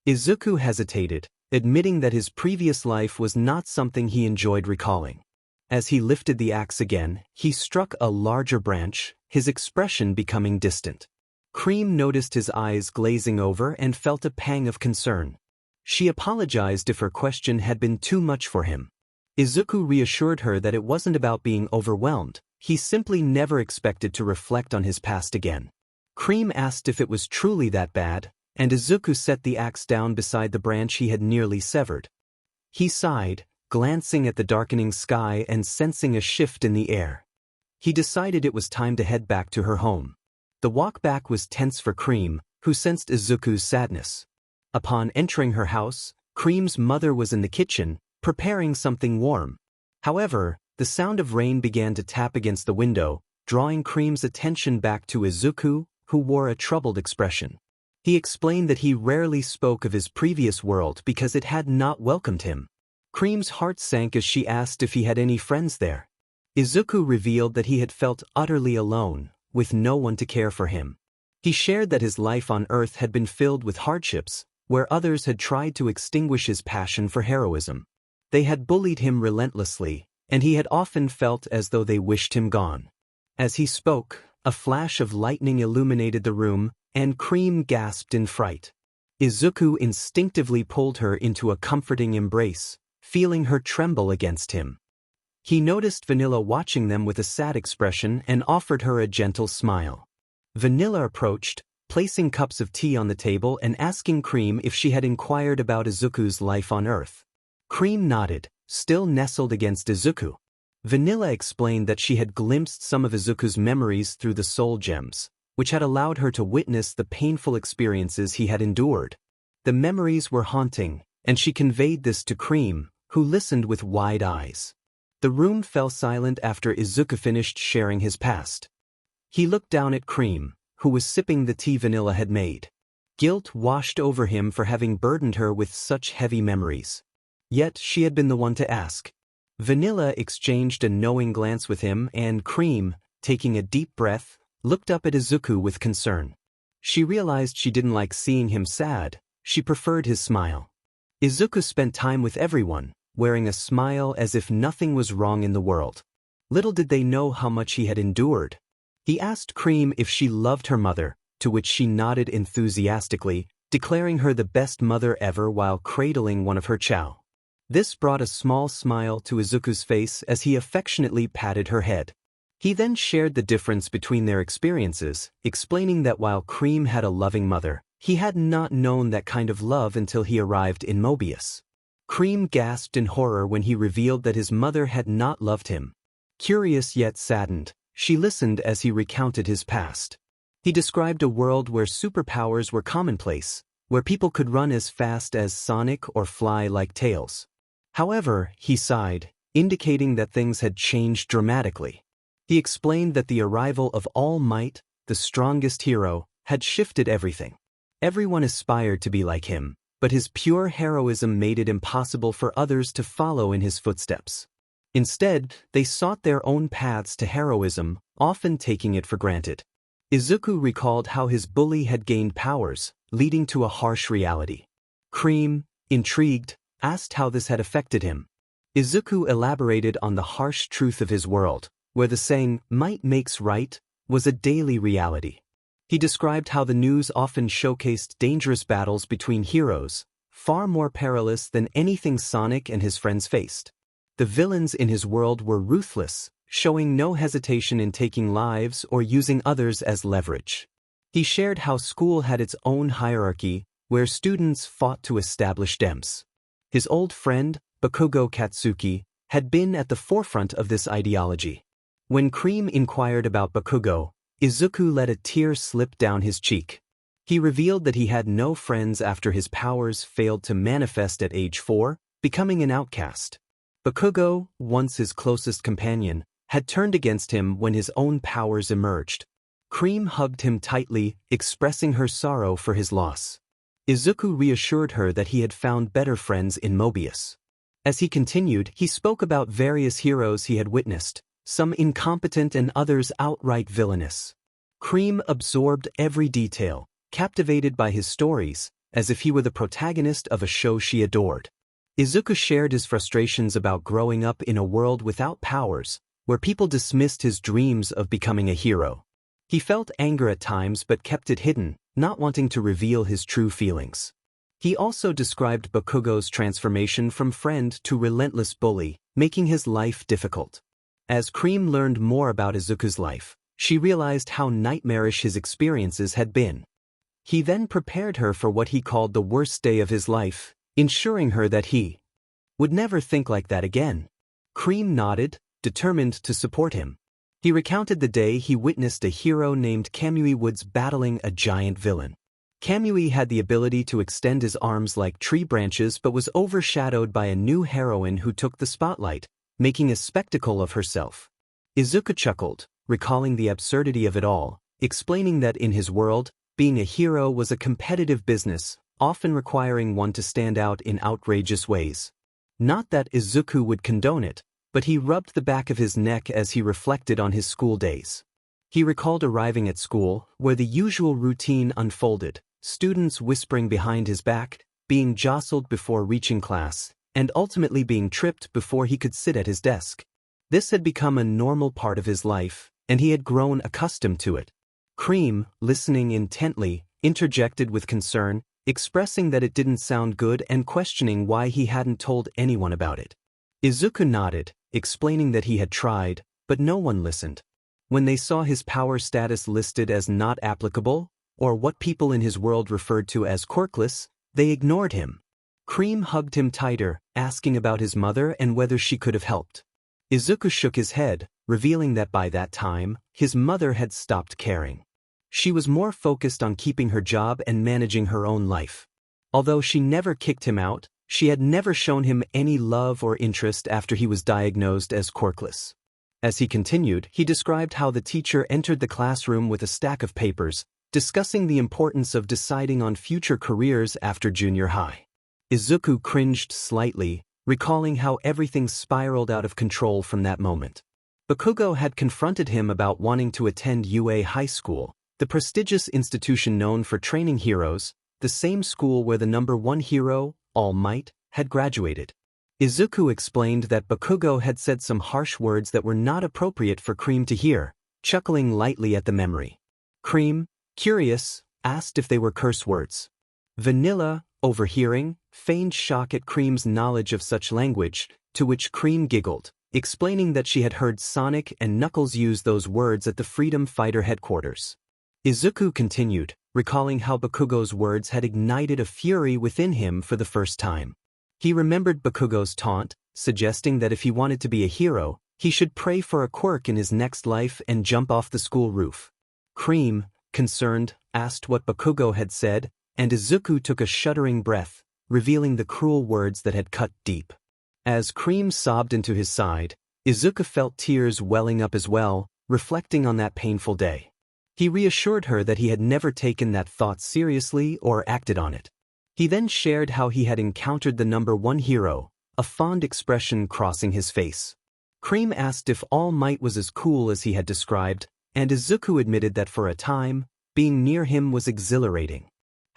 Izuku hesitated, admitting that his previous life was not something he enjoyed recalling. As he lifted the axe again, he struck a larger branch, his expression becoming distant. 𝗏𝗏 noticed his eyes glazing over and felt a pang of concern. She apologized if her question had been too much for him. Izuku reassured her that it wasn't about being overwhelmed, he simply never expected to reflect on his past again. 𝗏𝗏 asked if it was truly that bad, and Izuku set the axe down beside the branch he had nearly severed. He sighed, glancing at the darkening sky and sensing a shift in the air. He decided it was time to head back to her home. The walk back was tense for 𝗏𝗏, who sensed Izuku's sadness. Upon entering her house, 𝗏𝗏's mother was in the kitchen, preparing something warm. However, the sound of rain began to tap against the window, drawing 𝗏𝗏's attention back to Izuku, who wore a troubled expression. He explained that he rarely spoke of his previous world because it had not welcomed him. 𝗏𝗏's heart sank as she asked if he had any friends there. Izuku revealed that he had felt utterly alone, with no one to care for him. He shared that his life on Earth had been filled with hardships, where others had tried to extinguish his passion for heroism. They had bullied him relentlessly, and he had often felt as though they wished him gone. As he spoke, a flash of lightning illuminated the room, and 𝗓𝗄 gasped in fright. Izuku instinctively pulled her into a comforting embrace, feeling her tremble against him. He noticed Vanilla watching them with a sad expression and offered her a gentle smile. Vanilla approached, placing cups of tea on the table and asking 𝗓𝗄 if she had inquired about Izuku's life on Earth. 𝗓𝗄 nodded, still nestled against Izuku. Vanilla explained that she had glimpsed some of Izuku's memories through the soul gems, which had allowed her to witness the painful experiences he had endured. The memories were haunting, and she conveyed this to 𝗓𝗄, who listened with wide eyes. The room fell silent after Izuku finished sharing his past. He looked down at 𝗓𝗄, who was sipping the tea Vanilla had made. Guilt washed over him for having burdened her with such heavy memories. Yet she had been the one to ask. Vanilla exchanged a knowing glance with him and 𝗓𝗄, taking a deep breath, looked up at Izuku with concern. She realized she didn't like seeing him sad, she preferred his smile. Izuku spent time with everyone, wearing a smile as if nothing was wrong in the world. Little did they know how much he had endured. He asked 𝗓𝗄 if she loved her mother, to which she nodded enthusiastically, declaring her the best mother ever while cradling one of her 𝗬𝗨. This brought a small smile to Izuku's face as he affectionately patted her head. He then shared the difference between their experiences, explaining that while 𝗓𝗄 had a loving mother, he had not known that kind of love until he arrived in Mobius. 𝗓𝗄 gasped in horror when he revealed that his mother had not loved him. Curious yet saddened, she listened as he recounted his past. He described a world where superpowers were commonplace, where people could run as fast as Sonic or fly like Tails. However, he sighed, indicating that things had changed dramatically. He explained that the arrival of All Might, the strongest hero, had shifted everything. Everyone aspired to be like him, but his pure heroism made it impossible for others to follow in his footsteps. Instead, they sought their own paths to heroism, often taking it for granted. Izuku recalled how his bully had gained powers, leading to a harsh reality. 𝗓𝗄, intrigued, asked how this had affected him. Izuku elaborated on the harsh truth of his world, where the saying, "might makes right," was a daily reality. He described how the news often showcased dangerous battles between heroes, far more perilous than anything Sonic and his friends faced. The villains in his world were ruthless, showing no hesitation in taking lives or using others as leverage. He shared how school had its own hierarchy, where students fought to establish 𝗵𝗄. His old friend, Bakugo Katsuki, had been at the forefront of this ideology. When 𝗓𝗄 inquired about Bakugo, Izuku let a tear slip down his cheek. He revealed that he had no friends after his powers failed to manifest at age 4, becoming an outcast. Bakugo, once his closest companion, had turned against him when his own powers emerged. 𝗓𝗄 hugged him tightly, expressing her sorrow for his loss. Izuku reassured her that he had found better friends in Mobius. As he continued, he spoke about various heroes he had witnessed, some incompetent and others outright villainous. 𝗓𝗄 absorbed every detail, captivated by his stories, as if he were the protagonist of a show she adored. Izuku shared his frustrations about growing up in a world without powers, where people dismissed his dreams of becoming a hero. He felt anger at times but kept it hidden, not wanting to reveal his true feelings. He also described Bakugo's transformation from friend to relentless bully, making his life difficult. As 𝗓𝗄 learned more about Izuku's life, she realized how nightmarish his experiences had been. He then prepared her for what he called the worst day of his life, ensuring her that he would never think like that again. 𝗓𝗄 nodded, determined to support him. He recounted the day he witnessed a hero named 𝗵𝗄𝗎 battling a giant villain. 𝗵𝗄𝗎 had the ability to extend his arms like tree branches but was overshadowed by a new heroine who took the spotlight, making a spectacle of herself. Izuku chuckled, recalling the absurdity of it all, explaining that in his world, being a hero was a competitive business, often requiring one to stand out in outrageous ways. Not that Izuku would condone it, but he rubbed the back of his neck as he reflected on his school days. He recalled arriving at school, where the usual routine unfolded, students whispering behind his back, being jostled before reaching class, and ultimately being tripped before he could sit at his desk. This had become a normal part of his life, and he had grown accustomed to it. 𝗓𝗵, listening intently, interjected with concern, expressing that it didn't sound good and questioning why he hadn't told anyone about it. Izuku nodded, explaining that he had tried, but no one listened. When they saw his power status listed as not applicable, or what people in his world referred to as quirkless, they ignored him. 𝗓𝗵 hugged him tighter, asking about his mother and whether she could have helped. Izuku shook his head, revealing that by that time, his mother had stopped caring. She was more focused on keeping her job and managing her own life. Although she never kicked him out, she had never shown him any love or interest after he was diagnosed as quirkless. As he continued, he described how the teacher entered the classroom with a stack of papers, discussing the importance of deciding on future careers after junior high. Izuku cringed slightly, recalling how everything spiraled out of control from that moment. Bakugo had confronted him about wanting to attend UA High School, the prestigious institution known for training heroes, the same school where the #1 hero, All Might, had graduated. Izuku explained that Bakugo had said some harsh words that were not appropriate for 𝗓𝗵 to hear, chuckling lightly at the memory. 𝗓𝗵, curious, asked if they were curse words. Vanilla, overhearing, feigned shock at 𝗓𝗵's knowledge of such language, to which 𝗓𝗵 giggled, explaining that she had heard Sonic and Knuckles use those words at the Freedom Fighter headquarters. Izuku continued, recalling how Bakugo's words had ignited a fury within him for the first time. He remembered Bakugo's taunt, suggesting that if he wanted to be a hero, he should pray for a quirk in his next life and jump off the school roof. 𝗓𝗵, concerned, asked what Bakugo had said, and Izuku took a shuddering breath, revealing the cruel words that had cut deep. As 𝗓𝗵 sobbed into his side, Izuku felt tears welling up as well, reflecting on that painful day. He reassured her that he had never taken that thought seriously or acted on it. He then shared how he had encountered the #1 hero, a fond expression crossing his face. 𝗓𝗵 asked if All Might was as cool as he had described, and Izuku admitted that for a time, being near him was exhilarating.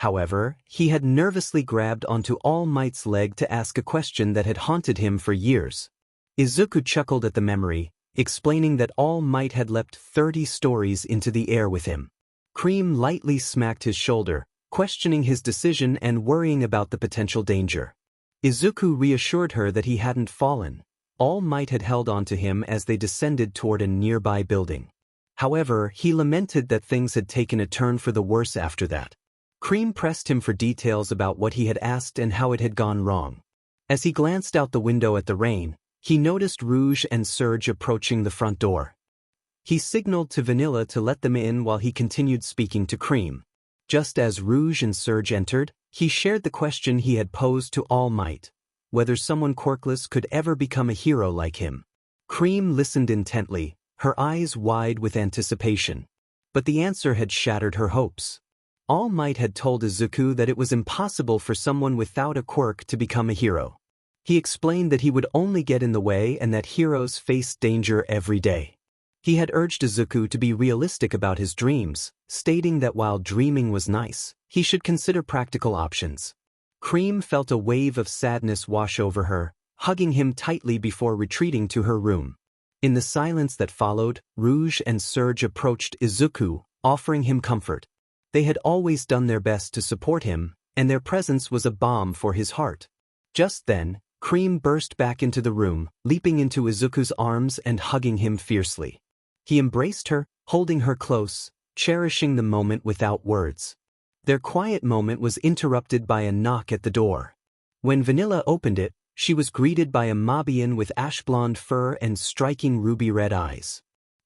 However, he had nervously grabbed onto All Might's leg to ask a question that had haunted him for years. Izuku chuckled at the memory, explaining that All Might had leapt 30 stories into the air with him. 𝗓𝗵 lightly smacked his shoulder, questioning his decision and worrying about the potential danger. Izuku reassured her that he hadn't fallen. All Might had held on to him as they descended toward a nearby building. However, he lamented that things had taken a turn for the worse after that. 𝗓𝗵 pressed him for details about what he had asked and how it had gone wrong. As he glanced out the window at the rain, he noticed Rouge and Surge approaching the front door. He signaled to Vanilla to let them in while he continued speaking to 𝗓𝗵. Just as Rouge and Surge entered, he shared the question he had posed to All Might, whether someone quirkless could ever become a hero like him. 𝗓𝗵 listened intently, her eyes wide with anticipation. But the answer had shattered her hopes. All Might had told Izuku that it was impossible for someone without a quirk to become a hero. He explained that he would only get in the way and that heroes face danger every day. He had urged Izuku to be realistic about his dreams, stating that while dreaming was nice, he should consider practical options. 𝗓𝗵 felt a wave of sadness wash over her, hugging him tightly before retreating to her room. In the silence that followed, Rouge and Surge approached Izuku, offering him comfort. They had always done their best to support him, and their presence was a balm for his heart. Just then, 𝗓𝗵 burst back into the room, leaping into Izuku's arms and hugging him fiercely. He embraced her, holding her close, cherishing the moment without words. Their quiet moment was interrupted by a knock at the door. When Vanilla opened it, she was greeted by a Mobian with ash-blonde fur and striking ruby-red eyes.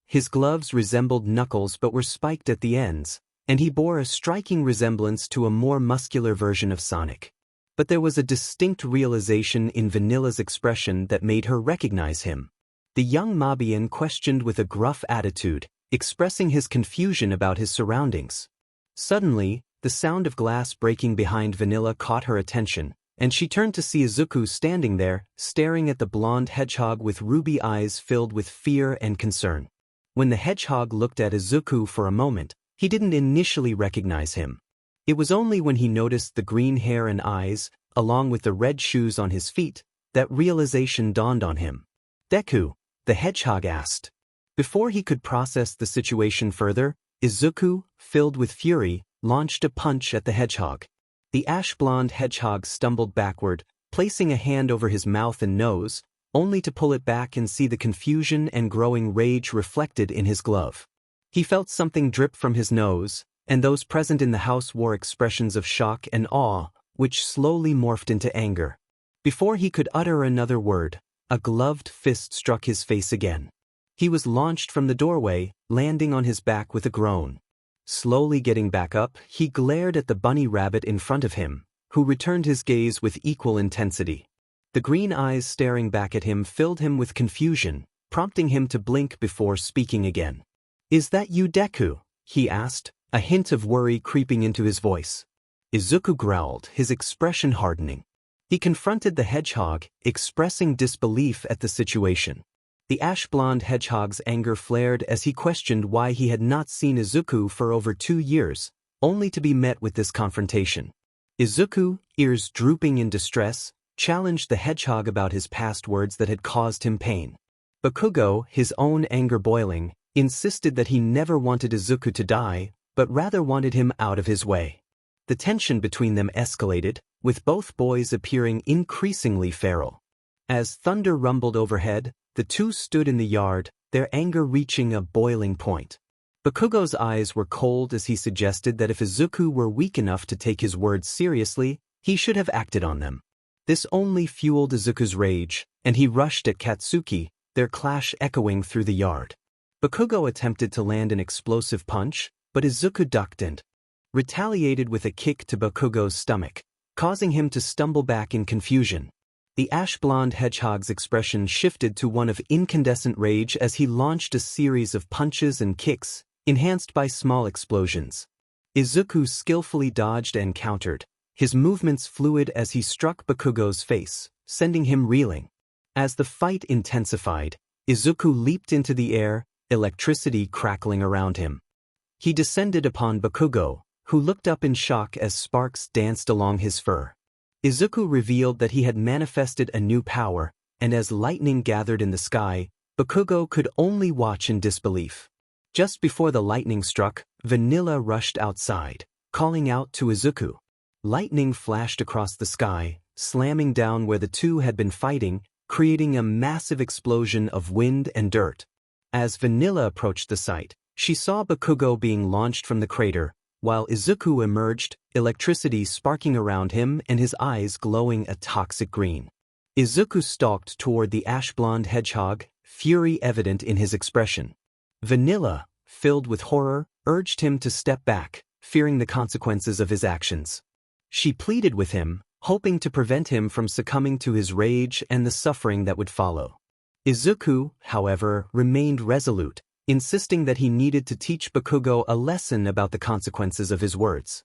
His gloves resembled Knuckles but were spiked at the ends, and he bore a striking resemblance to a more muscular version of Sonic. But there was a distinct realization in Vanilla's expression that made her recognize him. The young Mobian questioned with a gruff attitude, expressing his confusion about his surroundings. Suddenly, the sound of glass breaking behind Vanilla caught her attention, and she turned to see Izuku standing there, staring at the blonde hedgehog with ruby eyes filled with fear and concern. When the hedgehog looked at Izuku for a moment, he didn't initially recognize him. It was only when he noticed the green hair and eyes, along with the red shoes on his feet, that realization dawned on him. "Deku?" the hedgehog asked. Before he could process the situation further, Izuku, filled with fury, launched a punch at the hedgehog. The ash-blonde hedgehog stumbled backward, placing a hand over his mouth and nose, only to pull it back and see the confusion and growing rage reflected in his glove. He felt something drip from his nose, and those present in the house wore expressions of shock and awe, which slowly morphed into anger. Before he could utter another word, a gloved fist struck his face again. He was launched from the doorway, landing on his back with a groan. Slowly getting back up, he glared at the bunny rabbit in front of him, who returned his gaze with equal intensity. The green eyes staring back at him filled him with confusion, prompting him to blink before speaking again. "Is that you, Deku?" he asked, a hint of worry creeping into his voice. Izuku growled, his expression hardening. He confronted the hedgehog, expressing disbelief at the situation. The ash-blonde hedgehog's anger flared as he questioned why he had not seen Izuku for over 2 years, only to be met with this confrontation. Izuku, ears drooping in distress, challenged the hedgehog about his past words that had caused him pain. Bakugo, his own anger boiling, insisted that he never wanted Izuku to die, but rather wanted him out of his way. The tension between them escalated, with both boys appearing increasingly feral. As thunder rumbled overhead, the two stood in the yard, their anger reaching a boiling point. Bakugo's eyes were cold as he suggested that if Izuku were weak enough to take his words seriously, he should have acted on them. This only fueled Izuku's rage, and he rushed at Katsuki, their clash echoing through the yard. Bakugo attempted to land an explosive punch, but Izuku ducked and retaliated with a kick to Bakugo's stomach, causing him to stumble back in confusion. The ash-blonde hedgehog's expression shifted to one of incandescent rage as he launched a series of punches and kicks, enhanced by small explosions. Izuku skillfully dodged and countered, his movements fluid as he struck Bakugo's face, sending him reeling. As the fight intensified, Izuku leaped into the air, electricity crackling around him. He descended upon Bakugo, who looked up in shock as sparks danced along his fur. Izuku revealed that he had manifested a new power, and as lightning gathered in the sky, Bakugo could only watch in disbelief. Just before the lightning struck, Vanilla rushed outside, calling out to Izuku. Lightning flashed across the sky, slamming down where the two had been fighting, creating a massive explosion of wind and dirt. As Vanilla approached the site, she saw Bakugo being launched from the crater, while Izuku emerged, electricity sparking around him and his eyes glowing a toxic green. Izuku stalked toward the ash-blonde hedgehog, fury evident in his expression. Vanilla, filled with horror, urged him to step back, fearing the consequences of his actions. She pleaded with him, hoping to prevent him from succumbing to his rage and the suffering that would follow. Izuku, however, remained resolute, insisting that he needed to teach Bakugo a lesson about the consequences of his words.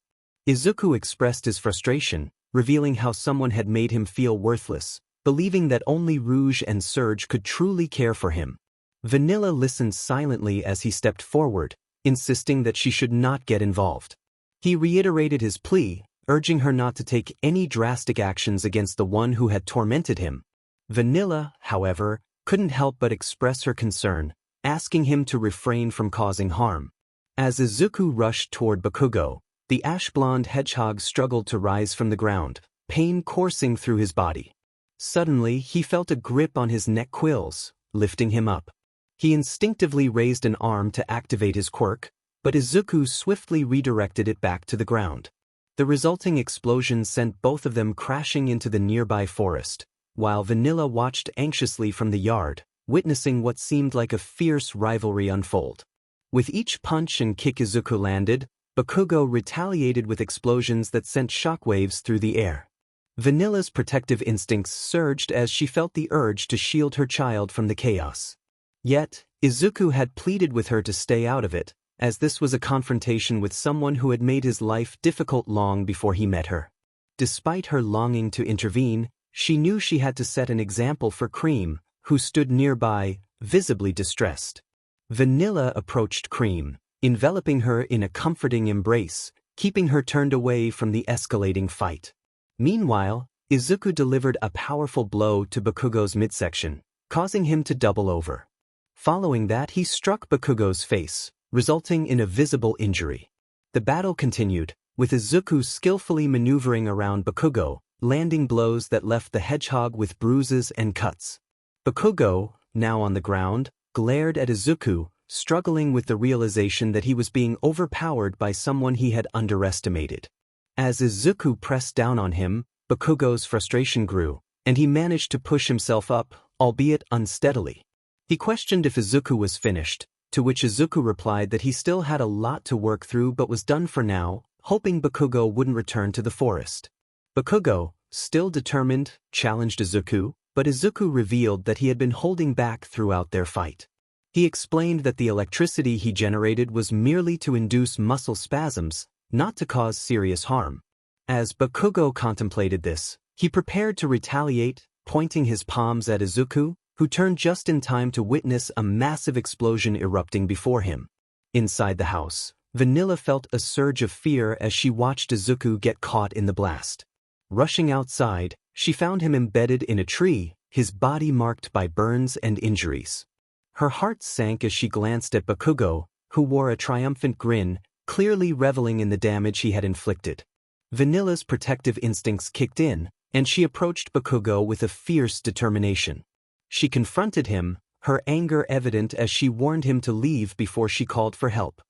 Izuku expressed his frustration, revealing how someone had made him feel worthless, believing that only Rouge and Surge could truly care for him. Vanilla listened silently as he stepped forward, insisting that she should not get involved. He reiterated his plea, urging her not to take any drastic actions against the one who had tormented him. Vanilla, however, couldn't help but express her concern, asking him to refrain from causing harm. As Izuku rushed toward Bakugo, the ash-blonde hedgehog struggled to rise from the ground, pain coursing through his body. Suddenly, he felt a grip on his neck quills, lifting him up. He instinctively raised an arm to activate his quirk, but Izuku swiftly redirected it back to the ground. The resulting explosion sent both of them crashing into the nearby forest, while Vanilla watched anxiously from the yard, witnessing what seemed like a fierce rivalry unfold. With each punch and kick Izuku landed, Bakugo retaliated with explosions that sent shockwaves through the air. Vanilla's protective instincts surged as she felt the urge to shield her child from the chaos. Yet, Izuku had pleaded with her to stay out of it, as this was a confrontation with someone who had made his life difficult long before he met her. Despite her longing to intervene, she knew she had to set an example for 𝗏𝗏, who stood nearby, visibly distressed. Vanilla approached 𝗏𝗏, enveloping her in a comforting embrace, keeping her turned away from the escalating fight. Meanwhile, Izuku delivered a powerful blow to Bakugo's midsection, causing him to double over. Following that, he struck Bakugo's face, resulting in a visible injury. The battle continued, with Izuku skillfully maneuvering around Bakugo, landing blows that left the hedgehog with bruises and cuts. Bakugo, now on the ground, glared at Izuku, struggling with the realization that he was being overpowered by someone he had underestimated. As Izuku pressed down on him, Bakugo's frustration grew, and he managed to push himself up, albeit unsteadily. He questioned if Izuku was finished, to which Izuku replied that he still had a lot to work through but was done for now, hoping Bakugo wouldn't return to the forest. Bakugo, still determined, challenged Izuku, but Izuku revealed that he had been holding back throughout their fight. He explained that the electricity he generated was merely to induce muscle spasms, not to cause serious harm. As Bakugo contemplated this, he prepared to retaliate, pointing his palms at Izuku, who turned just in time to witness a massive explosion erupting before him. Inside the house, Vanilla felt a surge of fear as she watched Izuku get caught in the blast. Rushing outside, she found him embedded in a tree, his body marked by burns and injuries. Her heart sank as she glanced at Bakugo, who wore a triumphant grin, clearly reveling in the damage he had inflicted. Vanilla's protective instincts kicked in, and she approached Bakugo with a fierce determination. She confronted him, her anger evident as she warned him to leave before she called for help.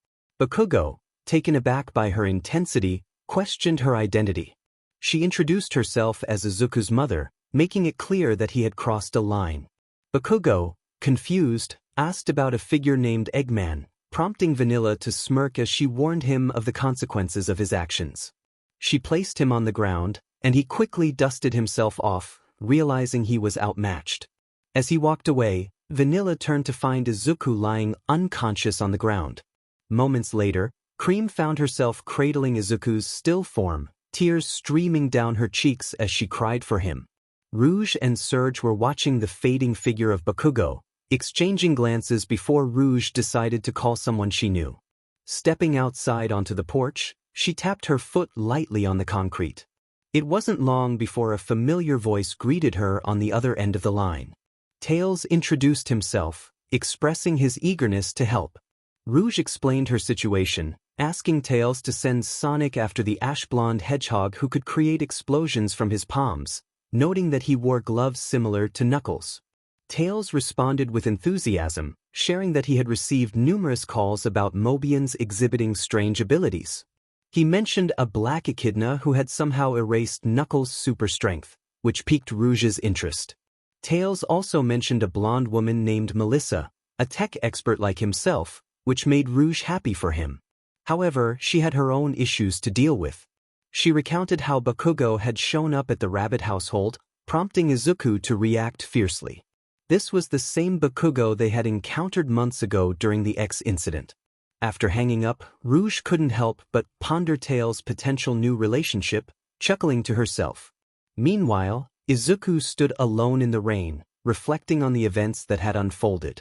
Bakugo, taken aback by her intensity, questioned her identity. She introduced herself as Izuku's mother, making it clear that he had crossed a line. Bakugo, confused, asked about a figure named Eggman, prompting Vanilla to smirk as she warned him of the consequences of his actions. She placed him on the ground, and he quickly dusted himself off, realizing he was outmatched. As he walked away, Vanilla turned to find Izuku lying unconscious on the ground. Moments later, 𝗏𝗏 found herself cradling Izuku's still form, tears streaming down her cheeks as she cried for him. Rouge and Serge were watching the fading figure of Bakugo, exchanging glances before Rouge decided to call someone she knew. Stepping outside onto the porch, she tapped her foot lightly on the concrete. It wasn't long before a familiar voice greeted her on the other end of the line. Tails introduced himself, expressing his eagerness to help. Rouge explained her situation, asking Tails to send Sonic after the ash-blonde hedgehog who could create explosions from his palms, noting that he wore gloves similar to Knuckles. Tails responded with enthusiasm, sharing that he had received numerous calls about Mobians exhibiting strange abilities. He mentioned a black echidna who had somehow erased Knuckles' super strength, which piqued Rouge's interest. Tails also mentioned a blonde woman named Melissa, a tech expert like himself, which made Rouge happy for him. However, she had her own issues to deal with. She recounted how Bakugo had shown up at the rabbit household, prompting Izuku to react fiercely. This was the same Bakugo they had encountered months ago during the X incident. After hanging up, Rouge couldn't help but ponder Tails' potential new relationship, chuckling to herself. Meanwhile, Izuku stood alone in the rain, reflecting on the events that had unfolded.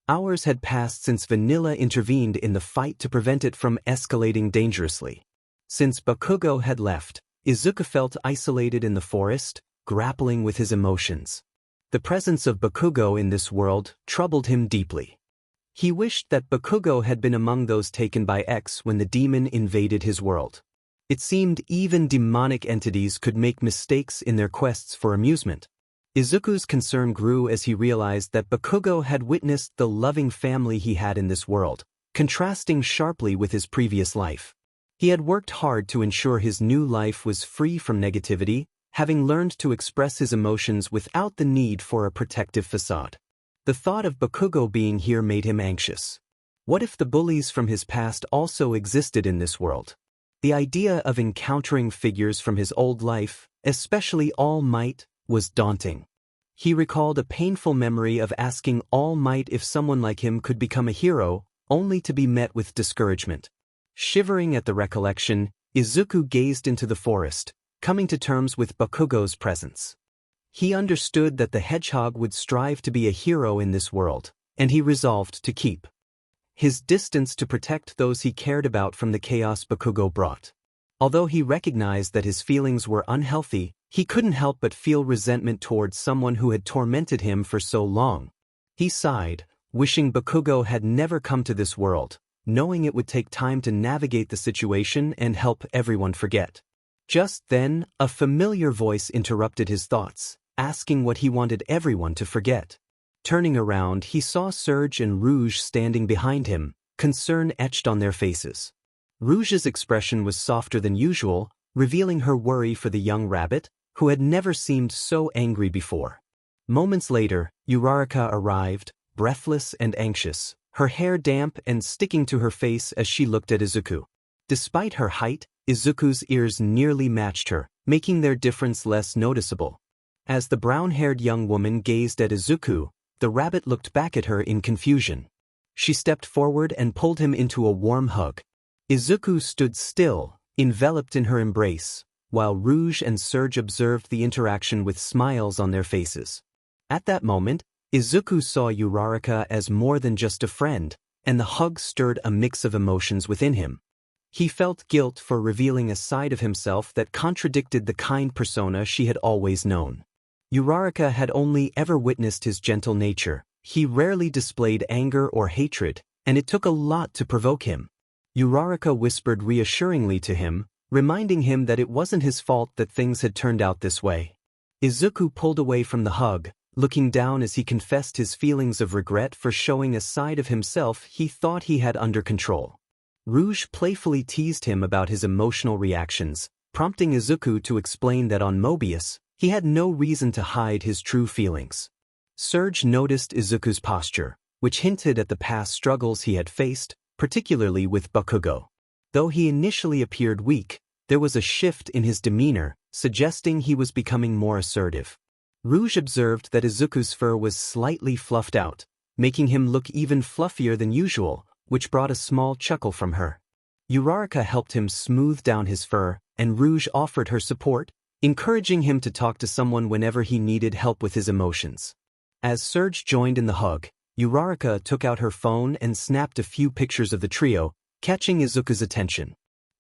Hours had passed since Vanilla intervened in the fight to prevent it from escalating dangerously. Since Bakugo had left, Izuku felt isolated in the forest, grappling with his emotions. The presence of Bakugo in this world troubled him deeply. He wished that Bakugo had been among those taken by X when the demon invaded his world. It seemed even demonic entities could make mistakes in their quests for amusement. Izuku's concern grew as he realized that Bakugo had witnessed the loving family he had in this world, contrasting sharply with his previous life. He had worked hard to ensure his new life was free from negativity, having learned to express his emotions without the need for a protective facade. The thought of Bakugo being here made him anxious. What if the bullies from his past also existed in this world? The idea of encountering figures from his old life, especially All Might, was daunting. He recalled a painful memory of asking All Might if someone like him could become a hero, only to be met with discouragement. Shivering at the recollection, Izuku gazed into the forest, coming to terms with Bakugo's presence. He understood that the hedgehog would strive to be a hero in this world, and he resolved to keep his distance to protect those he cared about from the chaos Bakugo brought. Although he recognized that his feelings were unhealthy, he couldn't help but feel resentment towards someone who had tormented him for so long. He sighed, wishing Bakugo had never come to this world, knowing it would take time to navigate the situation and help everyone forget. Just then, a familiar voice interrupted his thoughts, asking what he wanted everyone to forget. Turning around, he saw Surge and Rouge standing behind him, concern etched on their faces. Rouge's expression was softer than usual, revealing her worry for the young rabbit, who had never seemed so angry before. Moments later, Uraraka arrived, breathless and anxious, her hair damp and sticking to her face as she looked at Izuku. Despite her height, Izuku's ears nearly matched her, making their difference less noticeable. As the brown-haired young woman gazed at Izuku, the rabbit looked back at her in confusion. She stepped forward and pulled him into a warm hug. Izuku stood still, enveloped in her embrace, while Rouge and Surge observed the interaction with smiles on their faces. At that moment, Izuku saw Uraraka as more than just a friend, and the hug stirred a mix of emotions within him. He felt guilt for revealing a side of himself that contradicted the kind persona she had always known. Uraraka had only ever witnessed his gentle nature. He rarely displayed anger or hatred, and it took a lot to provoke him. Uraraka whispered reassuringly to him, reminding him that it wasn't his fault that things had turned out this way. Izuku pulled away from the hug, looking down as he confessed his feelings of regret for showing a side of himself he thought he had under control. Rouge playfully teased him about his emotional reactions, prompting Izuku to explain that on Mobius, he had no reason to hide his true feelings. Surge noticed Izuku's posture, which hinted at the past struggles he had faced, particularly with Bakugo. Though he initially appeared weak, there was a shift in his demeanor, suggesting he was becoming more assertive. Rouge observed that Izuku's fur was slightly fluffed out, making him look even fluffier than usual, which brought a small chuckle from her. Uraraka helped him smooth down his fur, and Rouge offered her support, encouraging him to talk to someone whenever he needed help with his emotions. As Surge joined in the hug, Uraraka took out her phone and snapped a few pictures of the trio, catching Izuku's attention.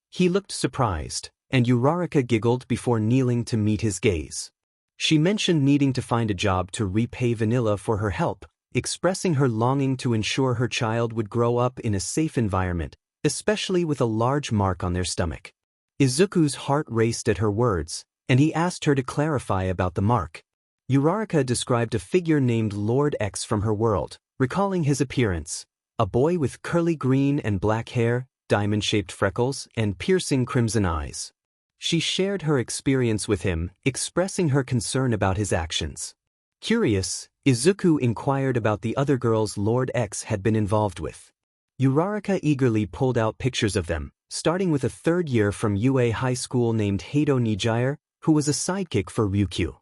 He looked surprised, and Uraraka giggled before kneeling to meet his gaze. She mentioned needing to find a job to repay Vanilla for her help, expressing her longing to ensure her child would grow up in a safe environment, especially with a large mark on their stomach. Izuku's heart raced at her words, and he asked her to clarify about the mark. Uraraka described a figure named Lord X from her world, recalling his appearance, a boy with curly green and black hair, diamond-shaped freckles, and piercing crimson eyes. She shared her experience with him, expressing her concern about his actions. Curious, Izuku inquired about the other girls Lord X had been involved with. Uraraka eagerly pulled out pictures of them, starting with a third year from UA High School named Heido Nijire, who was a sidekick for Ryukyu.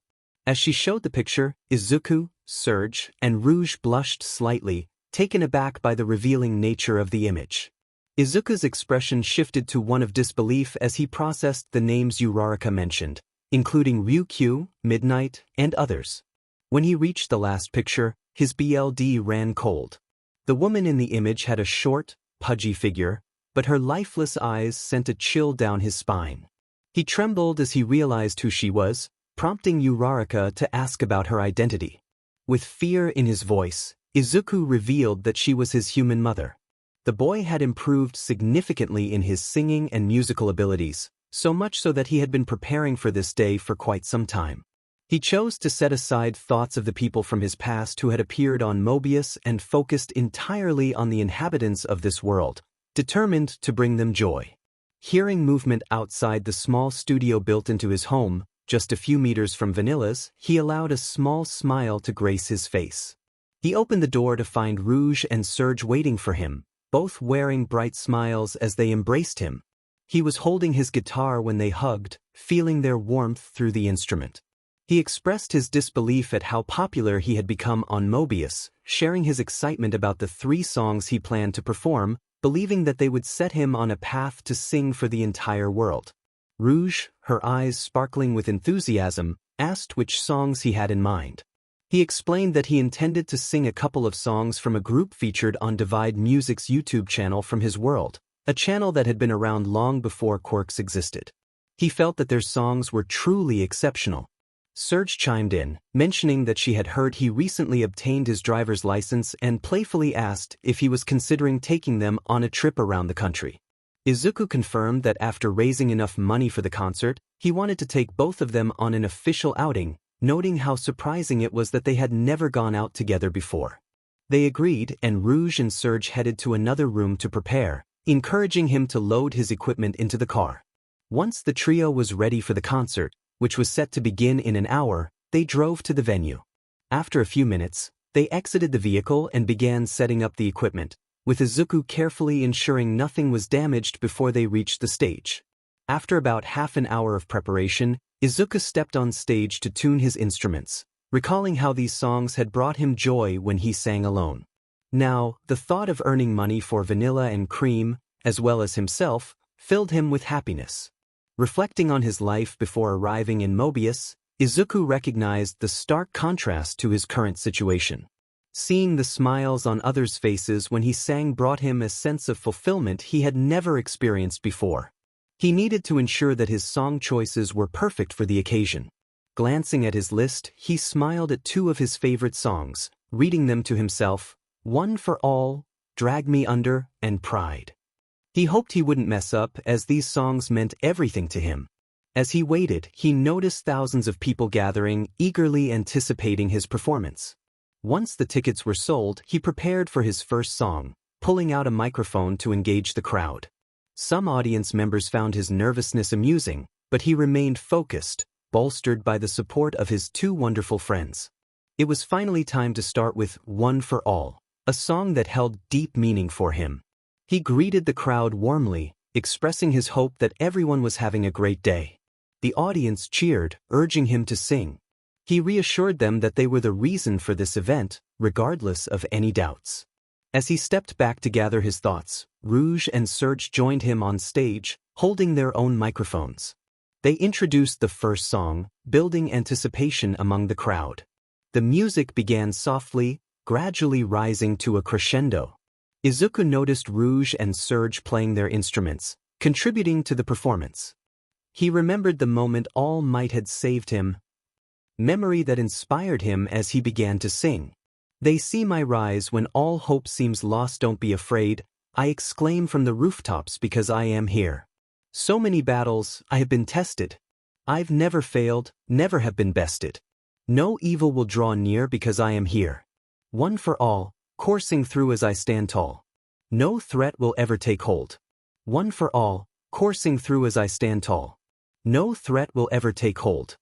As she showed the picture, Izuku, Surge, and Rouge blushed slightly, taken aback by the revealing nature of the image. Izuku's expression shifted to one of disbelief as he processed the names Uraraka mentioned, including Ryukyu, Midnight, and others. When he reached the last picture, his blood ran cold. The woman in the image had a short, pudgy figure, but her lifeless eyes sent a chill down his spine. He trembled as he realized who she was, prompting Uraraka to ask about her identity. With fear in his voice, Izuku revealed that she was his human mother. The boy had improved significantly in his singing and musical abilities, so much so that he had been preparing for this day for quite some time. He chose to set aside thoughts of the people from his past who had appeared on Mobius and focused entirely on the inhabitants of this world, determined to bring them joy. Hearing movement outside the small studio built into his home, just a few meters from Vanilla's, he allowed a small smile to grace his face. He opened the door to find Rouge and Surge waiting for him, both wearing bright smiles as they embraced him. He was holding his guitar when they hugged, feeling their warmth through the instrument. He expressed his disbelief at how popular he had become on Mobius, sharing his excitement about the 3 songs he planned to perform, believing that they would set him on a path to sing for the entire world. Rouge, her eyes sparkling with enthusiasm, asked which songs he had in mind. He explained that he intended to sing a couple of songs from a group featured on 𝗵𝗲𝗵𝐺's YouTube channel from his world, a channel that had been around long before quirks existed. He felt that their songs were truly exceptional. 𝗧𝗏 chimed in, mentioning that she had heard he recently obtained his driver's license and playfully asked if he was considering taking them on a trip around the country. Izuku confirmed that after raising enough money for the concert, he wanted to take both of them on an official outing, noting how surprising it was that they had never gone out together before. They agreed, and Rouge and 𝗧𝗏 headed to another room to prepare, encouraging him to load his equipment into the car. Once the trio was ready for the concert, which was set to begin in an hour, they drove to the venue. After a few minutes, they exited the vehicle and began setting up the equipment, with Izuku carefully ensuring nothing was damaged before they reached the stage. After about half an hour of preparation, Izuku stepped on stage to tune his instruments, recalling how these songs had brought him joy when he sang alone. Now, the thought of earning money for Vanilla and Cream, as well as himself, filled him with happiness. Reflecting on his life before arriving in Mobius, Izuku recognized the stark contrast to his current situation. Seeing the smiles on others' faces when he sang brought him a sense of fulfillment he had never experienced before. He needed to ensure that his song choices were perfect for the occasion. Glancing at his list, he smiled at two of his favorite songs, reading them to himself, One for All, Drag Me Under, and Pride. He hoped he wouldn't mess up, as these songs meant everything to him. As he waited, he noticed thousands of people gathering, eagerly anticipating his performance. Once the tickets were sold, he prepared for his first song, pulling out a microphone to engage the crowd. Some audience members found his nervousness amusing, but he remained focused, bolstered by the support of his two wonderful friends. It was finally time to start with One for All, a song that held deep meaning for him. He greeted the crowd warmly, expressing his hope that everyone was having a great day. The audience cheered, urging him to sing. He reassured them that they were the reason for this event, regardless of any doubts. As he stepped back to gather his thoughts, Rouge and 𝗧𝗏 joined him on stage, holding their own microphones. They introduced the first song, building anticipation among the crowd. The music began softly, gradually rising to a crescendo. Izuku noticed Rouge and 𝗧𝗏 playing their instruments, contributing to the performance. He remembered the moment All Might had saved him, memory that inspired him as he began to sing. They see my rise when all hope seems lost, don't be afraid, I exclaim from the rooftops because I am here. So many battles, I have been tested. I've never failed, never have been bested. No evil will draw near because I am here. One for all, coursing through as I stand tall. No threat will ever take hold. One for all, coursing through as I stand tall. No threat will ever take hold.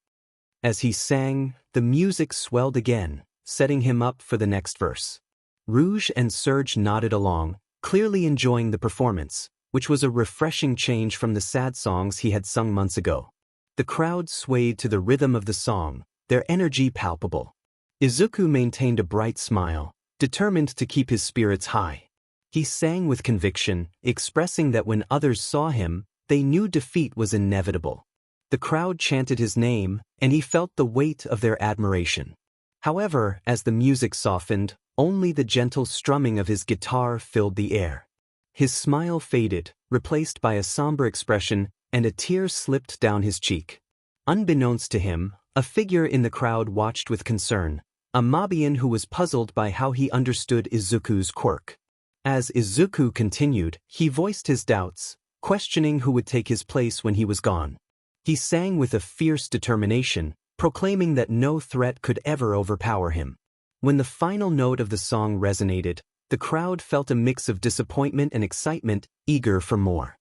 As he sang, the music swelled again, setting him up for the next verse. Rouge and 𝗧𝗏 nodded along, clearly enjoying the performance, which was a refreshing change from the sad songs he had sung months ago. The crowd swayed to the rhythm of the song, their energy palpable. Izuku maintained a bright smile, determined to keep his spirits high. He sang with conviction, expressing that when others saw him, they knew defeat was inevitable. The crowd chanted his name, and he felt the weight of their admiration. However, as the music softened, only the gentle strumming of his guitar filled the air. His smile faded, replaced by a somber expression, and a tear slipped down his cheek. Unbeknownst to him, a figure in the crowd watched with concern, a Mobian who was puzzled by how he understood Izuku's quirk. As Izuku continued, he voiced his doubts, questioning who would take his place when he was gone. He sang with a fierce determination, proclaiming that no threat could ever overpower him. When the final note of the song resonated, the crowd felt a mix of disappointment and excitement, eager for more.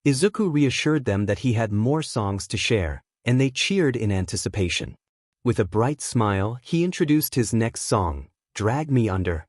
Izuku reassured them that he had more songs to share, and they cheered in anticipation. With a bright smile, he introduced his next song, Drag Me Under.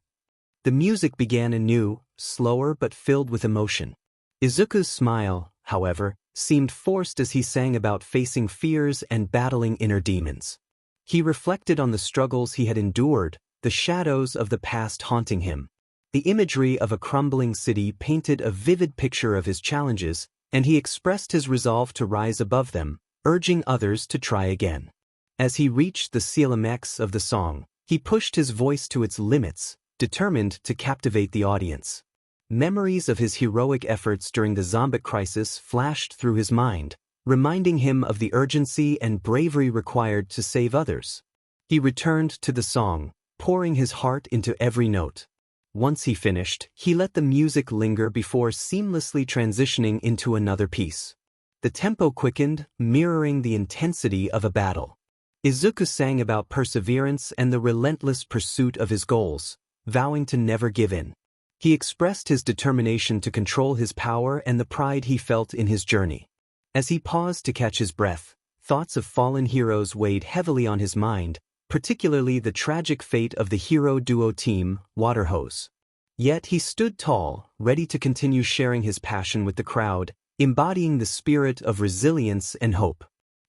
The music began anew, slower but filled with emotion. Izuku's smile, however, seemed forced as he sang about facing fears and battling inner demons. He reflected on the struggles he had endured, the shadows of the past haunting him. The imagery of a crumbling city painted a vivid picture of his challenges, and he expressed his resolve to rise above them, urging others to try again. As he reached the 𝗂𝗵𝗲 of the song, he pushed his voice to its limits, determined to captivate the audience. Memories of his heroic efforts during the 𝗧𝗵𝗲 crisis flashed through his mind, reminding him of the urgency and bravery required to save others. He returned to the song, pouring his heart into every note. Once he finished, he let the music linger before seamlessly transitioning into another piece. The tempo quickened, mirroring the intensity of a battle. Izuku sang about perseverance and the relentless pursuit of his goals, vowing to never give in. He expressed his determination to control his power and the pride he felt in his journey. As he paused to catch his breath, thoughts of fallen heroes weighed heavily on his mind, particularly the tragic fate of the hero duo team, 𝗬𝗏𝗏. Yet he stood tall, ready to continue sharing his passion with the crowd, embodying the spirit of resilience and hope.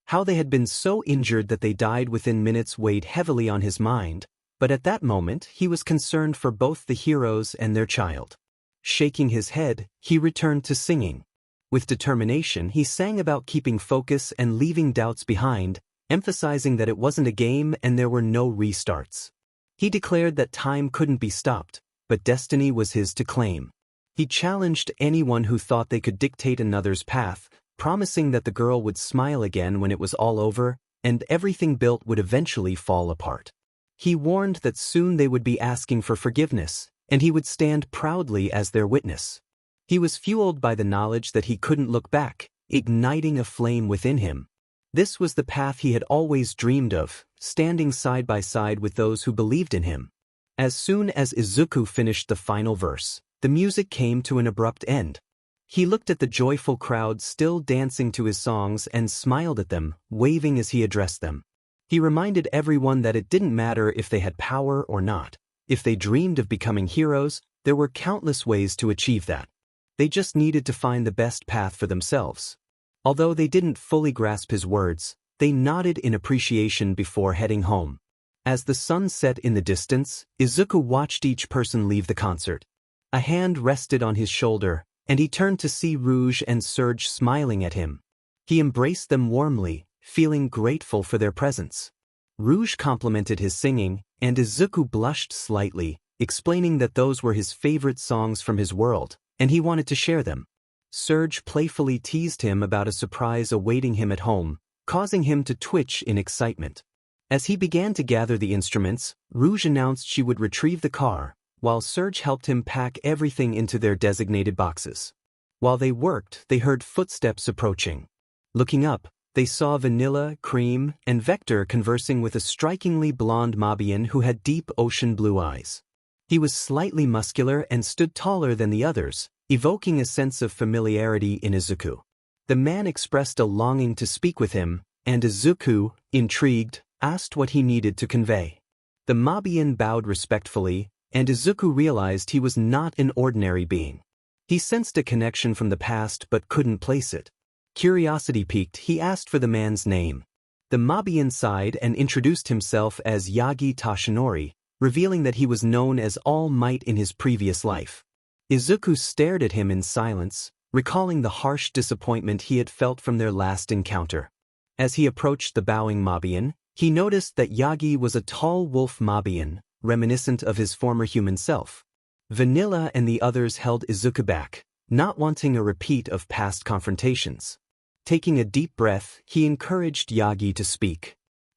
How they had been so injured that they died within minutes weighed heavily on his mind, but at that moment he was concerned for both the heroes and their child. Shaking his head, he returned to singing. With determination, he sang about keeping focus and leaving doubts behind, emphasizing that it wasn't a game and there were no restarts. He declared that time couldn't be stopped, but destiny was his to claim. He challenged anyone who thought they could dictate another's path, promising that the girl would smile again when it was all over, and everything built would eventually fall apart. He warned that soon they would be asking for forgiveness, and he would stand proudly as their witness. He was fueled by the knowledge that he couldn't look back, igniting a flame within him. This was the path he had always dreamed of, standing side by side with those who believed in him. As soon as Izuku finished the final verse, the music came to an abrupt end. He looked at the joyful crowd still dancing to his songs and smiled at them, waving as he addressed them. He reminded everyone that it didn't matter if they had power or not. If they dreamed of becoming heroes, there were countless ways to achieve that. They just needed to find the best path for themselves. Although they didn't fully grasp his words, they nodded in appreciation before heading home. As the sun set in the distance, Izuku watched each person leave the concert. A hand rested on his shoulder, and he turned to see Rouge and 𝗬𝗏 smiling at him. He embraced them warmly, feeling grateful for their presence. Rouge complimented his singing, and Izuku blushed slightly, explaining that those were his favorite songs from his world, and he wanted to share them. 𝗬𝗏 playfully teased him about a surprise awaiting him at home, causing him to twitch in excitement. As he began to gather the instruments, Rouge announced she would retrieve the car, while 𝗬𝗏 helped him pack everything into their designated boxes. While they worked, they heard footsteps approaching. Looking up, they saw Vanilla, Cream, and Vector conversing with a strikingly blonde Mobian who had deep ocean blue eyes. He was slightly muscular and stood taller than the others, evoking a sense of familiarity in Izuku. The man expressed a longing to speak with him, and Izuku, intrigued, asked what he needed to convey. The Mobian bowed respectfully, and Izuku realized he was not an ordinary being. He sensed a connection from the past but couldn't place it. Curiosity piqued, he asked for the man's name. The Mobian sighed and introduced himself as Yagi Tashinori, revealing that he was known as All Might in his previous life. Izuku stared at him in silence, recalling the harsh disappointment he had felt from their last encounter. As he approached the bowing Mobian, he noticed that Yagi was a tall wolf Mobian, reminiscent of his former human self. Vanilla and the others held Izuku back, not wanting a repeat of past confrontations. Taking a deep breath, he encouraged Yagi to speak.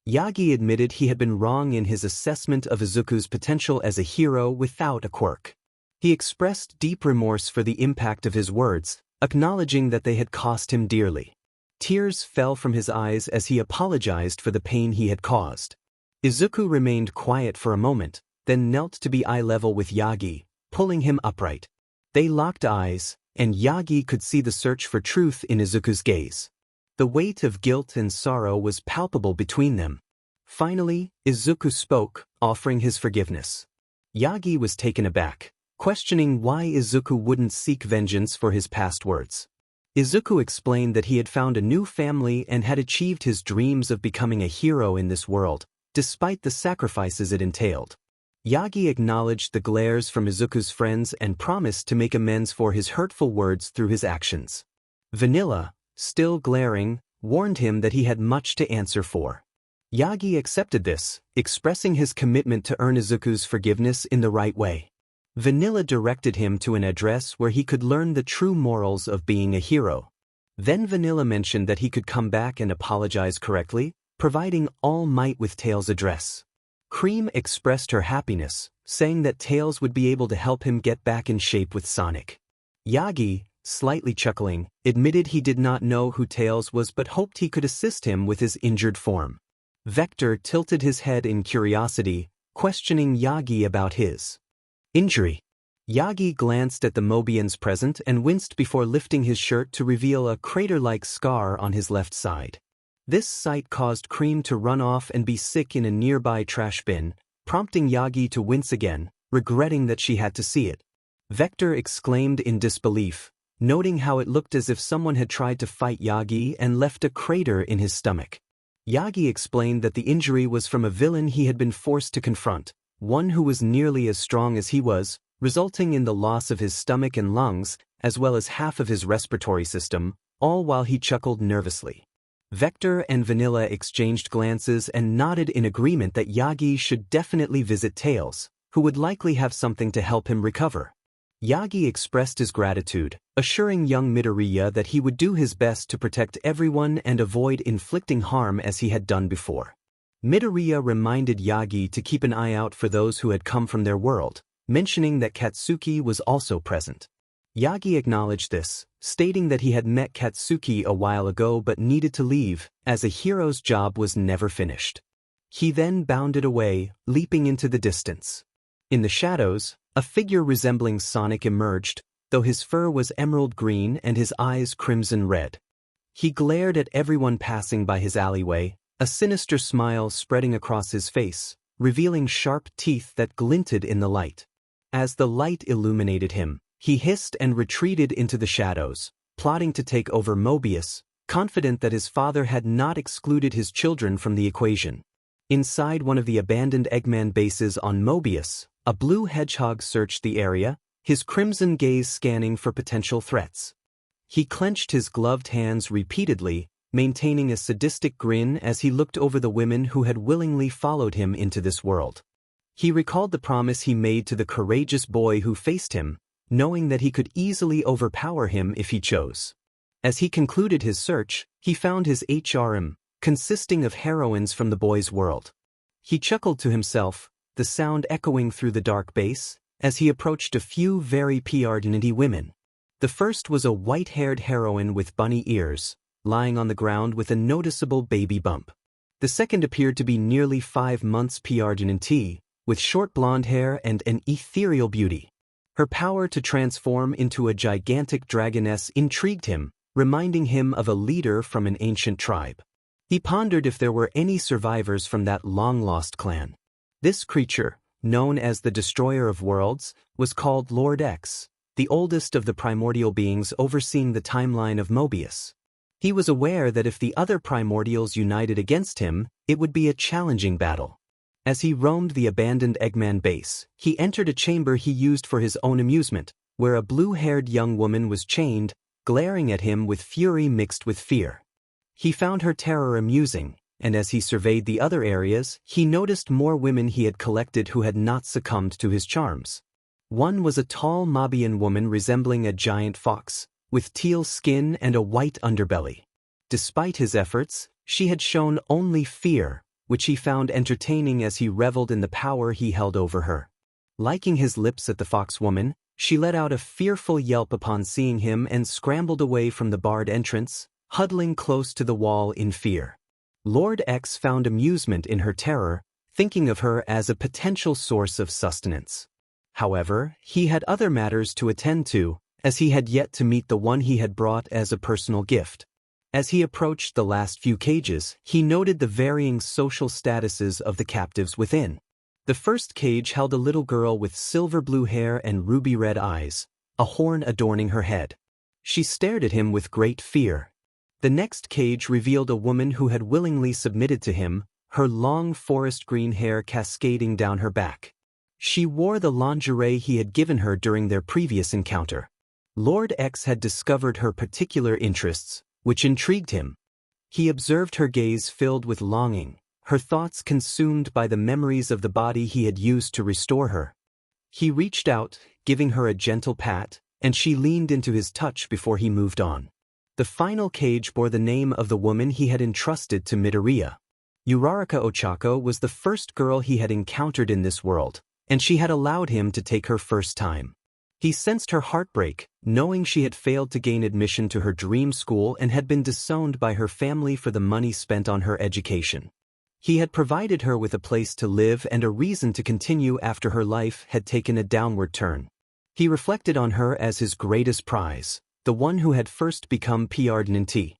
Yagi admitted he had been wrong in his assessment of Izuku's potential as a hero without a quirk. He expressed deep remorse for the impact of his words, acknowledging that they had cost him dearly. Tears fell from his eyes as he apologized for the pain he had caused. Izuku remained quiet for a moment, then knelt to be eye level with Yagi, pulling him upright. They locked eyes, and Yagi could see the search for truth in Izuku's gaze. The weight of guilt and sorrow was palpable between them. Finally, Izuku spoke, offering his forgiveness. Yagi was taken aback, questioning why Izuku wouldn't seek vengeance for his past words. Izuku explained that he had found a new family and had achieved his dreams of becoming a hero in this world, despite the sacrifices it entailed. Yagi acknowledged the glares from Izuku's friends and promised to make amends for his hurtful words through his actions. Vanilla, still glaring, warned him that he had much to answer for. Yagi accepted this, expressing his commitment to earn Izuku's forgiveness in the right way. Vanilla directed him to an address where he could learn the true morals of being a hero. Then Vanilla mentioned that he could come back and apologize correctly, providing All Might with Tails' address. Cream expressed her happiness, saying that Tails would be able to help him get back in shape with Sonic. Yagi, slightly chuckling, admitted he did not know who Tails was but hoped he could assist him with his injured form. Vector tilted his head in curiosity, questioning Yagi about his injury. Yagi glanced at the Mobians present and winced before lifting his shirt to reveal a crater-like scar on his left side. This sight caused Cream to run off and be sick in a nearby trash bin, prompting Yagi to wince again, regretting that she had to see it. Vector exclaimed in disbelief, noting how it looked as if someone had tried to fight Yagi and left a crater in his stomach. Yagi explained that the injury was from a villain he had been forced to confront, one who was nearly as strong as he was, resulting in the loss of his stomach and lungs, as well as half of his respiratory system, all while he chuckled nervously. Vector and Vanilla exchanged glances and nodded in agreement that Yagi should definitely visit Tails, who would likely have something to help him recover. Yagi expressed his gratitude, assuring young Midoriya that he would do his best to protect everyone and avoid inflicting harm as he had done before. Midoriya reminded Yagi to keep an eye out for those who had come from their world, mentioning that Katsuki was also present. Yagi acknowledged this, stating that he had met Katsuki a while ago but needed to leave, as a hero's job was never finished. He then bounded away, leaping into the distance. In the shadows, a figure resembling Sonic emerged, though his fur was emerald green and his eyes crimson red. He glared at everyone passing by his alleyway, a sinister smile spreading across his face, revealing sharp teeth that glinted in the light. As the light illuminated him, he hissed and retreated into the shadows, plotting to take over Mobius, confident that his father had not excluded his children from the equation. Inside one of the abandoned Eggman bases on Mobius, a blue hedgehog searched the area, his crimson gaze scanning for potential threats. He clenched his gloved hands repeatedly, maintaining a sadistic grin as he looked over the women who had willingly followed him into this world. He recalled the promise he made to the courageous boy who faced him, knowing that he could easily overpower him if he chose. As he concluded his search, he found his 𝗕𝗏, consisting of heroines from the boy's world. He chuckled to himself, the sound echoing through the dark base, as he approached a few very 𝗕 women. The first was a white-haired heroine with bunny ears, lying on the ground with a noticeable baby bump. The second appeared to be nearly 5 months 𝗕, with short blonde hair and an ethereal beauty. Her power to transform into a gigantic dragoness intrigued him, reminding him of a leader from an ancient tribe. He pondered if there were any survivors from that long-lost clan. This creature, known as the Destroyer of Worlds, was called Lord X, the oldest of the primordial beings overseeing the timeline of Mobius. He was aware that if the other primordials united against him, it would be a challenging battle. As he roamed the abandoned Eggman base, he entered a chamber he used for his own amusement, where a blue-haired young woman was chained, glaring at him with fury mixed with fear. He found her terror amusing, and as he surveyed the other areas, he noticed more women he had collected who had not succumbed to his charms. One was a tall Mobian woman resembling a giant fox, with teal skin and a white underbelly. Despite his efforts, she had shown only fear, which he found entertaining as he reveled in the power he held over her. Liking his lips at the fox woman, she let out a fearful yelp upon seeing him and scrambled away from the barred entrance, huddling close to the wall in fear. Lord X found amusement in her terror, thinking of her as a potential source of sustenance. However, he had other matters to attend to, as he had yet to meet the one he had brought as a personal gift. As he approached the last few cages, he noted the varying social statuses of the captives within. The first cage held a little girl with silver blue hair and ruby red eyes, a horn adorning her head. She stared at him with great fear. The next cage revealed a woman who had willingly submitted to him, her long forest green hair cascading down her back. She wore the lingerie he had given her during their previous encounter. Lord X had discovered her particular interests, which intrigued him. He observed her gaze filled with longing, her thoughts consumed by the memories of the body he had used to restore her. He reached out, giving her a gentle pat, and she leaned into his touch before he moved on. The final cage bore the name of the woman he had entrusted to Midoriya. Uraraka Ochako was the first girl he had encountered in this world, and she had allowed him to take her first time. He sensed her heartbreak, knowing she had failed to gain admission to her dream school and had been disowned by her family for the money spent on her education. He had provided her with a place to live and a reason to continue after her life had taken a downward turn. He reflected on her as his greatest prize, the one who had first become 𝗵𝘃𝗏.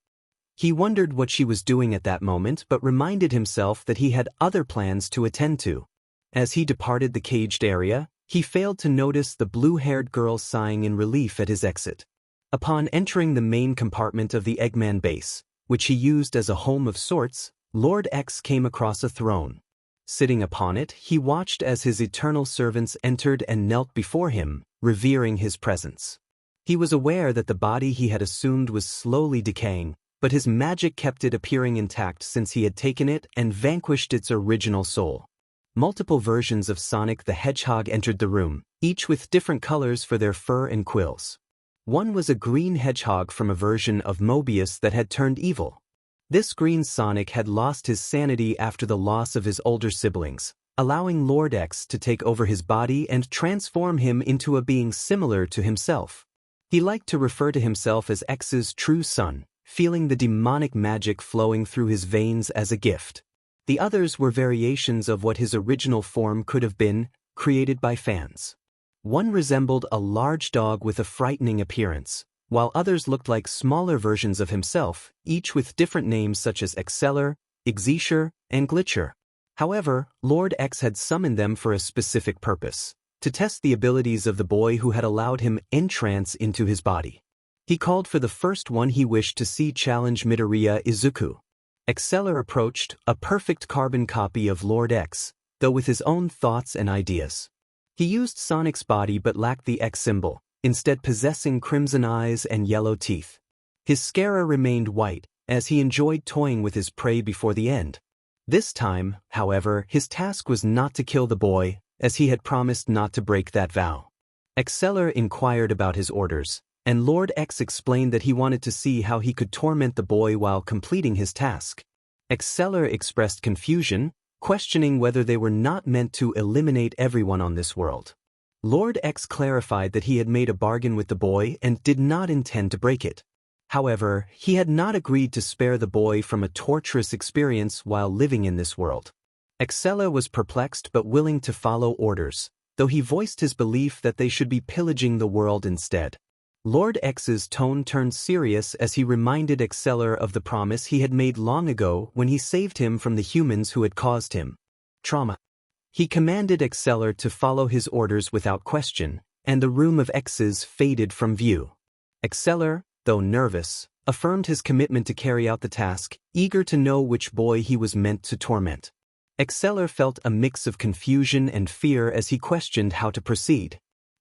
He wondered what she was doing at that moment but reminded himself that he had other plans to attend to. As he departed the caged area, he failed to notice the blue-haired girl sighing in relief at his exit. Upon entering the main compartment of the Eggman base, which he used as a home of sorts, Lord X came across a throne. Sitting upon it, he watched as his eternal servants entered and knelt before him, revering his presence. He was aware that the body he had assumed was slowly decaying, but his magic kept it appearing intact since he had taken it and vanquished its original soul. Multiple versions of Sonic the Hedgehog entered the room, each with different colors for their fur and quills. One was a green hedgehog from a version of Mobius that had turned evil. This green Sonic had lost his sanity after the loss of his older siblings, allowing Lord X to take over his body and transform him into a being similar to himself. He liked to refer to himself as X's true son, feeling the demonic magic flowing through his veins as a gift. The others were variations of what his original form could have been, created by fans. One resembled a large dog with a frightening appearance, while others looked like smaller versions of himself, each with different names such as 𝗓𝗫𝗓, 𝐒𝐻𝗫𝗓, and 𝗕𝗫𝗓. However, Lord X had summoned them for a specific purpose, to test the abilities of the boy who had allowed him entrance into his body. He called for the first one he wished to see challenge Midoriya Izuku. 𝗓𝗫𝗓 approached, a perfect carbon copy of Lord X, though with his own thoughts and ideas. He used Sonic's body but lacked the X symbol, instead possessing crimson eyes and yellow teeth. His 𝗓𝗫𝗓 remained white, as he enjoyed toying with his prey before the end. This time, however, his task was not to kill the boy, as he had promised not to break that vow. 𝗓𝗓𝗓 inquired about his orders, and Lord X explained that he wanted to see how he could torment the boy while completing his task. 𝗓𝗓𝗓 expressed confusion, questioning whether they were not meant to eliminate everyone on this world. Lord X clarified that he had made a bargain with the boy and did not intend to break it. However, he had not agreed to spare the boy from a torturous experience while living in this world. 𝗓𝗓𝗓 was perplexed but willing to follow orders, though he voiced his belief that they should be pillaging the world instead. Lord X's tone turned serious as he reminded 𝗓𝗓𝗓 of the promise he had made long ago when he saved him from the humans who had caused him trauma. He commanded 𝗓𝗓𝗓 to follow his orders without question, and the room of X's faded from view. 𝗓𝗓𝗓, though nervous, affirmed his commitment to carry out the task, eager to know which boy he was meant to torment. 𝗓𝗓𝗓 felt a mix of confusion and fear as he questioned how to proceed.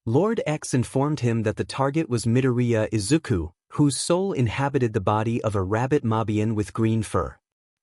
Lord X informed him that the target was Midoriya Izuku, whose soul inhabited the body of a rabbit Mobian with green fur.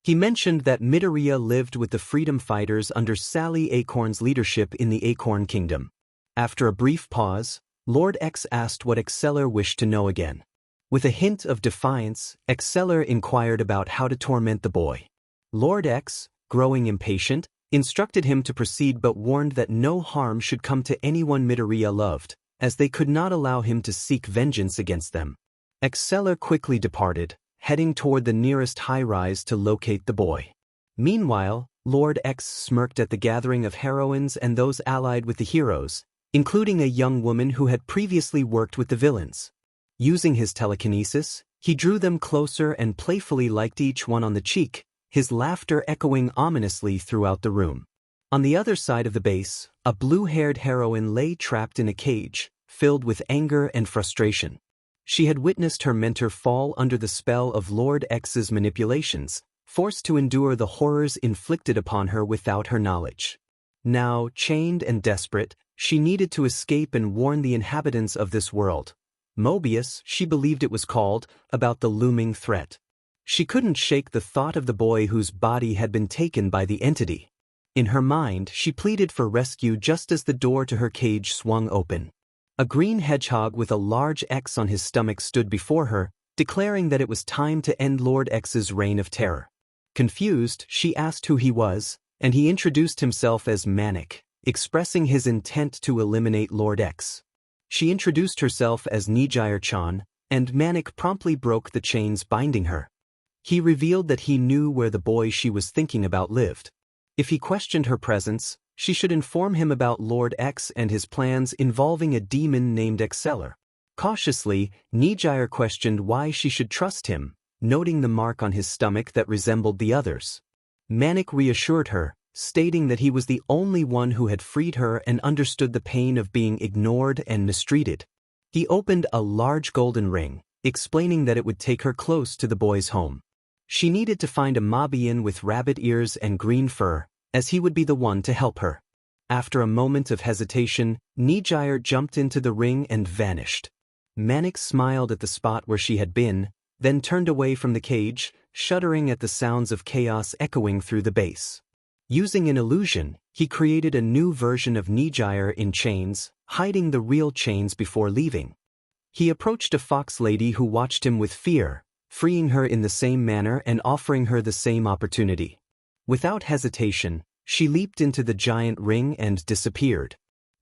He mentioned that Midoriya lived with the freedom fighters under Sally Acorn's leadership in the Acorn Kingdom. After a brief pause, Lord X asked what 𝗓𝗓𝗓 wished to know again. With a hint of defiance, 𝗓𝗓𝗓 inquired about how to torment the boy. Lord X, growing impatient, instructed him to proceed but warned that no harm should come to anyone Midoriya loved, as they could not allow him to seek vengeance against them. 𝗓𝗓𝗓 quickly departed, heading toward the nearest high-rise to locate the boy. Meanwhile, Lord X smirked at the gathering of heroines and those allied with the heroes, including a young woman who had previously worked with the villains. Using his telekinesis, he drew them closer and playfully licked each one on the cheek, his laughter echoing ominously throughout the room. On the other side of the base, a blue-haired heroine lay trapped in a cage, filled with anger and frustration. She had witnessed her mentor fall under the spell of Lord X's manipulations, forced to endure the horrors inflicted upon her without her knowledge. Now, chained and desperate, she needed to escape and warn the inhabitants of this world. Mobius, she believed it was called, about the looming threat. She couldn't shake the thought of the boy whose body had been taken by the entity. In her mind, she pleaded for rescue just as the door to her cage swung open. A green hedgehog with a large X on his stomach stood before her, declaring that it was time to end Lord X's reign of terror. Confused, she asked who he was, and he introduced himself as 𝗵𝗵𝗲, expressing his intent to eliminate Lord X. She introduced herself as 𝗔𝗨𝗧𝗏, and 𝗵𝗵𝗲 promptly broke the chains binding her. He revealed that he knew where the boy she was thinking about lived. If he questioned her presence, she should inform him about Lord X and his plans involving a demon named 𝗓𝗍𝗓. Cautiously, 𝗔𝗨𝗧𝗏 questioned why she should trust him, noting the mark on his stomach that resembled the others. 𝗵𝗵𝗲 reassured her, stating that he was the only one who had freed her and understood the pain of being ignored and mistreated. He opened a large golden ring, explaining that it would take her close to the boy's home. She needed to find a Mobian with rabbit ears and green fur, as he would be the one to help her. After a moment of hesitation, 𝗔𝗨𝗧𝗏 jumped into the ring and vanished. 𝗵𝗵𝗲 smiled at the spot where she had been, then turned away from the cage, shuddering at the sounds of chaos echoing through the base. Using an illusion, he created a new version of 𝗔𝗨𝗧𝗏 in chains, hiding the real chains before leaving. He approached a fox lady who watched him with fear, freeing her in the same manner and offering her the same opportunity. Without hesitation, she leaped into the giant ring and disappeared.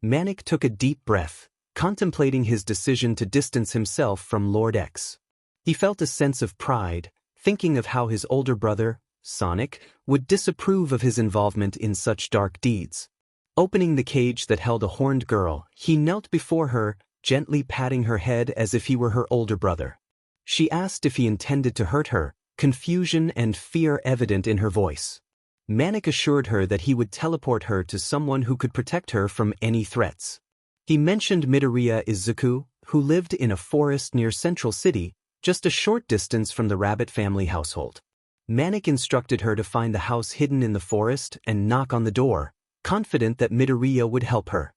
𝗵𝗵𝗲 took a deep breath, contemplating his decision to distance himself from Lord X. He felt a sense of pride, thinking of how his older brother, Sonic, would disapprove of his involvement in such dark deeds. Opening the cage that held a horned girl, he knelt before her, gently patting her head as if he were her older brother. She asked if he intended to hurt her, confusion and fear evident in her voice. 𝗵𝗵𝗲 assured her that he would teleport her to someone who could protect her from any threats. He mentioned Midoriya Izuku, who lived in a forest near Central City, just a short distance from the rabbit family household. 𝗵𝗵𝗲 instructed her to find the house hidden in the forest and knock on the door, confident that Midoriya would help her.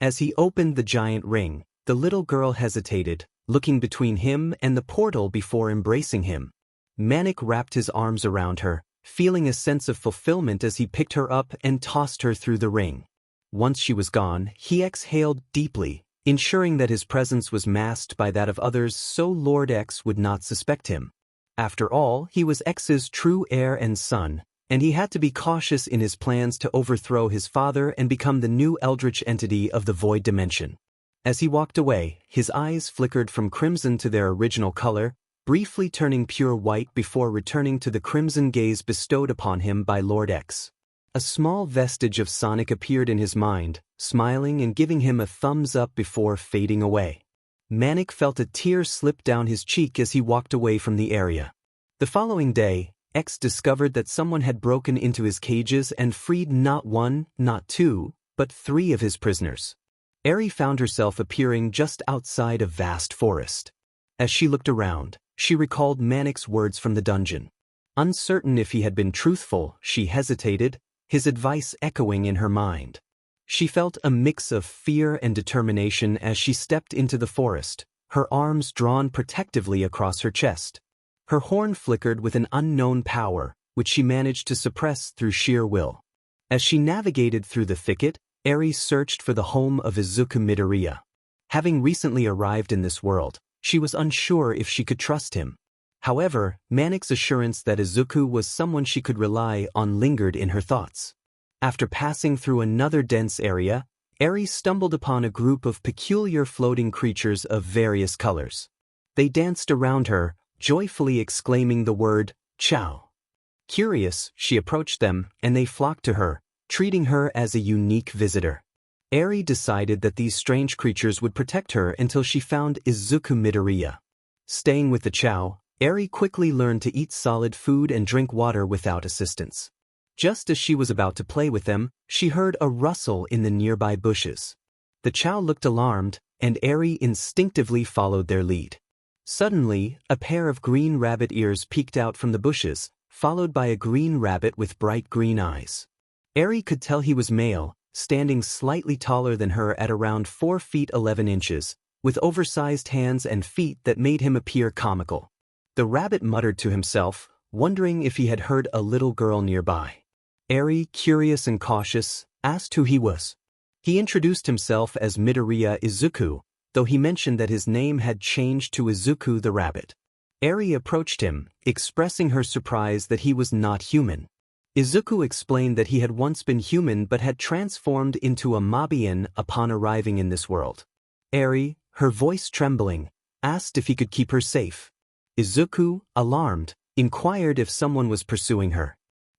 As he opened the giant ring, the little girl hesitated, looking between him and the portal before embracing him. 𝗵𝗵𝗲 wrapped his arms around her, feeling a sense of fulfillment as he picked her up and tossed her through the ring. Once she was gone, he exhaled deeply, ensuring that his presence was masked by that of others so Lord X would not suspect him. After all, he was X's true heir and son, and he had to be cautious in his plans to overthrow his father and become the new eldritch entity of the void dimension. As he walked away, his eyes flickered from crimson to their original color, briefly turning pure white before returning to the crimson gaze bestowed upon him by Lord X. A small vestige of Sonic appeared in his mind, smiling and giving him a thumbs up before fading away. 𝗵𝗵𝗲 felt a tear slip down his cheek as he walked away from the area. The following day, X discovered that someone had broken into his cages and freed not one, not two, but 3 of his prisoners. 𝗬𝗏 found herself appearing just outside a vast forest. As she looked around, she recalled 𝗵𝗵𝗲's words from the dungeon. Uncertain if he had been truthful, she hesitated, his advice echoing in her mind. She felt a mix of fear and determination as she stepped into the forest, her arms drawn protectively across her chest. Her horn flickered with an unknown power, which she managed to suppress through sheer will. As she navigated through the thicket, 𝗬𝗏 searched for the home of Izuku Midoriya. Having recently arrived in this world, she was unsure if she could trust him. However, 𝗵𝗵𝗲's assurance that Izuku was someone she could rely on lingered in her thoughts. After passing through another dense area, 𝗬𝗏 stumbled upon a group of peculiar floating creatures of various colors. They danced around her, joyfully exclaiming the word, "Ciao." Curious, she approached them, and they flocked to her, treating her as a unique visitor. 𝗬𝗏 decided that these strange creatures would protect her until she found Izuku Midoriya. Staying with the Qiao, 𝗬𝗏 quickly learned to eat solid food and drink water without assistance. Just as she was about to play with them, she heard a rustle in the nearby bushes. The Qiao looked alarmed, and 𝗬𝗏 instinctively followed their lead. Suddenly, a pair of green rabbit ears peeked out from the bushes, followed by a green rabbit with bright green eyes. 𝗬𝗏 could tell he was male, standing slightly taller than her at around 4 feet 11 inches, with oversized hands and feet that made him appear comical. The rabbit muttered to himself, wondering if he had heard a little girl nearby. 𝗧𝗓𝗓𝗏, curious and cautious, asked who he was. He introduced himself as Midoriya Izuku, though he mentioned that his name had changed to Izuku the rabbit. 𝗧𝗓𝗓 approached him, expressing her surprise that he was not human. Izuku explained that he had once been human but had transformed into a Mobian upon arriving in this world. 𝗧𝗓𝗓, her voice trembling, asked if he could keep her safe. Izuku, alarmed, inquired if someone was pursuing her.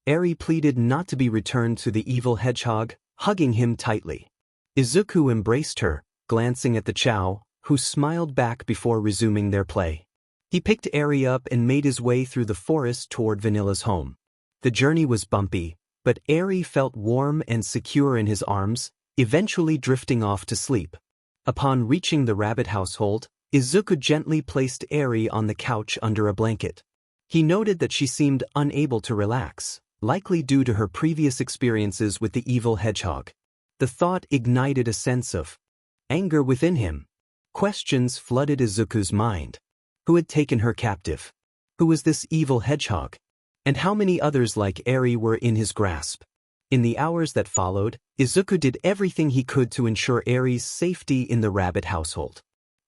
𝗧𝗓𝗓 pleaded not to be returned to the evil hedgehog, hugging him tightly. Izuku embraced her, glancing at the 𝗬𝗓, who smiled back before resuming their play. He picked 𝗧𝗓𝗓 up and made his way through the forest toward Vanilla's home. The journey was bumpy, but 𝗧𝗓𝗓 felt warm and secure in his arms, eventually drifting off to sleep. Upon reaching the rabbit household, Izuku gently placed 𝗧𝗓𝗓 on the couch under a blanket. He noted that she seemed unable to relax, likely due to her previous experiences with the evil hedgehog. The thought ignited a sense of anger within him. Questions flooded Izuku's mind. Who had taken her captive? Who was this evil hedgehog? And how many others like 𝗧𝗓𝗓 were in his grasp? In the hours that followed, Izuku did everything he could to ensure 𝗧𝗓𝗓's safety in the rabbit household.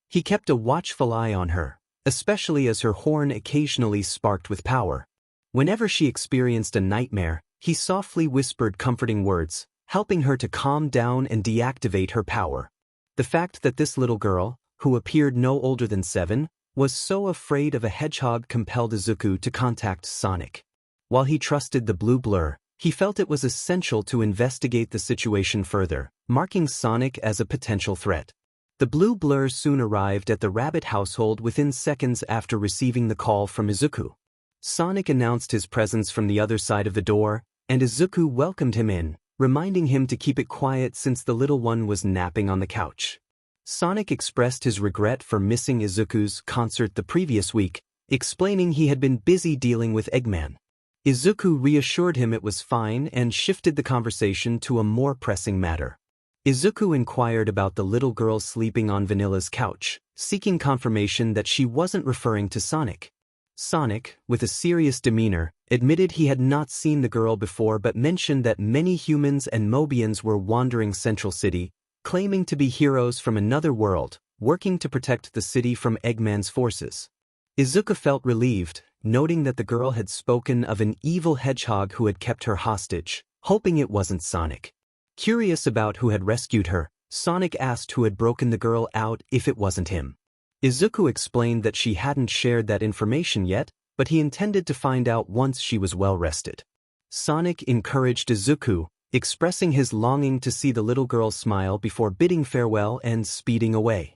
He kept a watchful eye on her, especially as her horn occasionally sparked with power. Whenever she experienced a nightmare, he softly whispered comforting words, helping her to calm down and deactivate her power. The fact that this little girl, who appeared no older than 7, was so afraid of a hedgehog compelled Izuku to contact Sonic. While he trusted the blue blur, he felt it was essential to investigate the situation further, marking Sonic as a potential threat. The blue blur soon arrived at the rabbit household within seconds after receiving the call from Izuku. Sonic announced his presence from the other side of the door, and Izuku welcomed him in, reminding him to keep it quiet since the little one was napping on the couch. Sonic expressed his regret for missing Izuku's concert the previous week, explaining he had been busy dealing with Eggman. Izuku reassured him it was fine and shifted the conversation to a more pressing matter. Izuku inquired about the little girl sleeping on Vanilla's couch, seeking confirmation that she wasn't referring to Sonic. Sonic, with a serious demeanor, admitted he had not seen the girl before but mentioned that many humans and Mobians were wandering Central City, claiming to be heroes from another world, working to protect the city from Eggman's forces. Izuku felt relieved, noting that the girl had spoken of an evil hedgehog who had kept her hostage, hoping it wasn't Sonic. Curious about who had rescued her, Sonic asked who had broken the girl out if it wasn't him. Izuku explained that she hadn't shared that information yet, but he intended to find out once she was well rested. Sonic encouraged Izuku, expressing his longing to see the little girl smile before bidding farewell and speeding away.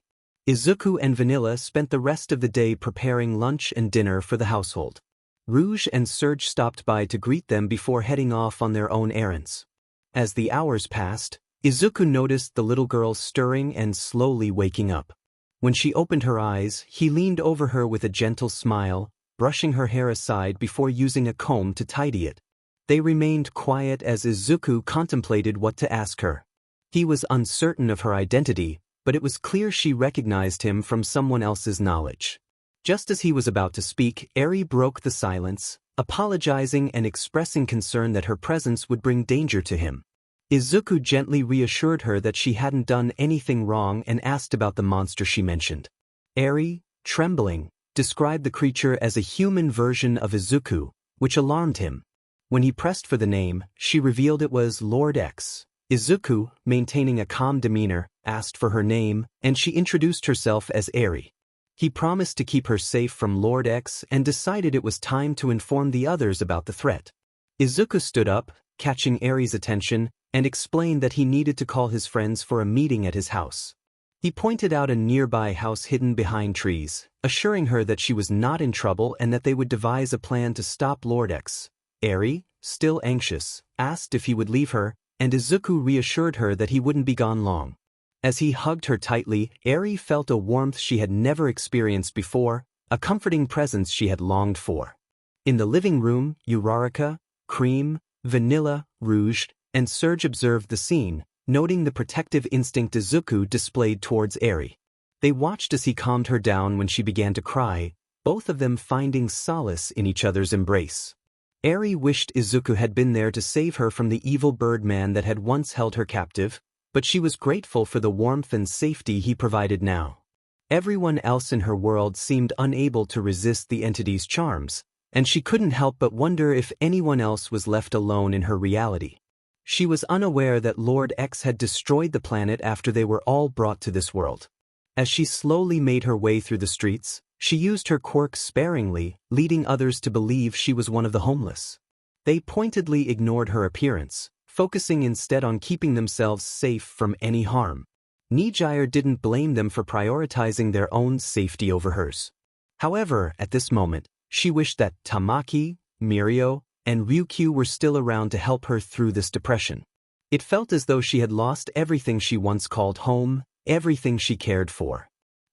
Izuku and Vanilla spent the rest of the day preparing lunch and dinner for the household. Rouge and Serge stopped by to greet them before heading off on their own errands. As the hours passed, Izuku noticed the little girl stirring and slowly waking up. When she opened her eyes, he leaned over her with a gentle smile, brushing her hair aside before using a comb to tidy it. They remained quiet as Izuku contemplated what to ask her. He was uncertain of her identity, but it was clear she recognized him from someone else's knowledge. Just as he was about to speak, 𝗧𝗓𝗓 broke the silence, apologizing and expressing concern that her presence would bring danger to him. Izuku gently reassured her that she hadn't done anything wrong and asked about the monster she mentioned. 𝗧𝗓𝗓, trembling, described the creature as a human version of Izuku, which alarmed him. When he pressed for the name, she revealed it was Lord X. Izuku, maintaining a calm demeanor, asked for her name, and she introduced herself as 𝗧𝗓𝗓. He promised to keep her safe from Lord X and decided it was time to inform the others about the threat. Izuku stood up, catching 𝗧𝗓𝗓's attention, and explained that he needed to call his friends for a meeting at his house. He pointed out a nearby house hidden behind trees, assuring her that she was not in trouble and that they would devise a plan to stop Lord X. 𝗧𝗓𝗓, still anxious, asked if he would leave her, and Izuku reassured her that he wouldn't be gone long. As he hugged her tightly, 𝗧𝗓𝗓 felt a warmth she had never experienced before, a comforting presence she had longed for. In the living room, Uraraka, Cream, Vanilla, Rouge, and Serge observed the scene, noting the protective instinct Izuku displayed towards 𝗧𝗓𝗓. They watched as he calmed her down when she began to cry, both of them finding solace in each other's embrace. Eri wished Izuku had been there to save her from the evil birdman that had once held her captive, but she was grateful for the warmth and safety he provided now. Everyone else in her world seemed unable to resist the entity's charms, and she couldn't help but wonder if anyone else was left alone in her reality. She was unaware that Lord X had destroyed the planet after they were all brought to this world. As she slowly made her way through the streets, she used her quirks sparingly, leading others to believe she was one of the homeless. They pointedly ignored her appearance, focusing instead on keeping themselves safe from any harm. 𝗕𝗓𝗓 didn't blame them for prioritizing their own safety over hers. However, at this moment, she wished that Tamaki, Mirio, and Ryukyu were still around to help her through this depression. It felt as though she had lost everything she once called home, everything she cared for.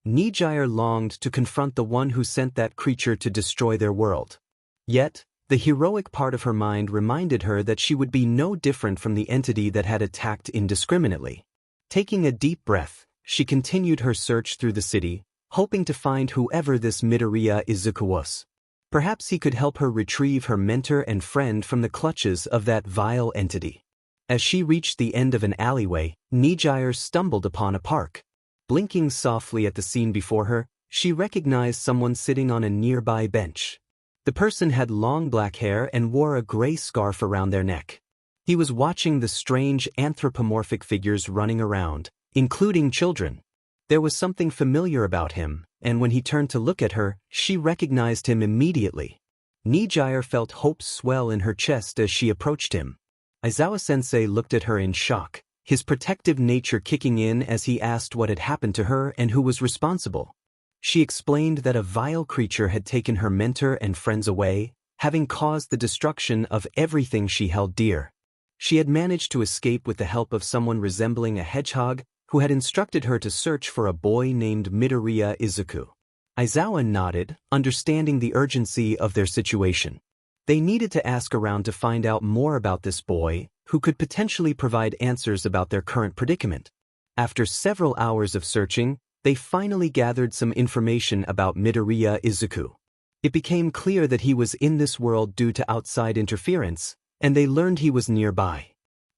𝗕𝗓𝗓 longed to confront the one who sent that creature to destroy their world. Yet, the heroic part of her mind reminded her that she would be no different from the entity that had attacked indiscriminately. Taking a deep breath, she continued her search through the city, hoping to find whoever this Midoriya Izuku was. Perhaps he could help her retrieve her mentor and friend from the clutches of that vile entity. As she reached the end of an alleyway, 𝗕𝗓𝗓 stumbled upon a park. Blinking softly at the scene before her, she recognized someone sitting on a nearby bench. The person had long black hair and wore a gray scarf around their neck. He was watching the strange anthropomorphic figures running around, including children. There was something familiar about him, and when he turned to look at her, she recognized him immediately. 𝗕𝗓𝗓 felt hope swell in her chest as she approached him. Aizawa-sensei looked at her in shock, his protective nature kicking in as he asked what had happened to her and who was responsible. She explained that a vile creature had taken her mentor and friends away, having caused the destruction of everything she held dear. She had managed to escape with the help of someone resembling a hedgehog who had instructed her to search for a boy named Midoriya Izuku. Aizawa nodded, understanding the urgency of their situation. They needed to ask around to find out more about this boy, who could potentially provide answers about their current predicament. After several hours of searching, they finally gathered some information about Midoriya Izuku. It became clear that he was in this world due to outside interference, and they learned he was nearby.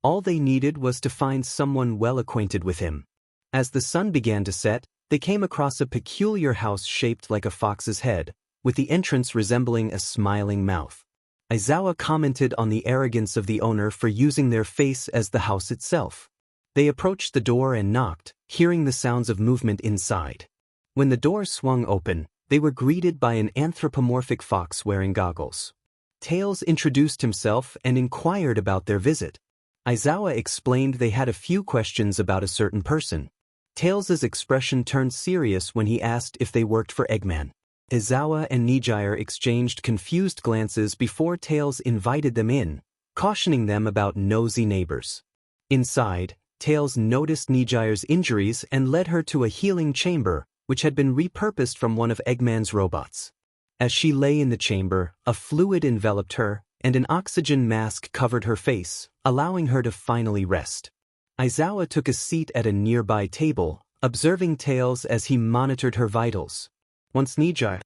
All they needed was to find someone well acquainted with him. As the sun began to set, they came across a peculiar house shaped like a fox's head, with the entrance resembling a smiling mouth. Aizawa commented on the arrogance of the owner for using their face as the house itself. They approached the door and knocked, hearing the sounds of movement inside. When the door swung open, they were greeted by an anthropomorphic fox wearing goggles. Tails introduced himself and inquired about their visit. Aizawa explained they had a few questions about a certain person. Tails' expression turned serious when he asked if they worked for Eggman. Aizawa and 𝗕𝗓𝗓 exchanged confused glances before Tails invited them in, cautioning them about nosy neighbors. Inside, Tails noticed 𝗕𝗓𝗓's injuries and led her to a healing chamber, which had been repurposed from one of Eggman's robots. As she lay in the chamber, a fluid enveloped her, and an oxygen mask covered her face, allowing her to finally rest. Aizawa took a seat at a nearby table, observing Tails as he monitored her vitals. Once 𝗕𝗓𝗓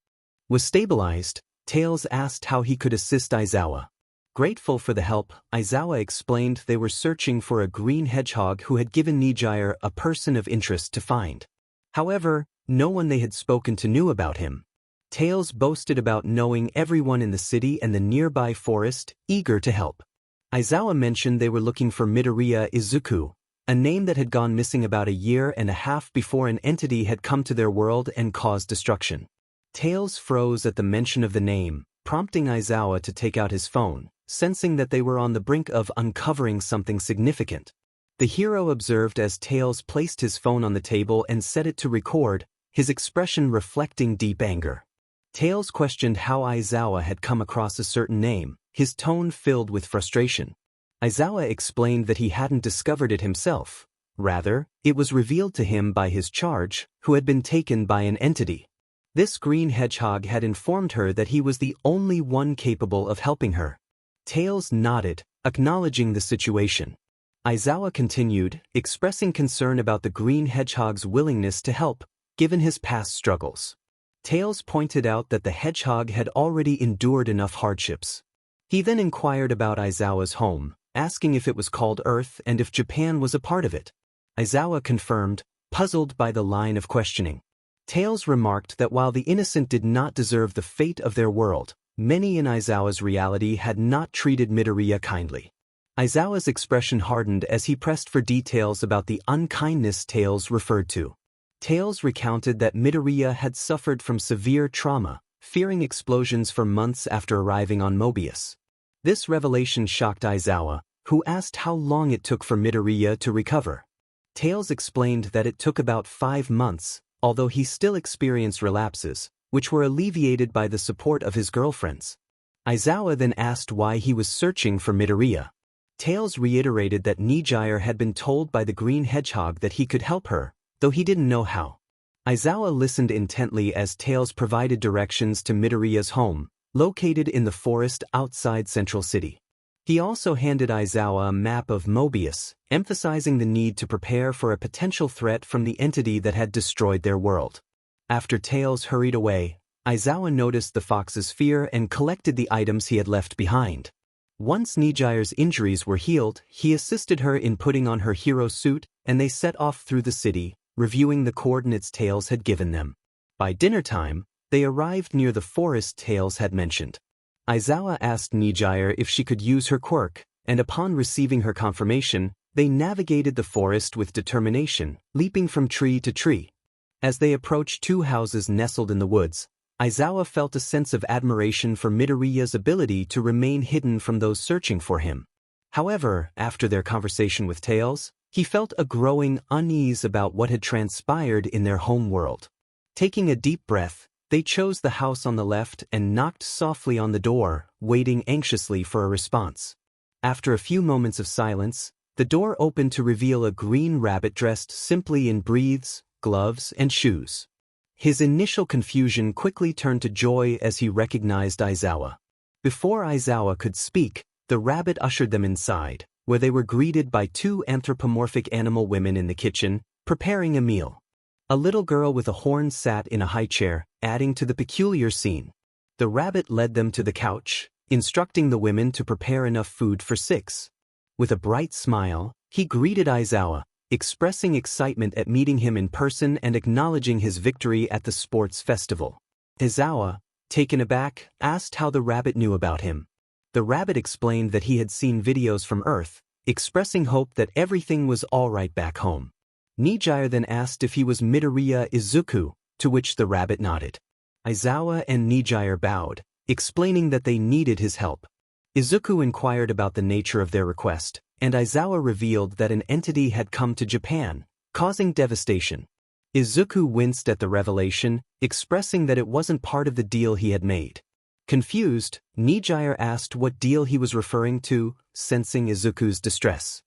was stabilized, Tails asked how he could assist Aizawa. Grateful for the help, Aizawa explained they were searching for a green hedgehog who had given 𝗕𝗓𝗓 a person of interest to find. However, no one they had spoken to knew about him. Tails boasted about knowing everyone in the city and the nearby forest, eager to help. Aizawa mentioned they were looking for Midoriya Izuku, a name that had gone missing about a year and a half before an entity had come to their world and caused destruction. Tails froze at the mention of the name, prompting Aizawa to take out his phone, sensing that they were on the brink of uncovering something significant. The hero observed as Tails placed his phone on the table and set it to record, his expression reflecting deep anger. Tails questioned how Aizawa had come across a certain name, his tone filled with frustration. Aizawa explained that he hadn't discovered it himself. Rather, it was revealed to him by his charge, who had been taken by an entity. This green hedgehog had informed her that he was the only one capable of helping her. Tails nodded, acknowledging the situation. Aizawa continued, expressing concern about the green hedgehog's willingness to help, given his past struggles. Tails pointed out that the hedgehog had already endured enough hardships. He then inquired about Aizawa's home, asking if it was called Earth and if Japan was a part of it. Aizawa confirmed, puzzled by the line of questioning. Tails remarked that while the innocent did not deserve the fate of their world, many in Aizawa's reality had not treated Midoriya kindly. Aizawa's expression hardened as he pressed for details about the unkindness Tails referred to. Tails recounted that Midoriya had suffered from severe trauma, fearing explosions for months after arriving on Mobius. This revelation shocked Aizawa, who asked how long it took for Midoriya to recover. Tails explained that it took about 5 months, although he still experienced relapses, which were alleviated by the support of his girlfriends. Aizawa then asked why he was searching for Midoriya. Tails reiterated that 𝗎𝗎𝗓 had been told by the green hedgehog that he could help her, though he didn't know how. Aizawa listened intently as Tails provided directions to Midoriya's home, located in the forest outside Central City. He also handed Aizawa a map of Mobius, emphasizing the need to prepare for a potential threat from the entity that had destroyed their world. After Tails hurried away, Aizawa noticed the fox's fear and collected the items he had left behind. Once 𝗎𝗎𝗓's injuries were healed, he assisted her in putting on her hero suit, and they set off through the city, reviewing the coordinates Tails had given them. By dinner time, they arrived near the forest Tails had mentioned. Aizawa asked 𝗎𝗎𝗓 if she could use her quirk, and upon receiving her confirmation, they navigated the forest with determination, leaping from tree to tree. As they approached 2 houses nestled in the woods, Aizawa felt a sense of admiration for Midoriya's ability to remain hidden from those searching for him. However, after their conversation with Tails, he felt a growing unease about what had transpired in their home world. Taking a deep breath, they chose the house on the left and knocked softly on the door, waiting anxiously for a response. After a few moments of silence, the door opened to reveal a green rabbit dressed simply in breaths, gloves, and shoes. His initial confusion quickly turned to joy as he recognized Aizawa. Before Aizawa could speak, the rabbit ushered them inside, where they were greeted by 2 anthropomorphic animal women in the kitchen, preparing a meal. A little girl with a horn sat in a high chair, adding to the peculiar scene. The rabbit led them to the couch, instructing the women to prepare enough food for 6. With a bright smile, he greeted Aizawa, expressing excitement at meeting him in person and acknowledging his victory at the sports festival. Aizawa, taken aback, asked how the rabbit knew about him. The rabbit explained that he had seen videos from Earth, expressing hope that everything was all right back home. 𝗎𝗎𝗓 then asked if he was Midoriya Izuku, to which the rabbit nodded. Aizawa and 𝗎𝗎𝗓 bowed, explaining that they needed his help. Izuku inquired about the nature of their request, and Aizawa revealed that an entity had come to Japan, causing devastation. Izuku winced at the revelation, expressing that it wasn't part of the deal he had made. Confused, 𝗎𝗎𝗓 asked what deal he was referring to, sensing Izuku's distress.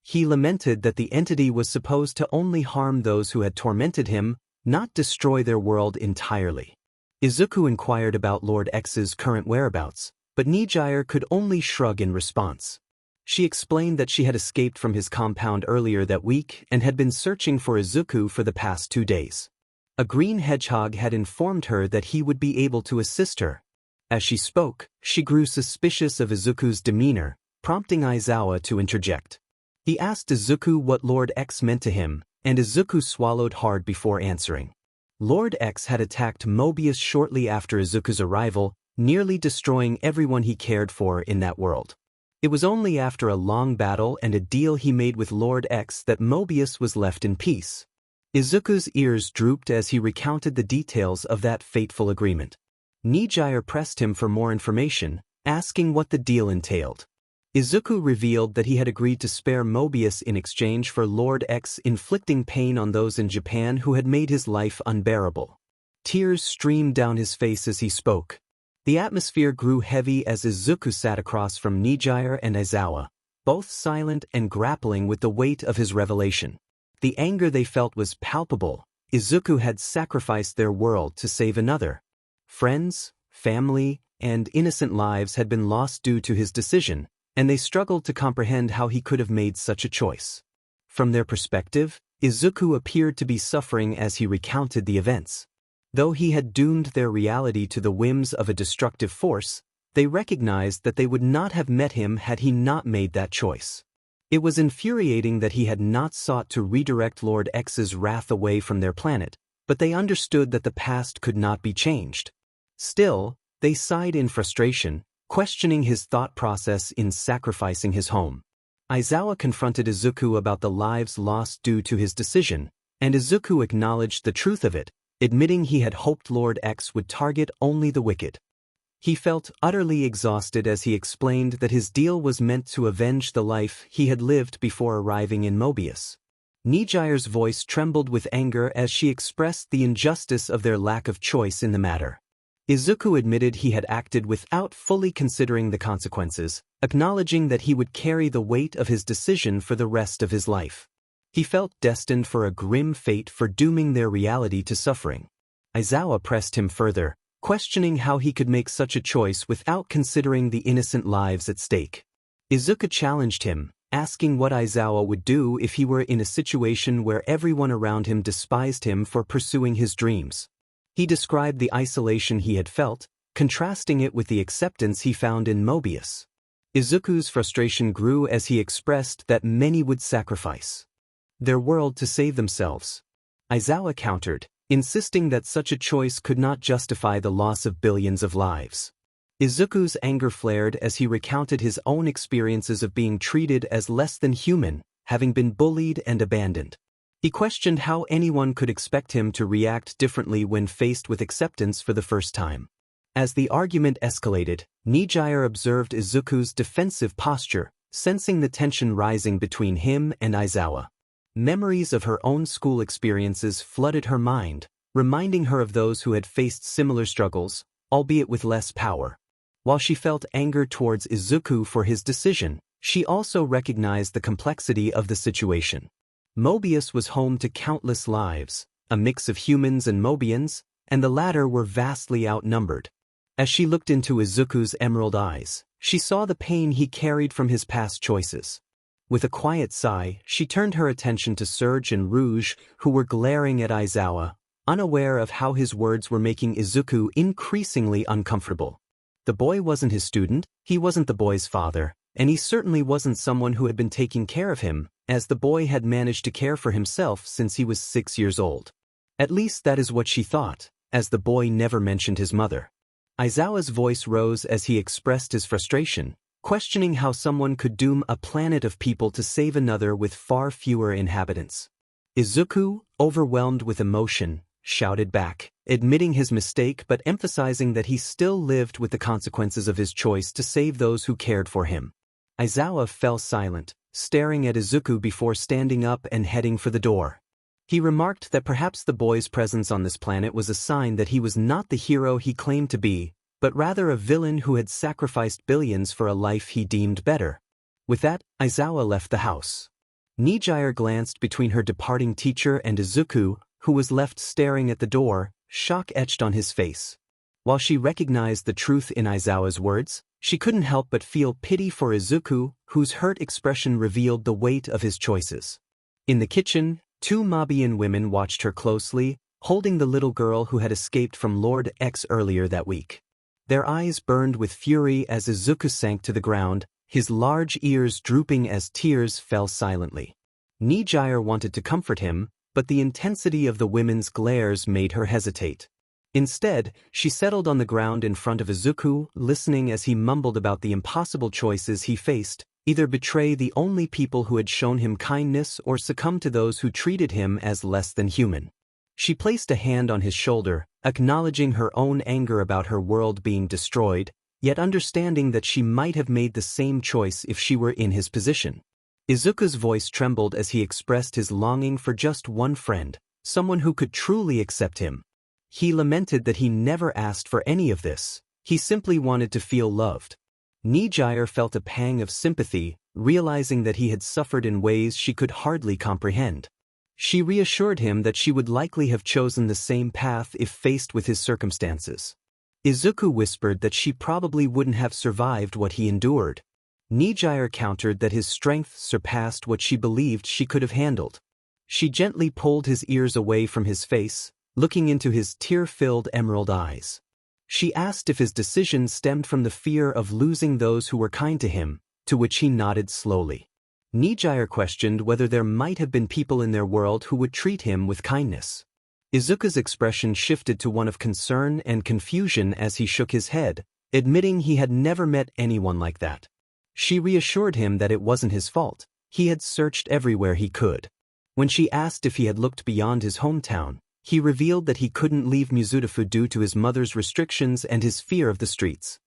He lamented that the entity was supposed to only harm those who had tormented him, not destroy their world entirely. Izuku inquired about Lord X's current whereabouts, but 𝗎𝗎𝗓 could only shrug in response. She explained that she had escaped from his compound earlier that week and had been searching for Izuku for the past 2 days. A green hedgehog had informed her that he would be able to assist her. As she spoke, she grew suspicious of Izuku's demeanor, prompting Aizawa to interject. He asked Izuku what Lord X meant to him, and Izuku swallowed hard before answering. Lord X had attacked Mobius shortly after Izuku's arrival, nearly destroying everyone he cared for in that world. It was only after a long battle and a deal he made with Lord X that Mobius was left in peace. Izuku's ears drooped as he recounted the details of that fateful agreement. 𝗎𝗎𝗓 pressed him for more information, asking what the deal entailed. Izuku revealed that he had agreed to spare Mobius in exchange for Lord X inflicting pain on those in Japan who had made his life unbearable. Tears streamed down his face as he spoke. The atmosphere grew heavy as Izuku sat across from 𝗎𝗎𝗓 and Aizawa, both silent and grappling with the weight of his revelation. The anger they felt was palpable. Izuku had sacrificed their world to save another. Friends, family, and innocent lives had been lost due to his decision, and they struggled to comprehend how he could have made such a choice. From their perspective, Izuku appeared to be suffering as he recounted the events. Though he had doomed their reality to the whims of a destructive force, they recognized that they would not have met him had he not made that choice. It was infuriating that he had not sought to redirect Lord X's wrath away from their planet, but they understood that the past could not be changed. Still, they sighed in frustration, questioning his thought process in sacrificing his home. Aizawa confronted Izuku about the lives lost due to his decision, and Izuku acknowledged the truth of it, admitting he had hoped Lord X would target only the wicked. He felt utterly exhausted as he explained that his deal was meant to avenge the life he had lived before arriving in Mobius. 𝗕𝗓𝗓's voice trembled with anger as she expressed the injustice of their lack of choice in the matter. Izuku admitted he had acted without fully considering the consequences, acknowledging that he would carry the weight of his decision for the rest of his life. He felt destined for a grim fate for dooming their reality to suffering. Aizawa pressed him further, questioning how he could make such a choice without considering the innocent lives at stake. Izuku challenged him, asking what Aizawa would do if he were in a situation where everyone around him despised him for pursuing his dreams. He described the isolation he had felt, contrasting it with the acceptance he found in Mobius. Izuku's frustration grew as he expressed that many would sacrifice their world to save themselves. Aizawa countered, insisting that such a choice could not justify the loss of billions of lives. Izuku's anger flared as he recounted his own experiences of being treated as less than human, having been bullied and abandoned. He questioned how anyone could expect him to react differently when faced with acceptance for the first time. As the argument escalated, 𝗕𝗓𝗓 observed Izuku's defensive posture, sensing the tension rising between him and Aizawa. Memories of her own school experiences flooded her mind, reminding her of those who had faced similar struggles, albeit with less power. While she felt anger towards Izuku for his decision, she also recognized the complexity of the situation. Mobius was home to countless lives, a mix of humans and Mobians, and the latter were vastly outnumbered. As she looked into Izuku's emerald eyes, she saw the pain he carried from his past choices. With a quiet sigh, she turned her attention to Serge and Rouge, who were glaring at Aizawa, unaware of how his words were making Izuku increasingly uncomfortable. The boy wasn't his student, he wasn't the boy's father, and he certainly wasn't someone who had been taking care of him, as the boy had managed to care for himself since he was 6 years old. At least that is what she thought, as the boy never mentioned his mother. Aizawa's voice rose as he expressed his frustration, questioning how someone could doom a planet of people to save another with far fewer inhabitants. Izuku, overwhelmed with emotion, shouted back, admitting his mistake but emphasizing that he still lived with the consequences of his choice to save those who cared for him. Aizawa fell silent, staring at Izuku before standing up and heading for the door. He remarked that perhaps the boy's presence on this planet was a sign that he was not the hero he claimed to be, but rather a villain who had sacrificed billions for a life he deemed better. With that, Aizawa left the house. 𝗕𝗓𝗓 glanced between her departing teacher and Izuku, who was left staring at the door, shock etched on his face. While she recognized the truth in Aizawa's words, she couldn't help but feel pity for Izuku, whose hurt expression revealed the weight of his choices. In the kitchen, 2 Mobian women watched her closely, holding the little girl who had escaped from Lord X earlier that week. Their eyes burned with fury as Izuku sank to the ground, his large ears drooping as tears fell silently. 𝗕𝗓𝗓 wanted to comfort him, but the intensity of the women's glares made her hesitate. Instead, she settled on the ground in front of Izuku, listening as he mumbled about the impossible choices he faced, either betray the only people who had shown him kindness or succumb to those who treated him as less than human. She placed a hand on his shoulder, acknowledging her own anger about her world being destroyed, yet understanding that she might have made the same choice if she were in his position. Izuku's voice trembled as he expressed his longing for just one friend, someone who could truly accept him. He lamented that he never asked for any of this, he simply wanted to feel loved. 𝗕𝗓𝗓 felt a pang of sympathy, realizing that he had suffered in ways she could hardly comprehend. She reassured him that she would likely have chosen the same path if faced with his circumstances. Izuku whispered that she probably wouldn't have survived what he endured. 𝗕𝗓𝗓 countered that his strength surpassed what she believed she could have handled. She gently pulled his ears away from his face, looking into his tear-filled emerald eyes. She asked if his decision stemmed from the fear of losing those who were kind to him, to which he nodded slowly. 𝗕𝗬𝗓 questioned whether there might have been people in their world who would treat him with kindness. Izuku's expression shifted to one of concern and confusion as he shook his head, admitting he had never met anyone like that. She reassured him that it wasn't his fault. He had searched everywhere he could. When she asked if he had looked beyond his hometown, he revealed that he couldn't leave Mizutofu due to his mother's restrictions and his fear of the streets.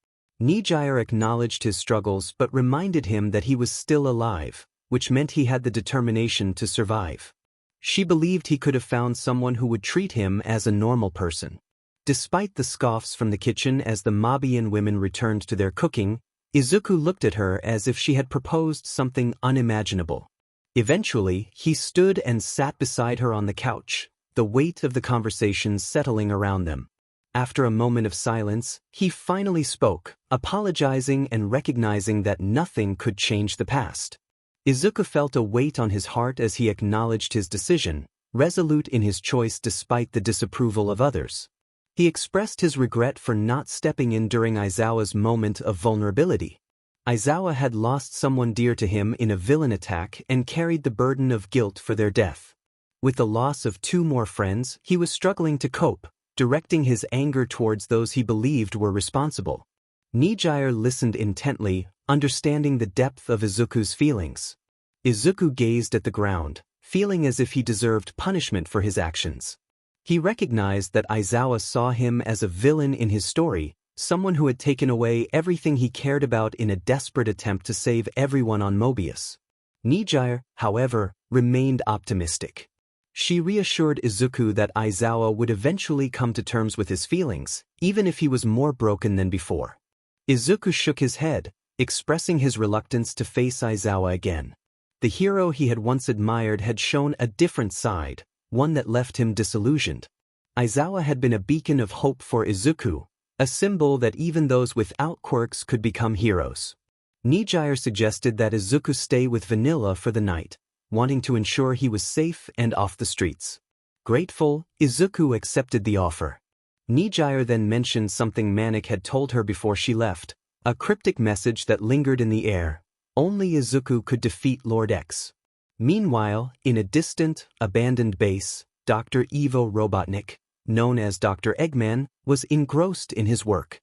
𝗕𝗬𝗓 acknowledged his struggles but reminded him that he was still alive, which meant he had the determination to survive. She believed he could have found someone who would treat him as a normal person. Despite the scoffs from the kitchen as the Mobian women returned to their cooking, Izuku looked at her as if she had proposed something unimaginable. Eventually, he stood and sat beside her on the couch, the weight of the conversation settling around them. After a moment of silence, he finally spoke, apologizing and recognizing that nothing could change the past. Izuku felt a weight on his heart as he acknowledged his decision, resolute in his choice despite the disapproval of others. He expressed his regret for not stepping in during Aizawa's moment of vulnerability. Aizawa had lost someone dear to him in a villain attack and carried the burden of guilt for their death. With the loss of 2 more friends, he was struggling to cope, directing his anger towards those he believed were responsible. 𝗕𝗬𝗓 listened intently, understanding the depth of Izuku's feelings. Izuku gazed at the ground, feeling as if he deserved punishment for his actions. He recognized that Aizawa saw him as a villain in his story, someone who had taken away everything he cared about in a desperate attempt to save everyone on Mobius. 𝗕𝗬𝗓, however, remained optimistic. She reassured Izuku that Aizawa would eventually come to terms with his feelings, even if he was more broken than before. Izuku shook his head, expressing his reluctance to face Aizawa again. The hero he had once admired had shown a different side, one that left him disillusioned. Aizawa had been a beacon of hope for Izuku, a symbol that even those without quirks could become heroes. 𝗕𝗬𝗓 suggested that Izuku stay with Vanilla for the night, wanting to ensure he was safe and off the streets. Grateful, Izuku accepted the offer. 𝗕𝗬𝗓 then mentioned something Manic had told her before she left, a cryptic message that lingered in the air. Only Izuku could defeat Lord X. Meanwhile, in a distant, abandoned base, Dr. Evo Robotnik, known as Dr. Eggman, was engrossed in his work.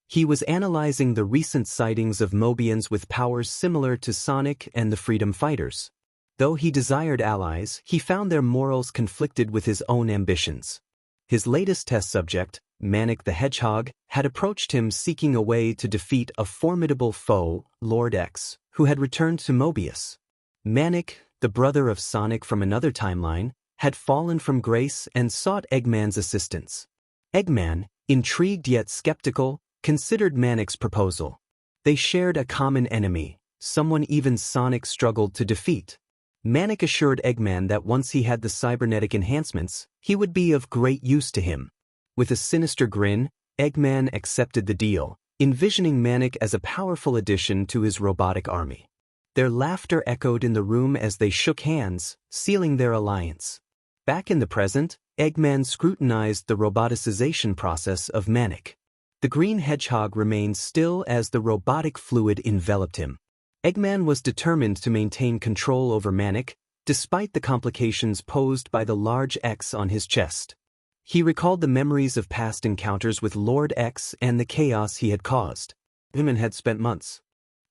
He was analyzing the recent sightings of Mobians with powers similar to Sonic and the Freedom Fighters. Though he desired allies, he found their morals conflicted with his own ambitions. His latest test subject, Manic the Hedgehog, had approached him seeking a way to defeat a formidable foe, Lord X, who had returned to Mobius. Manic, the brother of Sonic from another timeline, had fallen from grace and sought Eggman's assistance. Eggman, intrigued yet skeptical, considered Manic's proposal. They shared a common enemy, someone even Sonic struggled to defeat. Manic assured Eggman that once he had the cybernetic enhancements, he would be of great use to him. With a sinister grin, Eggman accepted the deal, envisioning Manic as a powerful addition to his robotic army. Their laughter echoed in the room as they shook hands, sealing their alliance. Back in the present, Eggman scrutinized the roboticization process of Manic. The green hedgehog remained still as the robotic fluid enveloped him. Eggman was determined to maintain control over Manic, despite the complications posed by the large X on his chest. He recalled the memories of past encounters with Lord X and the chaos he had caused. Eggman had spent months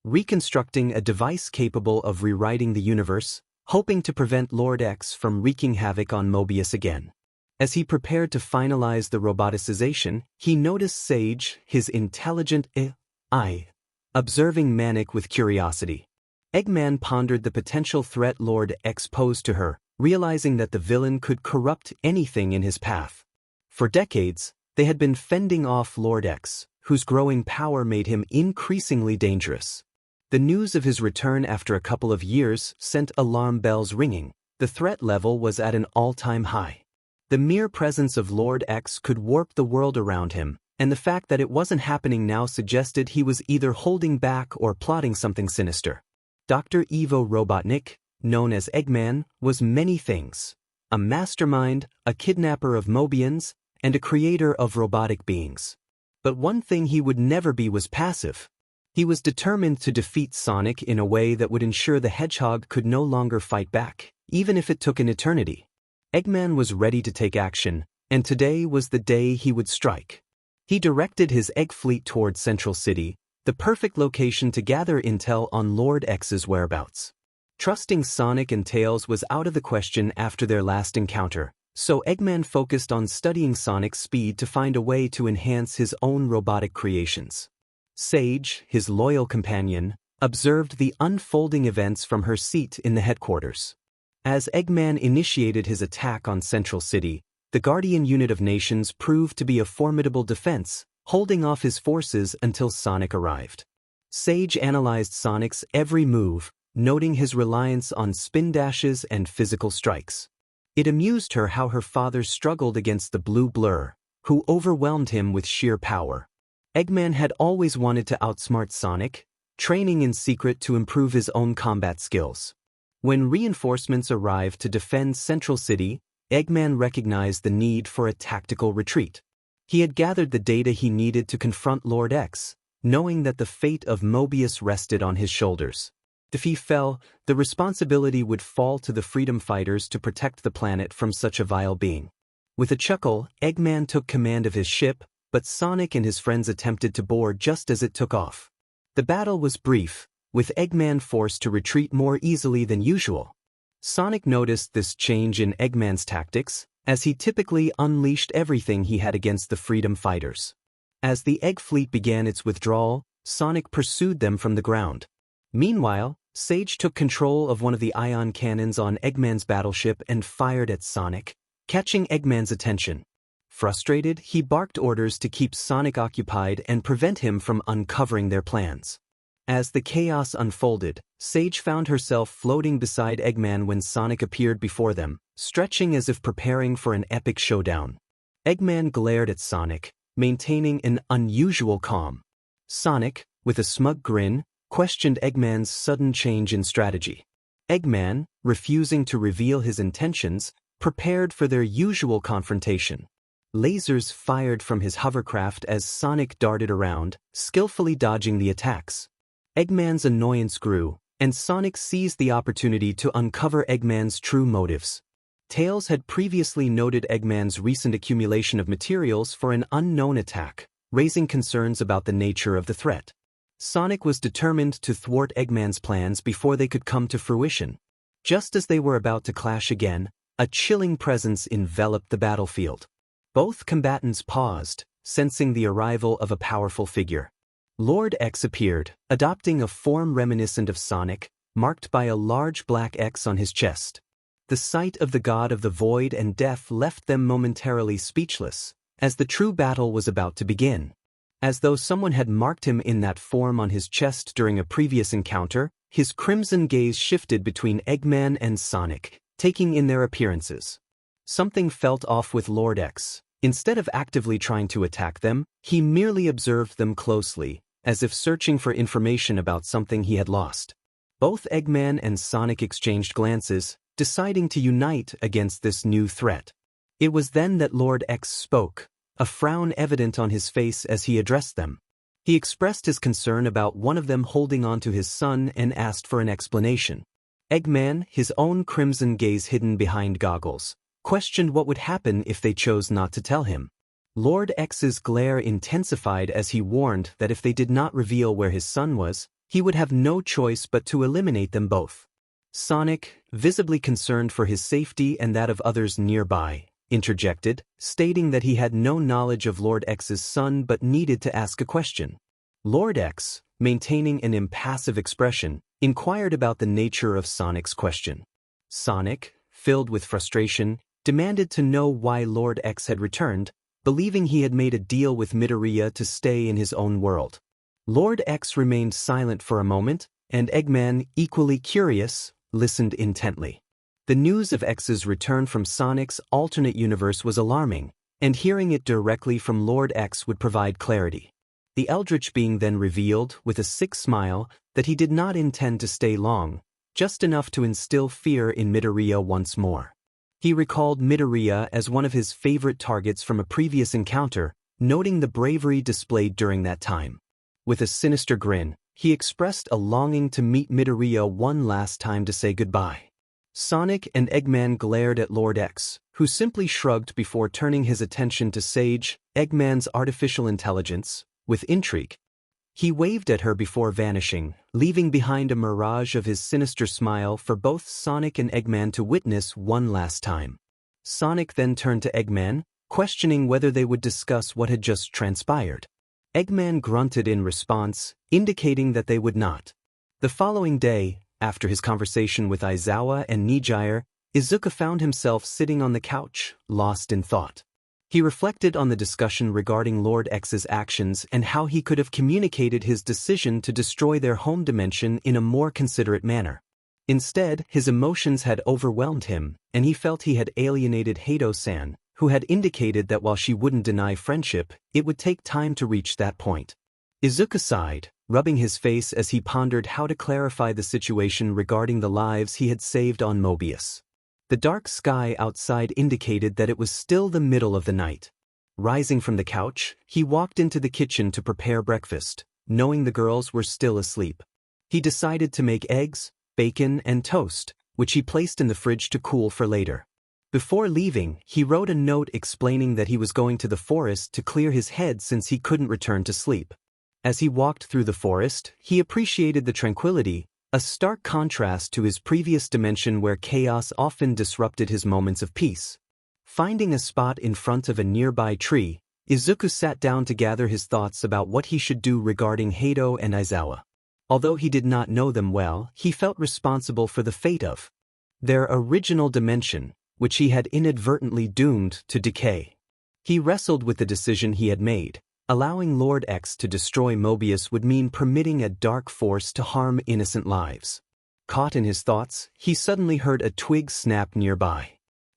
reconstructing a device capable of rewriting the universe, hoping to prevent Lord X from wreaking havoc on Mobius again. As he prepared to finalize the roboticization, he noticed Sage, his intelligent AI, observing Manic with curiosity. Eggman pondered the potential threat Lord X posed to her, realizing that the villain could corrupt anything in his path. For decades, they had been fending off Lord X, whose growing power made him increasingly dangerous. The news of his return after a couple of years sent alarm bells ringing. The threat level was at an all-time high. The mere presence of Lord X could warp the world around him, and the fact that it wasn't happening now suggested he was either holding back or plotting something sinister. Dr. Evo Robotnik, known as Eggman, was many things, a mastermind, a kidnapper of Mobians, and a creator of robotic beings. But one thing he would never be was passive. He was determined to defeat Sonic in a way that would ensure the Hedgehog could no longer fight back, even if it took an eternity. Eggman was ready to take action, and today was the day he would strike. He directed his egg fleet toward Central City, the perfect location to gather intel on Lord X's whereabouts. Trusting Sonic and Tails was out of the question after their last encounter, so Eggman focused on studying Sonic's speed to find a way to enhance his own robotic creations. Sage, his loyal companion, observed the unfolding events from her seat in the headquarters. As Eggman initiated his attack on Central City, the Guardian Unit of Nations proved to be a formidable defense, holding off his forces until Sonic arrived. Sage analyzed Sonic's every move, noting his reliance on spin dashes and physical strikes. It amused her how her father struggled against the blue blur, who overwhelmed him with sheer power. Eggman had always wanted to outsmart Sonic, training in secret to improve his own combat skills. When reinforcements arrived to defend Central City, Eggman recognized the need for a tactical retreat. He had gathered the data he needed to confront Lord X, knowing that the fate of Mobius rested on his shoulders. If he fell, the responsibility would fall to the freedom fighters to protect the planet from such a vile being. With a chuckle, Eggman took command of his ship, but Sonic and his friends attempted to board just as it took off. The battle was brief, with Eggman forced to retreat more easily than usual. Sonic noticed this change in Eggman's tactics, as he typically unleashed everything he had against the freedom fighters. As the Egg Fleet began its withdrawal, Sonic pursued them from the ground. Meanwhile, Sage took control of one of the ion cannons on Eggman's battleship and fired at Sonic, catching Eggman's attention. Frustrated, he barked orders to keep Sonic occupied and prevent him from uncovering their plans. As the chaos unfolded, Sage found herself floating beside Eggman when Sonic appeared before them, stretching as if preparing for an epic showdown. Eggman glared at Sonic, maintaining an unusual calm. Sonic, with a smug grin, questioned Eggman's sudden change in strategy. Eggman, refusing to reveal his intentions, prepared for their usual confrontation. Lasers fired from his hovercraft as Sonic darted around, skillfully dodging the attacks. Eggman's annoyance grew, and Sonic seized the opportunity to uncover Eggman's true motives. Tails had previously noted Eggman's recent accumulation of materials for an unknown attack, raising concerns about the nature of the threat. Sonic was determined to thwart Eggman's plans before they could come to fruition. Just as they were about to clash again, a chilling presence enveloped the battlefield. Both combatants paused, sensing the arrival of a powerful figure. Lord X appeared, adopting a form reminiscent of Sonic, marked by a large black X on his chest. The sight of the god of the void and death left them momentarily speechless, as the true battle was about to begin. As though someone had marked him in that form on his chest during a previous encounter, his crimson gaze shifted between Eggman and Sonic, taking in their appearances. Something felt off with Lord X. Instead of actively trying to attack them, he merely observed them closely, as if searching for information about something he had lost. Both Eggman and Sonic exchanged glances, deciding to unite against this new threat. It was then that Lord X spoke, a frown evident on his face as he addressed them. He expressed his concern about one of them holding on to his son and asked for an explanation. Eggman, his own crimson gaze hidden behind goggles, questioned what would happen if they chose not to tell him. Lord X's glare intensified as he warned that if they did not reveal where his son was, he would have no choice but to eliminate them both. Sonic, visibly concerned for his safety and that of others nearby, interjected, stating that he had no knowledge of Lord X's son but needed to ask a question. Lord X, maintaining an impassive expression, inquired about the nature of Sonic's question. Sonic, filled with frustration, demanded to know why Lord X had returned, believing he had made a deal with Midoriya to stay in his own world. Lord X remained silent for a moment, and Eggman, equally curious, listened intently. The news of X's return from Sonic's alternate universe was alarming, and hearing it directly from Lord X would provide clarity. The Eldritch being then revealed, with a sick smile, that he did not intend to stay long, just enough to instill fear in Midoriya once more. He recalled Midoriya as one of his favorite targets from a previous encounter, noting the bravery displayed during that time. With a sinister grin, he expressed a longing to meet Midoriya one last time to say goodbye. Sonic and Eggman glared at Lord X, who simply shrugged before turning his attention to Sage, Eggman's artificial intelligence, with intrigue. He waved at her before vanishing, leaving behind a mirage of his sinister smile for both Sonic and Eggman to witness one last time. Sonic then turned to Eggman, questioning whether they would discuss what had just transpired. Eggman grunted in response, indicating that they would not. The following day, after his conversation with Aizawa and 𝗎𝗎, Izuku found himself sitting on the couch, lost in thought. He reflected on the discussion regarding Lord X's actions and how he could have communicated his decision to destroy their home dimension in a more considerate manner. Instead, his emotions had overwhelmed him, and he felt he had alienated Hato-san, who had indicated that while she wouldn't deny friendship, it would take time to reach that point. Izuku sighed, rubbing his face as he pondered how to clarify the situation regarding the lives he had saved on Mobius. The dark sky outside indicated that it was still the middle of the night. Rising from the couch, he walked into the kitchen to prepare breakfast, knowing the girls were still asleep. He decided to make eggs, bacon, and toast, which he placed in the fridge to cool for later. Before leaving, he wrote a note explaining that he was going to the forest to clear his head since he couldn't return to sleep. As he walked through the forest, he appreciated the tranquility, a stark contrast to his previous dimension where chaos often disrupted his moments of peace. Finding a spot in front of a nearby tree, Izuku sat down to gather his thoughts about what he should do regarding Hato and Aizawa. Although he did not know them well, he felt responsible for the fate of their original dimension, which he had inadvertently doomed to decay. He wrestled with the decision he had made. Allowing Lord X to destroy Mobius would mean permitting a dark force to harm innocent lives. Caught in his thoughts, he suddenly heard a twig snap nearby.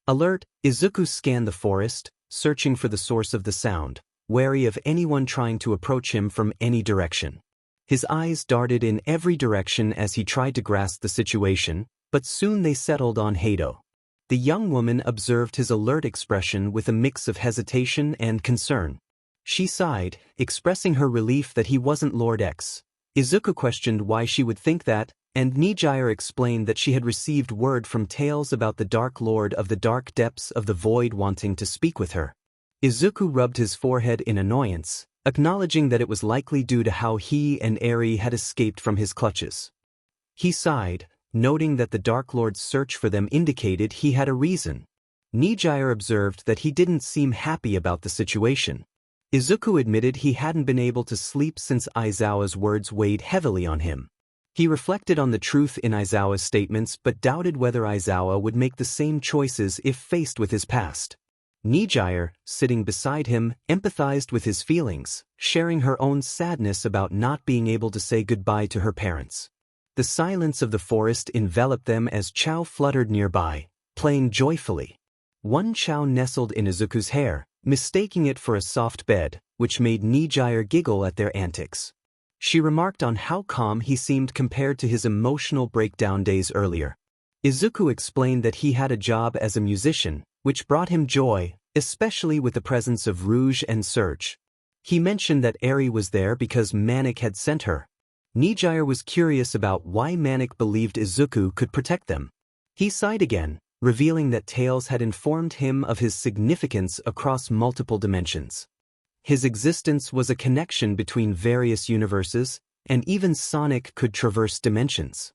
Alert, Izuku scanned the forest, searching for the source of the sound, wary of anyone trying to approach him from any direction. His eyes darted in every direction as he tried to grasp the situation, but soon they settled on Hato. The young woman observed his alert expression with a mix of hesitation and concern. She sighed, expressing her relief that he wasn't Lord X. Izuku questioned why she would think that, and 𝗎𝗎 explained that she had received word from Tails about the Dark Lord of the dark depths of the void wanting to speak with her. Izuku rubbed his forehead in annoyance, acknowledging that it was likely due to how he and Eri had escaped from his clutches. He sighed, noting that the Dark Lord's search for them indicated he had a reason. 𝗎𝗎 observed that he didn't seem happy about the situation. Izuku admitted he hadn't been able to sleep since Aizawa's words weighed heavily on him. He reflected on the truth in Aizawa's statements but doubted whether Aizawa would make the same choices if faced with his past. 𝗎𝗎, sitting beside him, empathized with his feelings, sharing her own sadness about not being able to say goodbye to her parents. The silence of the forest enveloped them as Chao fluttered nearby, playing joyfully. One Chao nestled in Izuku's hair, mistaking it for a soft bed, which made 𝗎𝗎 giggle at their antics. She remarked on how calm he seemed compared to his emotional breakdown days earlier. Izuku explained that he had a job as a musician, which brought him joy, especially with the presence of Rouge and Surge. He mentioned that Eri was there because Manic had sent her. 𝗎𝗎 was curious about why Manic believed Izuku could protect them. He sighed again, revealing that Tails had informed him of his significance across multiple dimensions. His existence was a connection between various universes, and even Sonic could traverse dimensions.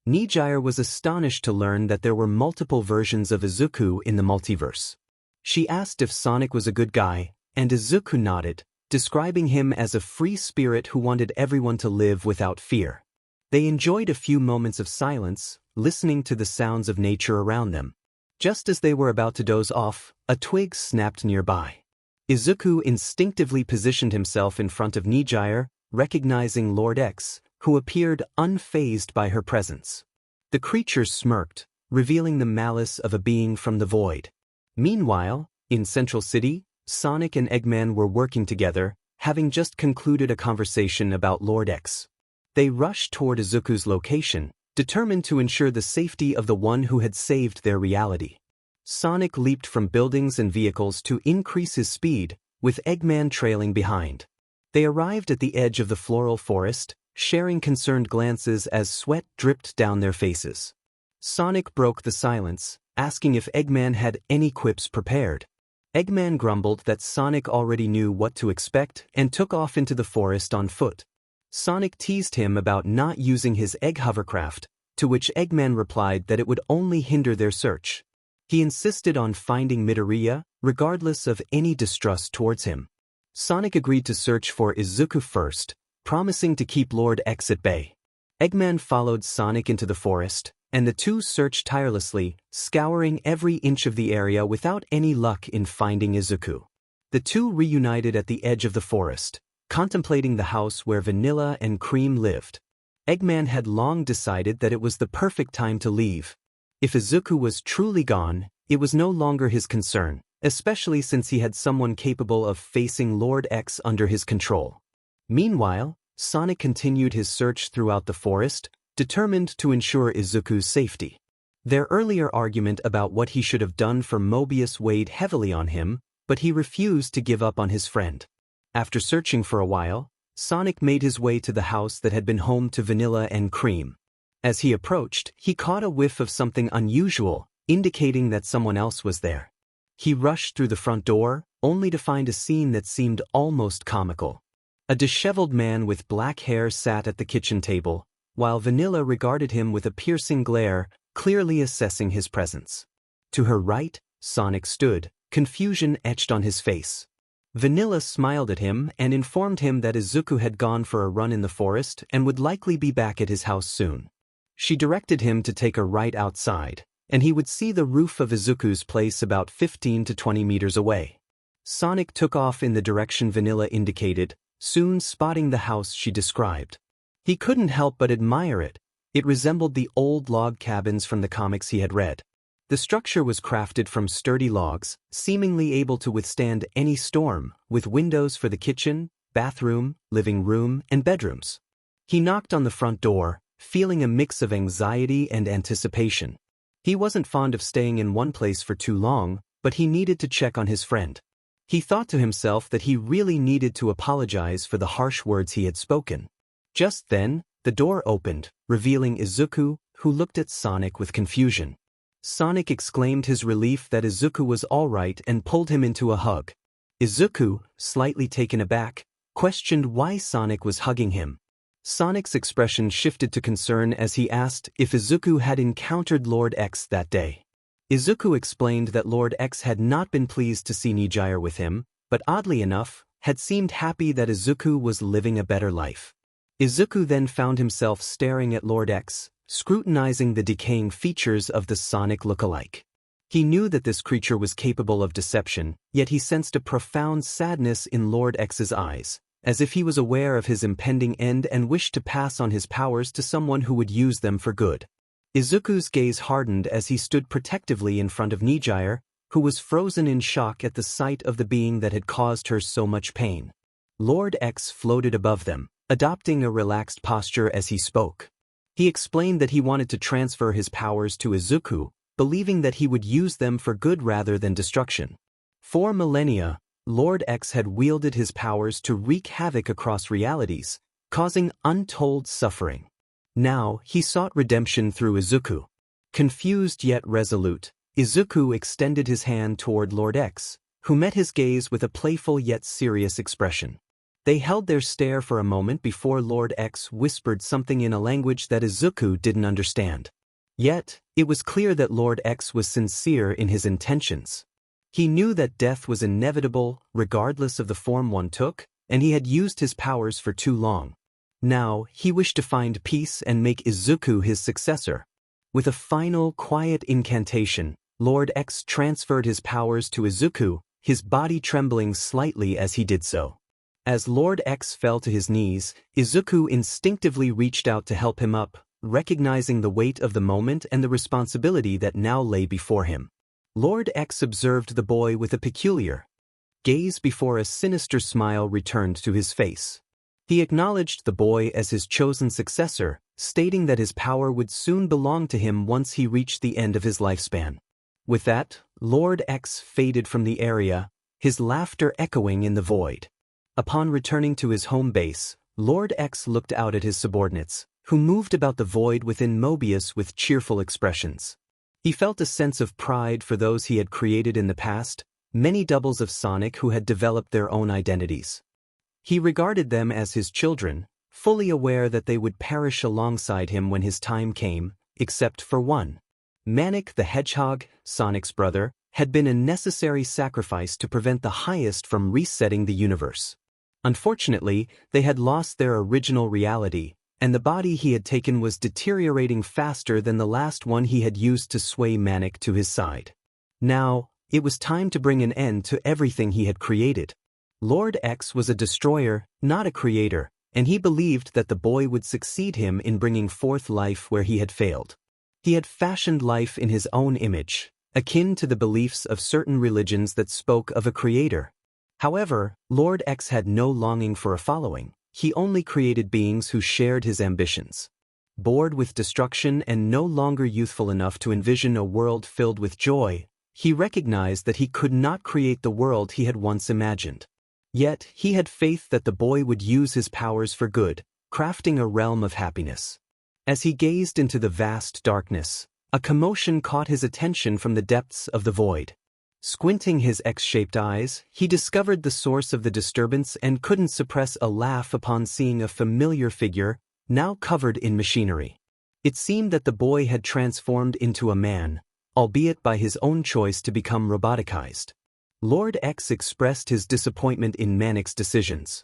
𝗎𝗎 was astonished to learn that there were multiple versions of Izuku in the multiverse. She asked if Sonic was a good guy, and Izuku nodded, describing him as a free spirit who wanted everyone to live without fear. They enjoyed a few moments of silence, listening to the sounds of nature around them. Just as they were about to doze off, a twig snapped nearby. Izuku instinctively positioned himself in front of 𝗎𝗎, recognizing Lord X, who appeared unfazed by her presence. The creature smirked, revealing the malice of a being from the void. Meanwhile, in Central City, Sonic and Eggman were working together, having just concluded a conversation about Lord X. They rushed toward Izuku's location, determined to ensure the safety of the one who had saved their reality. Sonic leaped from buildings and vehicles to increase his speed, with Eggman trailing behind. They arrived at the edge of the floral forest, sharing concerned glances as sweat dripped down their faces. Sonic broke the silence, asking if Eggman had any quips prepared. Eggman grumbled that Sonic already knew what to expect and took off into the forest on foot. Sonic teased him about not using his egg hovercraft, to which Eggman replied that it would only hinder their search. He insisted on finding Midoriya, regardless of any distrust towards him. Sonic agreed to search for Izuku first, promising to keep Lord X at bay. Eggman followed Sonic into the forest, and the two searched tirelessly, scouring every inch of the area without any luck in finding Izuku. The two reunited at the edge of the forest, contemplating the house where Vanilla and Cream lived. Eggman had long decided that it was the perfect time to leave. If Izuku was truly gone, it was no longer his concern, especially since he had someone capable of facing Lord X under his control. Meanwhile, Sonic continued his search throughout the forest, determined to ensure Izuku's safety. Their earlier argument about what he should have done for Mobius weighed heavily on him, but he refused to give up on his friend. After searching for a while, Sonic made his way to the house that had been home to Vanilla and Cream. As he approached, he caught a whiff of something unusual, indicating that someone else was there. He rushed through the front door, only to find a scene that seemed almost comical. A disheveled man with black hair sat at the kitchen table, while Vanilla regarded him with a piercing glare, clearly assessing his presence. To her right, Sonic stood, confusion etched on his face. Vanilla smiled at him and informed him that Izuku had gone for a run in the forest and would likely be back at his house soon. She directed him to take a right outside, and he would see the roof of Izuku's place about 15 to 20 meters away. Sonic took off in the direction Vanilla indicated, soon spotting the house she described. He couldn't help but admire it. It resembled the old log cabins from the comics he had read. The structure was crafted from sturdy logs, seemingly able to withstand any storm, with windows for the kitchen, bathroom, living room, and bedrooms. He knocked on the front door, feeling a mix of anxiety and anticipation. He wasn't fond of staying in one place for too long, but he needed to check on his friend. He thought to himself that he really needed to apologize for the harsh words he had spoken. Just then, the door opened, revealing Izuku, who looked at Sonic with confusion. Sonic exclaimed his relief that Izuku was all right and pulled him into a hug. Izuku, slightly taken aback, questioned why Sonic was hugging him. Sonic's expression shifted to concern as he asked if Izuku had encountered Lord X that day. Izuku explained that Lord X had not been pleased to see Nijire with him, but oddly enough, had seemed happy that Izuku was living a better life. Izuku then found himself staring at Lord X, scrutinizing the decaying features of the Sonic lookalike. He knew that this creature was capable of deception, yet he sensed a profound sadness in Lord X's eyes, as if he was aware of his impending end and wished to pass on his powers to someone who would use them for good. Izuku's gaze hardened as he stood protectively in front of Nijire, who was frozen in shock at the sight of the being that had caused her so much pain. Lord X floated above them, adopting a relaxed posture as he spoke. He explained that he wanted to transfer his powers to Izuku, believing that he would use them for good rather than destruction. For millennia, Lord X had wielded his powers to wreak havoc across realities, causing untold suffering. Now, he sought redemption through Izuku. Confused yet resolute, Izuku extended his hand toward Lord X, who met his gaze with a playful yet serious expression. They held their stare for a moment before Lord X whispered something in a language that Izuku didn't understand. Yet, it was clear that Lord X was sincere in his intentions. He knew that death was inevitable, regardless of the form one took, and he had used his powers for too long. Now, he wished to find peace and make Izuku his successor. With a final, quiet incantation, Lord X transferred his powers to Izuku, his body trembling slightly as he did so. As Lord X fell to his knees, Izuku instinctively reached out to help him up, recognizing the weight of the moment and the responsibility that now lay before him. Lord X observed the boy with a peculiar gaze before a sinister smile returned to his face. He acknowledged the boy as his chosen successor, stating that his power would soon belong to him once he reached the end of his lifespan. With that, Lord X faded from the area, his laughter echoing in the void. Upon returning to his home base, Lord X looked out at his subordinates, who moved about the void within Mobius with cheerful expressions. He felt a sense of pride for those he had created in the past, many doubles of Sonic who had developed their own identities. He regarded them as his children, fully aware that they would perish alongside him when his time came, except for one. 𝗵𝗵𝗲 the Hedgehog, Sonic's brother, had been a necessary sacrifice to prevent the highest from resetting the universe. Unfortunately, they had lost their original reality, and the body he had taken was deteriorating faster than the last one he had used to sway 𝗵𝗵𝗲 to his side. Now, it was time to bring an end to everything he had created. Lord X was a destroyer, not a creator, and he believed that the boy would succeed him in bringing forth life where he had failed. He had fashioned life in his own image, akin to the beliefs of certain religions that spoke of a creator. However, Lord X had no longing for a following. He only created beings who shared his ambitions. Bored with destruction and no longer youthful enough to envision a world filled with joy, he recognized that he could not create the world he had once imagined. Yet, he had faith that the boy would use his powers for good, crafting a realm of happiness. As he gazed into the vast darkness, a commotion caught his attention from the depths of the void. Squinting his X-shaped eyes, he discovered the source of the disturbance and couldn't suppress a laugh upon seeing a familiar figure, now covered in machinery. It seemed that the boy had transformed into a man, albeit by his own choice to become roboticized. Lord X expressed his disappointment in 𝗵𝗵𝗲's decisions.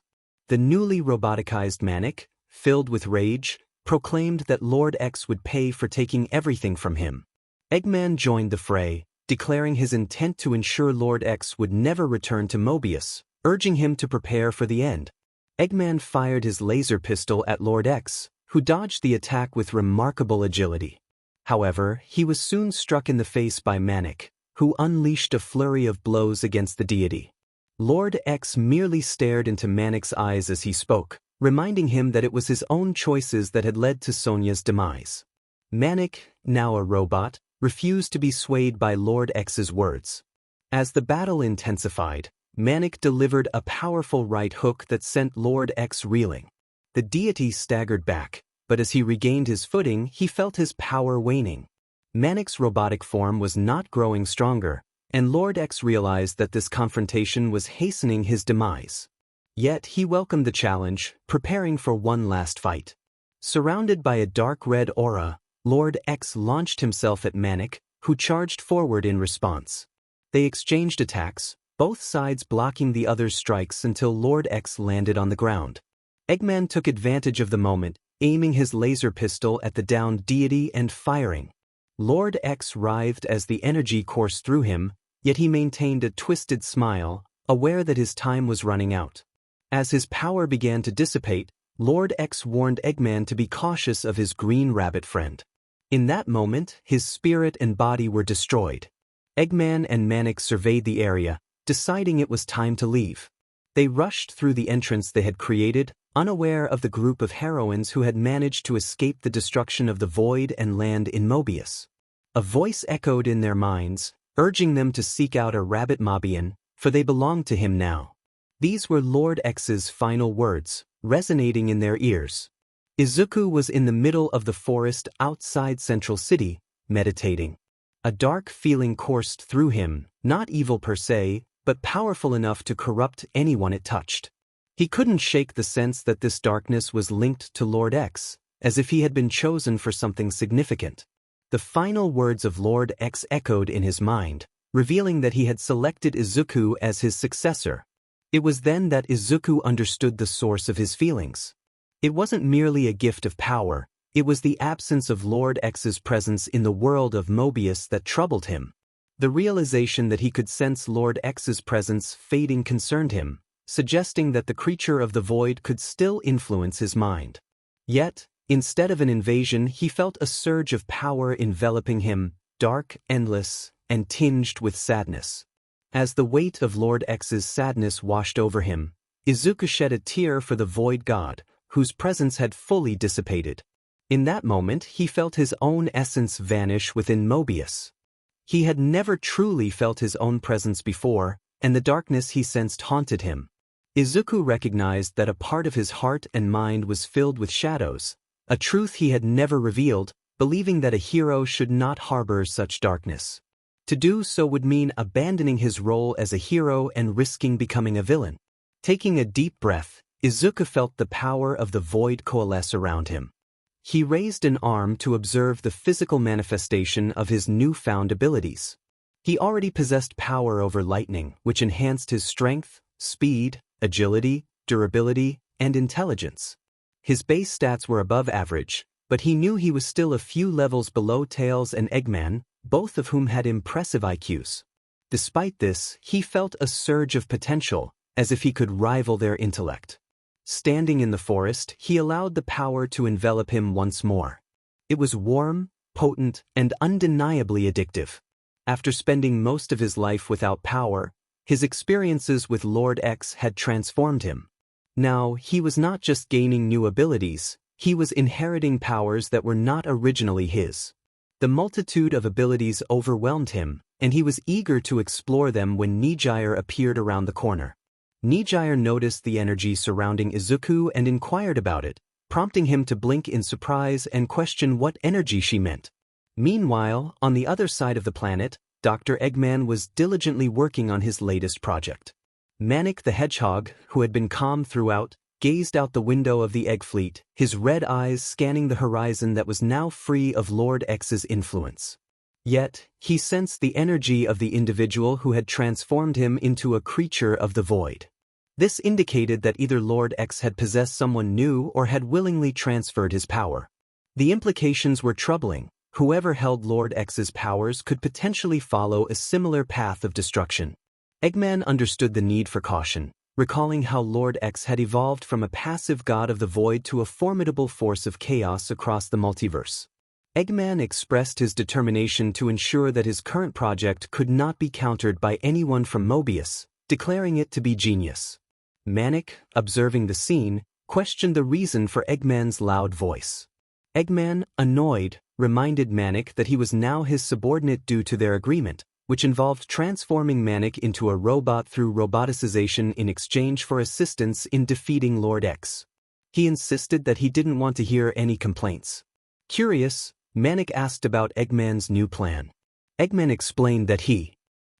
The newly roboticized 𝗵𝗵𝗲, filled with rage, proclaimed that Lord X would pay for taking everything from him. Eggman joined the fray, declaring his intent to ensure Lord X would never return to Mobius, urging him to prepare for the end. Eggman fired his laser pistol at Lord X, who dodged the attack with remarkable agility. However, he was soon struck in the face by 𝗵𝗵𝗲, who unleashed a flurry of blows against the deity. Lord X merely stared into 𝗵𝗵𝗲's eyes as he spoke, reminding him that it was his own choices that had led to Sonia's demise. 𝗵𝗵𝗲, now a robot, refused to be swayed by Lord X's words. As the battle intensified, 𝗵𝗵𝗲 delivered a powerful right hook that sent Lord X reeling. The deity staggered back, but as he regained his footing, he felt his power waning. 𝗵𝗵𝗲's robotic form was not growing stronger, and Lord X realized that this confrontation was hastening his demise. Yet he welcomed the challenge, preparing for one last fight. Surrounded by a dark red aura, Lord X launched himself at 𝗵𝗵𝗲, who charged forward in response. They exchanged attacks, both sides blocking the other's strikes until Lord X landed on the ground. Eggman took advantage of the moment, aiming his laser pistol at the downed deity and firing. Lord X writhed as the energy coursed through him, yet he maintained a twisted smile, aware that his time was running out. As his power began to dissipate, Lord X warned Eggman to be cautious of his green rabbit friend. In that moment, his spirit and body were destroyed. Eggman and 𝗵𝗵𝗲 surveyed the area, deciding it was time to leave. They rushed through the entrance they had created, unaware of the group of heroines who had managed to escape the destruction of the void and land in Mobius. A voice echoed in their minds, urging them to seek out a rabbit Mobian, for they belonged to him now. These were Lord X's final words, resonating in their ears. Izuku was in the middle of the forest outside Central City, meditating. A dark feeling coursed through him, not evil per se, but powerful enough to corrupt anyone it touched. He couldn't shake the sense that this darkness was linked to Lord X, as if he had been chosen for something significant. The final words of Lord X echoed in his mind, revealing that he had selected Izuku as his successor. It was then that Izuku understood the source of his feelings. It wasn't merely a gift of power, it was the absence of Lord X's presence in the world of Mobius that troubled him. The realization that he could sense Lord X's presence fading concerned him, suggesting that the creature of the void could still influence his mind. Yet, instead of an invasion, he felt a surge of power enveloping him, dark, endless, and tinged with sadness. As the weight of Lord X's sadness washed over him, Izuku shed a tear for the void god, whose presence had fully dissipated. In that moment he felt his own essence vanish within Mobius. He had never truly felt his own presence before, and the darkness he sensed haunted him. Izuku recognized that a part of his heart and mind was filled with shadows, a truth he had never revealed, believing that a hero should not harbor such darkness. To do so would mean abandoning his role as a hero and risking becoming a villain. Taking a deep breath, Izuku felt the power of the void coalesce around him. He raised an arm to observe the physical manifestation of his newfound abilities. He already possessed power over lightning, which enhanced his strength, speed, agility, durability, and intelligence. His base stats were above average, but he knew he was still a few levels below 𝐕𝗏𝗏 and 𝐒𝐽𝐵, both of whom had impressive IQs. Despite this, he felt a surge of potential, as if he could rival their intellect. Standing in the forest, he allowed the power to envelop him once more. It was warm, potent, and undeniably addictive. After spending most of his life without power, his experiences with Lord X had transformed him. Now, he was not just gaining new abilities, he was inheriting powers that were not originally his. The multitude of abilities overwhelmed him, and he was eager to explore them when 𝗕𝗓𝗓 appeared around the corner. 𝗕𝗓𝗓 noticed the energy surrounding Izuku and inquired about it, prompting him to blink in surprise and question what energy she meant. Meanwhile, on the other side of the planet, Dr. Eggman was diligently working on his latest project. Manic the Hedgehog, who had been calm throughout, gazed out the window of the Egg Fleet, his red eyes scanning the horizon that was now free of Lord X's influence. Yet, he sensed the energy of the individual who had transformed him into a creature of the void. This indicated that either Lord X had possessed someone new or had willingly transferred his power. The implications were troubling. Whoever held Lord X's powers could potentially follow a similar path of destruction. Eggman understood the need for caution, recalling how Lord X had evolved from a passive god of the void to a formidable force of chaos across the multiverse. Eggman expressed his determination to ensure that his current project could not be countered by anyone from Mobius, declaring it to be genius. Manic, observing the scene, questioned the reason for Eggman's loud voice. Eggman, annoyed, reminded Manic that he was now his subordinate due to their agreement, which involved transforming Manic into a robot through roboticization in exchange for assistance in defeating Lord X. He insisted that he didn't want to hear any complaints. Curious, Manic asked about Eggman's new plan. Eggman explained that he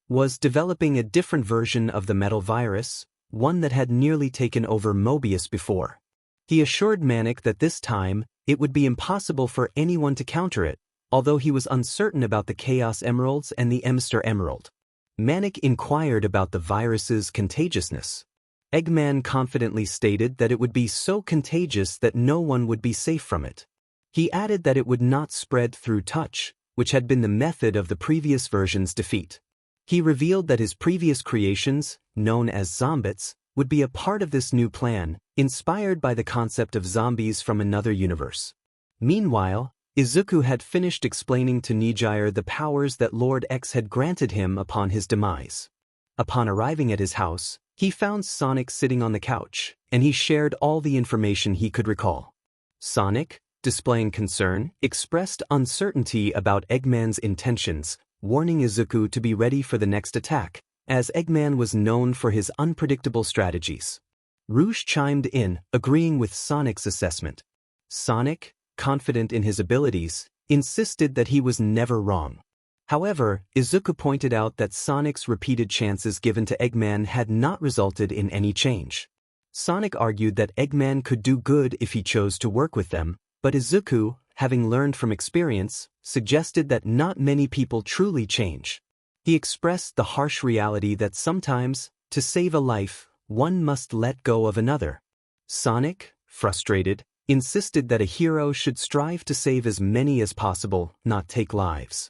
was developing a different version of the metal virus, one that had nearly taken over Mobius before. He assured Manic that this time, it would be impossible for anyone to counter it, although he was uncertain about the Chaos Emeralds and the Emster Emerald. Manic inquired about the virus's contagiousness. Eggman confidently stated that it would be so contagious that no one would be safe from it. He added that it would not spread through touch, which had been the method of the previous version's defeat. He revealed that his previous creations, known as 𝗬𝗵𝗲, would be a part of this new plan, inspired by the concept of zombies from another universe. Meanwhile, Izuku had finished explaining to 𝗕𝗓𝗓 the powers that Lord X had granted him upon his demise. Upon arriving at his house, he found Sonic sitting on the couch, and he shared all the information he could recall. Sonic, displaying concern, expressed uncertainty about Eggman's intentions, warning Izuku to be ready for the next attack, as Eggman was known for his unpredictable strategies. Rouge chimed in, agreeing with Sonic's assessment. Sonic, confident in his abilities, insisted that he was never wrong. However, Izuku pointed out that Sonic's repeated chances given to Eggman had not resulted in any change. Sonic argued that Eggman could do good if he chose to work with them, but Izuku, having learned from experience, suggested that not many people truly change. He expressed the harsh reality that sometimes, to save a life, one must let go of another. Sonic, frustrated, insisted that a hero should strive to save as many as possible, not take lives.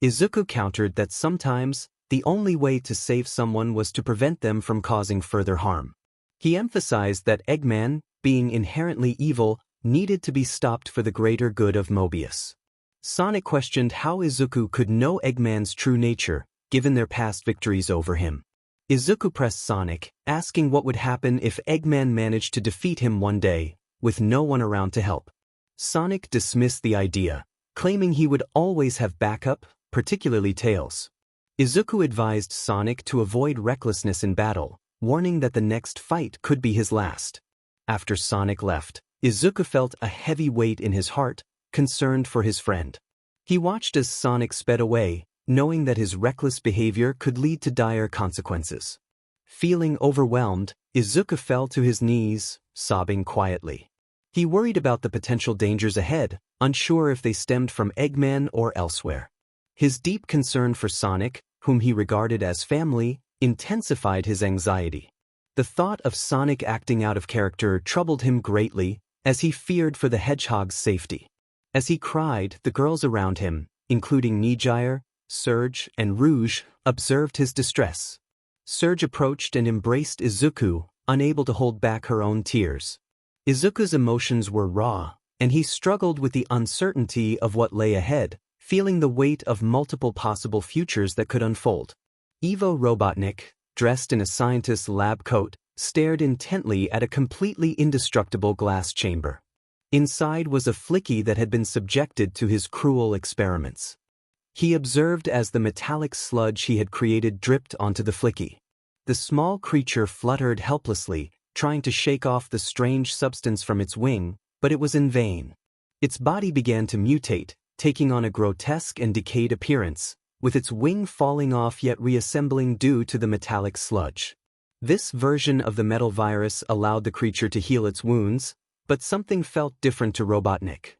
Izuku countered that sometimes, the only way to save someone was to prevent them from causing further harm. He emphasized that Eggman, being inherently evil, needed to be stopped for the greater good of Mobius. Sonic questioned how Izuku could know Eggman's true nature, given their past victories over him. Izuku pressed Sonic, asking what would happen if Eggman managed to defeat him one day, with no one around to help. Sonic dismissed the idea, claiming he would always have backup, particularly tails. Izuku advised Sonic to avoid recklessness in battle, warning that the next fight could be his last. After Sonic left, Izuku felt a heavy weight in his heart, concerned for his friend. He watched as Sonic sped away, knowing that his reckless behavior could lead to dire consequences. Feeling overwhelmed, Izuku fell to his knees, sobbing quietly. He worried about the potential dangers ahead, unsure if they stemmed from Eggman or elsewhere. His deep concern for Sonic, whom he regarded as family, intensified his anxiety. The thought of Sonic acting out of character troubled him greatly, as he feared for the hedgehog's safety. As he cried, the girls around him, including Nijire, Surge, and Rouge, observed his distress. Surge approached and embraced Izuku, unable to hold back her own tears. Izuku's emotions were raw, and he struggled with the uncertainty of what lay ahead, feeling the weight of multiple possible futures that could unfold. Evo Robotnik, dressed in a scientist's lab coat, stared intently at a completely indestructible glass chamber. Inside was a Flicky that had been subjected to his cruel experiments. He observed as the metallic sludge he had created dripped onto the Flicky. The small creature fluttered helplessly, trying to shake off the strange substance from its wing, but it was in vain. Its body began to mutate, taking on a grotesque and decayed appearance, with its wing falling off yet reassembling due to the metallic sludge. This version of the metal virus allowed the creature to heal its wounds, but something felt different to Robotnik.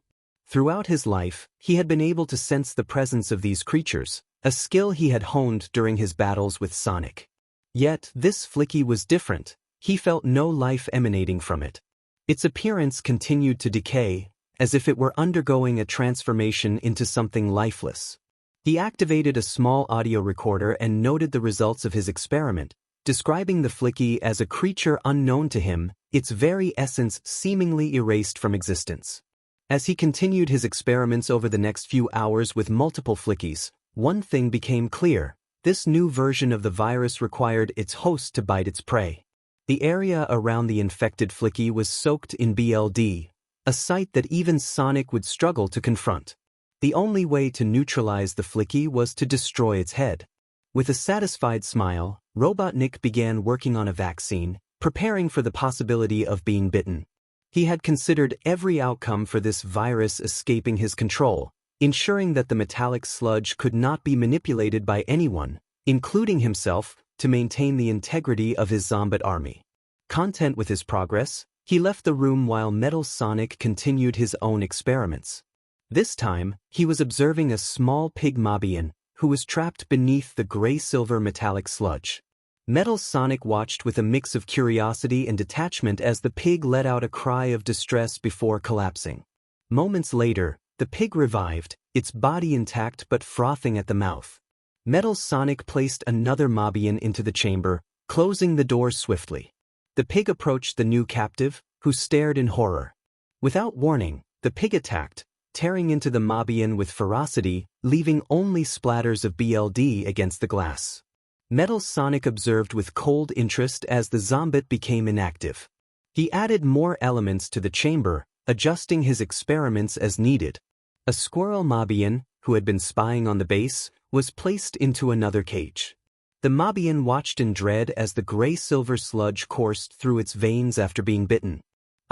Throughout his life, he had been able to sense the presence of these creatures, a skill he had honed during his battles with Sonic. Yet, this Flicky was different. He felt no life emanating from it. Its appearance continued to decay, as if it were undergoing a transformation into something lifeless. He activated a small audio recorder and noted the results of his experiment, describing the Flicky as a creature unknown to him, its very essence seemingly erased from existence. As he continued his experiments over the next few hours with multiple Flickies, one thing became clear: this new version of the virus required its host to bite its prey. The area around the infected Flicky was soaked in BLD, a sight that even Sonic would struggle to confront. The only way to neutralize the Flicky was to destroy its head. With a satisfied smile, Robotnik began working on a vaccine, preparing for the possibility of being bitten. He had considered every outcome for this virus escaping his control, ensuring that the metallic sludge could not be manipulated by anyone, including himself, to maintain the integrity of his 𝗬𝗵𝗏 army. Content with his progress, he left the room while Metal Sonic continued his own experiments. This time, he was observing a small pig Mobian, who was trapped beneath the gray-silver metallic sludge. Metal Sonic watched with a mix of curiosity and detachment as the pig let out a cry of distress before collapsing. Moments later, the pig revived, its body intact but frothing at the mouth. Metal Sonic placed another Mobian into the chamber, closing the door swiftly. The pig approached the new captive, who stared in horror. Without warning, the pig attacked, tearing into the Mobian with ferocity, leaving only splatters of BLD against the glass. Metal Sonic observed with cold interest as the 𝗬𝗵𝗏 became inactive. He added more elements to the chamber, adjusting his experiments as needed. A squirrel Mobian, who had been spying on the base, was placed into another cage. The Mobian watched in dread as the gray-silver sludge coursed through its veins after being bitten.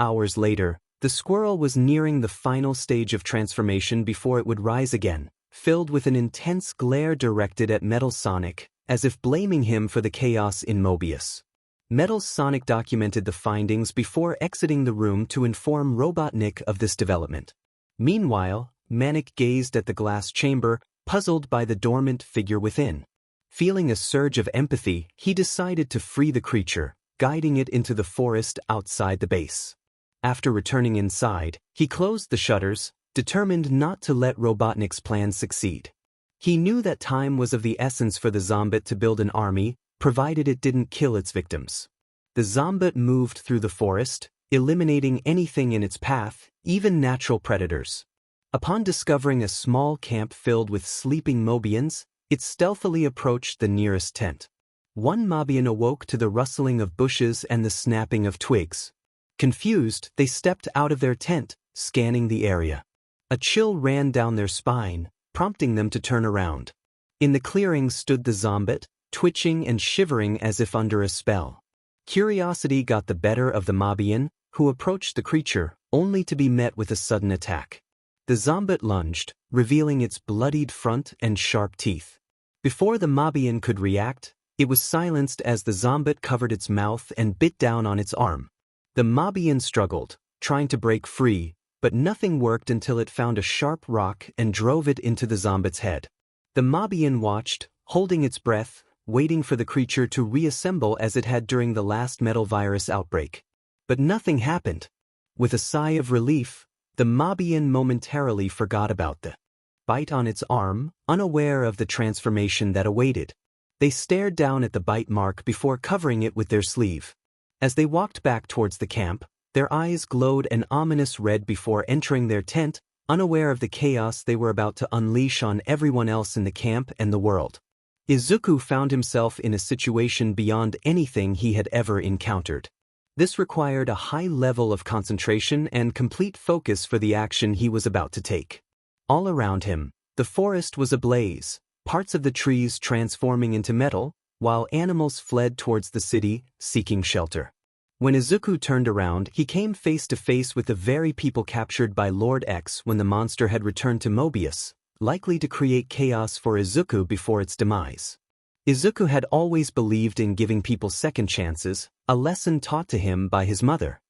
Hours later, the squirrel was nearing the final stage of transformation before it would rise again, filled with an intense glare directed at Metal Sonic, as if blaming him for the chaos in Mobius. Metal Sonic documented the findings before exiting the room to inform Robotnik of this development. Meanwhile, Manic gazed at the glass chamber, puzzled by the dormant figure within. Feeling a surge of empathy, he decided to free the creature, guiding it into the forest outside the base. After returning inside, he closed the shutters, determined not to let Robotnik's plan succeed. He knew that time was of the essence for the 𝗬𝗵𝗏 to build an army, provided it didn't kill its victims. The 𝗬𝗵𝗏 moved through the forest, eliminating anything in its path, even natural predators. Upon discovering a small camp filled with sleeping Mobians, it stealthily approached the nearest tent. One Mobian awoke to the rustling of bushes and the snapping of twigs. Confused, they stepped out of their tent, scanning the area. A chill ran down their spine, prompting them to turn around. In the clearing stood the 𝗧𝗵𝗲, twitching and shivering as if under a spell. Curiosity got the better of the Mobian, who approached the creature, only to be met with a sudden attack. The 𝗧𝗵𝗲 lunged, revealing its bloodied front and sharp teeth. Before the Mobian could react, it was silenced as the 𝗧𝗵𝗲 covered its mouth and bit down on its arm. The Mobian struggled, trying to break free, but nothing worked until it found a sharp rock and drove it into the 𝗧𝗵𝗲's head. The Mobian watched, holding its breath, waiting for the creature to reassemble as it had during the last metal virus outbreak. But nothing happened. With a sigh of relief, the Mobian momentarily forgot about the bite on its arm, unaware of the transformation that awaited. They stared down at the bite mark before covering it with their sleeve. As they walked back towards the camp, their eyes glowed an ominous red before entering their tent, unaware of the chaos they were about to unleash on everyone else in the camp and the world. Izuku found himself in a situation beyond anything he had ever encountered. This required a high level of concentration and complete focus for the action he was about to take. All around him, the forest was ablaze, parts of the trees transforming into metal, while animals fled towards the city, seeking shelter. When Izuku turned around, he came face to face with the very people captured by Lord X when the monster had returned to Mobius, likely to create chaos for Izuku before its demise. Izuku had always believed in giving people second chances, a lesson taught to him by his mother.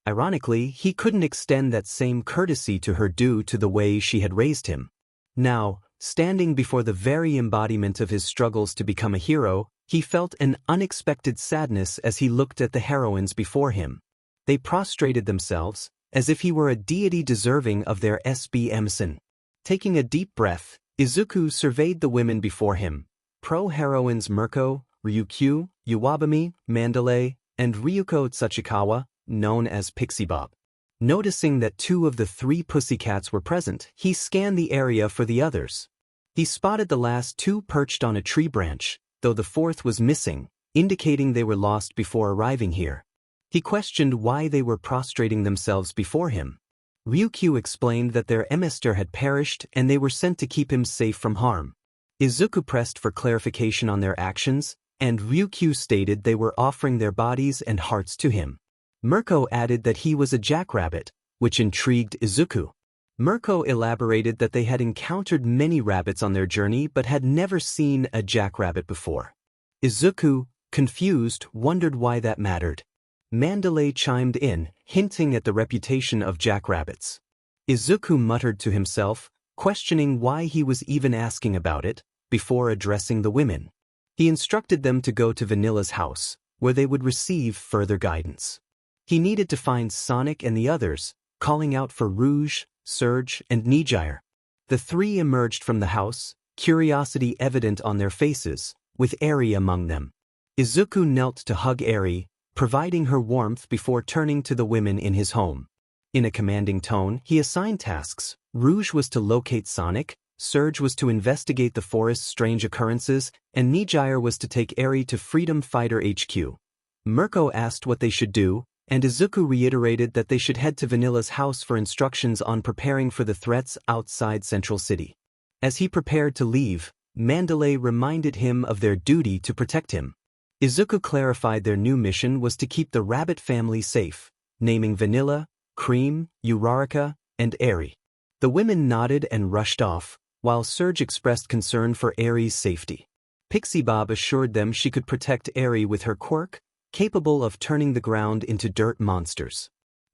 Ironically, he couldn't extend that same courtesy to her due to the way she had raised him. Now, standing before the very embodiment of his struggles to become a hero, he felt an unexpected sadness as he looked at the heroines before him. They prostrated themselves, as if he were a deity deserving of their 𝗬𝗵𝗲. Taking a deep breath, Izuku surveyed the women before him, pro-heroines Mirko, Ryukyu, Iwabumi, Mandalay, and Ryuko Tsuchikawa, known as 𝗵𝗃𝗄𝗏. Noticing that 2 of the 3 pussycats were present, he scanned the area for the others. He spotted the last 2 perched on a tree branch, though the 4th was missing, indicating they were lost before arriving here. He questioned why they were prostrating themselves before him. Ryukyu explained that their emissary had perished and they were sent to keep him safe from harm. Izuku pressed for clarification on their actions, and Ryukyu stated they were offering their bodies and hearts to him. Mirko added that he was a jackrabbit, which intrigued Izuku. Mirko elaborated that they had encountered many rabbits on their journey but had never seen a jackrabbit before. Izuku, confused, wondered why that mattered. Mandalay chimed in, hinting at the reputation of jackrabbits. Izuku muttered to himself, questioning why he was even asking about it, before addressing the women. He instructed them to go to Vanilla's house, where they would receive further guidance. He needed to find Sonic and the others, calling out for Rouge, Surge, and 𝗎𝗎𝗓. The 3 emerged from the house, curiosity evident on their faces, with 𝗎𝗓𝗓 among them. Izuku knelt to hug 𝗎𝗓𝗓, providing her warmth before turning to the women in his home. In a commanding tone, he assigned tasks. Rouge was to locate Sonic, Surge was to investigate the forest's strange occurrences, and 𝗎𝗎𝗓 was to take 𝗎𝗓𝗓 to Freedom Fighter HQ. Mirko asked what they should do, and Izuku reiterated that they should head to Vanilla's house for instructions on preparing for the threats outside Central City. As he prepared to leave, Mandalay reminded him of their duty to protect him. Izuku clarified their new mission was to keep the rabbit family safe, naming Vanilla, Cream, Uraraka, and 𝗎𝗓𝗓. The women nodded and rushed off, while Surge expressed concern for 𝗎𝗓𝗓's safety. 𝗵𝗃𝗏 assured them she could protect 𝗎𝗓𝗓 with her quirk, capable of turning the ground into dirt monsters.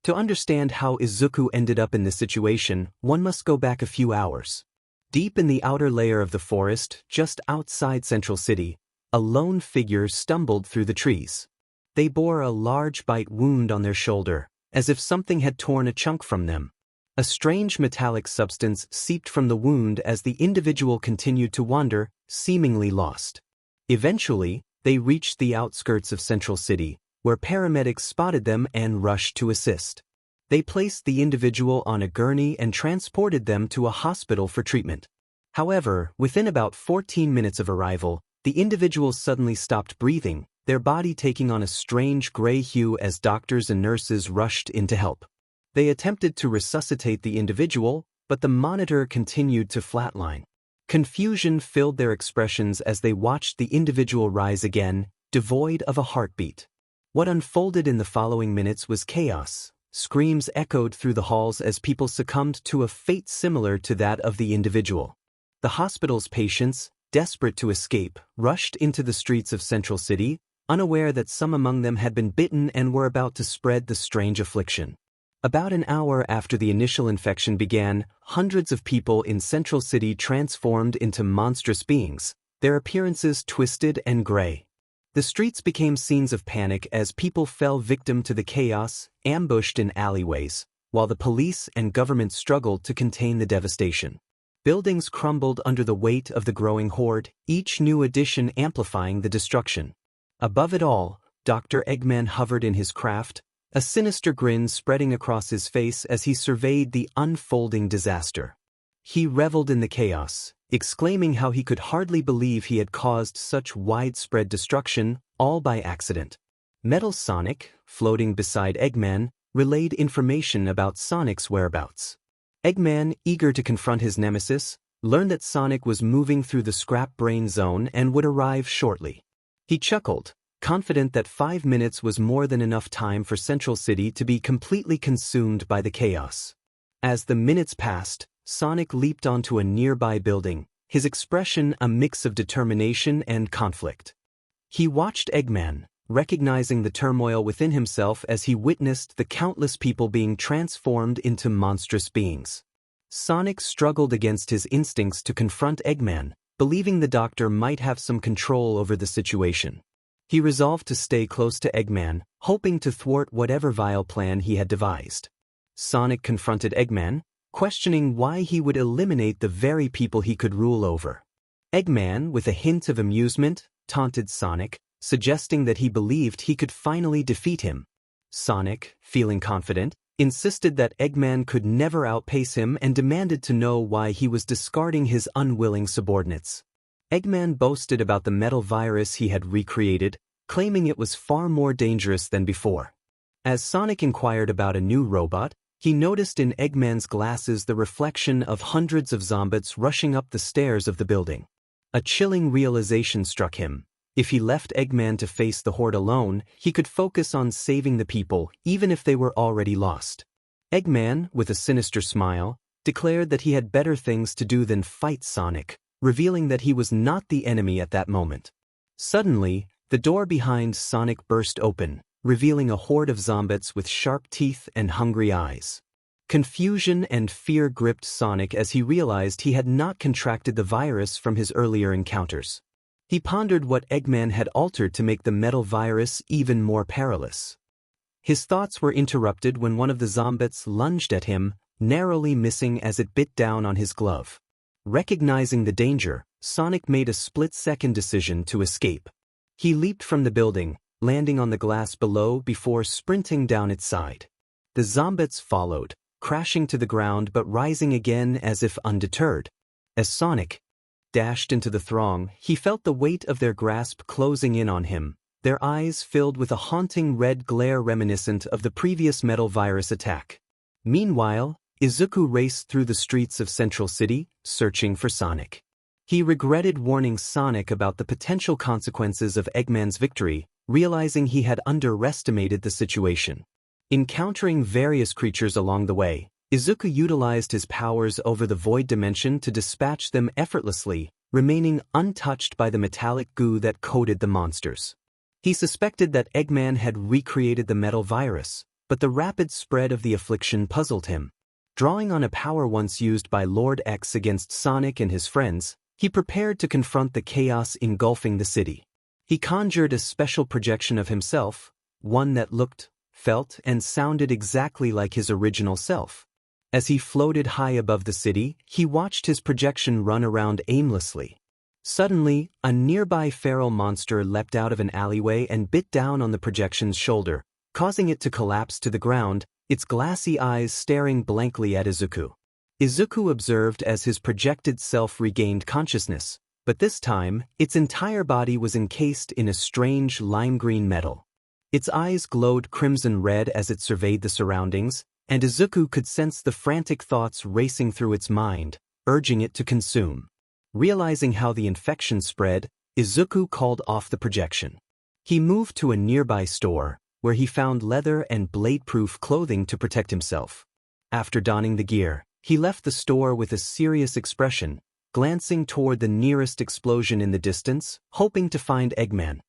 To understand how Izuku ended up in this situation, one must go back a few hours. Deep in the outer layer of the forest, just outside Central City, a lone figure stumbled through the trees. They bore a large bite wound on their shoulder, as if something had torn a chunk from them. A strange metallic substance seeped from the wound as the individual continued to wander, seemingly lost. Eventually, they reached the outskirts of Central City, where paramedics spotted them and rushed to assist. They placed the individual on a gurney and transported them to a hospital for treatment. However, within about 14 minutes of arrival, the individual suddenly stopped breathing, their body taking on a strange gray hue as doctors and nurses rushed in to help. They attempted to resuscitate the individual, but the monitor continued to flatline. Confusion filled their expressions as they watched the individual rise again, devoid of a heartbeat. What unfolded in the following minutes was chaos. Screams echoed through the halls as people succumbed to a fate similar to that of the individual. The hospital's patients, desperate to escape, rushed into the streets of Central City, unaware that some among them had been bitten and were about to spread the strange affliction. About an hour after the initial infection began, hundreds of people in Central City transformed into monstrous beings, their appearances twisted and gray. The streets became scenes of panic as people fell victim to the chaos, ambushed in alleyways, while the police and government struggled to contain the devastation. Buildings crumbled under the weight of the growing horde, each new addition amplifying the destruction. Above it all, Dr. Eggman hovered in his craft, a sinister grin spreading across his face as he surveyed the unfolding disaster. He reveled in the chaos, exclaiming how he could hardly believe he had caused such widespread destruction, all by accident. Metal Sonic, floating beside Eggman, relayed information about Sonic's whereabouts. Eggman, eager to confront his nemesis, learned that Sonic was moving through the scrap brain zone and would arrive shortly. He chuckled, confident that 5 minutes was more than enough time for Central City to be completely consumed by the chaos. As the minutes passed, Sonic leaped onto a nearby building, his expression a mix of determination and conflict. He watched Eggman, recognizing the turmoil within himself as he witnessed the countless people being transformed into monstrous beings. Sonic struggled against his instincts to confront Eggman, believing the doctor might have some control over the situation. He resolved to stay close to Eggman, hoping to thwart whatever vile plan he had devised. Sonic confronted Eggman, questioning why he would eliminate the very people he could rule over. Eggman, with a hint of amusement, taunted Sonic, suggesting that he believed he could finally defeat him. Sonic, feeling confident, insisted that Eggman could never outpace him and demanded to know why he was discarding his unwilling subordinates. Eggman boasted about the metal virus he had recreated, claiming it was far more dangerous than before. As Sonic inquired about a new robot, he noticed in Eggman's glasses the reflection of hundreds of zombots rushing up the stairs of the building. A chilling realization struck him. If he left Eggman to face the horde alone, he could focus on saving the people, even if they were already lost. Eggman, with a sinister smile, declared that he had better things to do than fight Sonic, revealing that he was not the enemy at that moment. Suddenly, the door behind Sonic burst open, revealing a horde of zombots with sharp teeth and hungry eyes. Confusion and fear gripped Sonic as he realized he had not contracted the virus from his earlier encounters. He pondered what Eggman had altered to make the metal virus even more perilous. His thoughts were interrupted when one of the zombots lunged at him, narrowly missing as it bit down on his glove. Recognizing the danger, Sonic made a split-second decision to escape. He leaped from the building, landing on the glass below before sprinting down its side. The zombots followed, crashing to the ground but rising again as if undeterred. As Sonic dashed into the throng, he felt the weight of their grasp closing in on him, their eyes filled with a haunting red glare reminiscent of the previous metal virus attack. Meanwhile, Izuku raced through the streets of Central City, searching for Sonic. He regretted warning Sonic about the potential consequences of Eggman's victory, realizing he had underestimated the situation. Encountering various creatures along the way, Izuku utilized his powers over the void dimension to dispatch them effortlessly, remaining untouched by the metallic goo that coated the monsters. He suspected that Eggman had recreated the metal virus, but the rapid spread of the affliction puzzled him. Drawing on a power once used by Lord X against Sonic and his friends, he prepared to confront the chaos engulfing the city. He conjured a special projection of himself, one that looked, felt, and sounded exactly like his original self. As he floated high above the city, he watched his projection run around aimlessly. Suddenly, a nearby feral monster leapt out of an alleyway and bit down on the projection's shoulder, causing it to collapse to the ground, its glassy eyes staring blankly at Izuku. Izuku observed as his projected self regained consciousness, but this time, its entire body was encased in a strange lime-green metal. Its eyes glowed crimson-red as it surveyed the surroundings, and Izuku could sense the frantic thoughts racing through its mind, urging it to consume. Realizing how the infection spread, Izuku called off the projection. He moved to a nearby store, where he found leather and blade-proof clothing to protect himself. After donning the gear, he left the store with a serious expression, glancing toward the nearest explosion in the distance, hoping to find Eggman.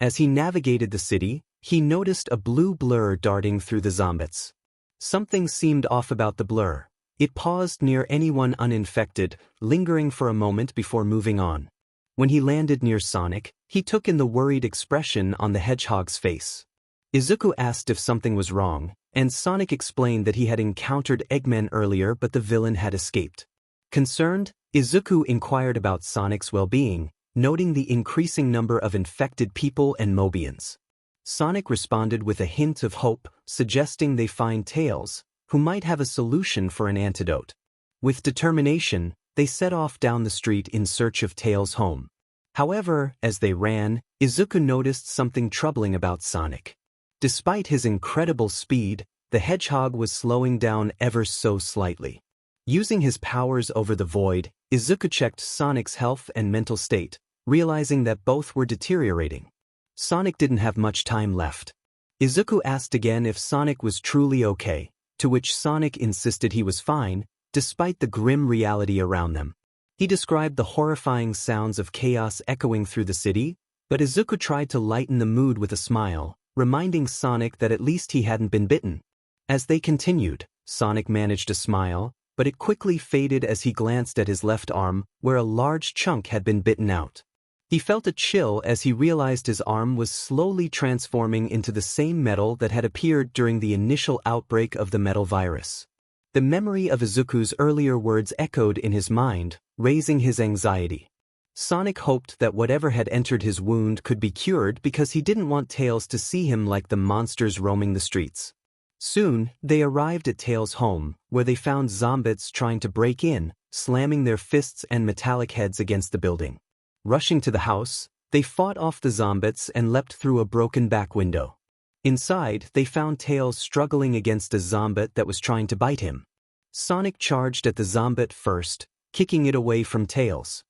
As he navigated the city, he noticed a blue blur darting through the 𝗧𝗵𝗲. Something seemed off about the blur. It paused near anyone uninfected, lingering for a moment before moving on. When he landed near Sonic, he took in the worried expression on the hedgehog's face. Izuku asked if something was wrong, and Sonic explained that he had encountered Eggman earlier but the villain had escaped. Concerned, Izuku inquired about Sonic's well-being, noting the increasing number of infected people and Mobians. Sonic responded with a hint of hope, suggesting they find 𝗬𝗪𝐻, who might have a solution for an antidote. With determination, they set off down the street in search of 𝗬𝗪𝐻's home. However, as they ran, Izuku noticed something troubling about Sonic. Despite his incredible speed, the hedgehog was slowing down ever so slightly. Using his powers over the void, Izuku checked Sonic's health and mental state, realizing that both were deteriorating. Sonic didn't have much time left. Izuku asked again if Sonic was truly okay, to which Sonic insisted he was fine, despite the grim reality around them. He described the horrifying sounds of chaos echoing through the city, but Izuku tried to lighten the mood with a smile, reminding Sonic that at least he hadn't been bitten. As they continued, Sonic managed a smile, but it quickly faded as he glanced at his left arm, where a large chunk had been bitten out. He felt a chill as he realized his arm was slowly transforming into the same metal that had appeared during the initial outbreak of the metal virus. The memory of Izuku's earlier words echoed in his mind, raising his anxiety. Sonic hoped that whatever had entered his wound could be cured because he didn't want 𝗬𝗪𝐻 to see him like the monsters roaming the streets. Soon, they arrived at 𝗬𝗪𝐻's home, where they found 𝗧𝗵𝗲 trying to break in, slamming their fists and metallic heads against the building. Rushing to the house, they fought off the 𝗧𝗵𝗲s and leapt through a broken back window. Inside, they found 𝗬𝗪𝐻 struggling against a 𝗧𝗵𝗲 that was trying to bite him. Sonic charged at the 𝗧𝗵𝗲 first, kicking it away from 𝗬𝗪𝐻.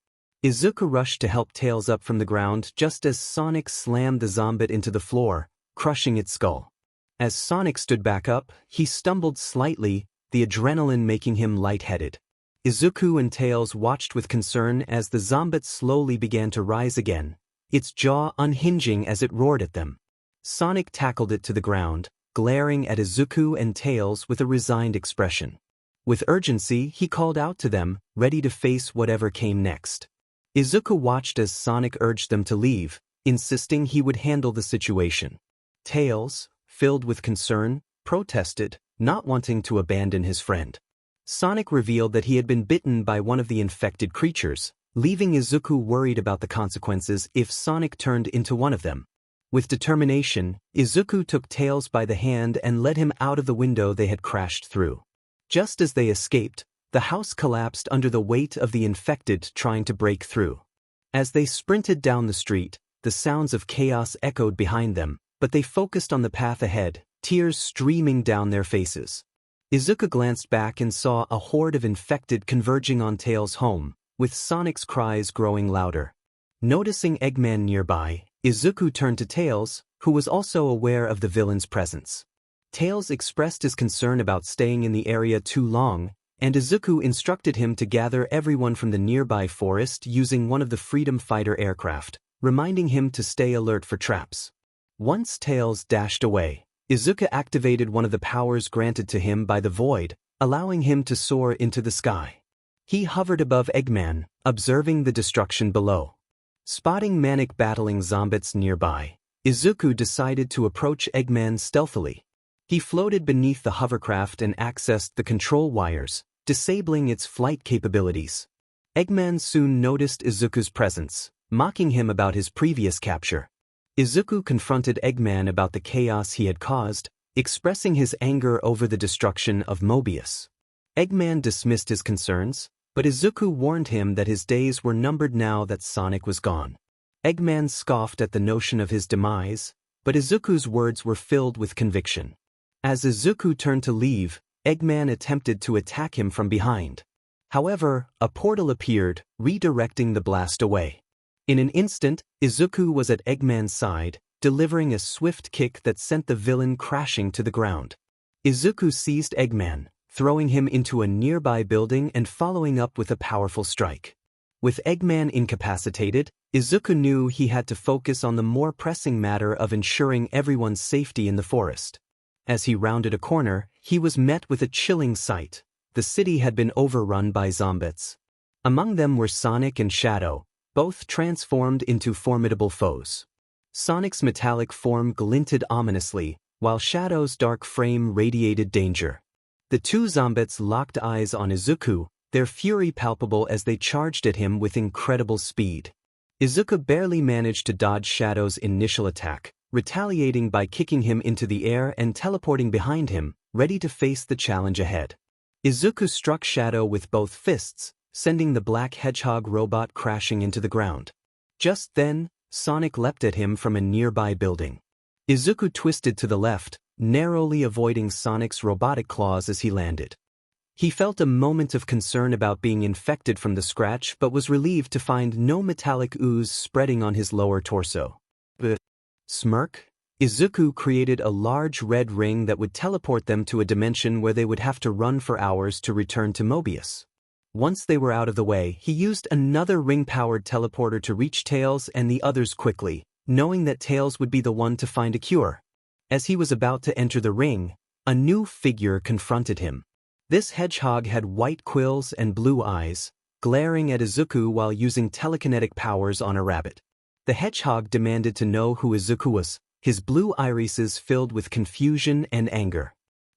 Izuku rushed to help 𝗬𝗪𝐻 up from the ground just as Sonic slammed the 𝗧𝗵𝗲 into the floor, crushing its skull. As Sonic stood back up, he stumbled slightly, the adrenaline making him lightheaded. Izuku and 𝗬𝗪𝐻 watched with concern as the 𝗧𝗵𝗲 slowly began to rise again, its jaw unhinging as it roared at them. Sonic tackled it to the ground, glaring at Izuku and 𝗬𝗪𝐻 with a resigned expression. With urgency, he called out to them, ready to face whatever came next. Izuku watched as Sonic urged them to leave, insisting he would handle the situation. 𝗬𝗪𝐻, filled with concern, protested, not wanting to abandon his friend. Sonic revealed that he had been bitten by one of the infected creatures, leaving Izuku worried about the consequences if Sonic turned into one of them. With determination, Izuku took 𝗬𝗪𝐻 by the hand and led him out of the window they had crashed through. Just as they escaped, the house collapsed under the weight of the infected trying to break through. As they sprinted down the street, the sounds of chaos echoed behind them, but they focused on the path ahead, tears streaming down their faces. Izuku glanced back and saw a horde of infected converging on 𝗬𝗪𝐻's home, with Sonic's cries growing louder. Noticing Eggman nearby, Izuku turned to 𝗬𝗪𝐻, who was also aware of the villain's presence. 𝗬𝗪𝐻 expressed his concern about staying in the area too long, and Izuku instructed him to gather everyone from the nearby forest using one of the Freedom Fighter aircraft, reminding him to stay alert for traps. Once 𝗬𝗪𝐻 dashed away, Izuku activated one of the powers granted to him by the void, allowing him to soar into the sky. He hovered above Eggman, observing the destruction below. Spotting Manic battling 𝗧𝗵𝗲s nearby, Izuku decided to approach Eggman stealthily. He floated beneath the hovercraft and accessed the control wires, disabling its flight capabilities. Eggman soon noticed Izuku's presence, mocking him about his previous capture. Izuku confronted Eggman about the chaos he had caused, expressing his anger over the destruction of Mobius. Eggman dismissed his concerns, but Izuku warned him that his days were numbered now that Sonic was gone. Eggman scoffed at the notion of his demise, but Izuku's words were filled with conviction. As Izuku turned to leave, Eggman attempted to attack him from behind. However, a portal appeared, redirecting the blast away. In an instant, Izuku was at Eggman's side, delivering a swift kick that sent the villain crashing to the ground. Izuku seized Eggman, throwing him into a nearby building and following up with a powerful strike. With Eggman incapacitated, Izuku knew he had to focus on the more pressing matter of ensuring everyone's safety in the forest. As he rounded a corner, he was met with a chilling sight. The city had been overrun by zombies. Among them were Sonic and Shadow, both transformed into formidable foes. Sonic's metallic form glinted ominously, while Shadow's dark frame radiated danger. The two zombies locked eyes on Izuku, their fury palpable as they charged at him with incredible speed. Izuku barely managed to dodge Shadow's initial attack, retaliating by kicking him into the air and teleporting behind him, ready to face the challenge ahead. Izuku struck Shadow with both fists, sending the black hedgehog robot crashing into the ground. Just then, Sonic leapt at him from a nearby building. Izuku twisted to the left, narrowly avoiding Sonic's robotic claws as he landed. He felt a moment of concern about being infected from the scratch but was relieved to find no metallic ooze spreading on his lower torso. Smirk? Izuku created a large red ring that would teleport them to a dimension where they would have to run for hours to return to Mobius. Once they were out of the way, he used another ring-powered teleporter to reach Tails and the others quickly, knowing that Tails would be the one to find a cure. As he was about to enter the ring, a new figure confronted him. This hedgehog had white quills and blue eyes, glaring at Izuku while using telekinetic powers on a rabbit. The hedgehog demanded to know who Izuku was, his blue irises filled with confusion and anger.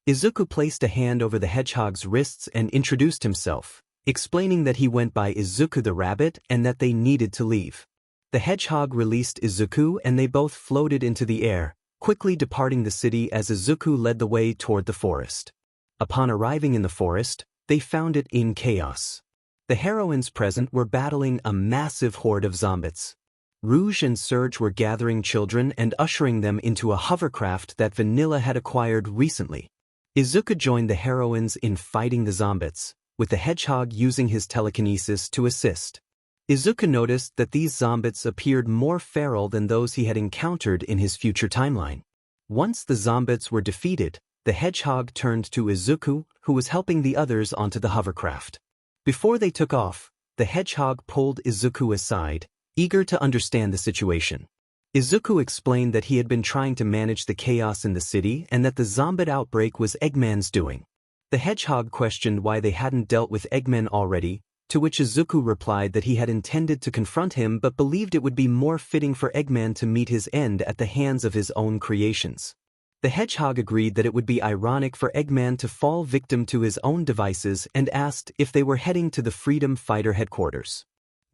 Izuku placed a hand over the hedgehog's wrists and introduced himself, explaining that he went by Izuku the rabbit and that they needed to leave. The hedgehog released Izuku and they both floated into the air, quickly departing the city as Izuku led the way toward the forest. Upon arriving in the forest, they found it in chaos. The heroines present were battling a massive horde of zombies. Rouge and Surge were gathering children and ushering them into a hovercraft that Vanilla had acquired recently. Izuku joined the heroines in fighting the zombies, with the hedgehog using his telekinesis to assist. Izuku noticed that these zombies appeared more feral than those he had encountered in his future timeline. Once the zombies were defeated, the hedgehog turned to Izuku, who was helping the others onto the hovercraft. Before they took off, the hedgehog pulled Izuku aside, eager to understand the situation. Izuku explained that he had been trying to manage the chaos in the city and that the zombie outbreak was Eggman's doing. The hedgehog questioned why they hadn't dealt with Eggman already, to which Izuku replied that he had intended to confront him but believed it would be more fitting for Eggman to meet his end at the hands of his own creations. The hedgehog agreed that it would be ironic for Eggman to fall victim to his own devices and asked if they were heading to the Freedom Fighter headquarters.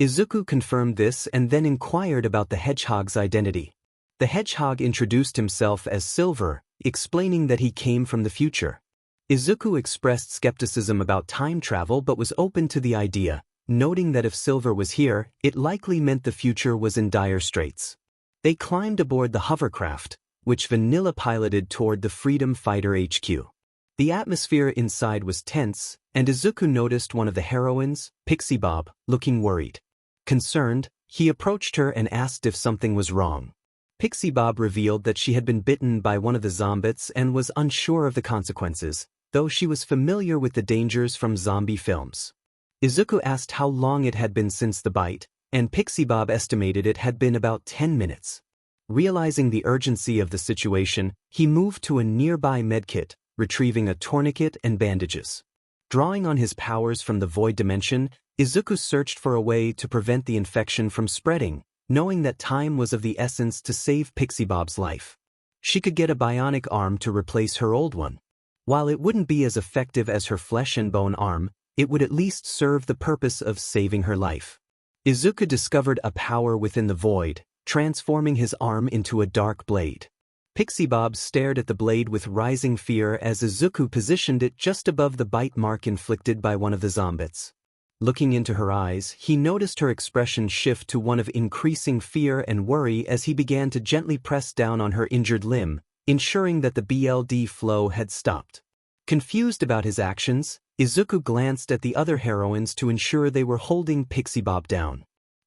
Izuku confirmed this and then inquired about the hedgehog's identity. The hedgehog introduced himself as Silver, explaining that he came from the future. Izuku expressed skepticism about time travel but was open to the idea, noting that if Silver was here, it likely meant the future was in dire straits. They climbed aboard the hovercraft, which Vanilla piloted toward the Freedom Fighter HQ. The atmosphere inside was tense, and Izuku noticed one of the heroines, 𝗵𝗃𝗵𝗲, looking worried. Concerned, he approached her and asked if something was wrong. 𝗵𝗃𝗵𝗲 revealed that she had been bitten by one of the zombies and was unsure of the consequences, though she was familiar with the dangers from zombie films. Izuku asked how long it had been since the bite, and 𝗵𝗃𝗵𝗲 estimated it had been about 10 minutes. Realizing the urgency of the situation, he moved to a nearby medkit, retrieving a tourniquet and bandages. Drawing on his powers from the void dimension, Izuku searched for a way to prevent the infection from spreading, knowing that time was of the essence to save 𝗵𝗃𝗵𝗲's life. She could get a bionic arm to replace her old one. While it wouldn't be as effective as her flesh and bone arm, it would at least serve the purpose of saving her life. Izuku discovered a power within the void, transforming his arm into a dark blade. 𝗵𝗃𝗵𝗲 stared at the blade with rising fear as Izuku positioned it just above the bite mark inflicted by one of the zombies. Looking into her eyes, he noticed her expression shift to one of increasing fear and worry as he began to gently press down on her injured limb, ensuring that the blood flow had stopped. Confused about his actions, Izuku glanced at the other heroines to ensure they were holding 𝗵𝗃𝗵𝗲 down.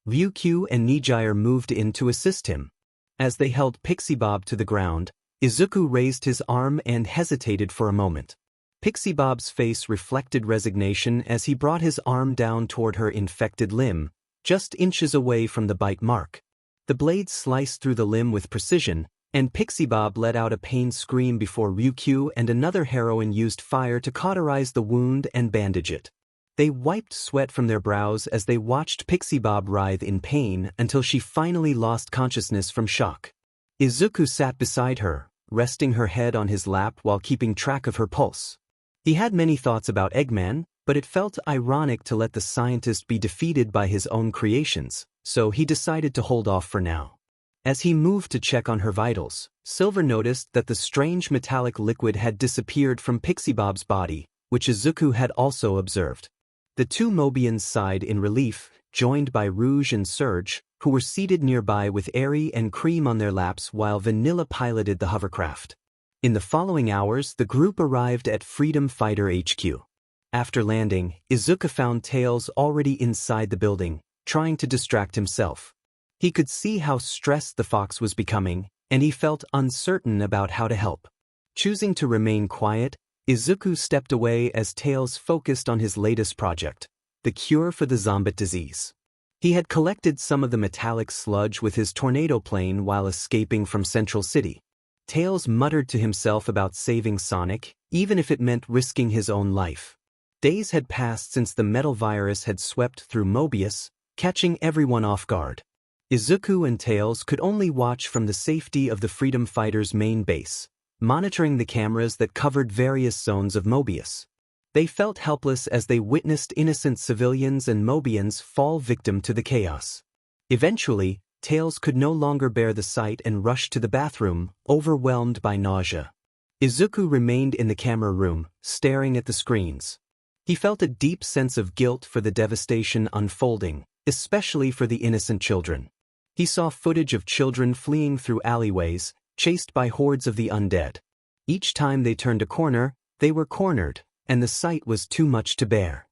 Ryukyu and 𝗕𝗏𝗓 moved in to assist him. As they held 𝗵𝗃𝗵𝗲 to the ground, Izuku raised his arm and hesitated for a moment. 𝗵𝗃𝗵𝗲's face reflected resignation as he brought his arm down toward her infected limb, just inches away from the bite mark. The blade sliced through the limb with precision, and 𝗵𝗃𝗵𝗲 let out a pained scream before Ryukyu and another heroine used fire to cauterize the wound and bandage it. They wiped sweat from their brows as they watched 𝗵𝗃𝗵𝗲 writhe in pain until she finally lost consciousness from shock. Izuku sat beside her, resting her head on his lap while keeping track of her pulse. He had many thoughts about Eggman, but it felt ironic to let the scientist be defeated by his own creations, so he decided to hold off for now. As he moved to check on her vitals, Silver noticed that the strange metallic liquid had disappeared from 𝗵𝗃𝗵𝗲's body, which Izuku had also observed. The two Mobians sighed in relief, joined by Rouge and Surge, who were seated nearby with Eri and Cream on their laps while Vanilla piloted the hovercraft. In the following hours, the group arrived at Freedom Fighter HQ. After landing, Izuku found Tails already inside the building, trying to distract himself. He could see how stressed the fox was becoming, and he felt uncertain about how to help. Choosing to remain quiet, Izuku stepped away as Tails focused on his latest project, the cure for the 𝗂𝗵𝗲 disease. He had collected some of the metallic sludge with his tornado plane while escaping from Central City. Tails muttered to himself about saving Sonic, even if it meant risking his own life. Days had passed since the metal virus had swept through Mobius, catching everyone off guard. Izuku and Tails could only watch from the safety of the Freedom Fighters' main base, monitoring the cameras that covered various zones of Mobius. They felt helpless as they witnessed innocent civilians and Mobians fall victim to the chaos. Eventually, Tails could no longer bear the sight and rushed to the bathroom, overwhelmed by nausea. Izuku remained in the camera room, staring at the screens. He felt a deep sense of guilt for the devastation unfolding, especially for the innocent children. He saw footage of children fleeing through alleyways, chased by hordes of the undead. Each time they turned a corner, they were cornered, and the sight was too much to bear.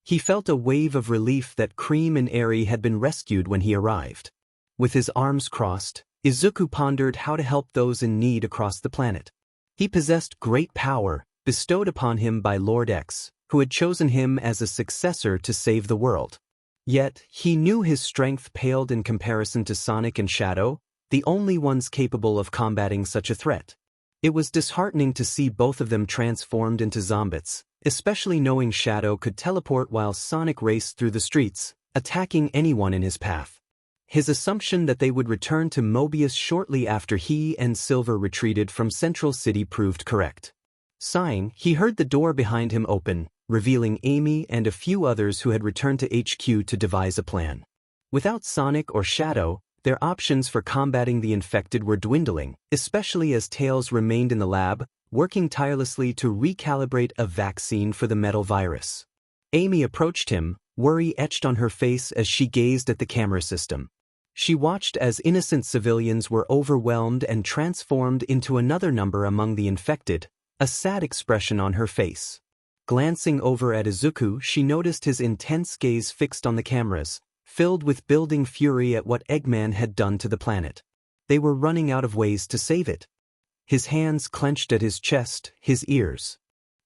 He felt a wave of relief that Cream and Eri had been rescued when he arrived. With his arms crossed, Izuku pondered how to help those in need across the planet. He possessed great power, bestowed upon him by Lord X, who had chosen him as a successor to save the world. Yet, he knew his strength paled in comparison to Sonic and Shadow, the only ones capable of combating such a threat. It was disheartening to see both of them transformed into 𝗂𝗵𝗲s, especially knowing Shadow could teleport while Sonic raced through the streets, attacking anyone in his path. His assumption that they would return to Mobius shortly after he and Silver retreated from Central City proved correct. Sighing, he heard the door behind him open, revealing Amy and a few others who had returned to HQ to devise a plan. Without Sonic or Shadow, their options for combating the infected were dwindling, especially as Tails remained in the lab, working tirelessly to recalibrate a vaccine for the metal virus. Amy approached him, worry etched on her face as she gazed at the camera system. She watched as innocent civilians were overwhelmed and transformed into another number among the infected, a sad expression on her face. Glancing over at Izuku, she noticed his intense gaze fixed on the cameras, filled with building fury at what Eggman had done to the planet. They were running out of ways to save it. His hands clenched at his chest, his ears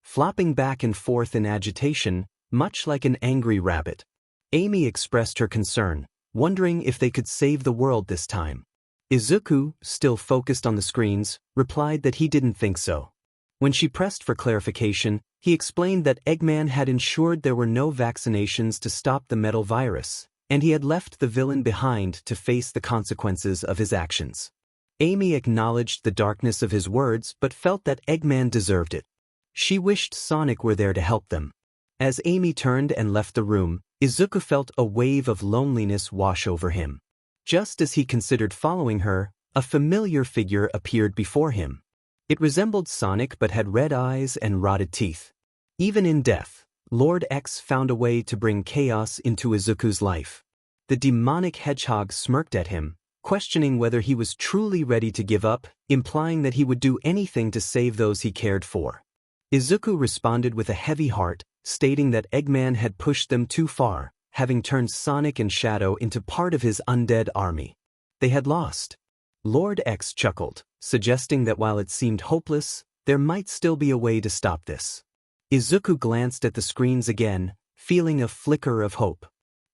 flopping back and forth in agitation, much like an angry rabbit. Amy expressed her concern, wondering if they could save the world this time. Izuku, still focused on the screens, replied that he didn't think so. When she pressed for clarification, he explained that Eggman had ensured there were no vaccinations to stop the metal virus, and he had left the villain behind to face the consequences of his actions. Amy acknowledged the darkness of his words but felt that Eggman deserved it. She wished Sonic were there to help them. As Amy turned and left the room, Izuku felt a wave of loneliness wash over him. Just as he considered following her, a familiar figure appeared before him. It resembled Sonic but had red eyes and rotted teeth. Even in death, Lord X found a way to bring chaos into Izuku's life. The demonic hedgehog smirked at him, questioning whether he was truly ready to give up, implying that he would do anything to save those he cared for. Izuku responded with a heavy heart, stating that Eggman had pushed them too far, having turned Sonic and Shadow into part of his undead army. They had lost. Lord X chuckled, suggesting that while it seemed hopeless, there might still be a way to stop this. Izuku glanced at the screens again, feeling a flicker of hope.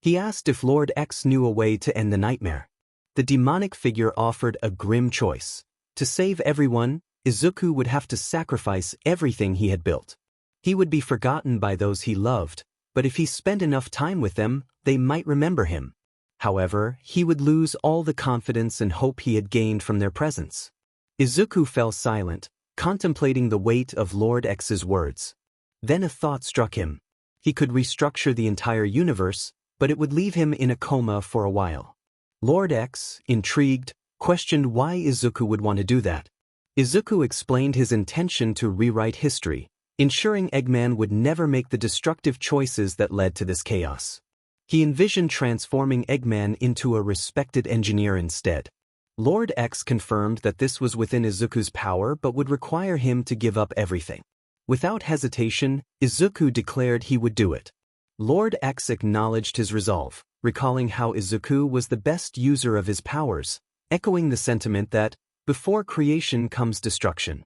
He asked if Lord X knew a way to end the nightmare. The demonic figure offered a grim choice. To save everyone, Izuku would have to sacrifice everything he had built. He would be forgotten by those he loved, but if he spent enough time with them, they might remember him. However, he would lose all the confidence and hope he had gained from their presence. Izuku fell silent, contemplating the weight of Lord X's words. Then a thought struck him. He could restructure the entire universe, but it would leave him in a coma for a while. Lord X, intrigued, questioned why Izuku would want to do that. Izuku explained his intention to rewrite history, ensuring Eggman would never make the destructive choices that led to this chaos. He envisioned transforming Eggman into a respected engineer instead. Lord X confirmed that this was within Izuku's power but would require him to give up everything. Without hesitation, Izuku declared he would do it. Lord X acknowledged his resolve, recalling how Izuku was the best user of his powers, echoing the sentiment that, before creation comes destruction.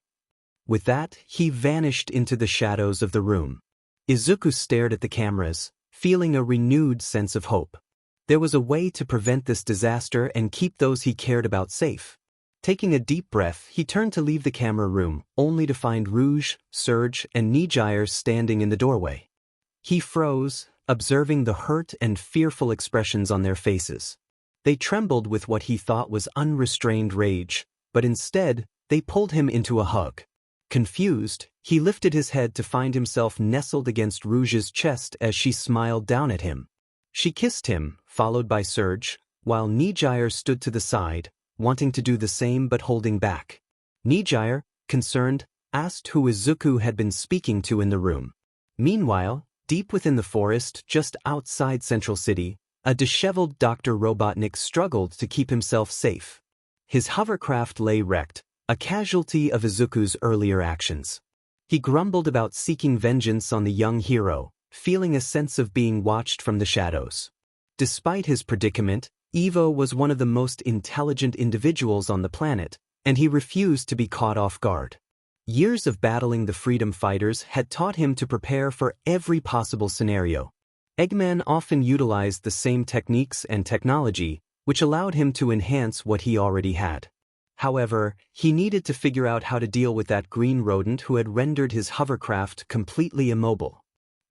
With that, he vanished into the shadows of the room. Izuku stared at the cameras, feeling a renewed sense of hope. There was a way to prevent this disaster and keep those he cared about safe. Taking a deep breath, he turned to leave the camera room, only to find Rouge, Surge, and 𝗔𝗫𝗓 standing in the doorway. He froze, observing the hurt and fearful expressions on their faces. They trembled with what he thought was unrestrained rage, but instead, they pulled him into a hug. Confused, he lifted his head to find himself nestled against Rouge's chest as she smiled down at him. She kissed him, followed by Surge, while 𝗔𝗫𝗓 stood to the side, wanting to do the same but holding back. 𝗔𝗫𝗓, concerned, asked who Izuku had been speaking to in the room. Meanwhile, deep within the forest just outside Central City, a disheveled Dr. Robotnik struggled to keep himself safe. His hovercraft lay wrecked, a casualty of Izuku's earlier actions. He grumbled about seeking vengeance on the young hero, feeling a sense of being watched from the shadows. Despite his predicament, Evo was one of the most intelligent individuals on the planet, and he refused to be caught off guard. Years of battling the freedom fighters had taught him to prepare for every possible scenario. Eggman often utilized the same techniques and technology, which allowed him to enhance what he already had. However, he needed to figure out how to deal with that green rodent who had rendered his hovercraft completely immobile.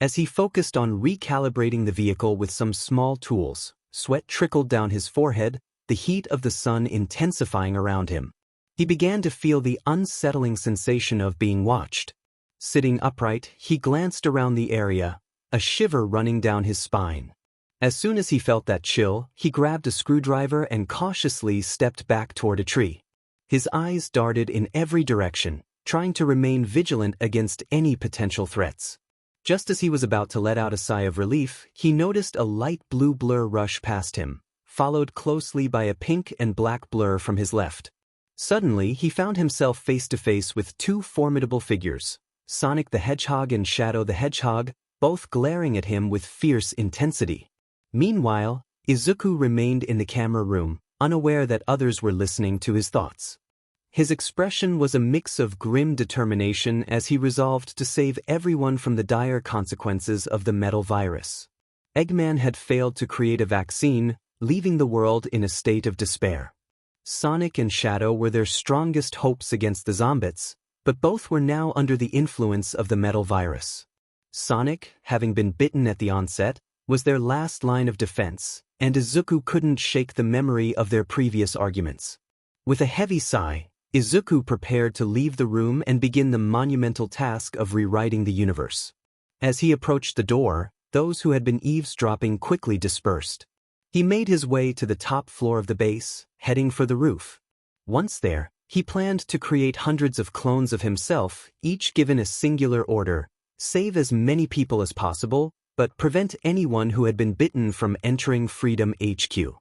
As he focused on recalibrating the vehicle with some small tools, sweat trickled down his forehead, the heat of the sun intensifying around him. He began to feel the unsettling sensation of being watched. Sitting upright, he glanced around the area, a shiver running down his spine. As soon as he felt that chill, he grabbed a screwdriver and cautiously stepped back toward a tree. His eyes darted in every direction, trying to remain vigilant against any potential threats. Just as he was about to let out a sigh of relief, he noticed a light blue blur rush past him, followed closely by a pink and black blur from his left. Suddenly, he found himself face to face with two formidable figures, Sonic the Hedgehog and Shadow the Hedgehog, both glaring at him with fierce intensity. Meanwhile, Izuku remained in the camera room, unaware that others were listening to his thoughts. His expression was a mix of grim determination as he resolved to save everyone from the dire consequences of the metal virus. Eggman had failed to create a vaccine, leaving the world in a state of despair. Sonic and Shadow were their strongest hopes against the 𝗧𝗵𝗲, but both were now under the influence of the metal virus. Sonic, having been bitten at the onset, was their last line of defense, and Izuku couldn't shake the memory of their previous arguments. With a heavy sigh, Izuku prepared to leave the room and begin the monumental task of rewriting the universe. As he approached the door, those who had been eavesdropping quickly dispersed. He made his way to the top floor of the base, heading for the roof. Once there, he planned to create hundreds of clones of himself, each given a singular order: save as many people as possible, but prevent anyone who had been bitten from entering Freedom HQ.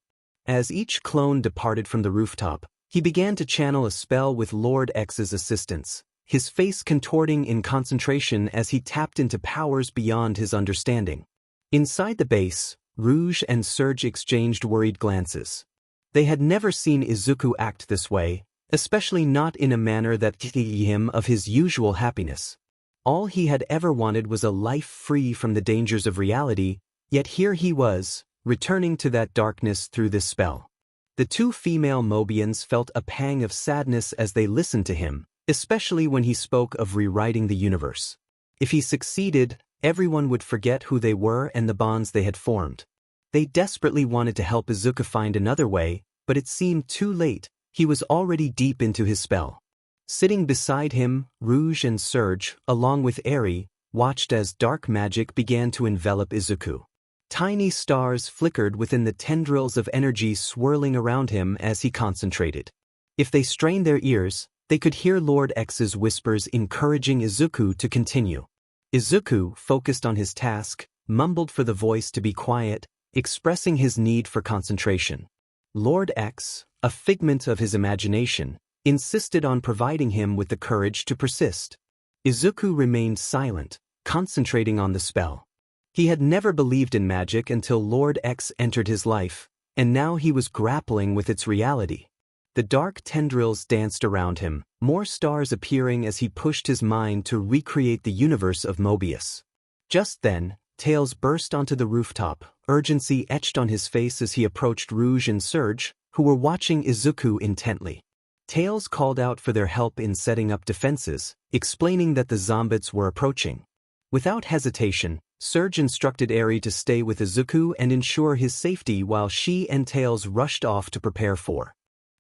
As each clone departed from the rooftop, he began to channel a spell with Lord X's assistance, his face contorting in concentration as he tapped into powers beyond his understanding. Inside the base, Rouge and Surge exchanged worried glances. They had never seen Izuku act this way, especially not in a manner that ◕ him of his usual happiness. All he had ever wanted was a life free from the dangers of reality, yet here he was, returning to that darkness through this spell. The two female Mobians felt a pang of sadness as they listened to him, especially when he spoke of rewriting the universe. If he succeeded, everyone would forget who they were and the bonds they had formed. They desperately wanted to help Izuku find another way, but it seemed too late. He was already deep into his spell. Sitting beside him, Rouge and Surge, along with Eri, watched as dark magic began to envelop Izuku. Tiny stars flickered within the tendrils of energy swirling around him as he concentrated. If they strained their ears, they could hear Lord X's whispers encouraging Izuku to continue. Izuku, focused on his task, mumbled for the voice to be quiet, expressing his need for concentration. Lord X, a figment of his imagination, insisted on providing him with the courage to persist. Izuku remained silent, concentrating on the spell. He had never believed in magic until Lord X entered his life, and now he was grappling with its reality. The dark tendrils danced around him, more stars appearing as he pushed his mind to recreate the universe of Mobius. Just then, Tails burst onto the rooftop, urgency etched on his face as he approached Rouge and Surge, who were watching Izuku intently. Tails called out for their help in setting up defenses, explaining that the 𝗲𝗵𝗲 were approaching. Without hesitation, Surge instructed Eri to stay with Izuku and ensure his safety while she and Tails rushed off to prepare for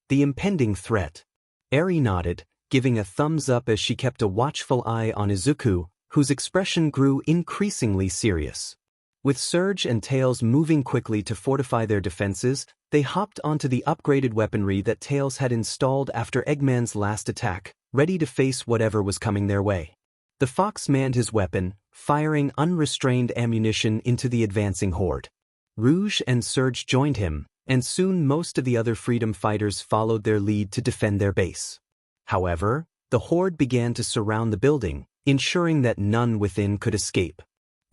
the impending threat. Eri nodded, giving a thumbs up as she kept a watchful eye on Izuku, whose expression grew increasingly serious. With Surge and Tails moving quickly to fortify their defenses, they hopped onto the upgraded weaponry that Tails had installed after Eggman's last attack, ready to face whatever was coming their way. The fox manned his weapon, firing unrestrained ammunition into the advancing horde. Rouge and Surge joined him, and soon most of the other freedom fighters followed their lead to defend their base. However, the horde began to surround the building, ensuring that none within could escape.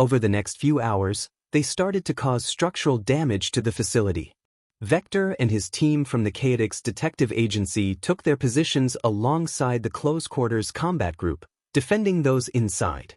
Over the next few hours, they started to cause structural damage to the facility. Vector and his team from the 𝐒𝐻𝐁 detective agency took their positions alongside the close-quarters combat group, defending those inside.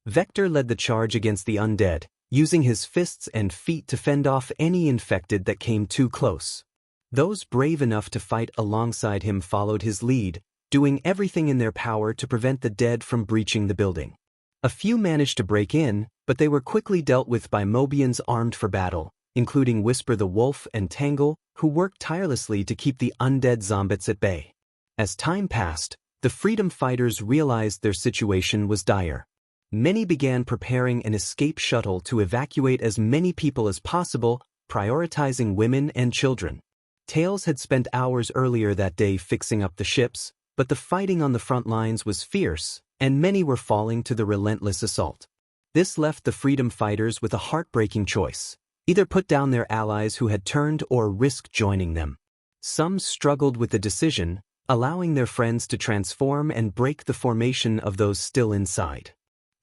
Vector led the charge against the undead, using his fists and feet to fend off any infected that came too close. Those brave enough to fight alongside him followed his lead, doing everything in their power to prevent the dead from breaching the building. A few managed to break in, but they were quickly dealt with by Mobians armed for battle, including Whisper the Wolf and Tangle, who worked tirelessly to keep the undead 𝗲𝗵𝗲 at bay. As time passed, the freedom fighters realized their situation was dire. Many began preparing an escape shuttle to evacuate as many people as possible, prioritizing women and children. Tails had spent hours earlier that day fixing up the ships, but the fighting on the front lines was fierce, and many were falling to the relentless assault. This left the freedom fighters with a heartbreaking choice: either put down their allies who had turned or risk joining them. Some struggled with the decision, allowing their friends to transform and break the formation of those still inside.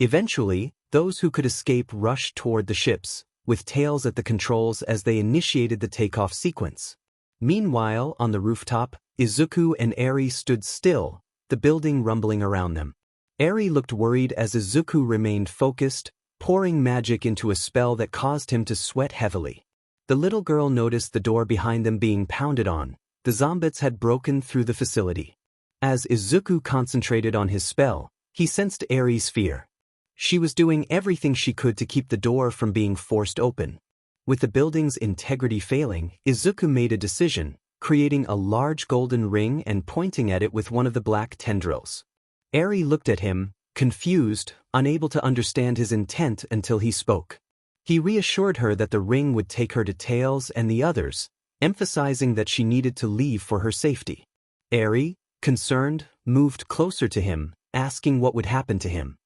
Eventually, those who could escape rushed toward the ships, with Tails at the controls as they initiated the takeoff sequence. Meanwhile, on the rooftop, Izuku and Eri stood still, the building rumbling around them. Eri looked worried as Izuku remained focused, pouring magic into a spell that caused him to sweat heavily. The little girl noticed the door behind them being pounded on. The 𝗲𝗵𝗲 had broken through the facility. As Izuku concentrated on his spell, he sensed Eri's fear. She was doing everything she could to keep the door from being forced open. With the building's integrity failing, Izuku made a decision, creating a large golden ring and pointing at it with one of the black tendrils. Eri looked at him, confused, unable to understand his intent until he spoke. He reassured her that the ring would take her to Tails and the others, emphasizing that she needed to leave for her safety. Eri, concerned, moved closer to him, asking what would happen to him.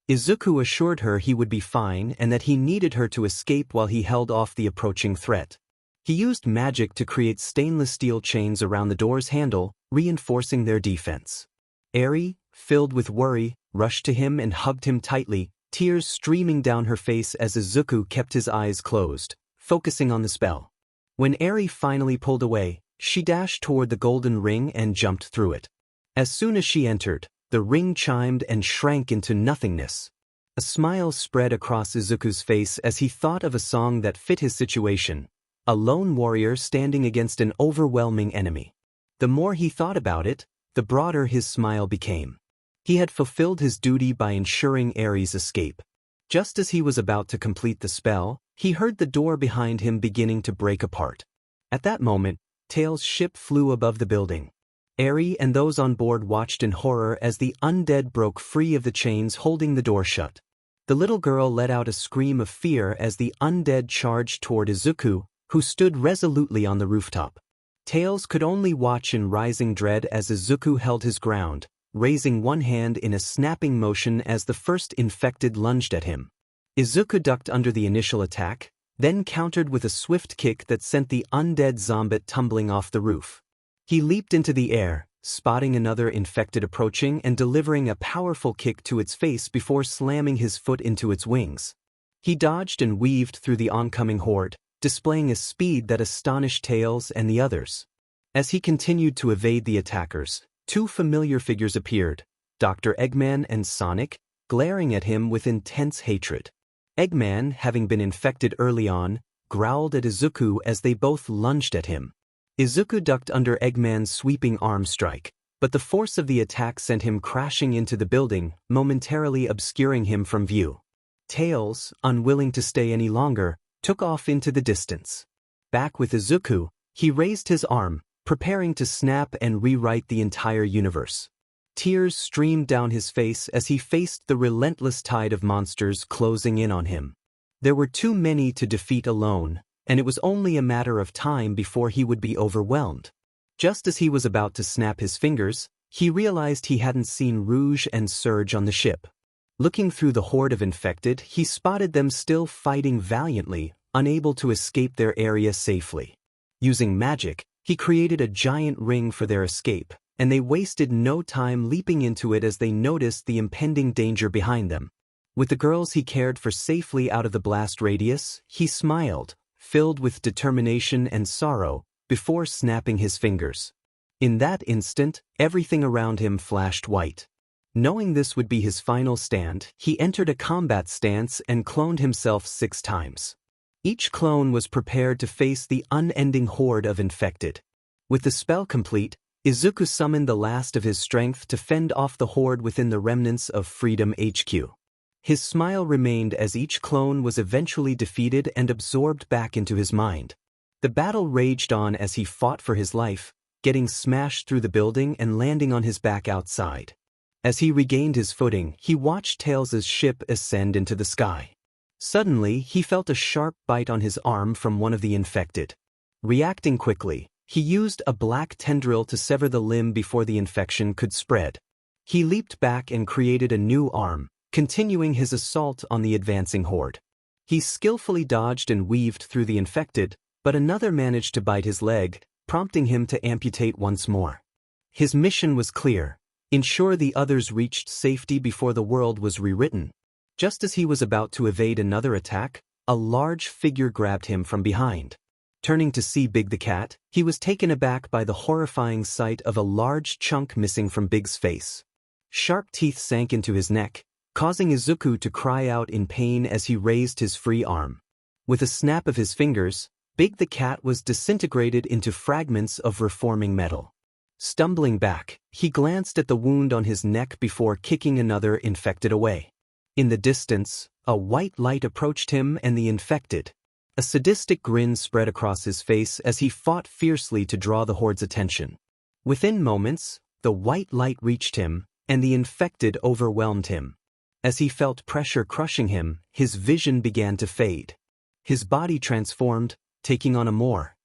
Izuku assured her he would be fine and that he needed her to escape while he held off the approaching threat. He used magic to create stainless steel chains around the door's handle, reinforcing their defense. Eri, filled with worry, rushed to him and hugged him tightly, tears streaming down her face as Izuku kept his eyes closed, focusing on the spell. When Eri finally pulled away, she dashed toward the golden ring and jumped through it. As soon as she entered, the ring chimed and shrank into nothingness. A smile spread across Izuku's face as he thought of a song that fit his situation, a lone warrior standing against an overwhelming enemy. The more he thought about it, the broader his smile became. He had fulfilled his duty by ensuring Eri's escape. Just as he was about to complete the spell, he heard the door behind him beginning to break apart. At that moment, Tails' ship flew above the building. Eri and those on board watched in horror as the undead broke free of the chains holding the door shut. The little girl let out a scream of fear as the undead charged toward Izuku, who stood resolutely on the rooftop. Tails could only watch in rising dread as Izuku held his ground, raising one hand in a snapping motion as the first infected lunged at him. Izuku ducked under the initial attack, then countered with a swift kick that sent the undead 𝗬𝗵𝗏 tumbling off the roof. He leaped into the air, spotting another infected approaching and delivering a powerful kick to its face before slamming his foot into its wings. He dodged and weaved through the oncoming horde, displaying a speed that astonished Tails and the others. As he continued to evade the attackers, two familiar figures appeared, Dr. Eggman and Sonic, glaring at him with intense hatred. Eggman, having been infected early on, growled at Izuku as they both lunged at him. Izuku ducked under Eggman's sweeping arm strike, but the force of the attack sent him crashing into the building, momentarily obscuring him from view. Tails, unwilling to stay any longer, took off into the distance. Back with Izuku, he raised his arm, preparing to snap and rewrite the entire universe. Tears streamed down his face as he faced the relentless tide of monsters closing in on him. There were too many to defeat alone, and it was only a matter of time before he would be overwhelmed. Just as he was about to snap his fingers, he realized he hadn't seen Rouge and Surge on the ship. Looking through the horde of infected, he spotted them still fighting valiantly, unable to escape their area safely. Using magic, he created a giant ring for their escape, and they wasted no time leaping into it as they noticed the impending danger behind them. With the girls he cared for safely out of the blast radius, he smiled, filled with determination and sorrow, before snapping his fingers. In that instant, everything around him flashed white. Knowing this would be his final stand, he entered a combat stance and cloned himself 6 times. Each clone was prepared to face the unending horde of infected. With the spell complete, Izuku summoned the last of his strength to fend off the horde within the remnants of Freedom HQ. His smile remained as each clone was eventually defeated and absorbed back into his mind. The battle raged on as he fought for his life, getting smashed through the building and landing on his back outside. As he regained his footing, he watched Tails' ship ascend into the sky. Suddenly, he felt a sharp bite on his arm from one of the infected. Reacting quickly, he used a black tendril to sever the limb before the infection could spread. He leaped back and created a new arm, continuing his assault on the advancing horde. He skillfully dodged and weaved through the infected, but another managed to bite his leg, prompting him to amputate once more. His mission was clear: ensure the others reached safety before the world was rewritten. Just as he was about to evade another attack, a large figure grabbed him from behind. Turning to see Big the cat, he was taken aback by the horrifying sight of a large chunk missing from Big's face. Sharp teeth sank into his neck, causing Izuku to cry out in pain as he raised his free arm. With a snap of his fingers, Big the cat was disintegrated into fragments of reforming metal. Stumbling back, he glanced at the wound on his neck before kicking another infected away. In the distance, a white light approached him and the infected. A sadistic grin spread across his face as he fought fiercely to draw the horde's attention. Within moments, the white light reached him, and the infected overwhelmed him. As he felt pressure crushing him, his vision began to fade. His body transformed, taking on a more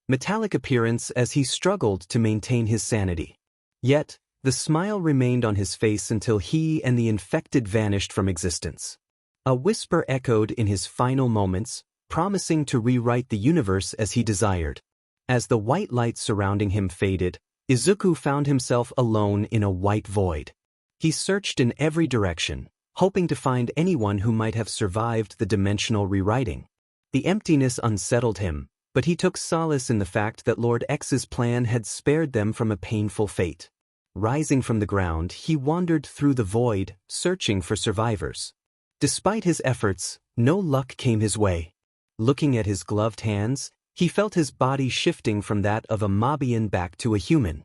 metallic appearance as he struggled to maintain his sanity. Yet, the smile remained on his face until he and the infected vanished from existence. A whisper echoed in his final moments, promising to rewrite the universe as he desired. As the white light surrounding him faded, Izuku found himself alone in a white void. He searched in every direction, hoping to find anyone who might have survived the dimensional rewriting. The emptiness unsettled him, but he took solace in the fact that Lord X's plan had spared them from a painful fate. Rising from the ground, he wandered through the void, searching for survivors. Despite his efforts, no luck came his way. Looking at his gloved hands, he felt his body shifting from that of a Mobian back to a human.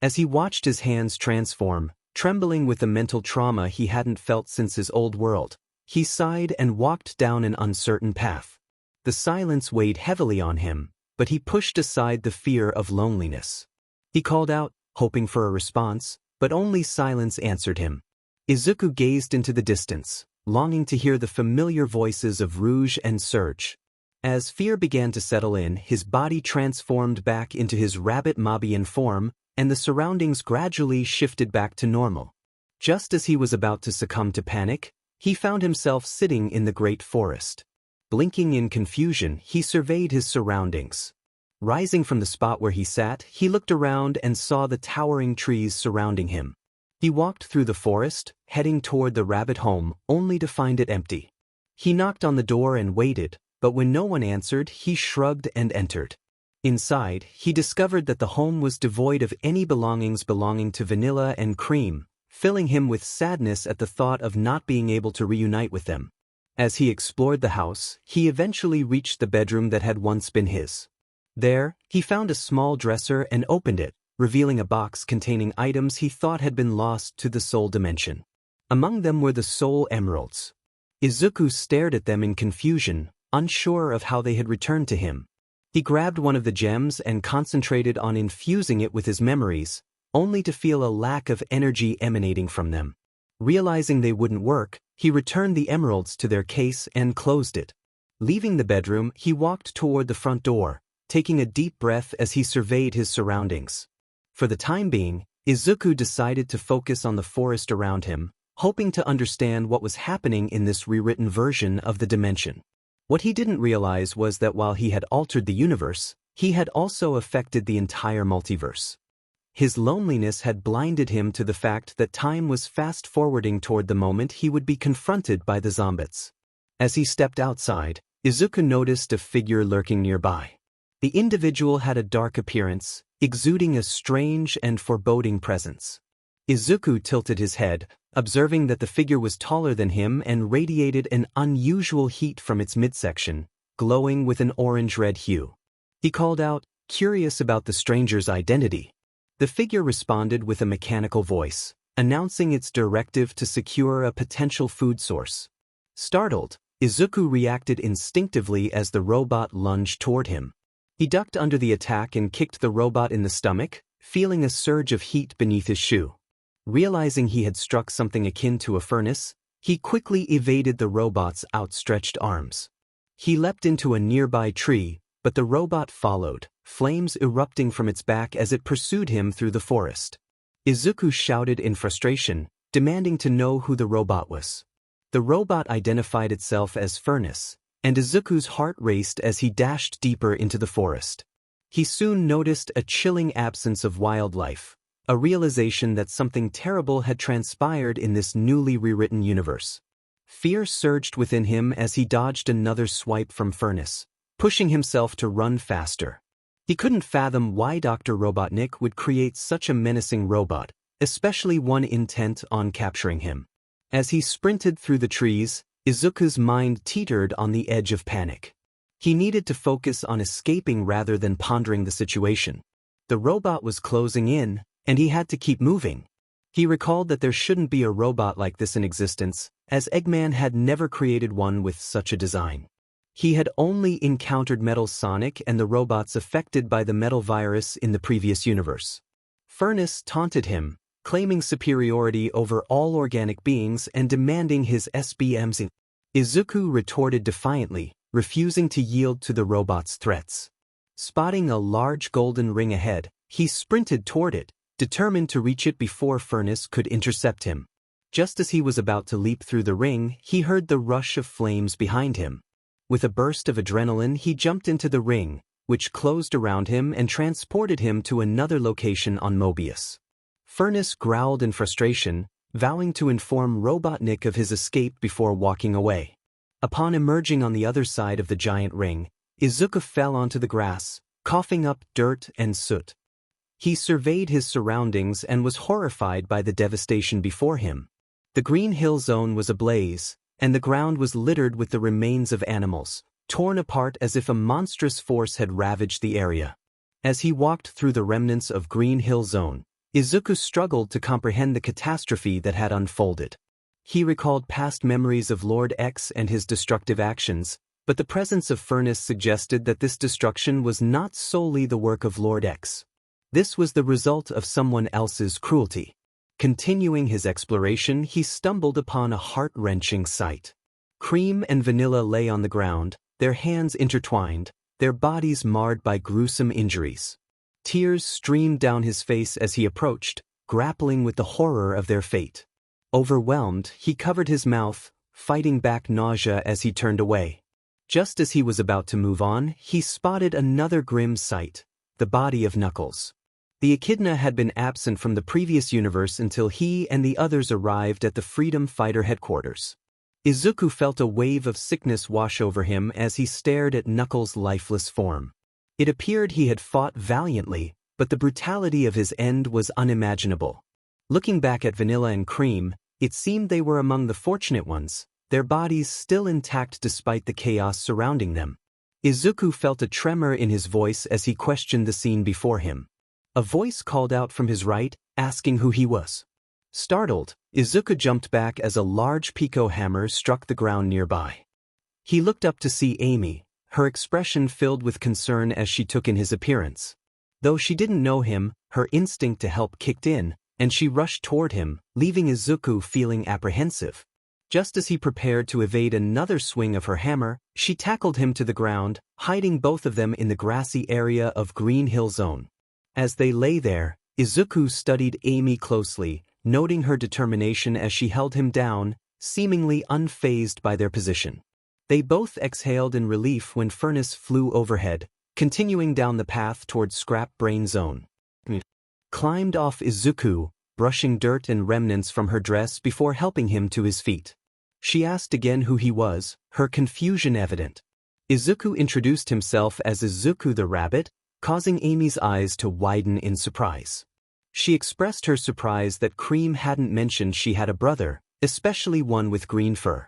As he watched his hands transform, trembling with the mental trauma he hadn't felt since his old world, he sighed and walked down an uncertain path. The silence weighed heavily on him, but he pushed aside the fear of loneliness. He called out, hoping for a response, but only silence answered him. Izuku gazed into the distance, longing to hear the familiar voices of Rouge and Surge. As fear began to settle in, his body transformed back into his rabbit Mobian form, and the surroundings gradually shifted back to normal. Just as he was about to succumb to panic, he found himself sitting in the great forest. Blinking in confusion, he surveyed his surroundings. Rising from the spot where he sat, he looked around and saw the towering trees surrounding him. He walked through the forest, heading toward the rabbit home, only to find it empty. He knocked on the door and waited, but when no one answered, he shrugged and entered. Inside, he discovered that the home was devoid of any belongings belonging to Vanilla and Cream, filling him with sadness at the thought of not being able to reunite with them. As he explored the house, he eventually reached the bedroom that had once been his. There, he found a small dresser and opened it, revealing a box containing items he thought had been lost to the soul dimension. Among them were the soul emeralds. Izuku stared at them in confusion, unsure of how they had returned to him. He grabbed one of the gems and concentrated on infusing it with his memories, only to feel a lack of energy emanating from them. Realizing they wouldn't work, he returned the emeralds to their case and closed it. Leaving the bedroom, he walked toward the front door, taking a deep breath as he surveyed his surroundings. For the time being, Izuku decided to focus on the forest around him, hoping to understand what was happening in this rewritten version of the dimension. What he didn't realize was that while he had altered the universe, he had also affected the entire multiverse. His loneliness had blinded him to the fact that time was fast-forwarding toward the moment he would be confronted by the 𝗲𝗵𝗲𝗏. As he stepped outside, Izuku noticed a figure lurking nearby. The individual had a dark appearance, exuding a strange and foreboding presence. Izuku tilted his head, observing that the figure was taller than him and radiated an unusual heat from its midsection, glowing with an orange-red hue. He called out, curious about the stranger's identity. The figure responded with a mechanical voice, announcing its directive to secure a potential food source. Startled, Izuku reacted instinctively as the robot lunged toward him. He ducked under the attack and kicked the robot in the stomach, feeling a surge of heat beneath his shoe. Realizing he had struck something akin to a furnace, he quickly evaded the robot's outstretched arms. He leapt into a nearby tree, but the robot followed, flames erupting from its back as it pursued him through the forest. Izuku shouted in frustration, demanding to know who the robot was. The robot identified itself as Furnace, and Izuku's heart raced as he dashed deeper into the forest. He soon noticed a chilling absence of wildlife, a realization that something terrible had transpired in this newly rewritten universe. Fear surged within him as he dodged another swipe from Furnace, pushing himself to run faster. He couldn't fathom why Dr. Robotnik would create such a menacing robot, especially one intent on capturing him. As he sprinted through the trees, Izuku's mind teetered on the edge of panic. He needed to focus on escaping rather than pondering the situation. The robot was closing in, and he had to keep moving. He recalled that there shouldn't be a robot like this in existence, as Eggman had never created one with such a design. He had only encountered Metal Sonic and the robots affected by the metal virus in the previous universe. Furnace taunted him, claiming superiority over all organic beings and demanding his SBMs. Izuku retorted defiantly, refusing to yield to the robot's threats. Spotting a large golden ring ahead, he sprinted toward it, determined to reach it before Furnace could intercept him. Just as he was about to leap through the ring, he heard the rush of flames behind him. With a burst of adrenaline, he jumped into the ring, which closed around him and transported him to another location on Mobius. Furnace growled in frustration, vowing to inform 𝗏𝗏𝗧𝗏 of his escape before walking away. Upon emerging on the other side of the giant ring, Izuku fell onto the grass, coughing up dirt and soot. He surveyed his surroundings and was horrified by the devastation before him. The Green Hill Zone was ablaze, and the ground was littered with the remains of animals, torn apart as if a monstrous force had ravaged the area. As he walked through the remnants of Green Hill Zone, Izuku struggled to comprehend the catastrophe that had unfolded. He recalled past memories of Lord X and his destructive actions, but the presence of furnace suggested that this destruction was not solely the work of Lord X. This was the result of someone else's cruelty. Continuing his exploration, he stumbled upon a heart-wrenching sight. Cream and Vanilla lay on the ground, their hands intertwined, their bodies marred by gruesome injuries. Tears streamed down his face as he approached, grappling with the horror of their fate. Overwhelmed, he covered his mouth, fighting back nausea as he turned away. Just as he was about to move on, he spotted another grim sight, the body of Knuckles. The echidna had been absent from the previous universe until he and the others arrived at the Freedom Fighter headquarters. Izuku felt a wave of sickness wash over him as he stared at Knuckles' lifeless form. It appeared he had fought valiantly, but the brutality of his end was unimaginable. Looking back at Vanilla and Cream, it seemed they were among the fortunate ones, their bodies still intact despite the chaos surrounding them. Izuku felt a tremor in his voice as he questioned the scene before him. A voice called out from his right, asking who he was. Startled, Izuku jumped back as a large Pico hammer struck the ground nearby. He looked up to see Amy, her expression filled with concern as she took in his appearance. Though she didn't know him, her instinct to help kicked in, and she rushed toward him, leaving Izuku feeling apprehensive. Just as he prepared to evade another swing of her hammer, she tackled him to the ground, hiding both of them in the grassy area of Green Hill Zone. As they lay there, Izuku studied Amy closely, noting her determination as she held him down, seemingly unfazed by their position. They both exhaled in relief when Furnace flew overhead, continuing down the path toward Scrap Brain Zone. Climbed off Izuku, brushing dirt and remnants from her dress before helping him to his feet. She asked again who he was, her confusion evident. Izuku introduced himself as Izuku the Rabbit, causing Amy's eyes to widen in surprise. She expressed her surprise that Cream hadn't mentioned she had a brother, especially one with green fur.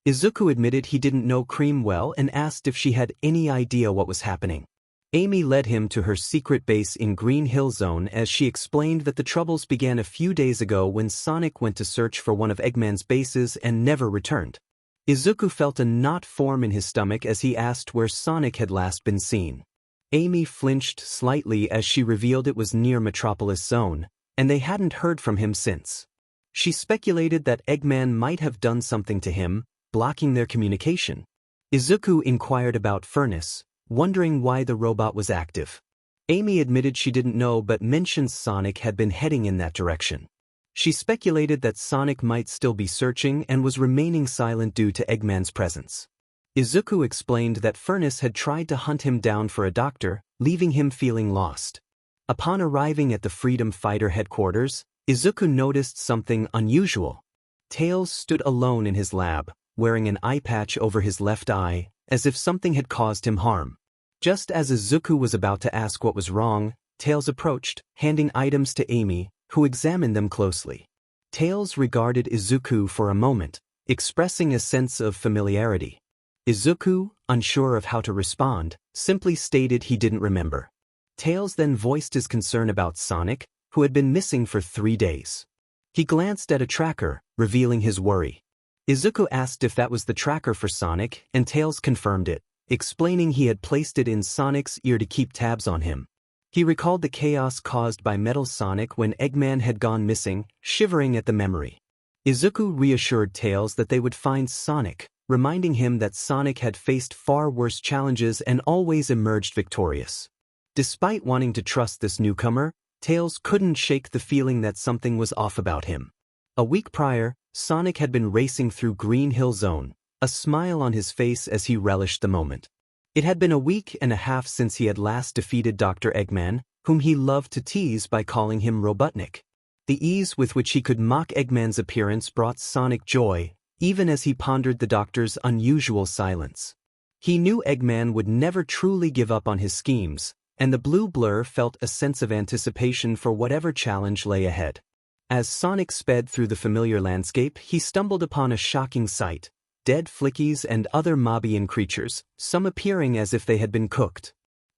Izuku admitted he didn't know Cream well and asked if she had any idea what was happening. Amy led him to her secret base in Green Hill Zone as she explained that the troubles began a few days ago when Sonic went to search for one of Eggman's bases and never returned. Izuku felt a knot form in his stomach as he asked where Sonic had last been seen. Amy flinched slightly as she revealed it was near Metropolis Zone, and they hadn't heard from him since. She speculated that Eggman might have done something to him, blocking their communication. Izuku inquired about Furnace, wondering why the robot was active. Amy admitted she didn't know but mentioned Sonic had been heading in that direction. She speculated that Sonic might still be searching and was remaining silent due to Eggman's presence. Izuku explained that Furnace had tried to hunt him down for a doctor, leaving him feeling lost. Upon arriving at the Freedom Fighter headquarters, Izuku noticed something unusual. Tails stood alone in his lab, wearing an eye patch over his left eye, as if something had caused him harm. Just as Izuku was about to ask what was wrong, Tails approached, handing items to Amy, who examined them closely. Tails regarded Izuku for a moment, expressing a sense of familiarity. Izuku, unsure of how to respond, simply stated he didn't remember. Tails then voiced his concern about Sonic, who had been missing for 3 days. He glanced at a tracker, revealing his worry. Izuku asked if that was the tracker for Sonic, and Tails confirmed it, explaining he had placed it in Sonic's ear to keep tabs on him. He recalled the chaos caused by Metal Sonic when Eggman had gone missing, shivering at the memory. Izuku reassured Tails that they would find Sonic, reminding him that Sonic had faced far worse challenges and always emerged victorious. Despite wanting to trust this newcomer, Tails couldn't shake the feeling that something was off about him. A week prior, Sonic had been racing through Green Hill Zone, a smile on his face as he relished the moment. It had been a week and a half since he had last defeated Dr. Eggman, whom he loved to tease by calling him Robotnik. The ease with which he could mock Eggman's appearance brought Sonic joy, even as he pondered the doctor's unusual silence. He knew Eggman would never truly give up on his schemes, and the blue blur felt a sense of anticipation for whatever challenge lay ahead. As Sonic sped through the familiar landscape, he stumbled upon a shocking sight: dead flickies and other Mobian creatures, some appearing as if they had been cooked.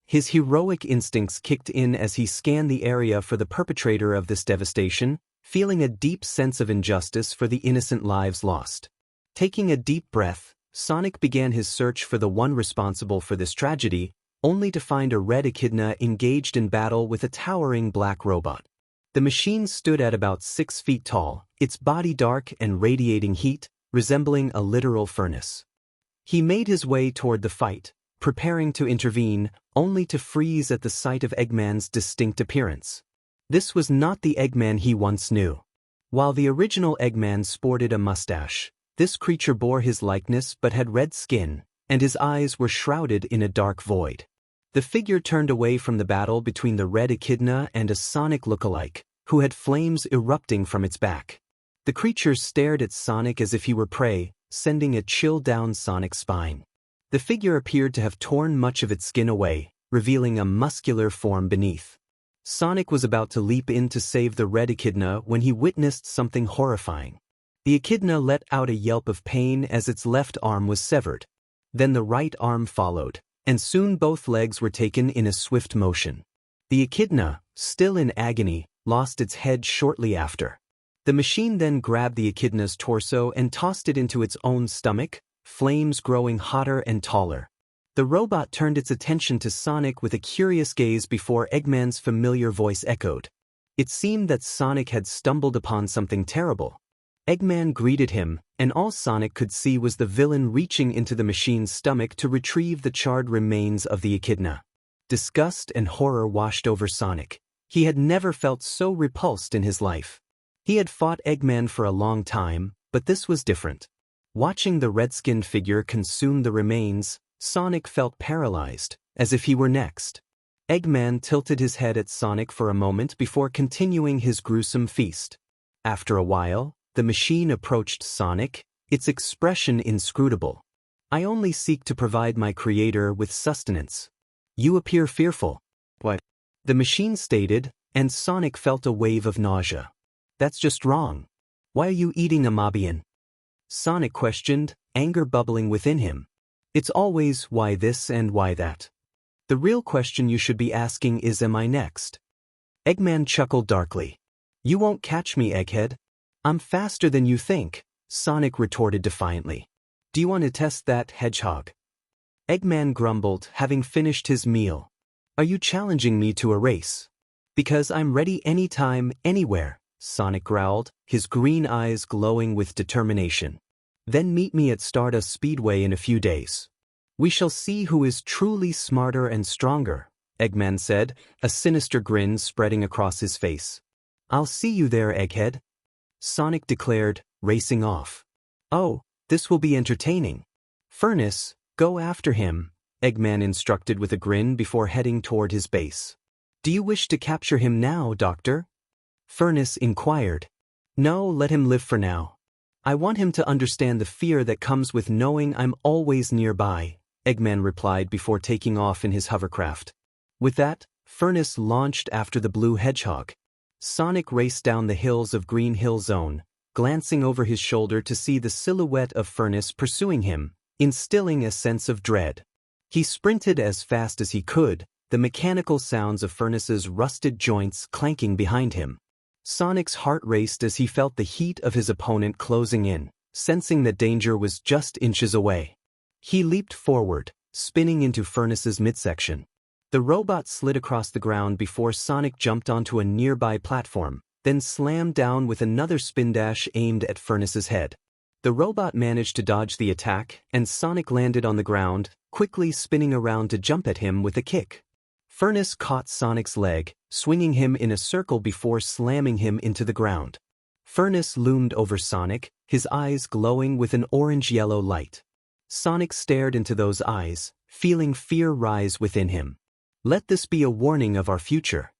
His heroic instincts kicked in as he scanned the area for the perpetrator of this devastation, feeling a deep sense of injustice for the innocent lives lost. Taking a deep breath, Sonic began his search for the one responsible for this tragedy, only to find a red echidna engaged in battle with a towering black robot. The machine stood at about 6 feet tall, its body dark and radiating heat, resembling a literal furnace. He made his way toward the fight, preparing to intervene, only to freeze at the sight of Eggman's distinct appearance. This was not the Eggman he once knew. While the original Eggman sported a mustache, this creature bore his likeness but had red skin, and his eyes were shrouded in a dark void. The figure turned away from the battle between the red echidna and a Sonic lookalike, who had flames erupting from its back. The creature stared at Sonic as if he were prey, sending a chill down Sonic's spine. The figure appeared to have torn much of its skin away, revealing a muscular form beneath. Sonic was about to leap in to save the red echidna when he witnessed something horrifying. The echidna let out a yelp of pain as its left arm was severed. Then the right arm followed, and soon both legs were taken in a swift motion. The echidna, still in agony, lost its head shortly after. The machine then grabbed the echidna's torso and tossed it into its own stomach, flames growing hotter and taller. The robot turned its attention to Sonic with a curious gaze before Eggman's familiar voice echoed. It seemed that Sonic had stumbled upon something terrible. Eggman greeted him, and all Sonic could see was the villain reaching into the machine's stomach to retrieve the charred remains of the echidna. Disgust and horror washed over Sonic. He had never felt so repulsed in his life. He had fought Eggman for a long time, but this was different. Watching the red-skinned figure consume the remains, Sonic felt paralyzed, as if he were next. Eggman tilted his head at Sonic for a moment before continuing his gruesome feast. After a while, the machine approached Sonic, its expression inscrutable. "I only seek to provide my creator with sustenance. You appear fearful." "What?" the machine stated, and Sonic felt a wave of nausea. "That's just wrong. Why are you eating a Mobian?" Sonic questioned, anger bubbling within him. "It's always why this and why that. The real question you should be asking is, am I next?" Eggman chuckled darkly. "You won't catch me, Egghead. I'm faster than you think," Sonic retorted defiantly. "Do you want to test that, Hedgehog?" Eggman grumbled, having finished his meal. "Are you challenging me to a race?" "Because I'm ready anytime, anywhere," Sonic growled, his green eyes glowing with determination. "Then meet me at Stardust Speedway in a few days. We shall see who is truly smarter and stronger," Eggman said, a sinister grin spreading across his face. "I'll see you there, Egghead," Sonic declared, racing off. "Oh, this will be entertaining. Furnace, go after him," Eggman instructed with a grin before heading toward his base. "Do you wish to capture him now, Doctor?" Furnace inquired. "No, let him live for now. I want him to understand the fear that comes with knowing I'm always nearby," Eggman replied before taking off in his hovercraft. With that, Furnace launched after the blue hedgehog. Sonic raced down the hills of Green Hill Zone, glancing over his shoulder to see the silhouette of Furnace pursuing him, instilling a sense of dread. He sprinted as fast as he could, the mechanical sounds of Furnace's rusted joints clanking behind him. Sonic's heart raced as he felt the heat of his opponent closing in, sensing that danger was just inches away. He leaped forward, spinning into Furnace's midsection. The robot slid across the ground before Sonic jumped onto a nearby platform, then slammed down with another spin dash aimed at Furnace's head. The robot managed to dodge the attack, and Sonic landed on the ground, quickly spinning around to jump at him with a kick. Furnace caught Sonic's leg, swinging him in a circle before slamming him into the ground. Furnace loomed over Sonic, his eyes glowing with an orange-yellow light. Sonic stared into those eyes, feeling fear rise within him. "Let this be a warning of our future.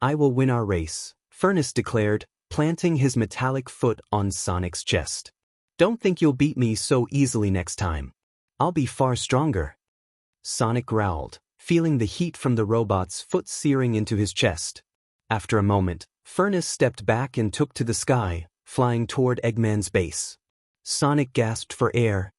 I will win our race," Furnace declared, planting his metallic foot on Sonic's chest. "Don't think you'll beat me so easily next time. I'll be far stronger," Sonic growled, feeling the heat from the robot's foot searing into his chest. After a moment, 𝗏𝗏 stepped back and took to the sky, flying toward Eggman's base. Sonic gasped for air,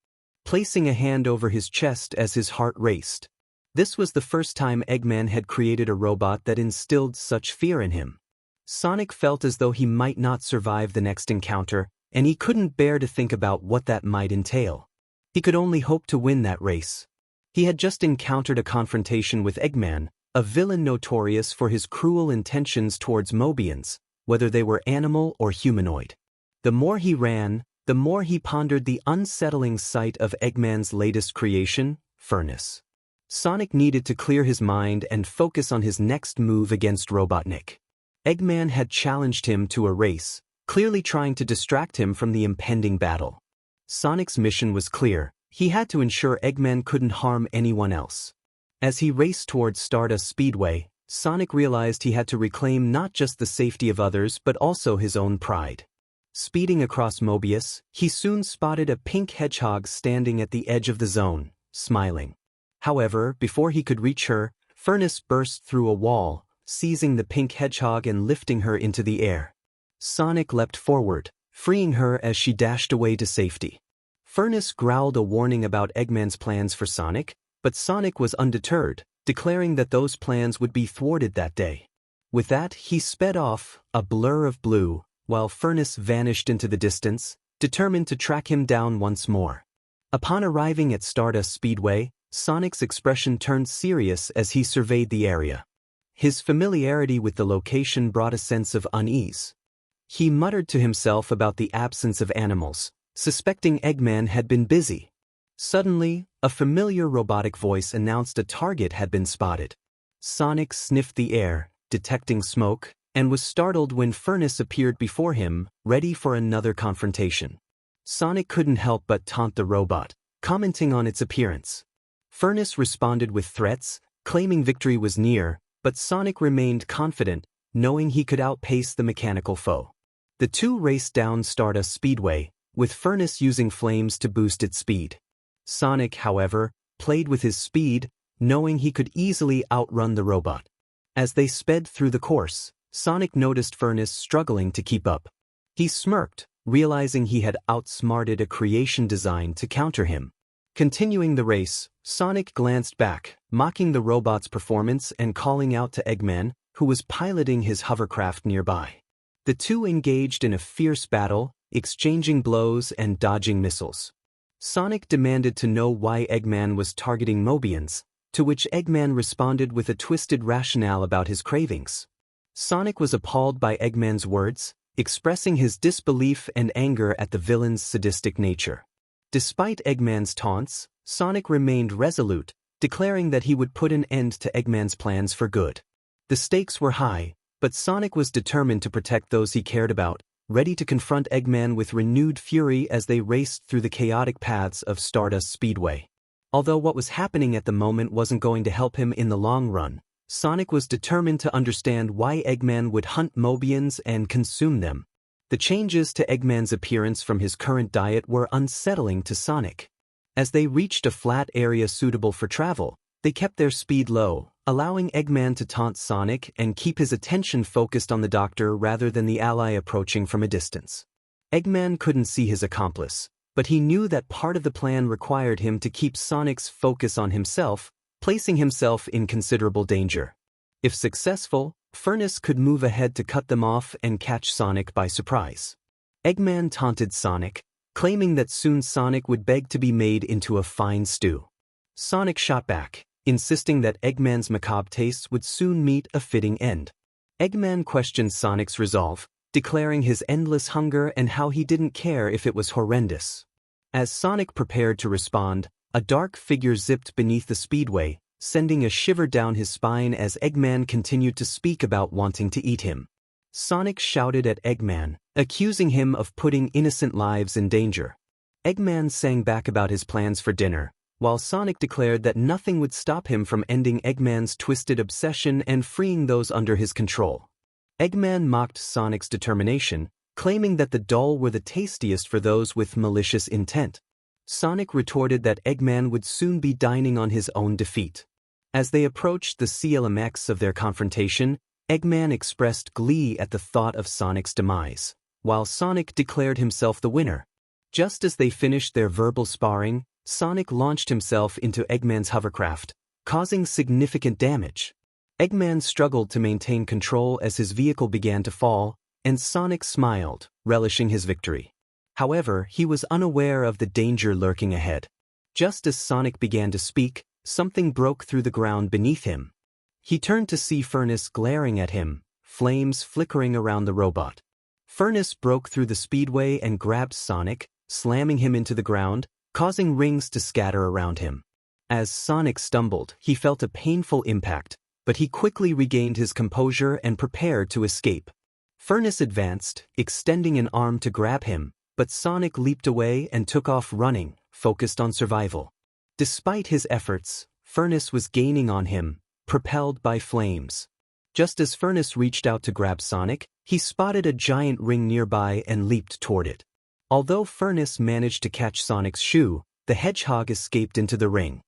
placing a hand over his chest as his heart raced. This was the first time Eggman had created a robot that instilled such fear in him. Sonic felt as though he might not survive the next encounter, and he couldn't bear to think about what that might entail. He could only hope to win that race. He had just encountered a confrontation with Eggman, a villain notorious for his cruel intentions towards Mobians, whether they were animal or humanoid. The more he ran, the more he pondered the unsettling sight of Eggman's latest creation, 𝗏𝗏. Sonic needed to clear his mind and focus on his next move against Robotnik. Eggman had challenged him to a race, clearly trying to distract him from the impending battle. Sonic's mission was clear: he had to ensure Eggman couldn't harm anyone else. As he raced towards Stardust Speedway, Sonic realized he had to reclaim not just the safety of others but also his own pride. Speeding across Mobius, he soon spotted a pink hedgehog standing at the edge of the zone, smiling. However, before he could reach her, 𝗏𝗏 burst through a wall, seizing the pink hedgehog and lifting her into the air. Sonic leapt forward, freeing her as she dashed away to safety. 𝗏𝗏 growled a warning about Eggman's plans for Sonic, but Sonic was undeterred, declaring that those plans would be thwarted that day. With that, he sped off, a blur of blue, while 𝗏𝗏 vanished into the distance, determined to track him down once more. Upon arriving at Stardust Speedway, Sonic's expression turned serious as he surveyed the area. His familiarity with the location brought a sense of unease. He muttered to himself about the absence of animals, suspecting Eggman had been busy. Suddenly, a familiar robotic voice announced a target had been spotted. Sonic sniffed the air, detecting smoke, and was startled when 𝗏𝗏 appeared before him, ready for another confrontation. Sonic couldn't help but taunt the robot, commenting on its appearance. 𝗏𝗏 responded with threats, claiming victory was near, but Sonic remained confident, knowing he could outpace the mechanical foe. The two raced down Stardust Speedway, with 𝗏𝗏 using flames to boost its speed. Sonic, however, played with his speed, knowing he could easily outrun the robot. As they sped through the course, Sonic noticed 𝗏𝗏 struggling to keep up. He smirked, realizing he had outsmarted a creation designed to counter him. Continuing the race, Sonic glanced back, mocking the robot's performance and calling out to Eggman, who was piloting his hovercraft nearby. The two engaged in a fierce battle, exchanging blows and dodging missiles. Sonic demanded to know why Eggman was targeting Mobians, to which Eggman responded with a twisted rationale about his cravings. Sonic was appalled by Eggman's words, expressing his disbelief and anger at the villain's sadistic nature. Despite Eggman's taunts, Sonic remained resolute, declaring that he would put an end to Eggman's plans for good. The stakes were high, but Sonic was determined to protect those he cared about, ready to confront Eggman with renewed fury as they raced through the chaotic paths of Stardust Speedway. Although what was happening at the moment wasn't going to help him in the long run, Sonic was determined to understand why Eggman would hunt Mobians and consume them. The changes to Eggman's appearance from his current diet were unsettling to Sonic. As they reached a flat area suitable for travel, they kept their speed low, allowing Eggman to taunt Sonic and keep his attention focused on the doctor rather than the ally approaching from a distance. Eggman couldn't see his accomplice, but he knew that part of the plan required him to keep Sonic's focus on himself, placing himself in considerable danger. If successful, 𝗏𝗏 could move ahead to cut them off and catch Sonic by surprise. Eggman taunted Sonic, claiming that soon Sonic would beg to be made into a fine stew. Sonic shot back, insisting that Eggman's macabre tastes would soon meet a fitting end. Eggman questioned Sonic's resolve, declaring his endless hunger and how he didn't care if it was horrendous. As Sonic prepared to respond, a dark figure zipped beneath the speedway, sending a shiver down his spine as Eggman continued to speak about wanting to eat him. Sonic shouted at Eggman, accusing him of putting innocent lives in danger. Eggman sang back about his plans for dinner, while Sonic declared that nothing would stop him from ending Eggman's twisted obsession and freeing those under his control. Eggman mocked Sonic's determination, claiming that the doll were the tastiest for those with malicious intent. Sonic retorted that Eggman would soon be dining on his own defeat. As they approached the 𝗕𝗓𝗵𝗲 of their confrontation, Eggman expressed glee at the thought of Sonic's demise, while Sonic declared himself the winner. Just as they finished their verbal sparring, Sonic launched himself into Eggman's hovercraft, causing significant damage. Eggman struggled to maintain control as his vehicle began to fall, and Sonic smiled, relishing his victory. However, he was unaware of the danger lurking ahead. Just as Sonic began to speak, something broke through the ground beneath him. He turned to see 𝗃 glaring at him, flames flickering around the robot. 𝗃 broke through the speedway and grabbed Sonic, slamming him into the ground, causing rings to scatter around him. As Sonic stumbled, he felt a painful impact, but he quickly regained his composure and prepared to escape. 𝗃 advanced, extending an arm to grab him, but Sonic leaped away and took off running, focused on survival. Despite his efforts, 𝗃 was gaining on him, propelled by flames. Just as 𝗃 reached out to grab Sonic, he spotted a giant ring nearby and leaped toward it. Although 𝗃 managed to catch Sonic's shoe, the hedgehog escaped into the ring.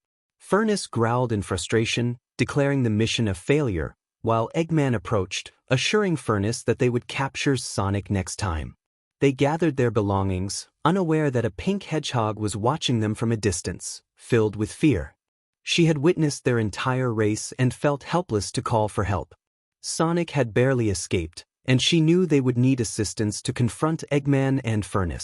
𝗃 growled in frustration, declaring the mission a failure, while Eggman approached, assuring 𝗃 that they would capture Sonic next time. They gathered their belongings, unaware that a pink hedgehog was watching them from a distance, filled with fear. She had witnessed their entire race and felt helpless to call for help. Sonic had barely escaped, and she knew they would need assistance to confront Eggman and 𝗃.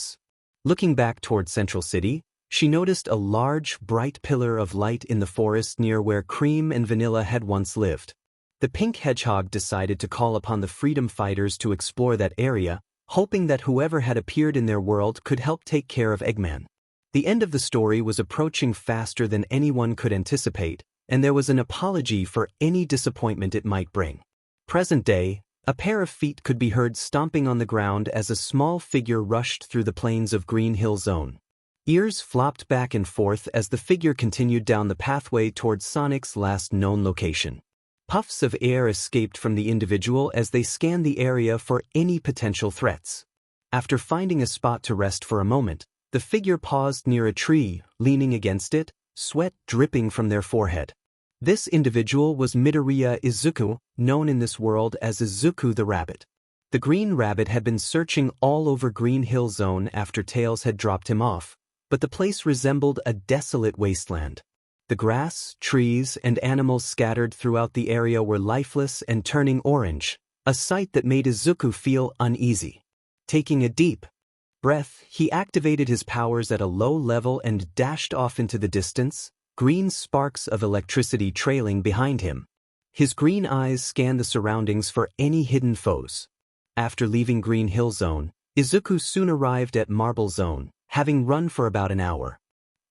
Looking back toward Central City, she noticed a large, bright pillar of light in the forest near where Cream and Vanilla had once lived. The pink hedgehog decided to call upon the freedom fighters to explore that area, hoping that whoever had appeared in their world could help take care of Eggman. The end of the story was approaching faster than anyone could anticipate, and there was an apology for any disappointment it might bring. Present day, a pair of feet could be heard stomping on the ground as a small figure rushed through the plains of Green Hill Zone. Ears flopped back and forth as the figure continued down the pathway towards Sonic's last known location. Puffs of air escaped from the individual as they scanned the area for any potential threats. After finding a spot to rest for a moment, the figure paused near a tree, leaning against it, sweat dripping from their forehead. This individual was Midoriya Izuku, known in this world as Izuku the Rabbit. The Green Rabbit had been searching all over Green Hill Zone after Tails had dropped him off, but the place resembled a desolate wasteland. The grass, trees, and animals scattered throughout the area were lifeless and turning orange, a sight that made Izuku feel uneasy. Taking a deep breath, he activated his powers at a low level and dashed off into the distance, green sparks of electricity trailing behind him. His green eyes scanned the surroundings for any hidden foes. After leaving Green Hill Zone, Izuku soon arrived at Marble Zone, having run for about an hour.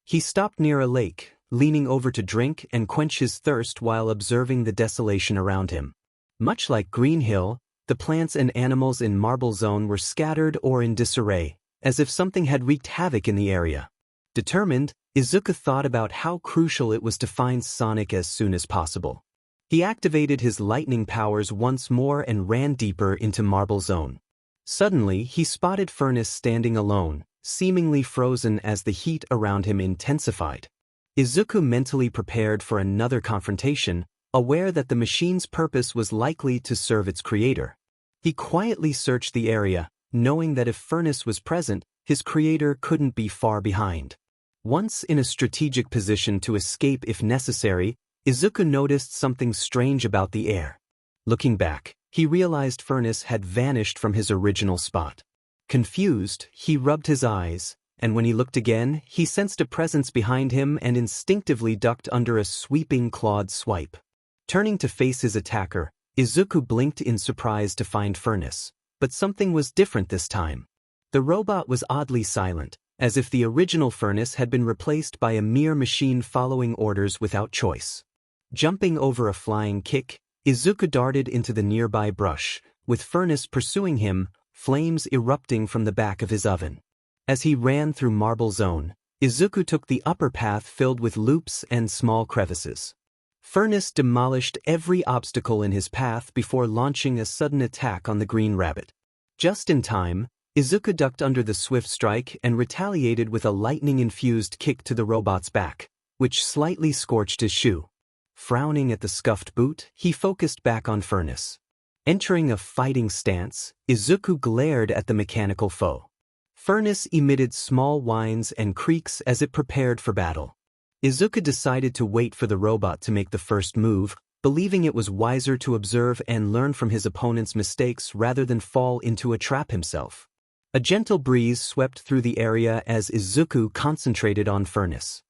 He stopped near a lake, leaning over to drink and quench his thirst while observing the desolation around him. Much like Green Hill, the plants and animals in Marble Zone were scattered or in disarray, as if something had wreaked havoc in the area. Determined, Izuku thought about how crucial it was to find Sonic as soon as possible. He activated his lightning powers once more and ran deeper into Marble Zone. Suddenly, he spotted 𝗃 standing alone, seemingly frozen as the heat around him intensified. Izuku mentally prepared for another confrontation, aware that the machine's purpose was likely to serve its creator. He quietly searched the area, knowing that if 𝗃 was present, his creator couldn't be far behind. Once in a strategic position to escape if necessary, Izuku noticed something strange about the air. Looking back, he realized 𝗃 had vanished from his original spot. Confused, he rubbed his eyes, and when he looked again, he sensed a presence behind him and instinctively ducked under a sweeping clawed swipe. Turning to face his attacker, Izuku blinked in surprise to find 𝗃, but something was different this time. The robot was oddly silent, as if the original 𝗃 had been replaced by a mere machine following orders without choice. Jumping over a flying kick, Izuku darted into the nearby brush, with 𝗃 pursuing him, flames erupting from the back of his oven. As he ran through Marble Zone, Izuku took the upper path filled with loops and small crevices. Furnace demolished every obstacle in his path before launching a sudden attack on the green rabbit. Just in time, Izuku ducked under the swift strike and retaliated with a lightning-infused kick to the robot's back, which slightly scorched his shoe. Frowning at the scuffed boot, he focused back on Furnace. Entering a fighting stance, Izuku glared at the mechanical foe. Furnace emitted small whines and creaks as it prepared for battle. Izuku decided to wait for the robot to make the first move, believing it was wiser to observe and learn from his opponent's mistakes rather than fall into a trap himself. A gentle breeze swept through the area as Izuku concentrated on Furnace.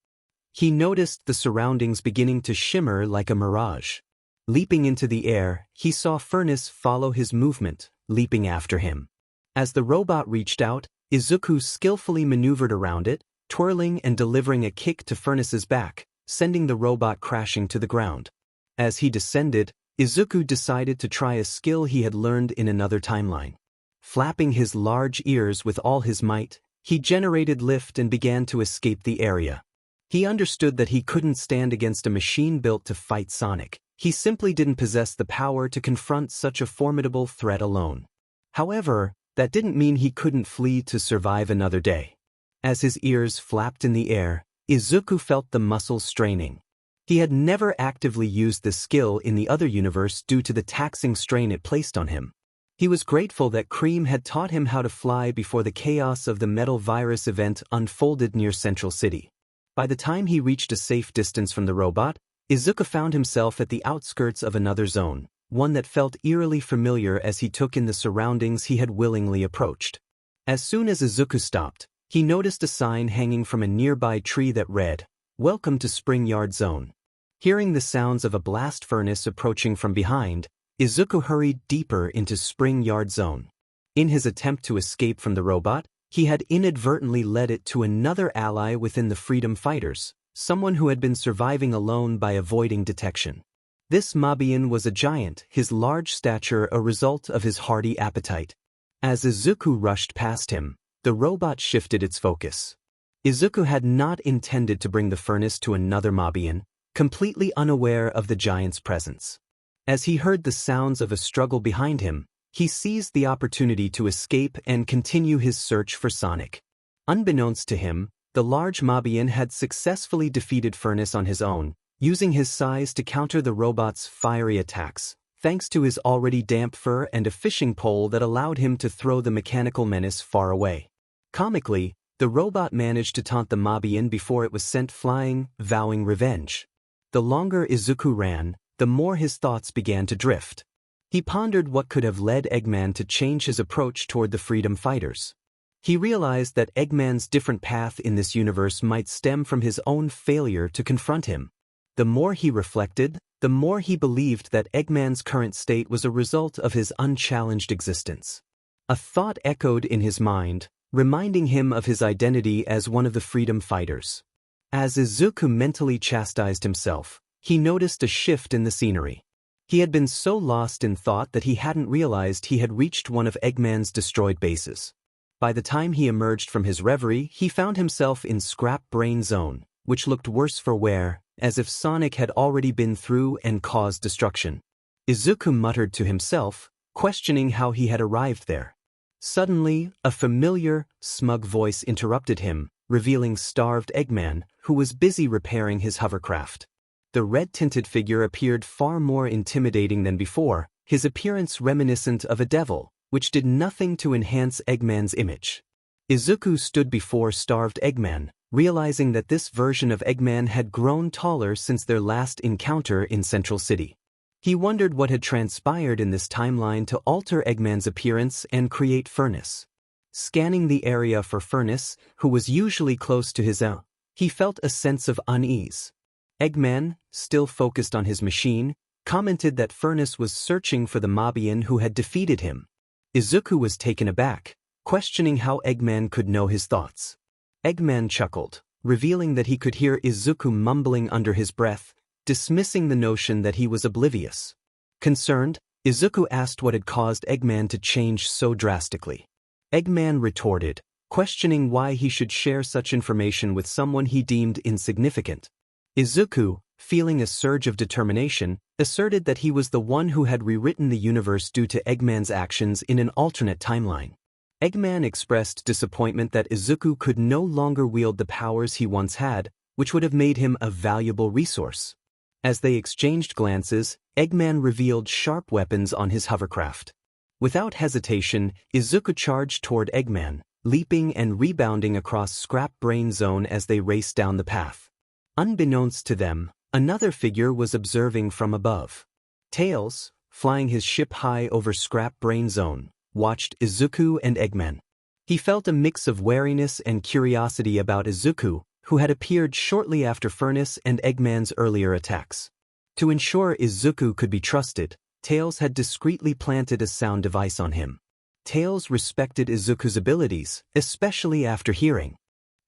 He noticed the surroundings beginning to shimmer like a mirage. Leaping into the air, he saw Furnace follow his movement, leaping after him. As the robot reached out, Izuku skillfully maneuvered around it, twirling and delivering a kick to Furnace's back, sending the robot crashing to the ground. As he descended, Izuku decided to try a skill he had learned in another timeline. Flapping his large ears with all his might, he generated lift and began to escape the area. He understood that he couldn't stand against a machine built to fight Sonic. He simply didn't possess the power to confront such a formidable threat alone. However, that didn't mean he couldn't flee to survive another day. As his ears flapped in the air, Izuku felt the muscles straining. He had never actively used this skill in the other universe due to the taxing strain it placed on him. He was grateful that Cream had taught him how to fly before the chaos of the metal virus event unfolded near Central City. By the time he reached a safe distance from the robot, Izuku found himself at the outskirts of another zone, one that felt eerily familiar as he took in the surroundings he had willingly approached. As soon as Izuku stopped, he noticed a sign hanging from a nearby tree that read, "Welcome to Spring Yard Zone." Hearing the sounds of a blast furnace approaching from behind, Izuku hurried deeper into Spring Yard Zone. In his attempt to escape from the robot, he had inadvertently led it to another ally within the Freedom Fighters, someone who had been surviving alone by avoiding detection. This Mobian was a giant, his large stature a result of his hearty appetite. As Izuku rushed past him, the robot shifted its focus. Izuku had not intended to bring the furnace to another Mobian, completely unaware of the giant's presence. As he heard the sounds of a struggle behind him, he seized the opportunity to escape and continue his search for Sonic. Unbeknownst to him, the large Mobian had successfully defeated Furnace on his own, using his size to counter the robot's fiery attacks, thanks to his already damp fur and a fishing pole that allowed him to throw the mechanical menace far away. Comically, the robot managed to taunt the Mobian before it was sent flying, vowing revenge. The longer Izuku ran, the more his thoughts began to drift. He pondered what could have led Eggman to change his approach toward the Freedom Fighters. He realized that Eggman's different path in this universe might stem from his own failure to confront him. The more he reflected, the more he believed that Eggman's current state was a result of his unchallenged existence. A thought echoed in his mind, reminding him of his identity as one of the Freedom Fighters. As Izuku mentally chastised himself, he noticed a shift in the scenery. He had been so lost in thought that he hadn't realized he had reached one of Eggman's destroyed bases. By the time he emerged from his reverie, he found himself in Scrap Brain Zone, which looked worse for wear, as if Sonic had already been through and caused destruction. Izuku muttered to himself, questioning how he had arrived there. Suddenly, a familiar, smug voice interrupted him, revealing starved Eggman, who was busy repairing his hovercraft. The red-tinted figure appeared far more intimidating than before, his appearance reminiscent of a devil, which did nothing to enhance Eggman's image. Izuku stood before starved Eggman, realizing that this version of Eggman had grown taller since their last encounter in Central City. He wondered what had transpired in this timeline to alter Eggman's appearance and create Furnace. Scanning the area for Furnace, who was usually close to his own, he felt a sense of unease. Eggman, still focused on his machine, commented that Furnace was searching for the Mobian who had defeated him. Izuku was taken aback, questioning how Eggman could know his thoughts. Eggman chuckled, revealing that he could hear Izuku mumbling under his breath, dismissing the notion that he was oblivious. Concerned, Izuku asked what had caused Eggman to change so drastically. Eggman retorted, questioning why he should share such information with someone he deemed insignificant. Izuku, feeling a surge of determination, asserted that he was the one who had rewritten the universe due to Eggman's actions in an alternate timeline. Eggman expressed disappointment that Izuku could no longer wield the powers he once had, which would have made him a valuable resource. As they exchanged glances, Eggman revealed sharp weapons on his hovercraft. Without hesitation, Izuku charged toward Eggman, leaping and rebounding across Scrap Brain Zone as they raced down the path. Unbeknownst to them, another figure was observing from above. Tails, flying his ship high over Scrap Brain Zone, watched Izuku and Eggman. He felt a mix of wariness and curiosity about Izuku, who had appeared shortly after Furnace and Eggman's earlier attacks. To ensure Izuku could be trusted, Tails had discreetly planted a sound device on him. Tails respected Izuku's abilities, especially after hearing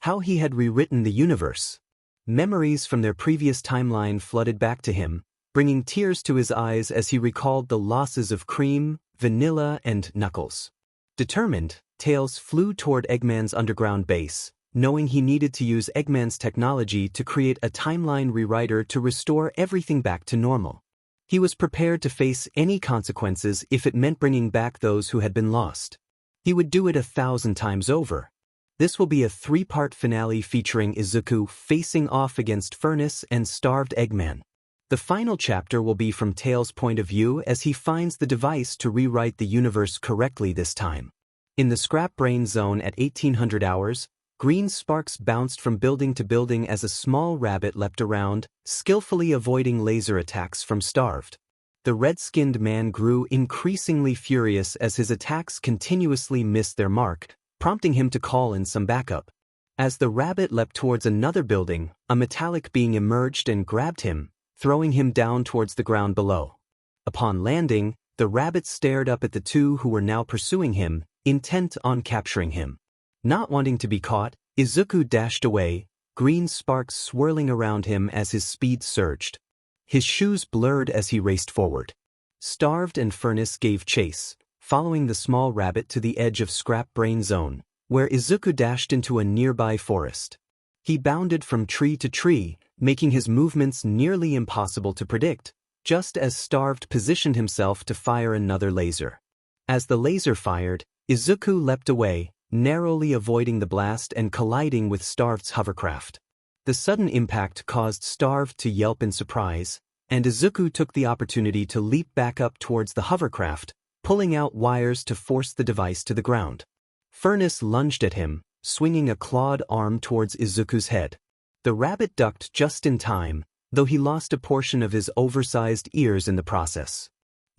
how he had rewritten the universe. Memories from their previous timeline flooded back to him, bringing tears to his eyes as he recalled the losses of Cream, Vanilla, and Knuckles. Determined, Tails flew toward Eggman's underground base, knowing he needed to use Eggman's technology to create a timeline rewriter to restore everything back to normal. He was prepared to face any consequences if it meant bringing back those who had been lost. He would do it 1,000 times over. This will be a 3-part finale featuring Izuku facing off against Furnace and starved Eggman. The final chapter will be from Tails' point of view as he finds the device to rewrite the universe correctly this time. In the Scrap Brain Zone at 1800 hours, green sparks bounced from building to building as a small rabbit leapt around, skillfully avoiding laser attacks from Starved. The red-skinned man grew increasingly furious as his attacks continuously missed their mark, prompting him to call in some backup. As the rabbit leapt towards another building, a metallic being emerged and grabbed him, throwing him down towards the ground below. Upon landing, the rabbit stared up at the two who were now pursuing him, intent on capturing him. Not wanting to be caught, Izuku dashed away, green sparks swirling around him as his speed surged. His shoes blurred as he raced forward. Starved and Furnace gave chase, following the small rabbit to the edge of Scrap Brain Zone, where Izuku dashed into a nearby forest. He bounded from tree to tree, making his movements nearly impossible to predict, just as Starved positioned himself to fire another laser. As the laser fired, Izuku leapt away, narrowly avoiding the blast and colliding with Starved's hovercraft. The sudden impact caused Starved to yelp in surprise, and Izuku took the opportunity to leap back up towards the hovercraft, pulling out wires to force the device to the ground. Furnace lunged at him, swinging a clawed arm towards Izuku's head. The rabbit ducked just in time, though he lost a portion of his oversized ears in the process.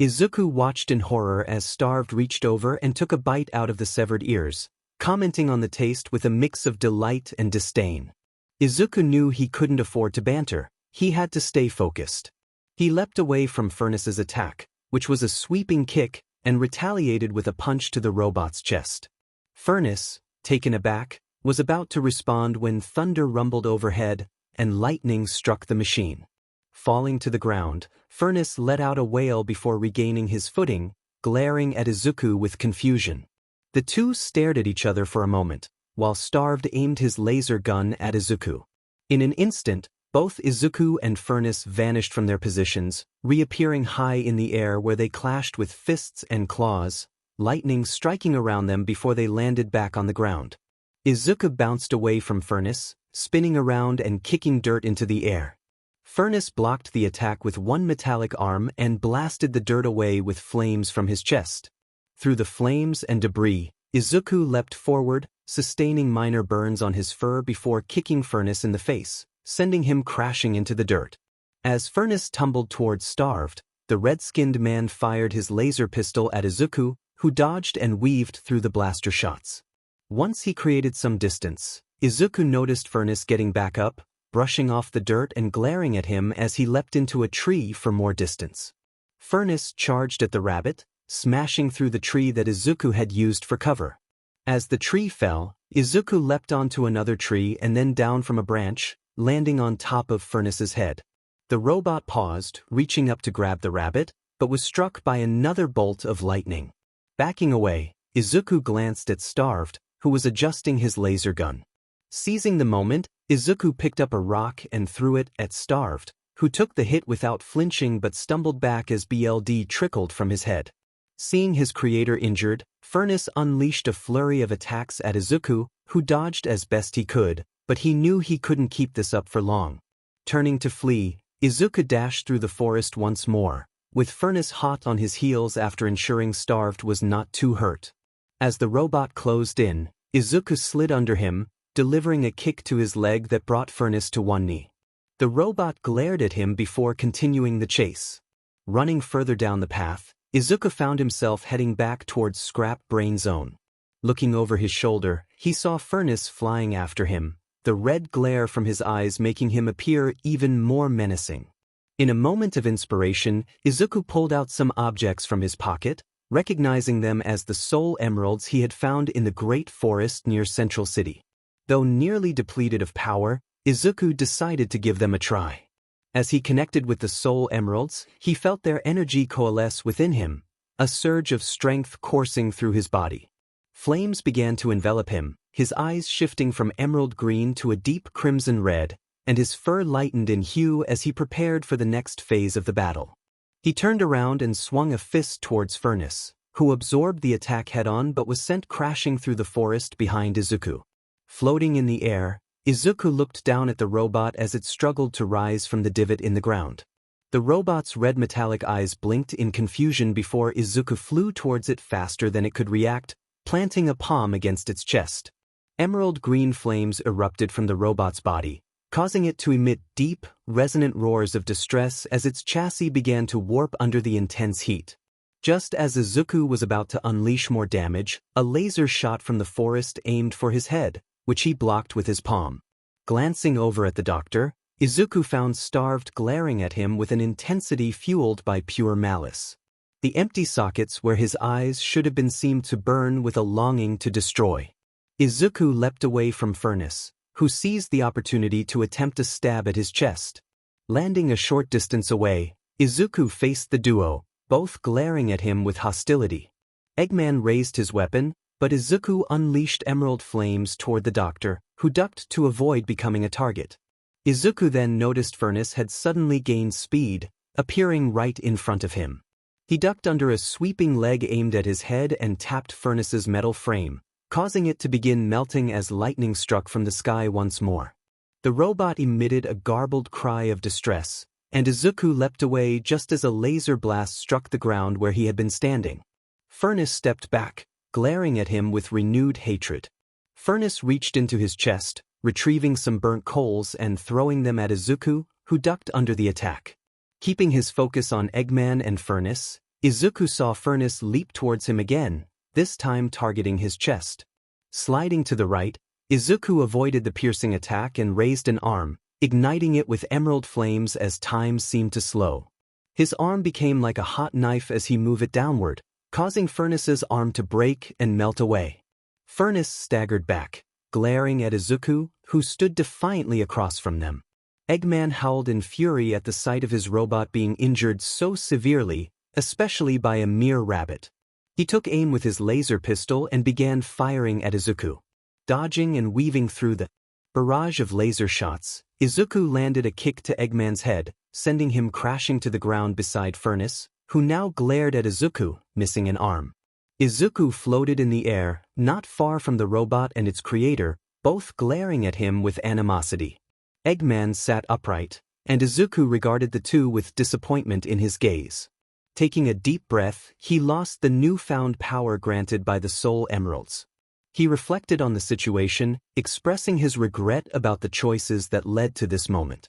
Izuku watched in horror as Starved reached over and took a bite out of the severed ears, commenting on the taste with a mix of delight and disdain. Izuku knew he couldn't afford to banter. He had to stay focused. He leapt away from Furnace's attack, which was a sweeping kick, and retaliated with a punch to the robot's chest. Furnace, taken aback, was about to respond when thunder rumbled overhead and lightning struck the machine. Falling to the ground, Furnace let out a wail before regaining his footing, glaring at Izuku with confusion. The two stared at each other for a moment, while Starved aimed his laser gun at Izuku. In an instant, both Izuku and Furnace vanished from their positions, reappearing high in the air where they clashed with fists and claws, lightning striking around them before they landed back on the ground. Izuku bounced away from Furnace, spinning around and kicking dirt into the air. Furnace blocked the attack with one metallic arm and blasted the dirt away with flames from his chest. Through the flames and debris, Izuku leapt forward, sustaining minor burns on his fur before kicking Furnace in the face, sending him crashing into the dirt. As Furnace tumbled towards Starved, the red-skinned man fired his laser pistol at Izuku, who dodged and weaved through the blaster shots. Once he created some distance, Izuku noticed Furnace getting back up, brushing off the dirt and glaring at him as he leapt into a tree for more distance. Furnace charged at the rabbit, smashing through the tree that Izuku had used for cover. As the tree fell, Izuku leapt onto another tree and then down from a branch, landing on top of Furnace's head. The robot paused, reaching up to grab the rabbit, but was struck by another bolt of lightning. Backing away, Izuku glanced at Starved, who was adjusting his laser gun. Seizing the moment, Izuku picked up a rock and threw it at Starved, who took the hit without flinching but stumbled back as blood trickled from his head. Seeing his creator injured, 𝗏𝗏𝗏 unleashed a flurry of attacks at Izuku, who dodged as best he could, but he knew he couldn't keep this up for long. Turning to flee, Izuku dashed through the forest once more, with 𝗏𝗏 hot on his heels after ensuring Starved was not too hurt. As the robot closed in, Izuku slid under him, delivering a kick to his leg that brought 𝗏𝗏 to one knee. The robot glared at him before continuing the chase. Running further down the path, Izuku found himself heading back towards Scrap Brain Zone. Looking over his shoulder, he saw 𝗏𝗏 flying after him, the red glare from his eyes making him appear even more menacing. In a moment of inspiration, Izuku pulled out some objects from his pocket, recognizing them as the soul emeralds he had found in the Great Forest near Central City. Though nearly depleted of power, Izuku decided to give them a try. As he connected with the soul emeralds, he felt their energy coalesce within him, a surge of strength coursing through his body. Flames began to envelop him, his eyes shifting from emerald green to a deep crimson red, and his fur lightened in hue as he prepared for the next phase of the battle. He turned around and swung a fist towards 𝗏𝗏, who absorbed the attack head-on but was sent crashing through the forest behind Izuku. Floating in the air, Izuku looked down at the robot as it struggled to rise from the divot in the ground. The robot's red metallic eyes blinked in confusion before Izuku flew towards it faster than it could react, planting a palm against its chest. Emerald green flames erupted from the robot's body, causing it to emit deep, resonant roars of distress as its chassis began to warp under the intense heat. Just as Izuku was about to unleash more damage, a laser shot from the forest aimed for his head, which he blocked with his palm. Glancing over at the doctor, Izuku found Starved glaring at him with an intensity fueled by pure malice. The empty sockets where his eyes should have been seemed to burn with a longing to destroy. Izuku leapt away from 𝗏𝗏, who seized the opportunity to attempt a stab at his chest. Landing a short distance away, Izuku faced the duo, both glaring at him with hostility. Eggman raised his weapon, but Izuku unleashed emerald flames toward the doctor, who ducked to avoid becoming a target. Izuku then noticed 𝗏𝗏 had suddenly gained speed, appearing right in front of him. He ducked under a sweeping leg aimed at his head and tapped 𝗏𝗏's metal frame, causing it to begin melting as lightning struck from the sky once more. The robot emitted a garbled cry of distress, and Izuku leapt away just as a laser blast struck the ground where he had been standing. 𝗏𝗏 stepped back, glaring at him with renewed hatred. 𝗏𝗏 reached into his chest, retrieving some burnt coals and throwing them at Izuku, who ducked under the attack. Keeping his focus on Eggman and 𝗏𝗏, Izuku saw 𝗏𝗏 leap towards him again, this time targeting his chest. Sliding to the right, Izuku avoided the piercing attack and raised an arm, igniting it with emerald flames as time seemed to slow. His arm became like a hot knife as he moved it downward, causing 𝗏𝗏's arm to break and melt away. 𝗏𝗏 staggered back, glaring at Izuku, who stood defiantly across from them. Eggman howled in fury at the sight of his robot being injured so severely, especially by a mere rabbit. He took aim with his laser pistol and began firing at Izuku. Dodging and weaving through the barrage of laser shots, Izuku landed a kick to Eggman's head, sending him crashing to the ground beside 𝗏𝗏, who now glared at Izuku, missing an arm. Izuku floated in the air, not far from the robot and its creator, both glaring at him with animosity. Eggman sat upright, and Izuku regarded the two with disappointment in his gaze. Taking a deep breath, he lost the newfound power granted by the soul emeralds. He reflected on the situation, expressing his regret about the choices that led to this moment.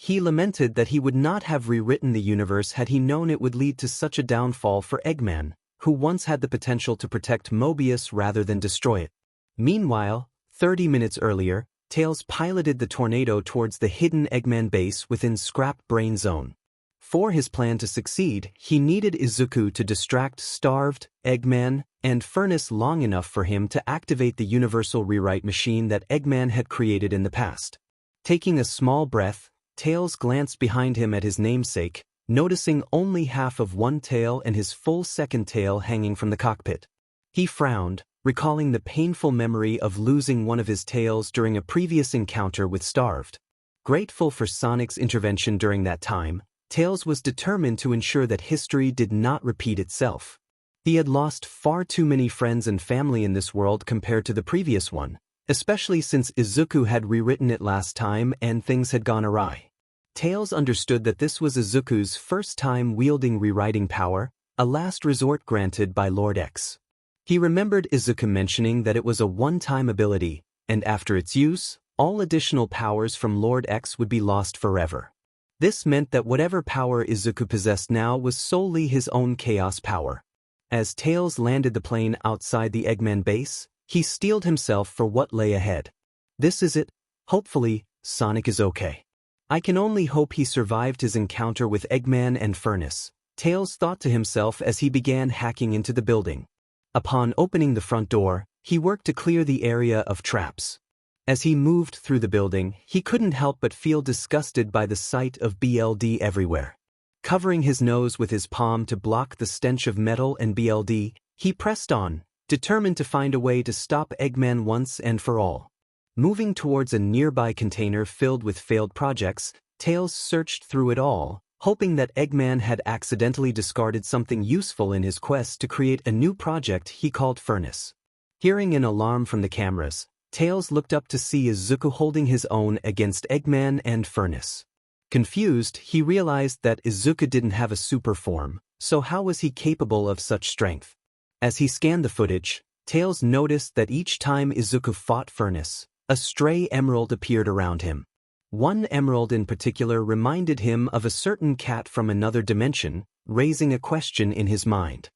He lamented that he would not have rewritten the universe had he known it would lead to such a downfall for Eggman, who once had the potential to protect Mobius rather than destroy it. Meanwhile, 30 minutes earlier, Tails piloted the tornado towards the hidden Eggman base within Scrap Brain Zone. For his plan to succeed, he needed Izuku to distract Starved, Eggman, and 𝗏𝗏 long enough for him to activate the universal rewrite machine that Eggman had created in the past. Taking a small breath, Tails glanced behind him at his namesake, noticing only half of one tail and his full second tail hanging from the cockpit. He frowned, recalling the painful memory of losing one of his tails during a previous encounter with Starved. Grateful for Sonic's intervention during that time, Tails was determined to ensure that history did not repeat itself. He had lost far too many friends and family in this world compared to the previous one, especially since Izuku had rewritten it last time and things had gone awry. Tails understood that this was Izuku's first time wielding rewriting power, a last resort granted by Lord X. He remembered Izuku mentioning that it was a one-time ability, and after its use, all additional powers from Lord X would be lost forever. This meant that whatever power Izuku possessed now was solely his own chaos power. As Tails landed the plane outside the Eggman base, he steeled himself for what lay ahead. This is it. Hopefully, Sonic is okay. I can only hope he survived his encounter with Eggman and Furnace, Tails thought to himself as he began hacking into the building. Upon opening the front door, he worked to clear the area of traps. As he moved through the building, he couldn't help but feel disgusted by the sight of BLD everywhere. Covering his nose with his palm to block the stench of metal and BLD, he pressed on, determined to find a way to stop Eggman once and for all. Moving towards a nearby container filled with failed projects, Tails searched through it all, hoping that Eggman had accidentally discarded something useful in his quest to create a new project he called Furnace. Hearing an alarm from the cameras, Tails looked up to see Izuku holding his own against Eggman and Furnace. Confused, he realized that Izuku didn't have a super form, so how was he capable of such strength? As he scanned the footage, Tails noticed that each time Izuku fought Furnace, a stray emerald appeared around him. One emerald in particular reminded him of a certain cat from another dimension, raising a question in his mind.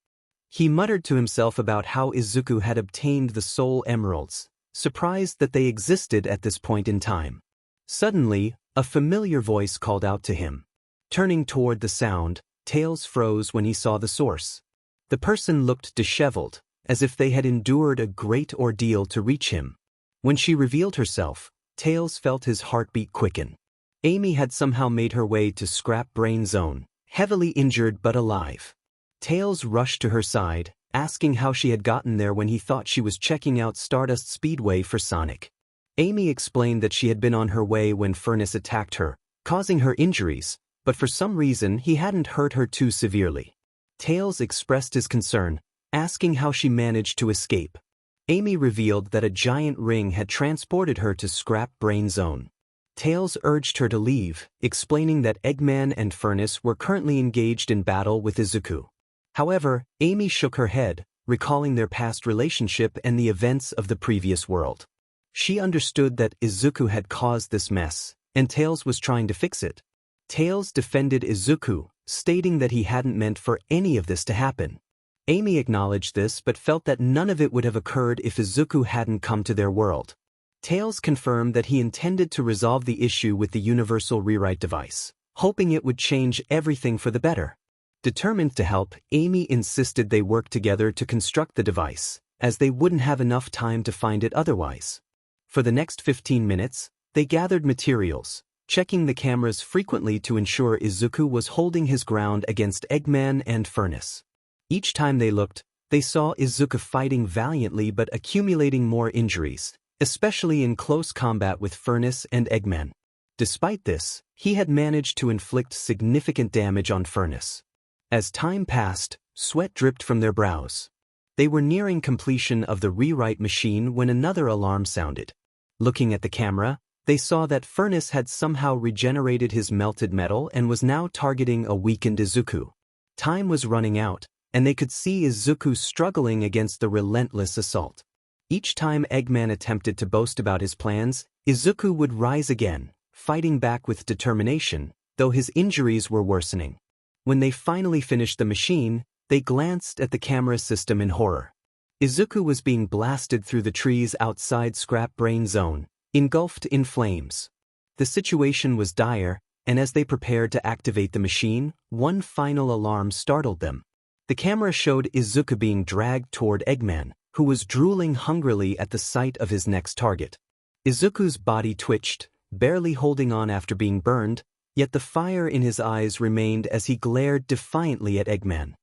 He muttered to himself about how Izuku had obtained the soul emeralds, surprised that they existed at this point in time. Suddenly, a familiar voice called out to him. Turning toward the sound, Tails froze when he saw the source. The person looked disheveled, as if they had endured a great ordeal to reach him. When she revealed herself, Tails felt his heartbeat quicken. Amy had somehow made her way to Scrap Brain Zone, heavily injured but alive. Tails rushed to her side, asking how she had gotten there when he thought she was checking out Stardust Speedway for Sonic. Amy explained that she had been on her way when Furnace attacked her, causing her injuries, but for some reason he hadn't hurt her too severely. Tails expressed his concern, asking how she managed to escape. Amy revealed that a giant ring had transported her to Scrap Brain Zone. Tails urged her to leave, explaining that Eggman and Furnace were currently engaged in battle with Izuku. However, Amy shook her head, recalling their past relationship and the events of the previous world. She understood that Izuku had caused this mess, and Tails was trying to fix it. Tails defended Izuku, stating that he hadn't meant for any of this to happen. Amy acknowledged this but felt that none of it would have occurred if Izuku hadn't come to their world. Tails confirmed that he intended to resolve the issue with the universal rewrite device, hoping it would change everything for the better. Determined to help, Amy insisted they work together to construct the device, as they wouldn't have enough time to find it otherwise. For the next 15 minutes, they gathered materials, checking the cameras frequently to ensure Izuku was holding his ground against Eggman and Furnace. Each time they looked, they saw Izuku fighting valiantly but accumulating more injuries, especially in close combat with Furnace and Eggman. Despite this, he had managed to inflict significant damage on Furnace. As time passed, sweat dripped from their brows. They were nearing completion of the rewrite machine when another alarm sounded. Looking at the camera, they saw that Furnace had somehow regenerated his melted metal and was now targeting a weakened Izuku. Time was running out, and they could see Izuku struggling against the relentless assault. Each time Eggman attempted to boast about his plans, Izuku would rise again, fighting back with determination, though his injuries were worsening. When they finally finished the machine, they glanced at the camera system in horror. Izuku was being blasted through the trees outside Scrap Brain Zone, engulfed in flames. The situation was dire, and as they prepared to activate the machine, one final alarm startled them. The camera showed Izuku being dragged toward Eggman, who was drooling hungrily at the sight of his next target. Izuku's body twitched, barely holding on after being burned, yet the fire in his eyes remained as he glared defiantly at Eggman.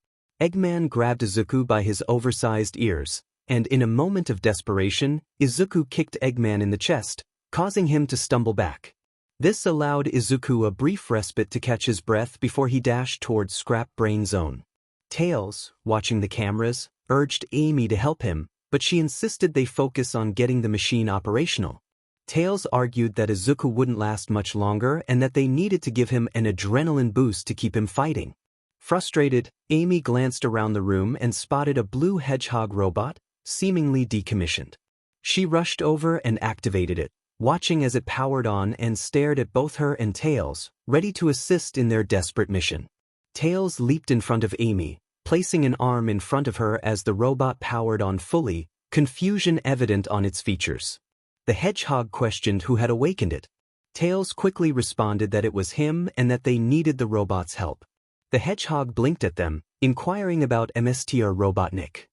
Eggman grabbed Izuku by his oversized ears, and in a moment of desperation, Izuku kicked Eggman in the chest, causing him to stumble back. This allowed Izuku a brief respite to catch his breath before he dashed towards Scrap Brain Zone. Tails, watching the cameras, urged Amy to help him, but she insisted they focus on getting the machine operational. Tails argued that Izuku wouldn't last much longer and that they needed to give him an adrenaline boost to keep him fighting. Frustrated, Amy glanced around the room and spotted a blue hedgehog robot, seemingly decommissioned. She rushed over and activated it, watching as it powered on and stared at both her and Tails, ready to assist in their desperate mission. Tails leaped in front of Amy, placing an arm in front of her as the robot powered on fully, confusion evident on its features. The hedgehog questioned who had awakened it. Tails quickly responded that it was him and that they needed the robot's help. The hedgehog blinked at them, inquiring about Mr. Robotnik.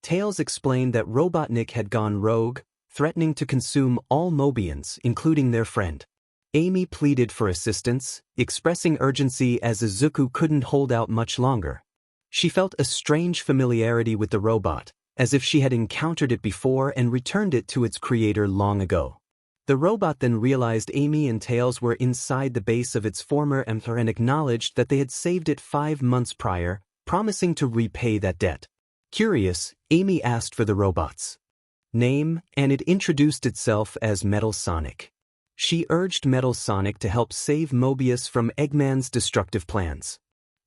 Tails explained that Robotnik had gone rogue, threatening to consume all Mobians, including their friend. Amy pleaded for assistance, expressing urgency as Izuku couldn't hold out much longer. She felt a strange familiarity with the robot, as if she had encountered it before and returned it to its creator long ago. The robot then realized Amy and Tails were inside the base of its former employer and acknowledged that they had saved it 5 months prior, promising to repay that debt. Curious, Amy asked for the robot's name, and it introduced itself as Metal Sonic. She urged Metal Sonic to help save Mobius from Eggman's destructive plans.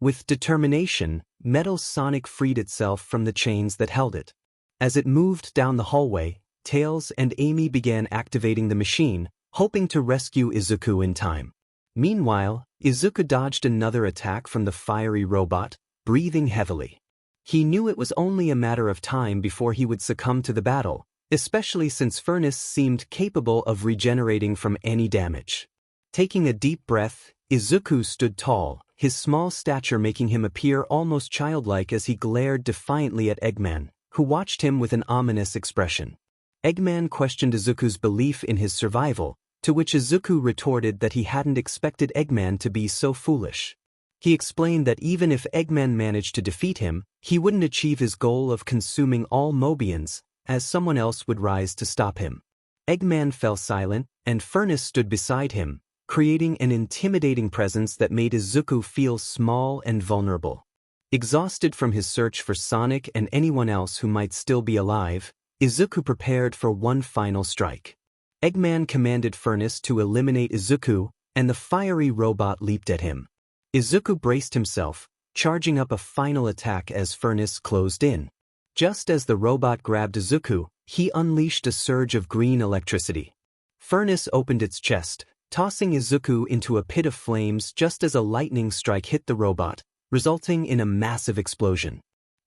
With determination, Metal Sonic freed itself from the chains that held it. As it moved down the hallway, Tails and Amy began activating the machine, hoping to rescue Izuku in time. Meanwhile, Izuku dodged another attack from the fiery robot, breathing heavily. He knew it was only a matter of time before he would succumb to the battle, especially since Furnace seemed capable of regenerating from any damage. Taking a deep breath, Izuku stood tall, his small stature making him appear almost childlike as he glared defiantly at Eggman, who watched him with an ominous expression. Eggman questioned Izuku's belief in his survival, to which Izuku retorted that he hadn't expected Eggman to be so foolish. He explained that even if Eggman managed to defeat him, he wouldn't achieve his goal of consuming all Mobians, as someone else would rise to stop him. Eggman fell silent, and Furnace stood beside him, creating an intimidating presence that made Izuku feel small and vulnerable. Exhausted from his search for Sonic and anyone else who might still be alive, Izuku prepared for one final strike. Eggman commanded Furnace to eliminate Izuku, and the fiery robot leaped at him. Izuku braced himself, charging up a final attack as Furnace closed in. Just as the robot grabbed Izuku, he unleashed a surge of green electricity. Furnace opened its chest, tossing Izuku into a pit of flames just as a lightning strike hit the robot, resulting in a massive explosion.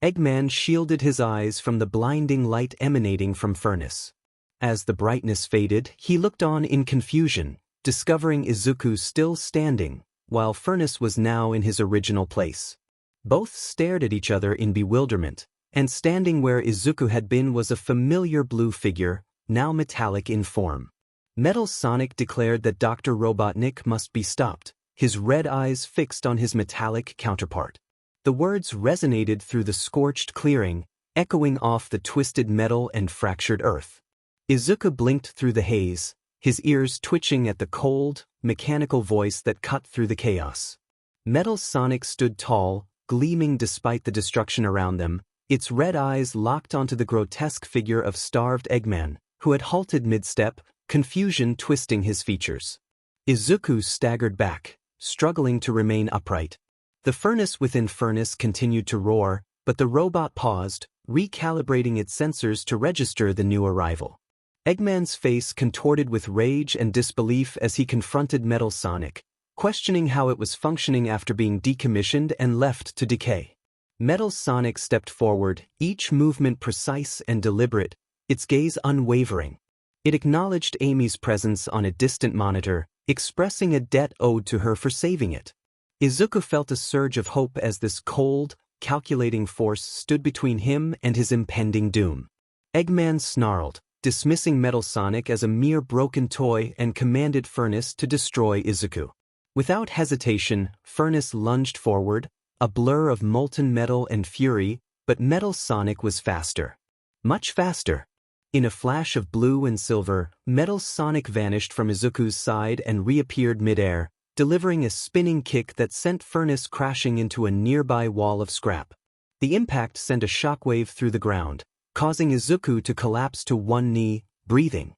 Eggman shielded his eyes from the blinding light emanating from Furnace. As the brightness faded, he looked on in confusion, discovering Izuku still standing, while Furnace was now in his original place. Both stared at each other in bewilderment, and standing where Izuku had been was a familiar blue figure, now metallic in form. Metal Sonic declared that Dr. Robotnik must be stopped, his red eyes fixed on his metallic counterpart. The words resonated through the scorched clearing, echoing off the twisted metal and fractured earth. Izuku blinked through the haze, his ears twitching at the cold, mechanical voice that cut through the chaos. Metal Sonic stood tall, gleaming despite the destruction around them, its red eyes locked onto the grotesque figure of starved Eggman, who had halted mid-step, confusion twisting his features. Izuku staggered back, struggling to remain upright. The furnace within Furnace continued to roar, but the robot paused, recalibrating its sensors to register the new arrival. Eggman's face contorted with rage and disbelief as he confronted Metal Sonic, questioning how it was functioning after being decommissioned and left to decay. Metal Sonic stepped forward, each movement precise and deliberate, its gaze unwavering. It acknowledged Amy's presence on a distant monitor, expressing a debt owed to her for saving it. Izuku felt a surge of hope as this cold, calculating force stood between him and his impending doom. Eggman snarled, dismissing Metal Sonic as a mere broken toy and commanded Furnace to destroy Izuku. Without hesitation, Furnace lunged forward, a blur of molten metal and fury, but Metal Sonic was faster. Much faster. In a flash of blue and silver, 𝗵𝗲𝗧𝗵𝗲 vanished from Izuku's side and reappeared midair, delivering a spinning kick that sent Furnace crashing into a nearby wall of scrap. The impact sent a shockwave through the ground, causing Izuku to collapse to one knee, breathing.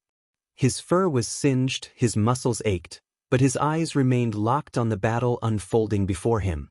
His fur was singed, his muscles ached, but his eyes remained locked on the battle unfolding before him.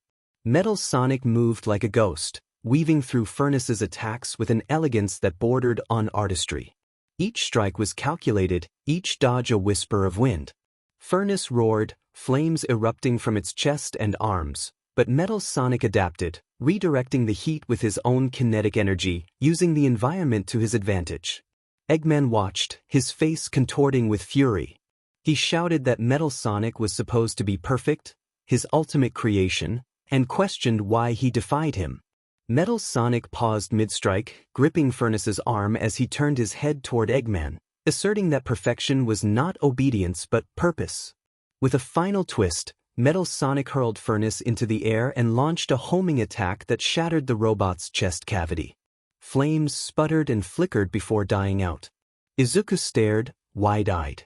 𝗵𝗲𝗧𝗵𝗲 moved like a ghost, weaving through Furnace's attacks with an elegance that bordered on artistry. Each strike was calculated, each dodge a whisper of wind. Furnace roared, flames erupting from its chest and arms, but 𝗵𝗲𝗧𝗵𝗲 adapted, redirecting the heat with his own kinetic energy, using the environment to his advantage. Eggman watched, his face contorting with fury. He shouted that 𝗵𝗲𝗧𝗵𝗲 was supposed to be perfect, his ultimate creation, and questioned why he defied him. 𝗵𝗲𝗧𝗵𝗲 paused mid-strike, gripping Furnace's arm as he turned his head toward Eggman, asserting that perfection was not obedience but purpose. With a final twist, 𝗵𝗲𝗧𝗵𝗲 hurled Furnace into the air and launched a homing attack that shattered the robot's chest cavity. Flames sputtered and flickered before dying out. Izuku stared, wide-eyed.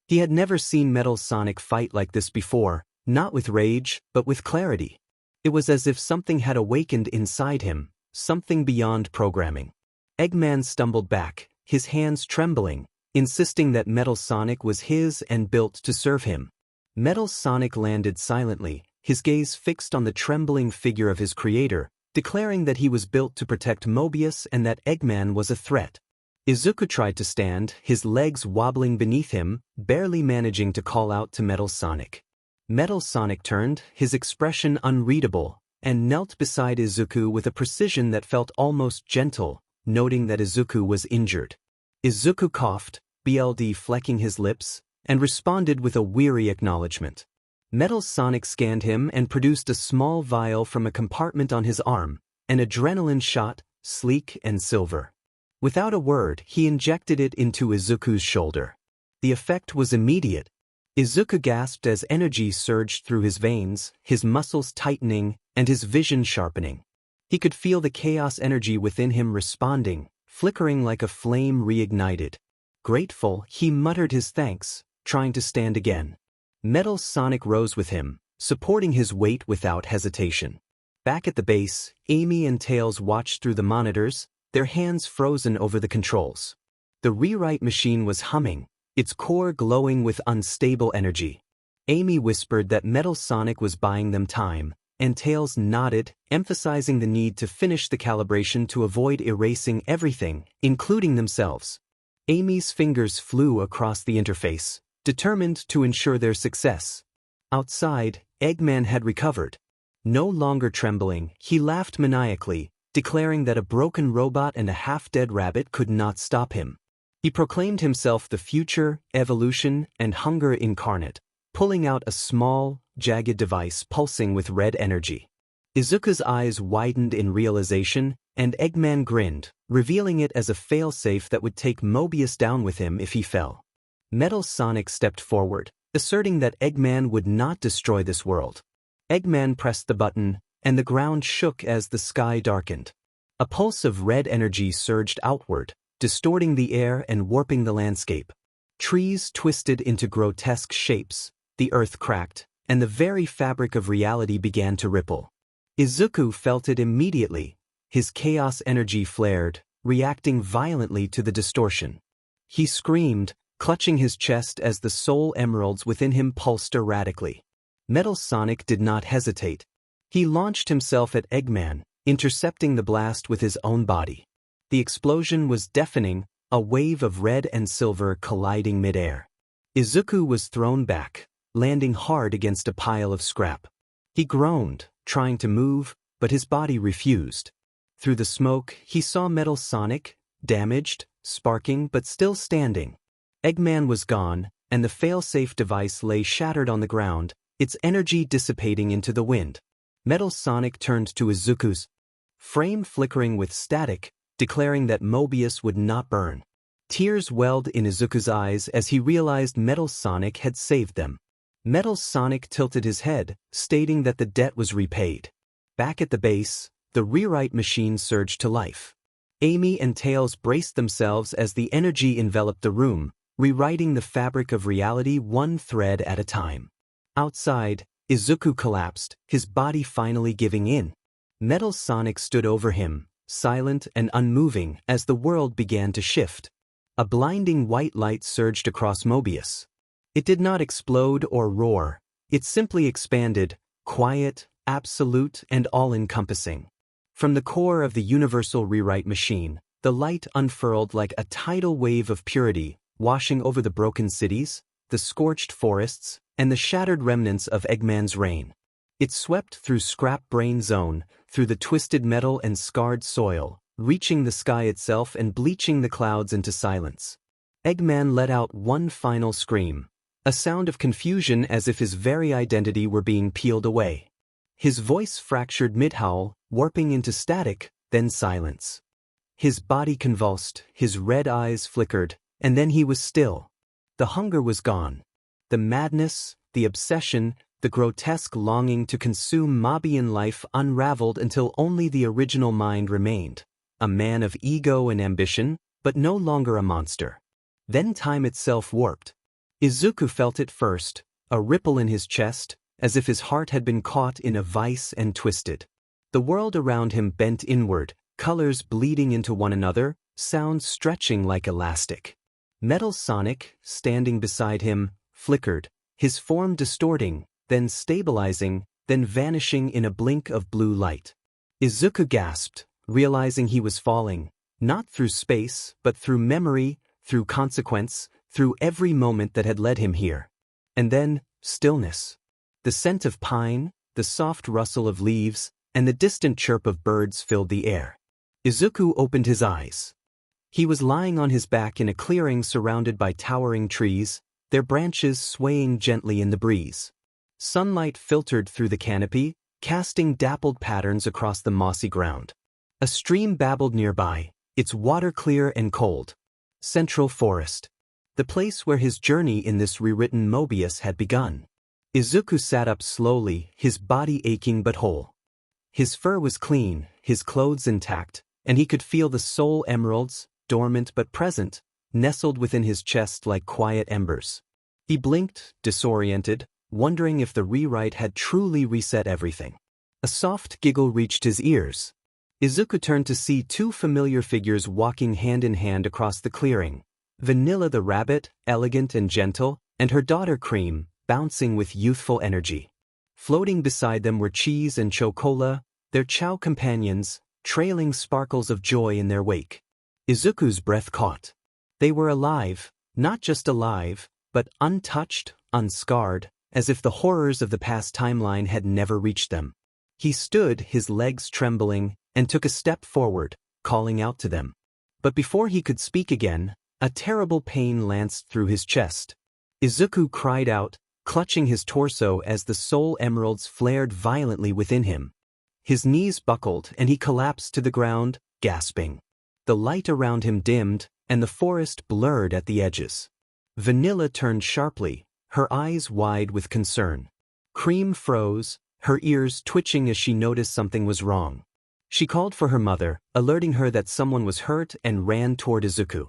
He had never seen 𝗵𝗲𝗧𝗵𝗲 fight like this before, not with rage, but with clarity. It was as if something had awakened inside him, something beyond programming. Eggman stumbled back, his hands trembling, insisting that 𝗵𝗲𝗧𝗵𝗲 was his and built to serve him. 𝗵𝗲𝗧𝗵𝗲 landed silently, his gaze fixed on the trembling figure of his creator, declaring that he was built to protect Mobius and that Eggman was a threat. Izuku tried to stand, his legs wobbling beneath him, barely managing to call out to 𝗵𝗲𝗧𝗵𝗲. 𝗵𝗲𝗧𝗵𝗲 turned, his expression unreadable, and knelt beside Izuku with a precision that felt almost gentle, noting that Izuku was injured. Izuku coughed, BLD flecking his lips, and responded with a weary acknowledgement. 𝗵𝗲𝗧𝗵𝗲 scanned him and produced a small vial from a compartment on his arm, an adrenaline shot, sleek and silver. Without a word, he injected it into Izuku's shoulder. The effect was immediate. Izuku gasped as energy surged through his veins, his muscles tightening, and his vision sharpening. He could feel the chaos energy within him responding, flickering like a flame reignited. Grateful, he muttered his thanks, trying to stand again. 𝗵𝗲𝗧𝗵𝗲 rose with him, supporting his weight without hesitation. Back at the base, Amy and Tails watched through the monitors, their hands frozen over the controls. The rewrite machine was humming, its core glowing with unstable energy. Amy whispered that 𝗵𝗲𝗧𝗵𝗲 was buying them time, and Tails nodded, emphasizing the need to finish the calibration to avoid erasing everything, including themselves. Amy's fingers flew across the interface, determined to ensure their success. Outside, Eggman had recovered. No longer trembling, he laughed maniacally, declaring that a broken robot and a half-dead rabbit could not stop him. He proclaimed himself the future, evolution, and hunger incarnate, pulling out a small, jagged device pulsing with red energy. Izuku's eyes widened in realization, and Eggman grinned, revealing it as a failsafe that would take Mobius down with him if he fell. 𝗵𝗲𝗧𝗵𝗲 stepped forward, asserting that Eggman would not destroy this world. Eggman pressed the button, and the ground shook as the sky darkened. A pulse of red energy surged outward, distorting the air and warping the landscape. Trees twisted into grotesque shapes, the earth cracked, and the very fabric of reality began to ripple. Izuku felt it immediately. His chaos energy flared, reacting violently to the distortion. He screamed, clutching his chest as the soul emeralds within him pulsed erratically. 𝗵𝗲𝗧𝗵𝗲 did not hesitate. He launched himself at Eggman, intercepting the blast with his own body. The explosion was deafening, a wave of red and silver colliding midair. Izuku was thrown back, landing hard against a pile of scrap. He groaned, trying to move, but his body refused. Through the smoke, he saw 𝗵𝗲𝗧𝗵𝗲, damaged, sparking but still standing. Eggman was gone, and the failsafe device lay shattered on the ground, its energy dissipating into the wind. 𝗵𝗲𝗧𝗵𝗲 turned to Izuku's frame flickering with static, declaring that Mobius would not burn. Tears welled in Izuku's eyes as he realized 𝗵𝗲𝗧𝗵𝗲 had saved them. 𝗵𝗲𝗧𝗵𝗲 tilted his head, stating that the debt was repaid. Back at the base, the rewrite machine surged to life. Amy and Tails braced themselves as the energy enveloped the room, rewriting the fabric of reality one thread at a time. Outside, Izuku collapsed, his body finally giving in. Metal Sonic stood over him, silent and unmoving as the world began to shift. A blinding white light surged across Mobius. It did not explode or roar. It simply expanded, quiet, absolute, and all-encompassing. From the core of the universal rewrite machine, the light unfurled like a tidal wave of purity, washing over the broken cities, the scorched forests, and the shattered remnants of Eggman's reign. It swept through Scrap Brain Zone, through the twisted metal and scarred soil, reaching the sky itself and bleaching the clouds into silence. Eggman let out one final scream, a sound of confusion as if his very identity were being peeled away. His voice fractured mid-howl, warping into static, then silence. His body convulsed, his red eyes flickered, and then he was still. The hunger was gone. The madness, the obsession, the grotesque longing to consume Mobian life unraveled until only the original mind remained. A man of ego and ambition, but no longer a monster. Then time itself warped. Izuku felt it first, a ripple in his chest, as if his heart had been caught in a vice and twisted. The world around him bent inward, colors bleeding into one another, sounds stretching like elastic. Metal Sonic, standing beside him, flickered, his form distorting, then stabilizing, then vanishing in a blink of blue light. Izuku gasped, realizing he was falling, not through space, but through memory, through consequence, through every moment that had led him here. And then, stillness. The scent of pine, the soft rustle of leaves, and the distant chirp of birds filled the air. Izuku opened his eyes. He was lying on his back in a clearing surrounded by towering trees, their branches swaying gently in the breeze. Sunlight filtered through the canopy, casting dappled patterns across the mossy ground. A stream babbled nearby, its water clear and cold. Central Forest. The place where his journey in this rewritten Mobius had begun. Izuku sat up slowly, his body aching but whole. His fur was clean, his clothes intact, and he could feel the soul emeralds, dormant but present, nestled within his chest like quiet embers. He blinked, disoriented, wondering if the rewrite had truly reset everything. A soft giggle reached his ears. Izuku turned to see two familiar figures walking hand in hand across the clearing. Vanilla the rabbit, elegant and gentle, and her daughter Cream, bouncing with youthful energy. Floating beside them were Cheese and Chocola, their chow companions, trailing sparkles of joy in their wake. Izuku's breath caught. They were alive, not just alive, but untouched, unscarred, as if the horrors of the past timeline had never reached them. He stood, his legs trembling, and took a step forward, calling out to them. But before he could speak again, a terrible pain lanced through his chest. Izuku cried out, clutching his torso as the soul emeralds flared violently within him. His knees buckled and he collapsed to the ground, gasping. The light around him dimmed, and the forest blurred at the edges. Vanilla turned sharply, her eyes wide with concern. Cream froze, her ears twitching as she noticed something was wrong. She called for her mother, alerting her that someone was hurt, and ran toward Izuku.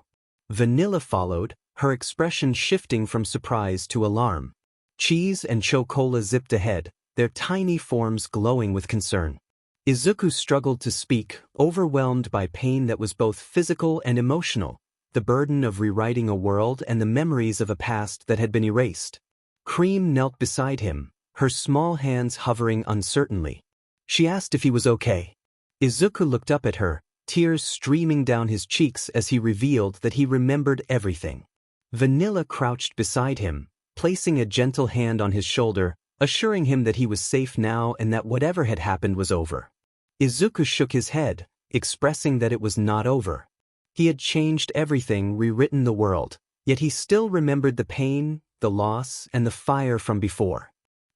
Vanilla followed, her expression shifting from surprise to alarm. Cheese and Chocola zipped ahead, their tiny forms glowing with concern. Izuku struggled to speak, overwhelmed by pain that was both physical and emotional, the burden of rewriting a world and the memories of a past that had been erased. Cream knelt beside him, her small hands hovering uncertainly. She asked if he was okay. Izuku looked up at her, tears streaming down his cheeks as he revealed that he remembered everything. Vanilla crouched beside him, placing a gentle hand on his shoulder, assuring him that he was safe now and that whatever had happened was over. Izuku shook his head, expressing that it was not over. He had changed everything, rewritten the world, yet he still remembered the pain, the loss, and the fire from before.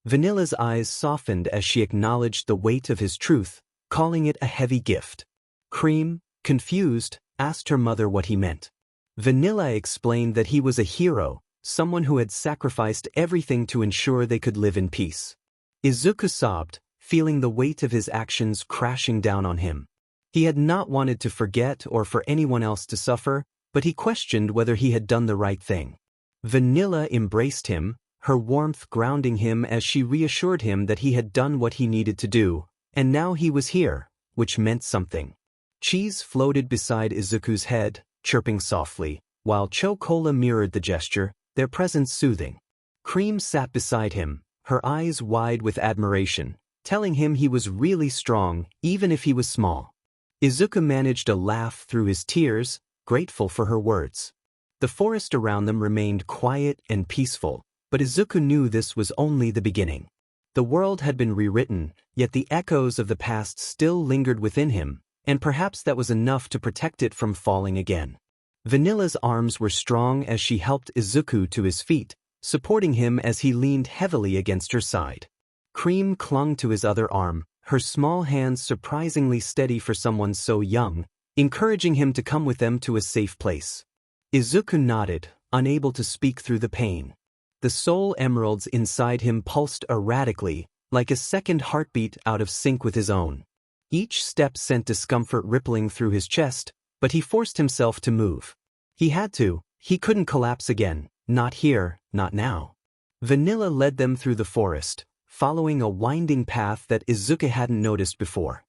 Vanilla's eyes softened as she acknowledged the weight of his truth, calling it a heavy gift. Cream, confused, asked her mother what he meant. Vanilla explained that he was a hero, someone who had sacrificed everything to ensure they could live in peace. Izuku sobbed, feeling the weight of his actions crashing down on him. He had not wanted to forget or for anyone else to suffer, but he questioned whether he had done the right thing. Vanilla embraced him, her warmth grounding him as she reassured him that he had done what he needed to do, and now he was here, which meant something. Cheese floated beside Izuku's head, chirping softly, while 𝗂𝗁𝐴 mirrored the gesture, their presence soothing. Cream sat beside him, her eyes wide with admiration, telling him he was really strong, even if he was small. Izuku managed a laugh through his tears, grateful for her words. The forest around them remained quiet and peaceful, but Izuku knew this was only the beginning. The world had been rewritten, yet the echoes of the past still lingered within him, and perhaps that was enough to protect it from falling again. Vanilla's arms were strong as she helped Izuku to his feet, supporting him as he leaned heavily against her side. Cream clung to his other arm, her small hands surprisingly steady for someone so young, encouraging him to come with them to a safe place. Izuku nodded, unable to speak through the pain. The soul emeralds inside him pulsed erratically, like a second heartbeat out of sync with his own. Each step sent discomfort rippling through his chest, but he forced himself to move. He had to, he couldn't collapse again, not here, not now. Vanilla led them through the forest, following a winding path that Izuku hadn't noticed before.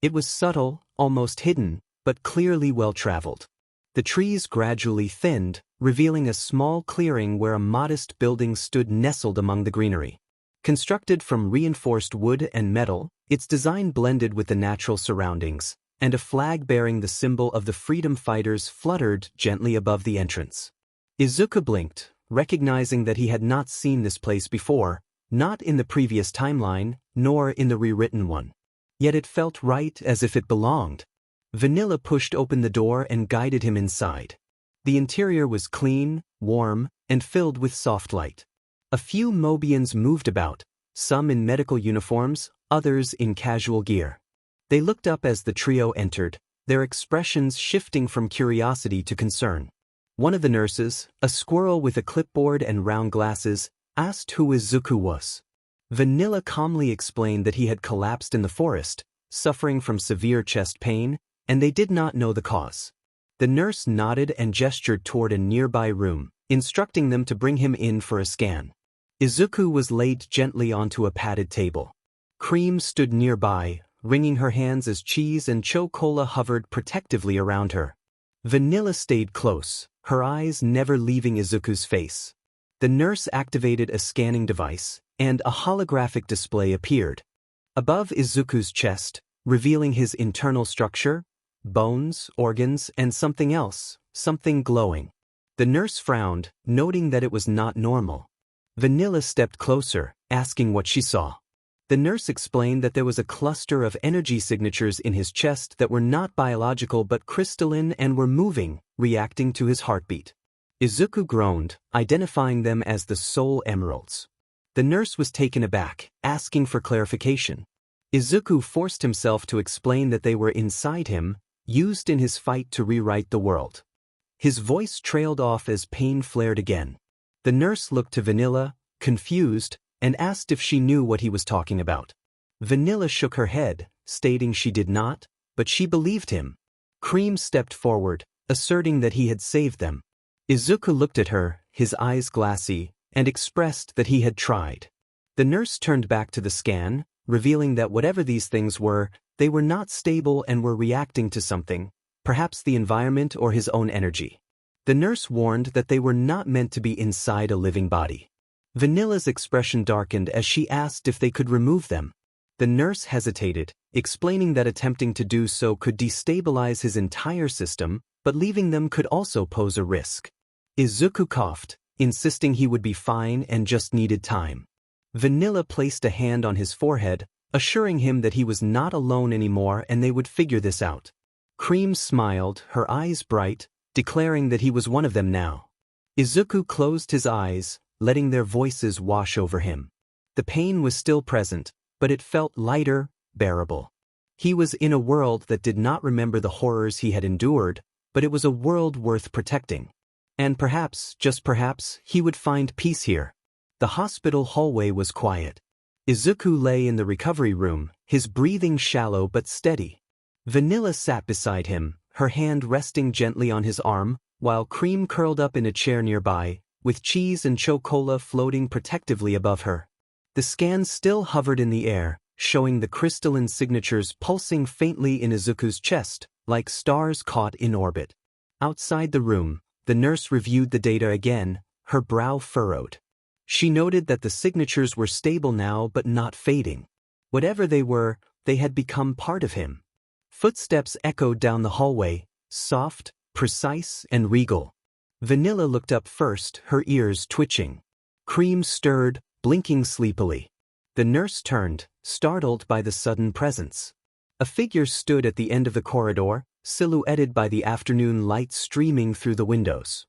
It was subtle, almost hidden, but clearly well-traveled. The trees gradually thinned, revealing a small clearing where a modest building stood nestled among the greenery. Constructed from reinforced wood and metal, its design blended with the natural surroundings, and a flag bearing the symbol of the freedom fighters fluttered gently above the entrance. Izuku blinked, recognizing that he had not seen this place before, not in the previous timeline, nor in the rewritten one. Yet it felt right, as if it belonged. Vanilla pushed open the door and guided him inside. The interior was clean, warm, and filled with soft light. A few Mobians moved about, some in medical uniforms, others in casual gear. They looked up as the trio entered, their expressions shifting from curiosity to concern. One of the nurses, a squirrel with a clipboard and round glasses, asked who Izuku was. Vanilla calmly explained that he had collapsed in the forest, suffering from severe chest pain, and they did not know the cause. The nurse nodded and gestured toward a nearby room, instructing them to bring him in for a scan. Izuku was laid gently onto a padded table. Cream stood nearby, wringing her hands as Cheese and 𝗂𝗁𝐴 hovered protectively around her. Vanilla stayed close, her eyes never leaving Izuku's face. The nurse activated a scanning device, and a holographic display appeared. Above Izuku's chest, revealing his internal structure, bones, organs, and something else, something glowing. The nurse frowned, noting that it was not normal. Vanilla stepped closer, asking what she saw. The nurse explained that there was a cluster of energy signatures in his chest that were not biological but crystalline and were moving, reacting to his heartbeat. Izuku groaned, identifying them as the soul emeralds. The nurse was taken aback, asking for clarification. Izuku forced himself to explain that they were inside him, used in his fight to rewrite the world. His voice trailed off as pain flared again. The nurse looked to Vanilla, confused, and asked if she knew what he was talking about. Vanilla shook her head, stating she did not, but she believed him. Cream stepped forward, asserting that he had saved them. Izuku looked at her, his eyes glassy, and expressed that he had tried. The nurse turned back to the scan, revealing that whatever these things were, they were not stable and were reacting to something, perhaps the environment or his own energy. The nurse warned that they were not meant to be inside a living body. Vanilla's expression darkened as she asked if they could remove them. The nurse hesitated, explaining that attempting to do so could destabilize his entire system, but leaving them could also pose a risk. Izuku coughed, insisting he would be fine and just needed time. Vanilla placed a hand on his forehead, assuring him that he was not alone anymore and they would figure this out. Cream smiled, her eyes bright, declaring that he was one of them now. Izuku closed his eyes, letting their voices wash over him. The pain was still present, but it felt lighter, bearable. He was in a world that did not remember the horrors he had endured, but it was a world worth protecting. And perhaps, just perhaps, he would find peace here. The hospital hallway was quiet. Izuku lay in the recovery room, his breathing shallow but steady. Vanilla sat beside him, her hand resting gently on his arm, while Cream curled up in a chair nearby, with Cheese and Chocola floating protectively above her. The scans still hovered in the air, showing the crystalline signatures pulsing faintly in Izuku's chest, like stars caught in orbit. Outside the room, the nurse reviewed the data again, her brow furrowed. She noted that the signatures were stable now but not fading. Whatever they were, they had become part of him. Footsteps echoed down the hallway, soft, precise, and regal. Vanilla looked up first, her ears twitching. Cream stirred, blinking sleepily. The nurse turned, startled by the sudden presence. A figure stood at the end of the corridor, silhouetted by the afternoon light streaming through the windows.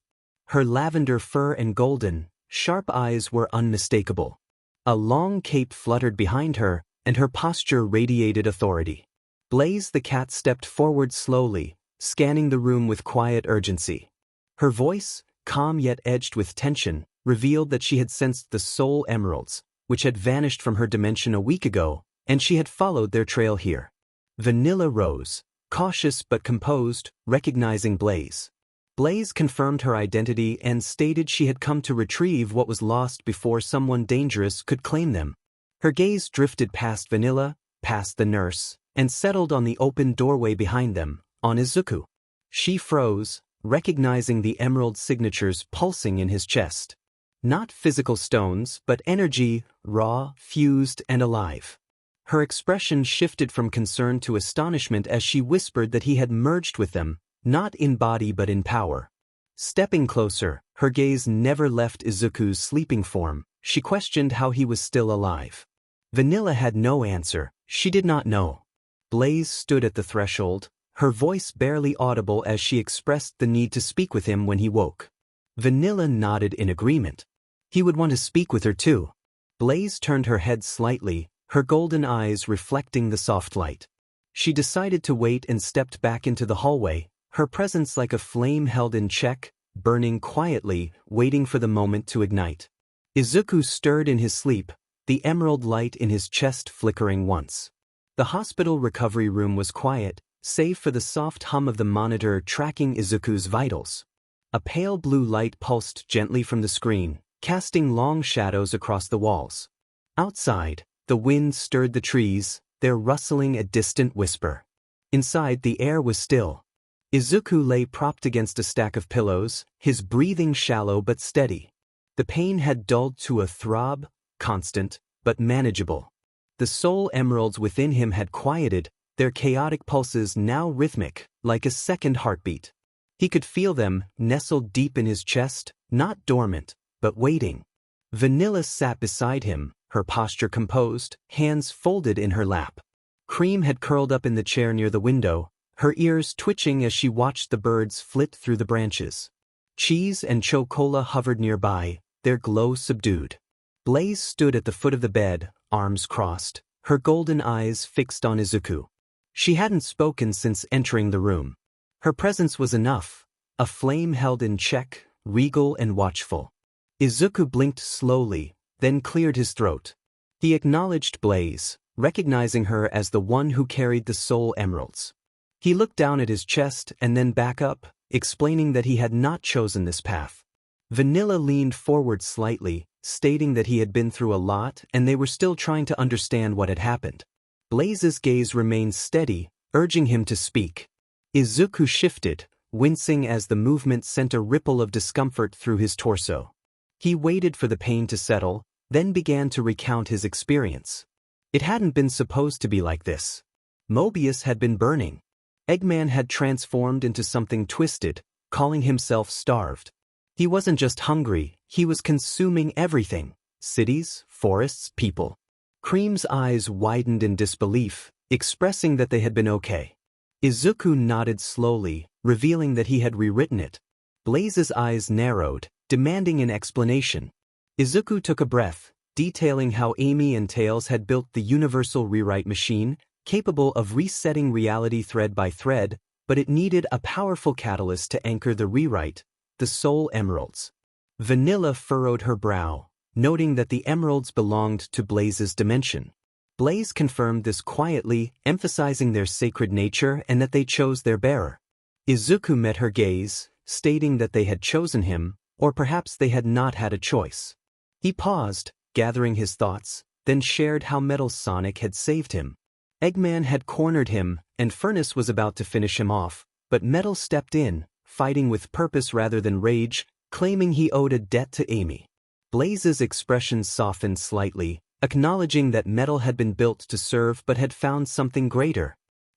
Her lavender fur and golden, sharp eyes were unmistakable. A long cape fluttered behind her, and her posture radiated authority. Blaze the cat stepped forward slowly, scanning the room with quiet urgency. Her voice, calm yet edged with tension, revealed that she had sensed the soul emeralds, which had vanished from her dimension a week ago, and she had followed their trail here. Vanilla rose, cautious but composed, recognizing Blaze. Blaze confirmed her identity and stated she had come to retrieve what was lost before someone dangerous could claim them. Her gaze drifted past Vanilla, past the nurse, and settled on the open doorway behind them, on Izuku. She froze, recognizing the emerald signatures pulsing in his chest. Not physical stones, but energy, raw, fused, and alive. Her expression shifted from concern to astonishment as she whispered that he had merged with them, not in body but in power. Stepping closer, her gaze never left Izuku's sleeping form. She questioned how he was still alive. Vanilla had no answer. She did not know. Blaze stood at the threshold, her voice barely audible as she expressed the need to speak with him when he woke. Vanilla nodded in agreement. He would want to speak with her too. Blaze turned her head slightly, her golden eyes reflecting the soft light. She decided to wait and stepped back into the hallway, her presence like a flame held in check, burning quietly, waiting for the moment to ignite. Izuku stirred in his sleep, the emerald light in his chest flickering once. The hospital recovery room was quiet, save for the soft hum of the monitor tracking Izuku's vitals. A pale blue light pulsed gently from the screen, casting long shadows across the walls. Outside, the wind stirred the trees, their rustling a distant whisper. Inside, the air was still. Izuku lay propped against a stack of pillows, his breathing shallow but steady. The pain had dulled to a throb, constant, but manageable. The soul emeralds within him had quieted, their chaotic pulses now rhythmic, like a second heartbeat. He could feel them, nestled deep in his chest, not dormant, but waiting. Vanilla sat beside him, her posture composed, hands folded in her lap. Cream had curled up in the chair near the window, her ears twitching as she watched the birds flit through the branches. Cheese and Chocola hovered nearby, their glow subdued. Blaze stood at the foot of the bed, arms crossed, her golden eyes fixed on Izuku. She hadn't spoken since entering the room. Her presence was enough, a flame held in check, regal and watchful. Izuku blinked slowly, then cleared his throat. He acknowledged Blaze, recognizing her as the one who carried the soul emeralds. He looked down at his chest and then back up, explaining that he had not chosen this path. Vanilla leaned forward slightly, stating that he had been through a lot and they were still trying to understand what had happened. Blaze's gaze remained steady, urging him to speak. Izuku shifted, wincing as the movement sent a ripple of discomfort through his torso. He waited for the pain to settle, then began to recount his experience. It hadn't been supposed to be like this. Mobius had been burning. Eggman had transformed into something twisted, calling himself starved. He wasn't just hungry, he was consuming everything: cities, forests, people. Cream's eyes widened in disbelief, expressing that they had been okay. Izuku nodded slowly, revealing that he had rewritten it. Blaze's eyes narrowed, demanding an explanation. Izuku took a breath, detailing how Amy and Tails had built the universal rewrite machine, capable of resetting reality thread by thread, but it needed a powerful catalyst to anchor the rewrite: the soul emeralds. Vanilla furrowed her brow, noting that the emeralds belonged to Blaze's dimension. Blaze confirmed this quietly, emphasizing their sacred nature and that they chose their bearer. Izuku met her gaze, stating that they had chosen him, or perhaps they had not had a choice. He paused, gathering his thoughts, then shared how Metal Sonic had saved him. Eggman had cornered him, and Furnace was about to finish him off, but Metal stepped in, fighting with purpose rather than rage, claiming he owed a debt to Amy. Blaze's expression softened slightly, acknowledging that Metal had been built to serve but had found something greater.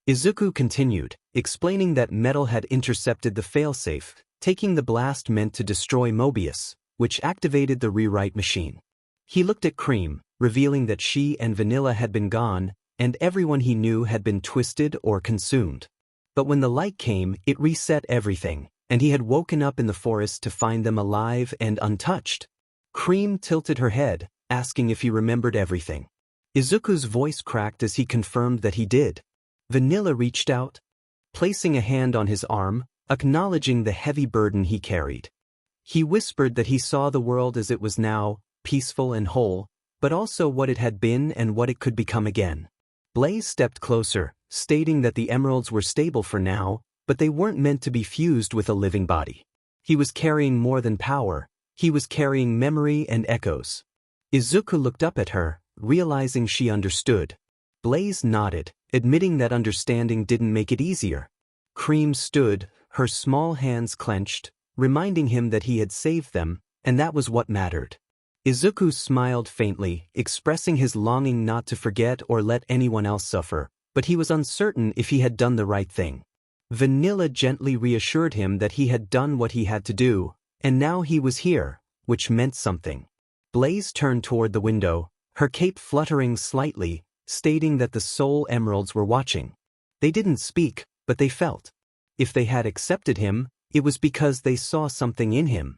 Izuku continued, explaining that Metal had intercepted the failsafe, taking the blast meant to destroy Mobius, which activated the rewrite machine. He looked at Cream, revealing that she and Vanilla had been gone, and everyone he knew had been twisted or consumed. But when the light came, it reset everything, and he had woken up in the forest to find them alive and untouched. Cream tilted her head, asking if he remembered everything. Izuku's voice cracked as he confirmed that he did. Vanilla reached out, placing a hand on his arm, acknowledging the heavy burden he carried. He whispered that he saw the world as it was now, peaceful and whole, but also what it had been and what it could become again. Blaze stepped closer, stating that the emeralds were stable for now, but they weren't meant to be fused with a living body. He was carrying more than power, he was carrying memory and echoes. Izuku looked up at her, realizing she understood. Blaze nodded, admitting that understanding didn't make it easier. Cream stood, her small hands clenched, reminding him that he had saved them, and that was what mattered. Izuku smiled faintly, expressing his longing not to forget or let anyone else suffer, but he was uncertain if he had done the right thing. Vanilla gently reassured him that he had done what he had to do, and now he was here, which meant something. Blaze turned toward the window, her cape fluttering slightly, stating that the soul emeralds were watching. They didn't speak, but they felt. If they had accepted him, it was because they saw something in him.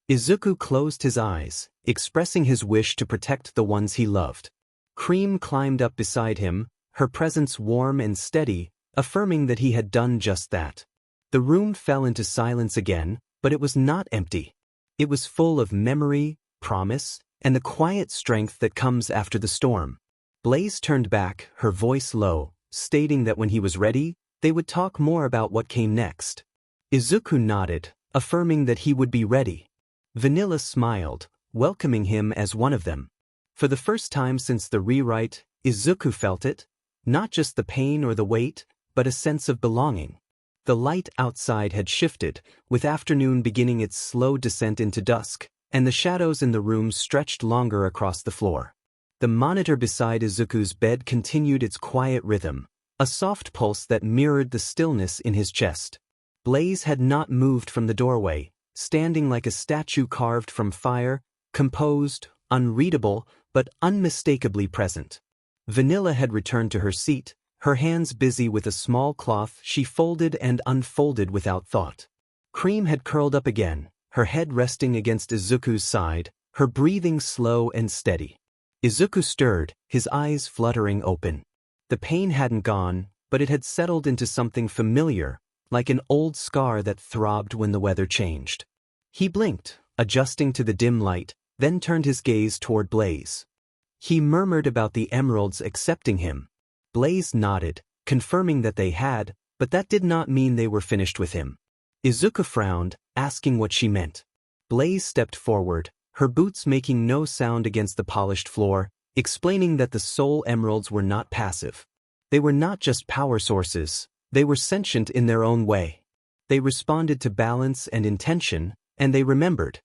Izuku closed his eyes, expressing his wish to protect the ones he loved. Cream climbed up beside him, her presence warm and steady, affirming that he had done just that. The room fell into silence again, but it was not empty. It was full of memory, promise, and the quiet strength that comes after the storm. Blaze turned back, her voice low, stating that when he was ready, they would talk more about what came next. Izuku nodded, affirming that he would be ready. Vanilla smiled, welcoming him as one of them. For the first time since the rewrite, Izuku felt it, not just the pain or the weight, but a sense of belonging. The light outside had shifted, with afternoon beginning its slow descent into dusk, and the shadows in the room stretched longer across the floor. The monitor beside Izuku's bed continued its quiet rhythm, a soft pulse that mirrored the stillness in his chest. Blaze had not moved from the doorway, standing like a statue carved from fire, composed, unreadable, but unmistakably present. Vanilla had returned to her seat, her hands busy with a small cloth she folded and unfolded without thought. Cream had curled up again, her head resting against Izuku's side, her breathing slow and steady. Izuku stirred, his eyes fluttering open. The pain hadn't gone, but it had settled into something familiar, like an old scar that throbbed when the weather changed. He blinked, adjusting to the dim light, then turned his gaze toward Blaze. He murmured about the emeralds accepting him. Blaze nodded, confirming that they had, but that did not mean they were finished with him. Izuku frowned, asking what she meant. Blaze stepped forward, her boots making no sound against the polished floor, explaining that the soul emeralds were not passive. They were not just power sources, they were sentient in their own way. They responded to balance and intention, and they remembered.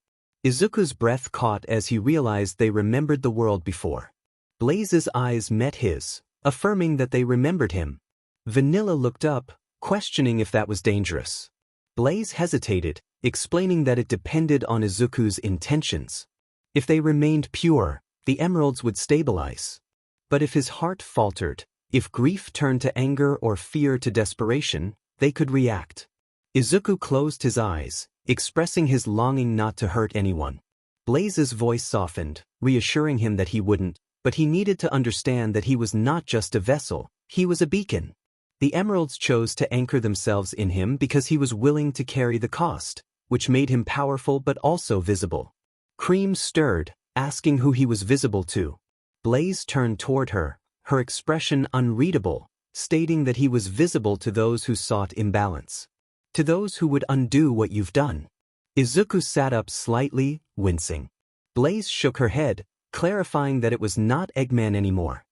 Izuku's breath caught as he realized they remembered the world before. Blaze's eyes met his, affirming that they remembered him. Vanilla looked up, questioning if that was dangerous. Blaze hesitated, explaining that it depended on Izuku's intentions. If they remained pure, the emeralds would stabilize. But if his heart faltered, if grief turned to anger or fear to desperation, they could react. Izuku closed his eyes, expressing his longing not to hurt anyone. Blaze's voice softened, reassuring him that he wouldn't, but he needed to understand that he was not just a vessel, he was a beacon. The emeralds chose to anchor themselves in him because he was willing to carry the cost, which made him powerful but also visible. Cream stirred, asking who he was visible to. Blaze turned toward her, her expression unreadable, stating that he was visible to those who sought imbalance. To those who would undo what you've done. Izuku sat up slightly, wincing. Blaze shook her head, clarifying that it was not Eggman anymore.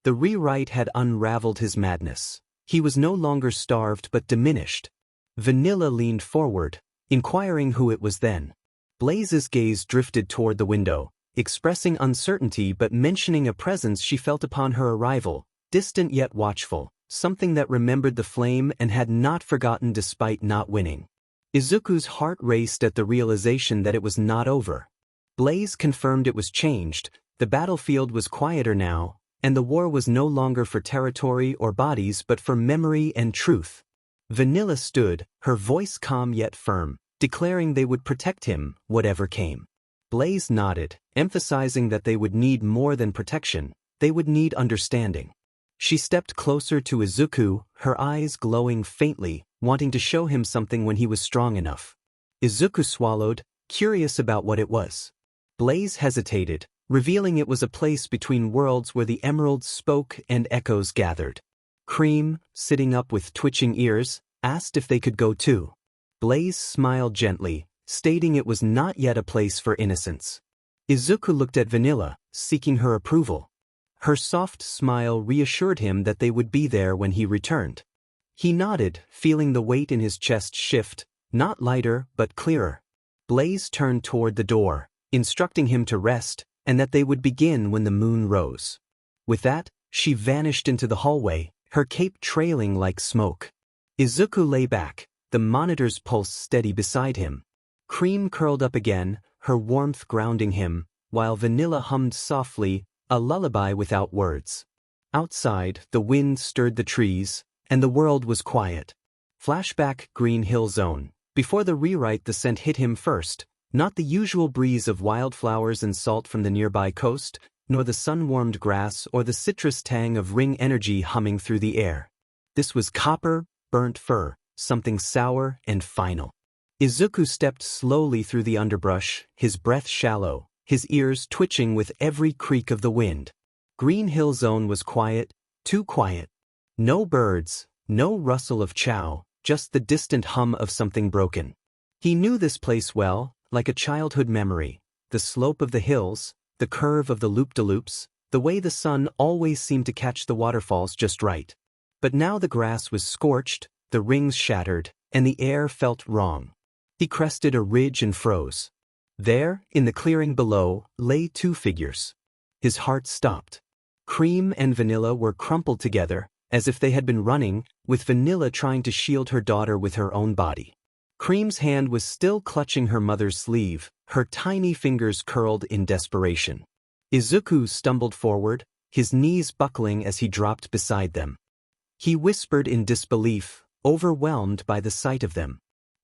The rewrite had unraveled his madness. He was no longer starved but diminished. Vanilla leaned forward, inquiring who it was then. Blaze's gaze drifted toward the window, expressing uncertainty but mentioning a presence she felt upon her arrival, distant yet watchful, something that remembered the flame and had not forgotten despite not winning. Izuku's heart raced at the realization that it was not over. Blaze confirmed it was changed, the battlefield was quieter now, and the war was no longer for territory or bodies but for memory and truth. Vanilla stood, her voice calm yet firm, declaring they would protect him, whatever came. Blaze nodded, emphasizing that they would need more than protection, they would need understanding. She stepped closer to Izuku, her eyes glowing faintly, wanting to show him something when he was strong enough. Izuku swallowed, curious about what it was. Blaze hesitated, revealing it was a place between worlds where the emeralds spoke and echoes gathered. Cream, sitting up with twitching ears, asked if they could go too. Blaze smiled gently, stating it was not yet a place for innocence. Izuku looked at Vanilla, seeking her approval. Her soft smile reassured him that they would be there when he returned. He nodded, feeling the weight in his chest shift, not lighter but clearer. Blaze turned toward the door, instructing him to rest, and that they would begin when the moon rose. With that, she vanished into the hallway, her cape trailing like smoke. Izuku lay back, the monitor's pulse steady beside him. Cream curled up again, her warmth grounding him, while Vanilla hummed softly, a lullaby without words. Outside, the wind stirred the trees, and the world was quiet. Flashback Green Hill Zone. Before the rewrite, the scent hit him first, not the usual breeze of wildflowers and salt from the nearby coast, nor the sun-warmed grass or the citrus tang of ring energy humming through the air. This was copper, burnt fur, something sour and final. Izuku stepped slowly through the underbrush, his breath shallow, his ears twitching with every creak of the wind. Green Hill Zone was quiet, too quiet. No birds, no rustle of chow, just the distant hum of something broken. He knew this place well, like a childhood memory, the slope of the hills, the curve of the loop-de-loops, the way the sun always seemed to catch the waterfalls just right. But now the grass was scorched, the rings shattered, and the air felt wrong. He crested a ridge and froze. There, in the clearing below, lay two figures. His heart stopped. Cream and Vanilla were crumpled together, as if they had been running, with Vanilla trying to shield her daughter with her own body. Cream's hand was still clutching her mother's sleeve, her tiny fingers curled in desperation. Izuku stumbled forward, his knees buckling as he dropped beside them. He whispered in disbelief, overwhelmed by the sight of them.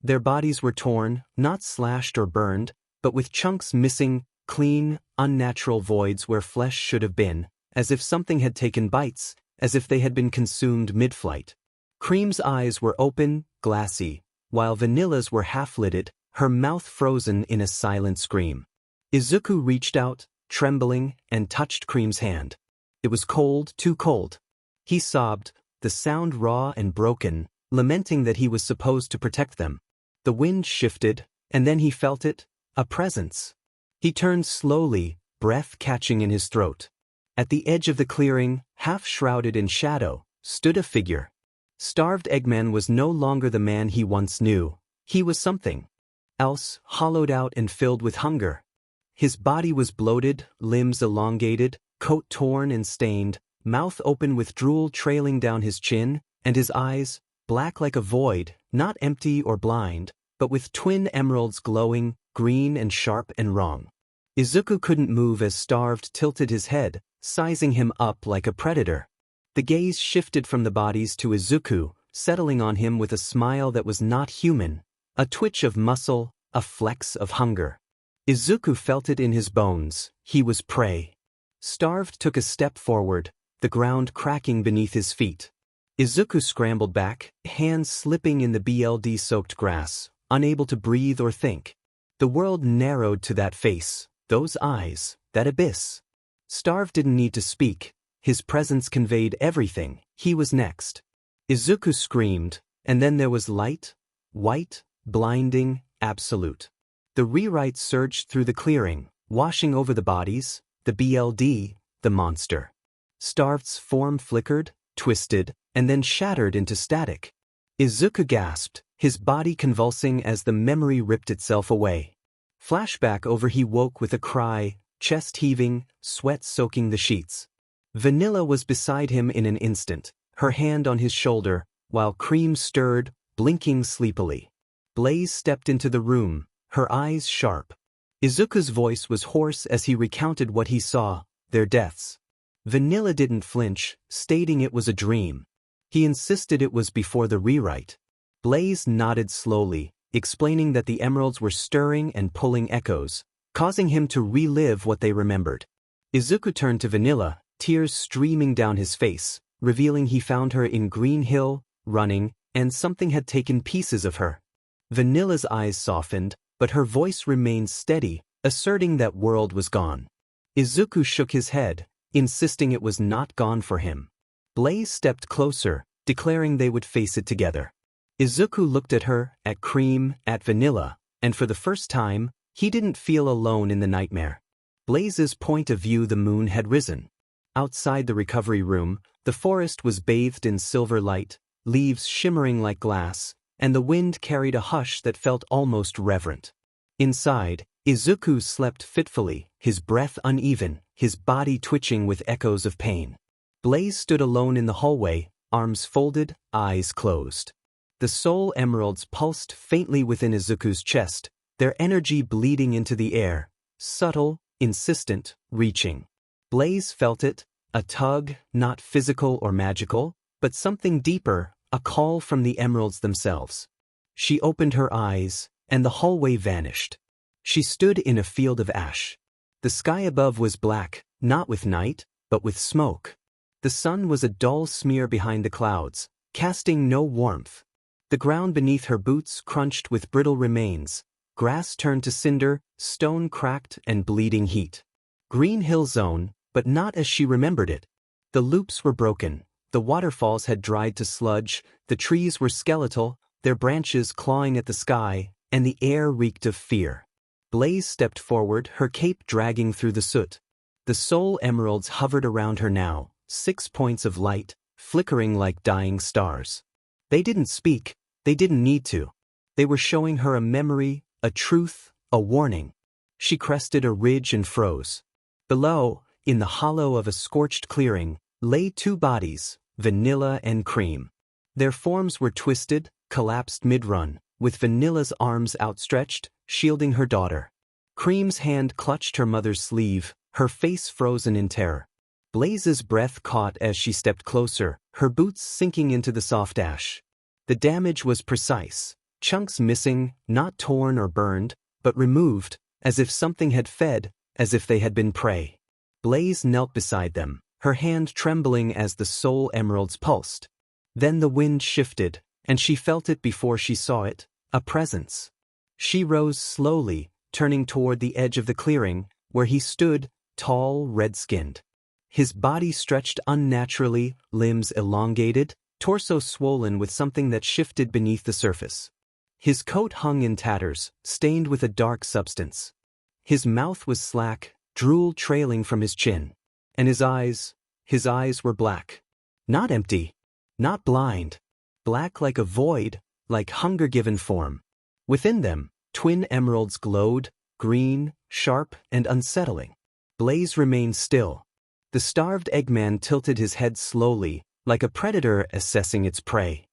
Their bodies were torn, not slashed or burned, but with chunks missing, clean, unnatural voids where flesh should have been, as if something had taken bites, as if they had been consumed mid-flight. Cream's eyes were open, glassy, while Vanilla's were half-lidded, her mouth frozen in a silent scream. Izuku reached out, trembling, and touched Cream's hand. It was cold, too cold. He sobbed, the sound raw and broken, lamenting that he was supposed to protect them. The wind shifted, and then he felt it, a presence. He turned slowly, breath catching in his throat. At the edge of the clearing, half shrouded in shadow, stood a figure. Starved Eggman was no longer the man he once knew. He was something else, hollowed out and filled with hunger. His body was bloated, limbs elongated, coat torn and stained, mouth open with drool trailing down his chin, and his eyes, black like a void, not empty or blind, but with twin emeralds glowing, green and sharp and wrong. Izuku couldn't move as Starved tilted his head, sizing him up like a predator. The gaze shifted from the bodies to Izuku, settling on him with a smile that was not human, a twitch of muscle, a flex of hunger. Izuku felt it in his bones, he was prey. Starved took a step forward, the ground cracking beneath his feet. Izuku scrambled back, hands slipping in the blood-soaked grass, unable to breathe or think. The world narrowed to that face, those eyes, that abyss. Starved didn't need to speak. his presence conveyed everything. He was next. Izuku screamed, and then there was light, white, blinding, absolute. The rewrite surged through the clearing, washing over the bodies, the BLD, the monster. Starved's form flickered, twisted, and then shattered into static. Izuku gasped, his body convulsing as the memory ripped itself away. Flashback over, he woke with a cry, chest heaving, sweat soaking the sheets. Vanilla was beside him in an instant, her hand on his shoulder, while Cream stirred, blinking sleepily. Blaze stepped into the room, her eyes sharp. Izuku's voice was hoarse as he recounted what he saw, their deaths. Vanilla didn't flinch, stating it was a dream. He insisted it was before the rewrite. Blaze nodded slowly, explaining that the emeralds were stirring and pulling echoes, causing him to relive what they remembered. Izuku turned to Vanilla, tears streaming down his face, revealing he found her in Green Hill, running, and something had taken pieces of her. Vanilla's eyes softened, but her voice remained steady, asserting that world was gone. Izuku shook his head, insisting it was not gone for him. Blaze stepped closer, declaring they would face it together. Izuku looked at her, at Cream, at Vanilla, and for the first time, he didn't feel alone in the nightmare. Blaze's point of view, the moon had risen. Outside the recovery room, the forest was bathed in silver light, leaves shimmering like glass, and the wind carried a hush that felt almost reverent. Inside, Izuku slept fitfully, his breath uneven, his body twitching with echoes of pain. Blaze stood alone in the hallway, arms folded, eyes closed. The soul emeralds pulsed faintly within Izuku's chest, their energy bleeding into the air, subtle, insistent, reaching. Blaze felt it, a tug, not physical or magical, but something deeper, a call from the emeralds themselves. She opened her eyes, and the hallway vanished. She stood in a field of ash. The sky above was black, not with night, but with smoke. The sun was a dull smear behind the clouds, casting no warmth. The ground beneath her boots crunched with brittle remains, grass turned to cinder, stone cracked and bleeding heat. Green Hill Zone, but not as she remembered it. The loops were broken, the waterfalls had dried to sludge, the trees were skeletal, their branches clawing at the sky, and the air reeked of fear. Blaze stepped forward, her cape dragging through the soot. The soul emeralds hovered around her now, 6 points of light, flickering like dying stars. They didn't speak, they didn't need to. They were showing her a memory, a truth, a warning. She crested a ridge and froze. Below, in the hollow of a scorched clearing, lay 2 bodies, Vanilla and Cream. Their forms were twisted, collapsed mid-run, with Vanilla's arms outstretched, shielding her daughter. Cream's hand clutched her mother's sleeve, her face frozen in terror. Blaze's breath caught as she stepped closer, her boots sinking into the soft ash. The damage was precise, chunks missing, not torn or burned, but removed, as if something had fed, as if they had been prey. Blaze knelt beside them, her hand trembling as the soul emeralds pulsed. Then the wind shifted, and she felt it before she saw it, a presence. She rose slowly, turning toward the edge of the clearing, where he stood, tall, red-skinned. His body stretched unnaturally, limbs elongated, torso swollen with something that shifted beneath the surface. His coat hung in tatters, stained with a dark substance. His mouth was slack, drool trailing from his chin. And his eyes were black. Not empty, not blind. Black like a void, like hunger-given form. Within them, twin emeralds glowed, green, sharp, and unsettling. Blaze remained still. The starved Eggman tilted his head slowly, like a predator assessing its prey.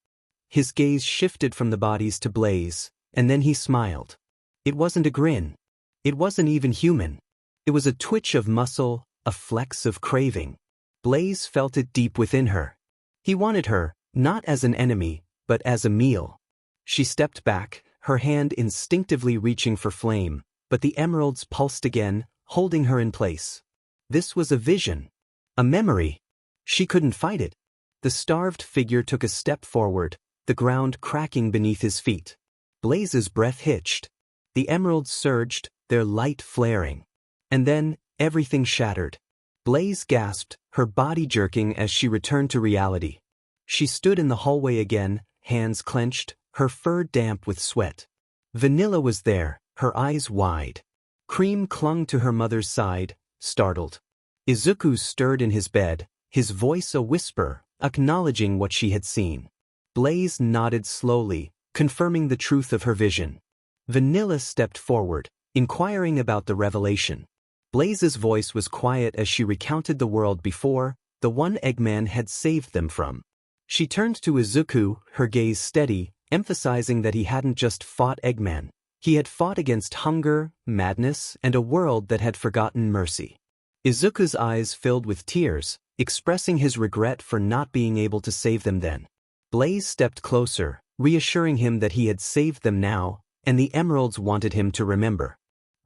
His gaze shifted from the bodies to Blaze, and then he smiled. It wasn't a grin. It wasn't even human. It was a twitch of muscle, a flex of craving. Blaze felt it deep within her. He wanted her, not as an enemy, but as a meal. She stepped back, her hand instinctively reaching for flame, but the emeralds pulsed again, holding her in place. This was a vision. A memory. She couldn't fight it. The starved figure took a step forward, the ground cracking beneath his feet. Blaze's breath hitched. The emeralds surged, their light flaring. And then, everything shattered. Blaze gasped, her body jerking as she returned to reality. She stood in the hallway again, hands clenched, her fur damp with sweat. Vanilla was there, her eyes wide. Cream clung to her mother's side, startled. Izuku stirred in his bed, his voice a whisper, acknowledging what she had seen. Blaze nodded slowly, confirming the truth of her vision. Vanilla stepped forward, inquiring about the revelation. Blaze's voice was quiet as she recounted the world before, the one Eggman had saved them from. She turned to Izuku, her gaze steady, emphasizing that he hadn't just fought Eggman. He had fought against hunger, madness, and a world that had forgotten mercy. Izuku's eyes filled with tears, expressing his regret for not being able to save them then. Blaze stepped closer, reassuring him that he had saved them now, and the emeralds wanted him to remember.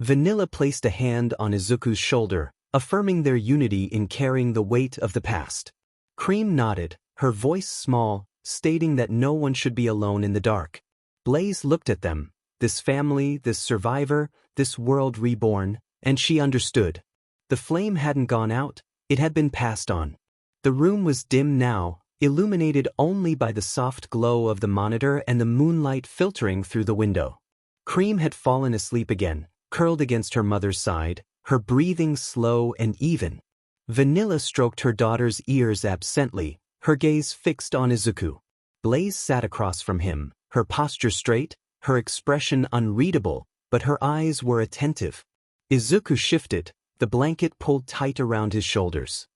Vanilla placed a hand on Izuku's shoulder, affirming their unity in carrying the weight of the past. Cream nodded, her voice small, stating that no one should be alone in the dark. Blaze looked at them, this family, this survivor, this world reborn, and she understood. The flame hadn't gone out, it had been passed on. The room was dim now, illuminated only by the soft glow of the monitor and the moonlight filtering through the window. Cream had fallen asleep again, curled against her mother's side, her breathing slow and even. Vanilla stroked her daughter's ears absently, her gaze fixed on Izuku. Blaze sat across from him, her posture straight, her expression unreadable, but her eyes were attentive. Izuku shifted, the blanket pulled tight around his shoulders.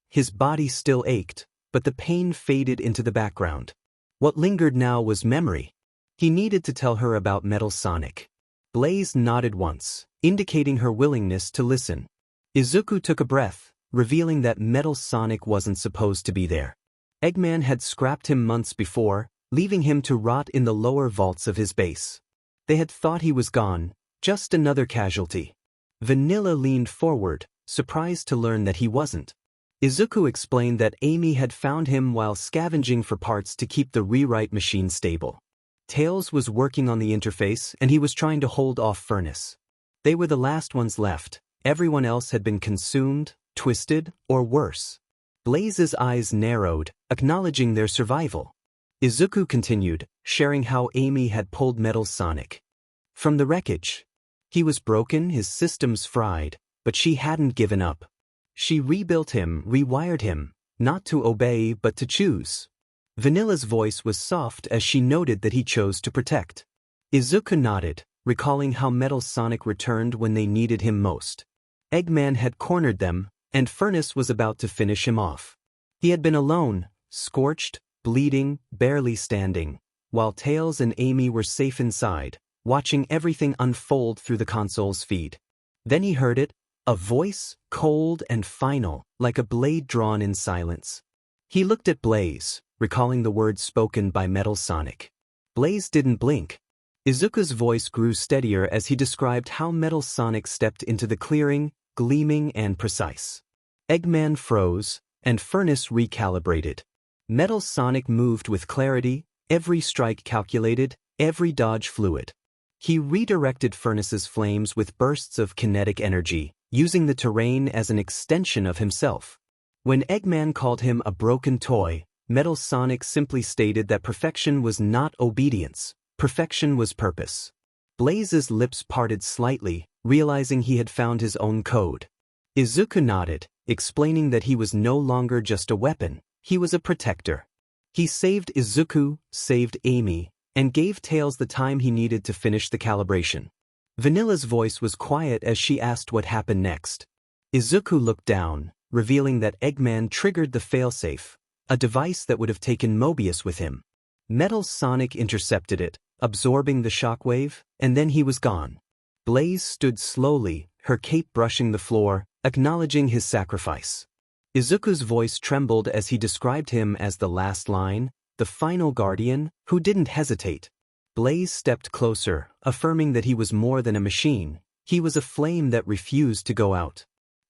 His body still ached, but the pain faded into the background. What lingered now was memory. He needed to tell her about 𝗵𝗲. Blaze nodded once, indicating her willingness to listen. Izuku took a breath, revealing that 𝗵𝗲 wasn't supposed to be there. Eggman had scrapped him months before, leaving him to rot in the lower vaults of his base. They had thought he was gone, just another casualty. Vanilla leaned forward, surprised to learn that he wasn't. Izuku explained that Amy had found him while scavenging for parts to keep the rewrite machine stable. Tails was working on the interface and he was trying to hold off Furnace. They were the last ones left, everyone else had been consumed, twisted, or worse. Blaze's eyes narrowed, acknowledging their survival. Izuku continued, sharing how Amy had pulled 𝗵𝗲 from the wreckage. He was broken, his systems fried, but she hadn't given up. She rebuilt him, rewired him, not to obey but to choose. Vanilla's voice was soft as she noted that he chose to protect. Izuku nodded, recalling how 𝗵𝗲 returned when they needed him most. Eggman had cornered them, and Furnace was about to finish him off. He had been alone, scorched, bleeding, barely standing, while Tails and Amy were safe inside, watching everything unfold through the console's feed. Then he heard it, a voice, cold and final, like a blade drawn in silence. He looked at Blaze, recalling the words spoken by 𝗵𝗲. Blaze didn't blink. Izuku's voice grew steadier as he described how 𝗵𝗲 stepped into the clearing, gleaming and precise. Eggman froze, and Furnace recalibrated. 𝗵𝗲 moved with clarity, every strike calculated, every dodge fluid. He redirected Furnace's flames with bursts of kinetic energy, using the terrain as an extension of himself. When Eggman called him a broken toy, 𝗵𝗲 simply stated that perfection was not obedience, perfection was purpose. Blaze's lips parted slightly, realizing he had found his own code. Izuku nodded, explaining that he was no longer just a weapon, he was a protector. He saved Izuku, saved Amy, and gave Tails the time he needed to finish the calibration. Vanilla's voice was quiet as she asked what happened next. Izuku looked down, revealing that Eggman triggered the failsafe, a device that would have taken Mobius with him. 𝗵𝗲 intercepted it, absorbing the shockwave, and then he was gone. Blaze stood slowly, her cape brushing the floor, acknowledging his sacrifice. Izuku's voice trembled as he described him as the last line, the final guardian, who didn't hesitate. Blaze stepped closer, affirming that he was more than a machine, he was a flame that refused to go out.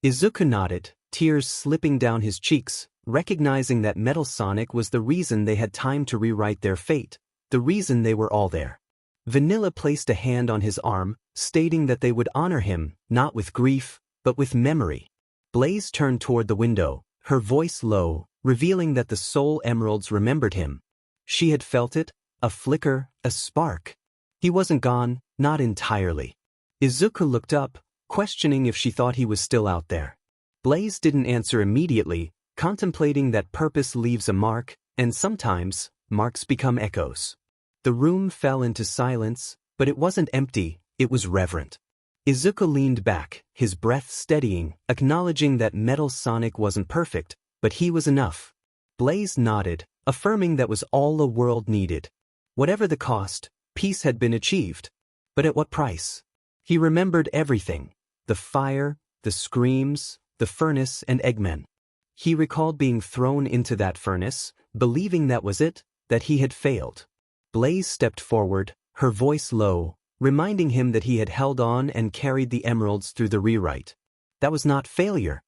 Izuku nodded, tears slipping down his cheeks, recognizing that 𝗵𝗲 was the reason they had time to rewrite their fate, the reason they were all there. Vanilla placed a hand on his arm, stating that they would honor him, not with grief, but with memory. Blaze turned toward the window, her voice low, revealing that the soul emeralds remembered him. She had felt it, a flicker, a spark. He wasn't gone, not entirely. Izuku looked up, questioning if she thought he was still out there. Blaze didn't answer immediately, contemplating that purpose leaves a mark, and sometimes, marks become echoes. The room fell into silence, but it wasn't empty, it was reverent. Izuku leaned back, his breath steadying, acknowledging that Metal Sonic wasn't perfect, but he was enough. Blaze nodded, affirming that was all the world needed. Whatever the cost, peace had been achieved. But at what price? He remembered everything: the fire, the screams, the furnace, and Eggman. He recalled being thrown into that furnace, believing that was it, that he had failed. Blaze stepped forward, her voice low, reminding him that he had held on and carried the emeralds through the rewrite. That was not failure.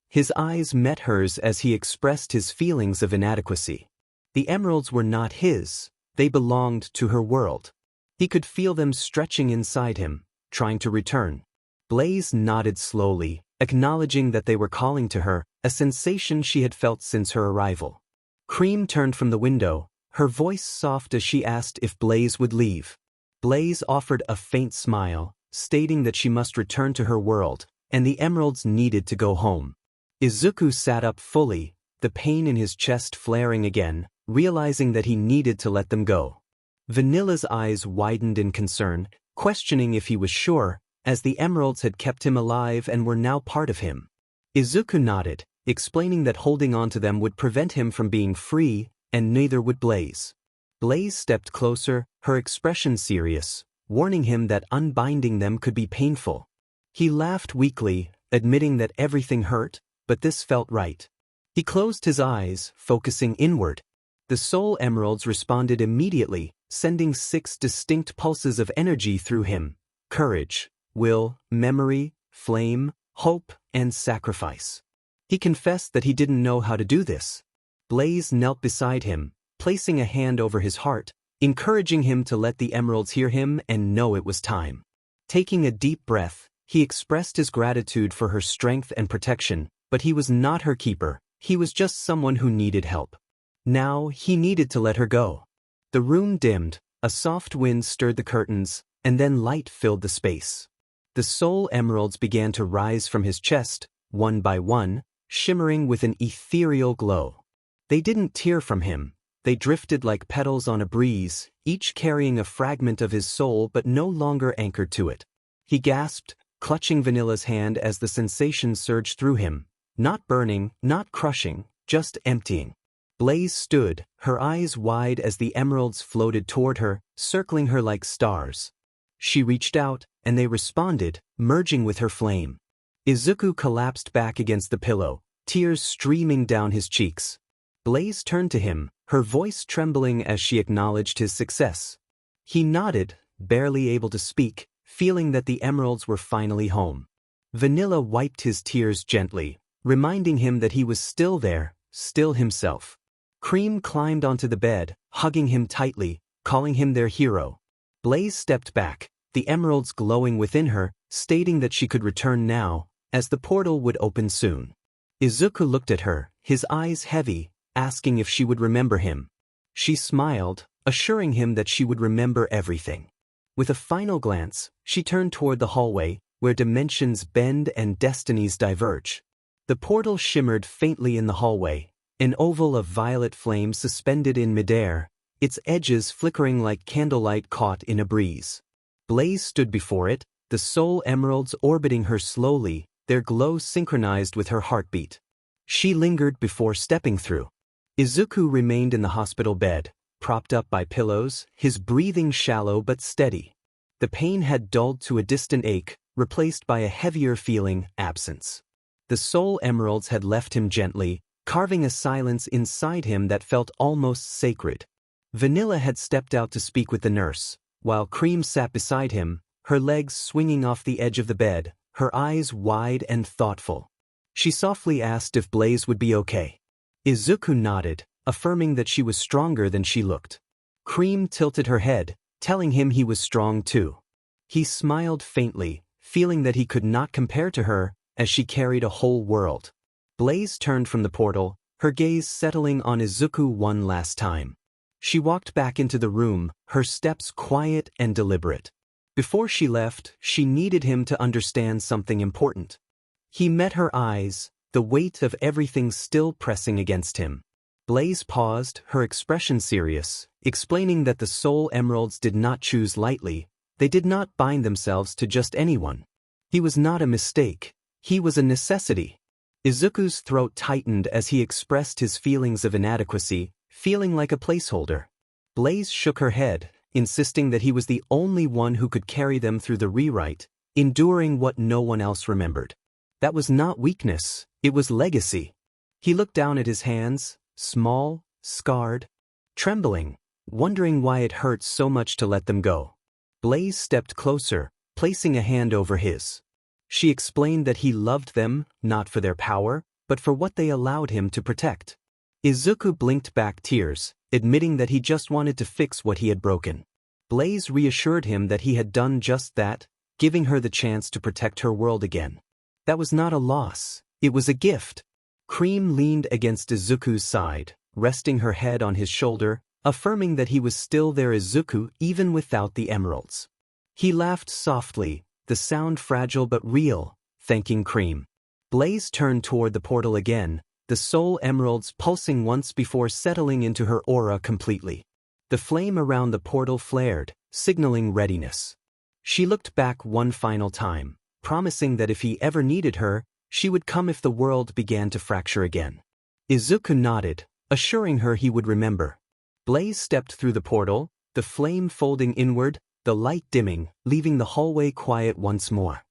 His eyes met hers as he expressed his feelings of inadequacy. The emeralds were not his, they belonged to her world. He could feel them stretching inside him, trying to return. Blaze nodded slowly, acknowledging that they were calling to her, a sensation she had felt since her arrival. Cream turned from the window, her voice soft as she asked if Blaze would leave. Blaze offered a faint smile, stating that she must return to her world, and the emeralds needed to go home. Izuku sat up fully, the pain in his chest flaring again, realizing that he needed to let them go. Vanilla's eyes widened in concern, questioning if he was sure, as the emeralds had kept him alive and were now part of him. Izuku nodded, explaining that holding on to them would prevent him from being free, and neither would Blaze. Blaze stepped closer, her expression serious, warning him that unbinding them could be painful. He laughed weakly, admitting that everything hurt, but this felt right. He closed his eyes, focusing inward. The soul emeralds responded immediately, sending 6 distinct pulses of energy through him: courage, will, memory, flame, hope, and sacrifice. He confessed that he didn't know how to do this. Blaze knelt beside him, placing a hand over his heart, encouraging him to let the emeralds hear him and know it was time. Taking a deep breath, he expressed his gratitude for her strength and protection, but he was not her keeper, he was just someone who needed help. Now he needed to let her go. The room dimmed, a soft wind stirred the curtains, and then light filled the space. The soul emeralds began to rise from his chest, one by one, shimmering with an ethereal glow. They didn't tear from him, they drifted like petals on a breeze, each carrying a fragment of his soul but no longer anchored to it. He gasped, clutching Vanilla's hand as the sensation surged through him, not burning, not crushing, just emptying. Blaze stood, her eyes wide as the emeralds floated toward her, circling her like stars. She reached out, and they responded, merging with her flame. Izuku collapsed back against the pillow, tears streaming down his cheeks. Blaze turned to him, her voice trembling as she acknowledged his success. He nodded, barely able to speak, feeling that the emeralds were finally home. Vanilla wiped his tears gently, reminding him that he was still there, still himself. Cream climbed onto the bed, hugging him tightly, calling him their hero. Blaze stepped back, the emeralds glowing within her, stating that she could return now, as the portal would open soon. Izuku looked at her, his eyes heavy, asking if she would remember him. She smiled, assuring him that she would remember everything. With a final glance, she turned toward the hallway, where dimensions bend and destinies diverge. The portal shimmered faintly in the hallway, an oval of violet flame suspended in midair, its edges flickering like candlelight caught in a breeze. Blaze stood before it, the soul emeralds orbiting her slowly, their glow synchronized with her heartbeat. She lingered before stepping through. Izuku remained in the hospital bed, propped up by pillows, his breathing shallow but steady. The pain had dulled to a distant ache, replaced by a heavier feeling, absence. The soul emeralds had left him gently, carving a silence inside him that felt almost sacred. Vanilla had stepped out to speak with the nurse, while Cream sat beside him, her legs swinging off the edge of the bed, her eyes wide and thoughtful. She softly asked if Blaze would be okay. Izuku nodded, affirming that she was stronger than she looked. Cream tilted her head, telling him he was strong too. He smiled faintly, feeling that he could not compare to her, as she carried a whole world. Blaze turned from the portal, her gaze settling on Izuku one last time. She walked back into the room, her steps quiet and deliberate. Before she left, she needed him to understand something important. He met her eyes, the weight of everything still pressing against him. Blaze paused, her expression serious, explaining that the soul emeralds did not choose lightly, they did not bind themselves to just anyone. He was not a mistake, he was a necessity. Izuku's throat tightened as he expressed his feelings of inadequacy, feeling like a placeholder. Blaze shook her head, insisting that he was the only one who could carry them through the rewrite, enduring what no one else remembered. That was not weakness, it was legacy. He looked down at his hands, small, scarred, trembling, wondering why it hurt so much to let them go. Blaze stepped closer, placing a hand over his. She explained that he loved them, not for their power, but for what they allowed him to protect. Izuku blinked back tears, admitting that he just wanted to fix what he had broken. Blaze reassured him that he had done just that, giving her the chance to protect her world again. That was not a loss, it was a gift. Cream leaned against Izuku's side, resting her head on his shoulder, affirming that he was still their Izuku even without the emeralds. He laughed softly, the sound fragile but real, thanking Cream. Blaze turned toward the portal again, the soul emeralds pulsing once before settling into her aura completely. The flame around the portal flared, signaling readiness. She looked back one final time, promising that if he ever needed her, she would come if the world began to fracture again. Izuku nodded, assuring her he would remember. Blaze stepped through the portal, the flame folding inward, the light dimming, leaving the hallway quiet once more.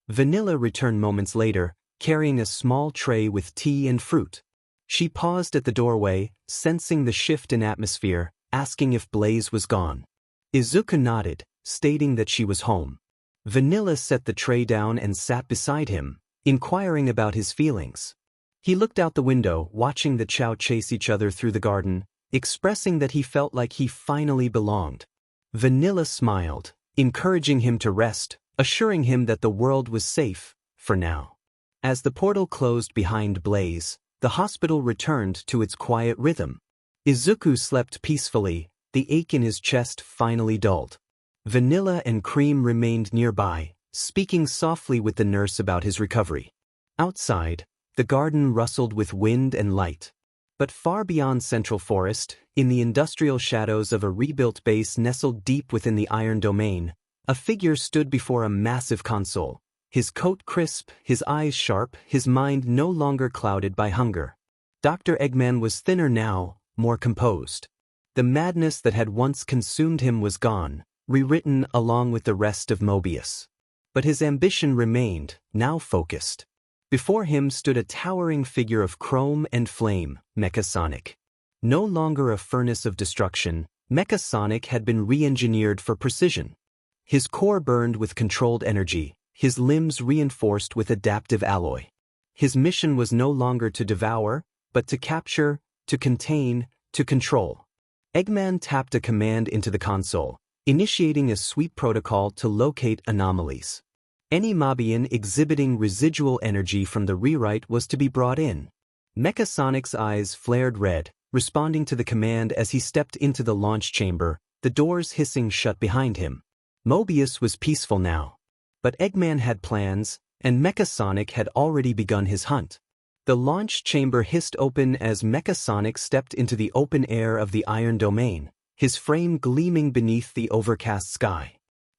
Vanilla returned moments later, carrying a small tray with tea and fruit. She paused at the doorway, sensing the shift in atmosphere, asking if Blaze was gone. Izuku nodded, stating that she was home. Vanilla set the tray down and sat beside him, inquiring about his feelings. He looked out the window, watching the Chow chase each other through the garden, expressing that he felt like he finally belonged. Vanilla smiled, encouraging him to rest, assuring him that the world was safe, for now. As the portal closed behind Blaze, the hospital returned to its quiet rhythm. Izuku slept peacefully, the ache in his chest finally dulled. Vanilla and Cream remained nearby, speaking softly with the nurse about his recovery. Outside, the garden rustled with wind and light. But far beyond Central Forest, in the industrial shadows of a rebuilt base nestled deep within the Iron Domain, a figure stood before a massive console, his coat crisp, his eyes sharp, his mind no longer clouded by hunger. Dr. Eggman was thinner now, more composed. The madness that had once consumed him was gone, rewritten along with the rest of Mobius. But his ambition remained, now focused. Before him stood a towering figure of chrome and flame, Mecha Sonic. No longer a furnace of destruction, Mecha Sonic had been re-engineered for precision. His core burned with controlled energy, his limbs reinforced with adaptive alloy. His mission was no longer to devour, but to capture, to contain, to control. Eggman tapped a command into the console, initiating a sweep protocol to locate anomalies. Any Mobian exhibiting residual energy from the rewrite was to be brought in. Mecha Sonic's eyes flared red, responding to the command as he stepped into the launch chamber, the doors hissing shut behind him. Mobius was peaceful now. But Eggman had plans, and Mecha Sonic had already begun his hunt. The launch chamber hissed open as Mecha Sonic stepped into the open air of the Iron Domain, his frame gleaming beneath the overcast sky.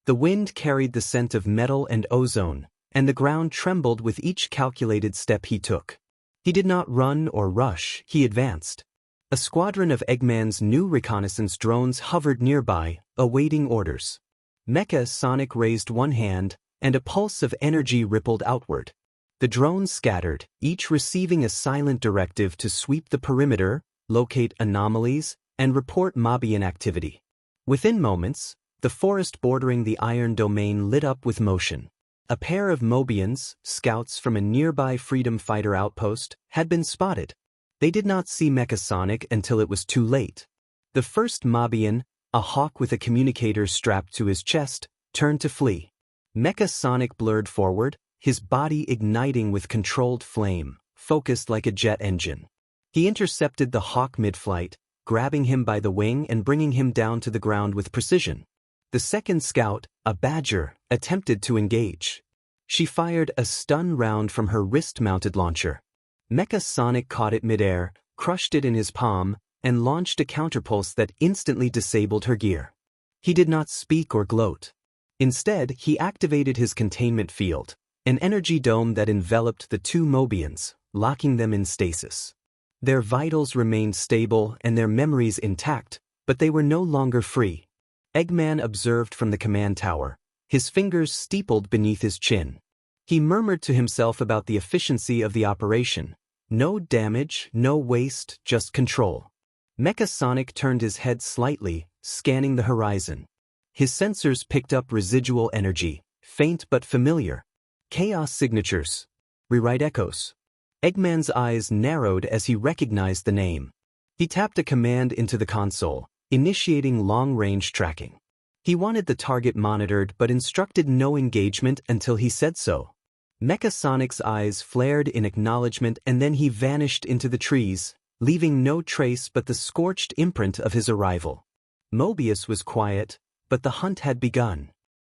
The wind carried the scent of metal and ozone, and the ground trembled with each calculated step he took. He did not run or rush, he advanced. A squadron of Eggman's new reconnaissance drones hovered nearby, awaiting orders. Mecha Sonic raised one hand, and a pulse of energy rippled outward. The drones scattered, each receiving a silent directive to sweep the perimeter, locate anomalies, and report Mobian activity. Within moments, the forest bordering the Iron Domain lit up with motion. A pair of Mobians, scouts from a nearby freedom fighter outpost, had been spotted. They did not see Mecha Sonic until it was too late. The first Mobian, a hawk with a communicator strapped to his chest, turned to flee. Mecha Sonic blurred forward, his body igniting with controlled flame, focused like a jet engine. He intercepted the hawk mid-flight, grabbing him by the wing and bringing him down to the ground with precision. The second scout, a badger, attempted to engage. She fired a stun round from her wrist-mounted launcher. Mecha Sonic caught it midair, crushed it in his palm, and launched a counterpulse that instantly disabled her gear. He did not speak or gloat. Instead, he activated his containment field, an energy dome that enveloped the two Mobians, locking them in stasis. Their vitals remained stable and their memories intact, but they were no longer free. Eggman observed from the command tower, his fingers steepled beneath his chin. He murmured to himself about the efficiency of the operation. No damage, no waste, just control. Mecha Sonic turned his head slightly, scanning the horizon. His sensors picked up residual energy, faint but familiar. Chaos signatures. Rewrite echoes. Eggman's eyes narrowed as he recognized the name. He tapped a command into the console, initiating long-range tracking. He wanted the target monitored but instructed no engagement until he said so. Mecha Sonic's eyes flared in acknowledgement and then he vanished into the trees, leaving no trace but the scorched imprint of his arrival. Mobius was quiet, but the hunt had begun.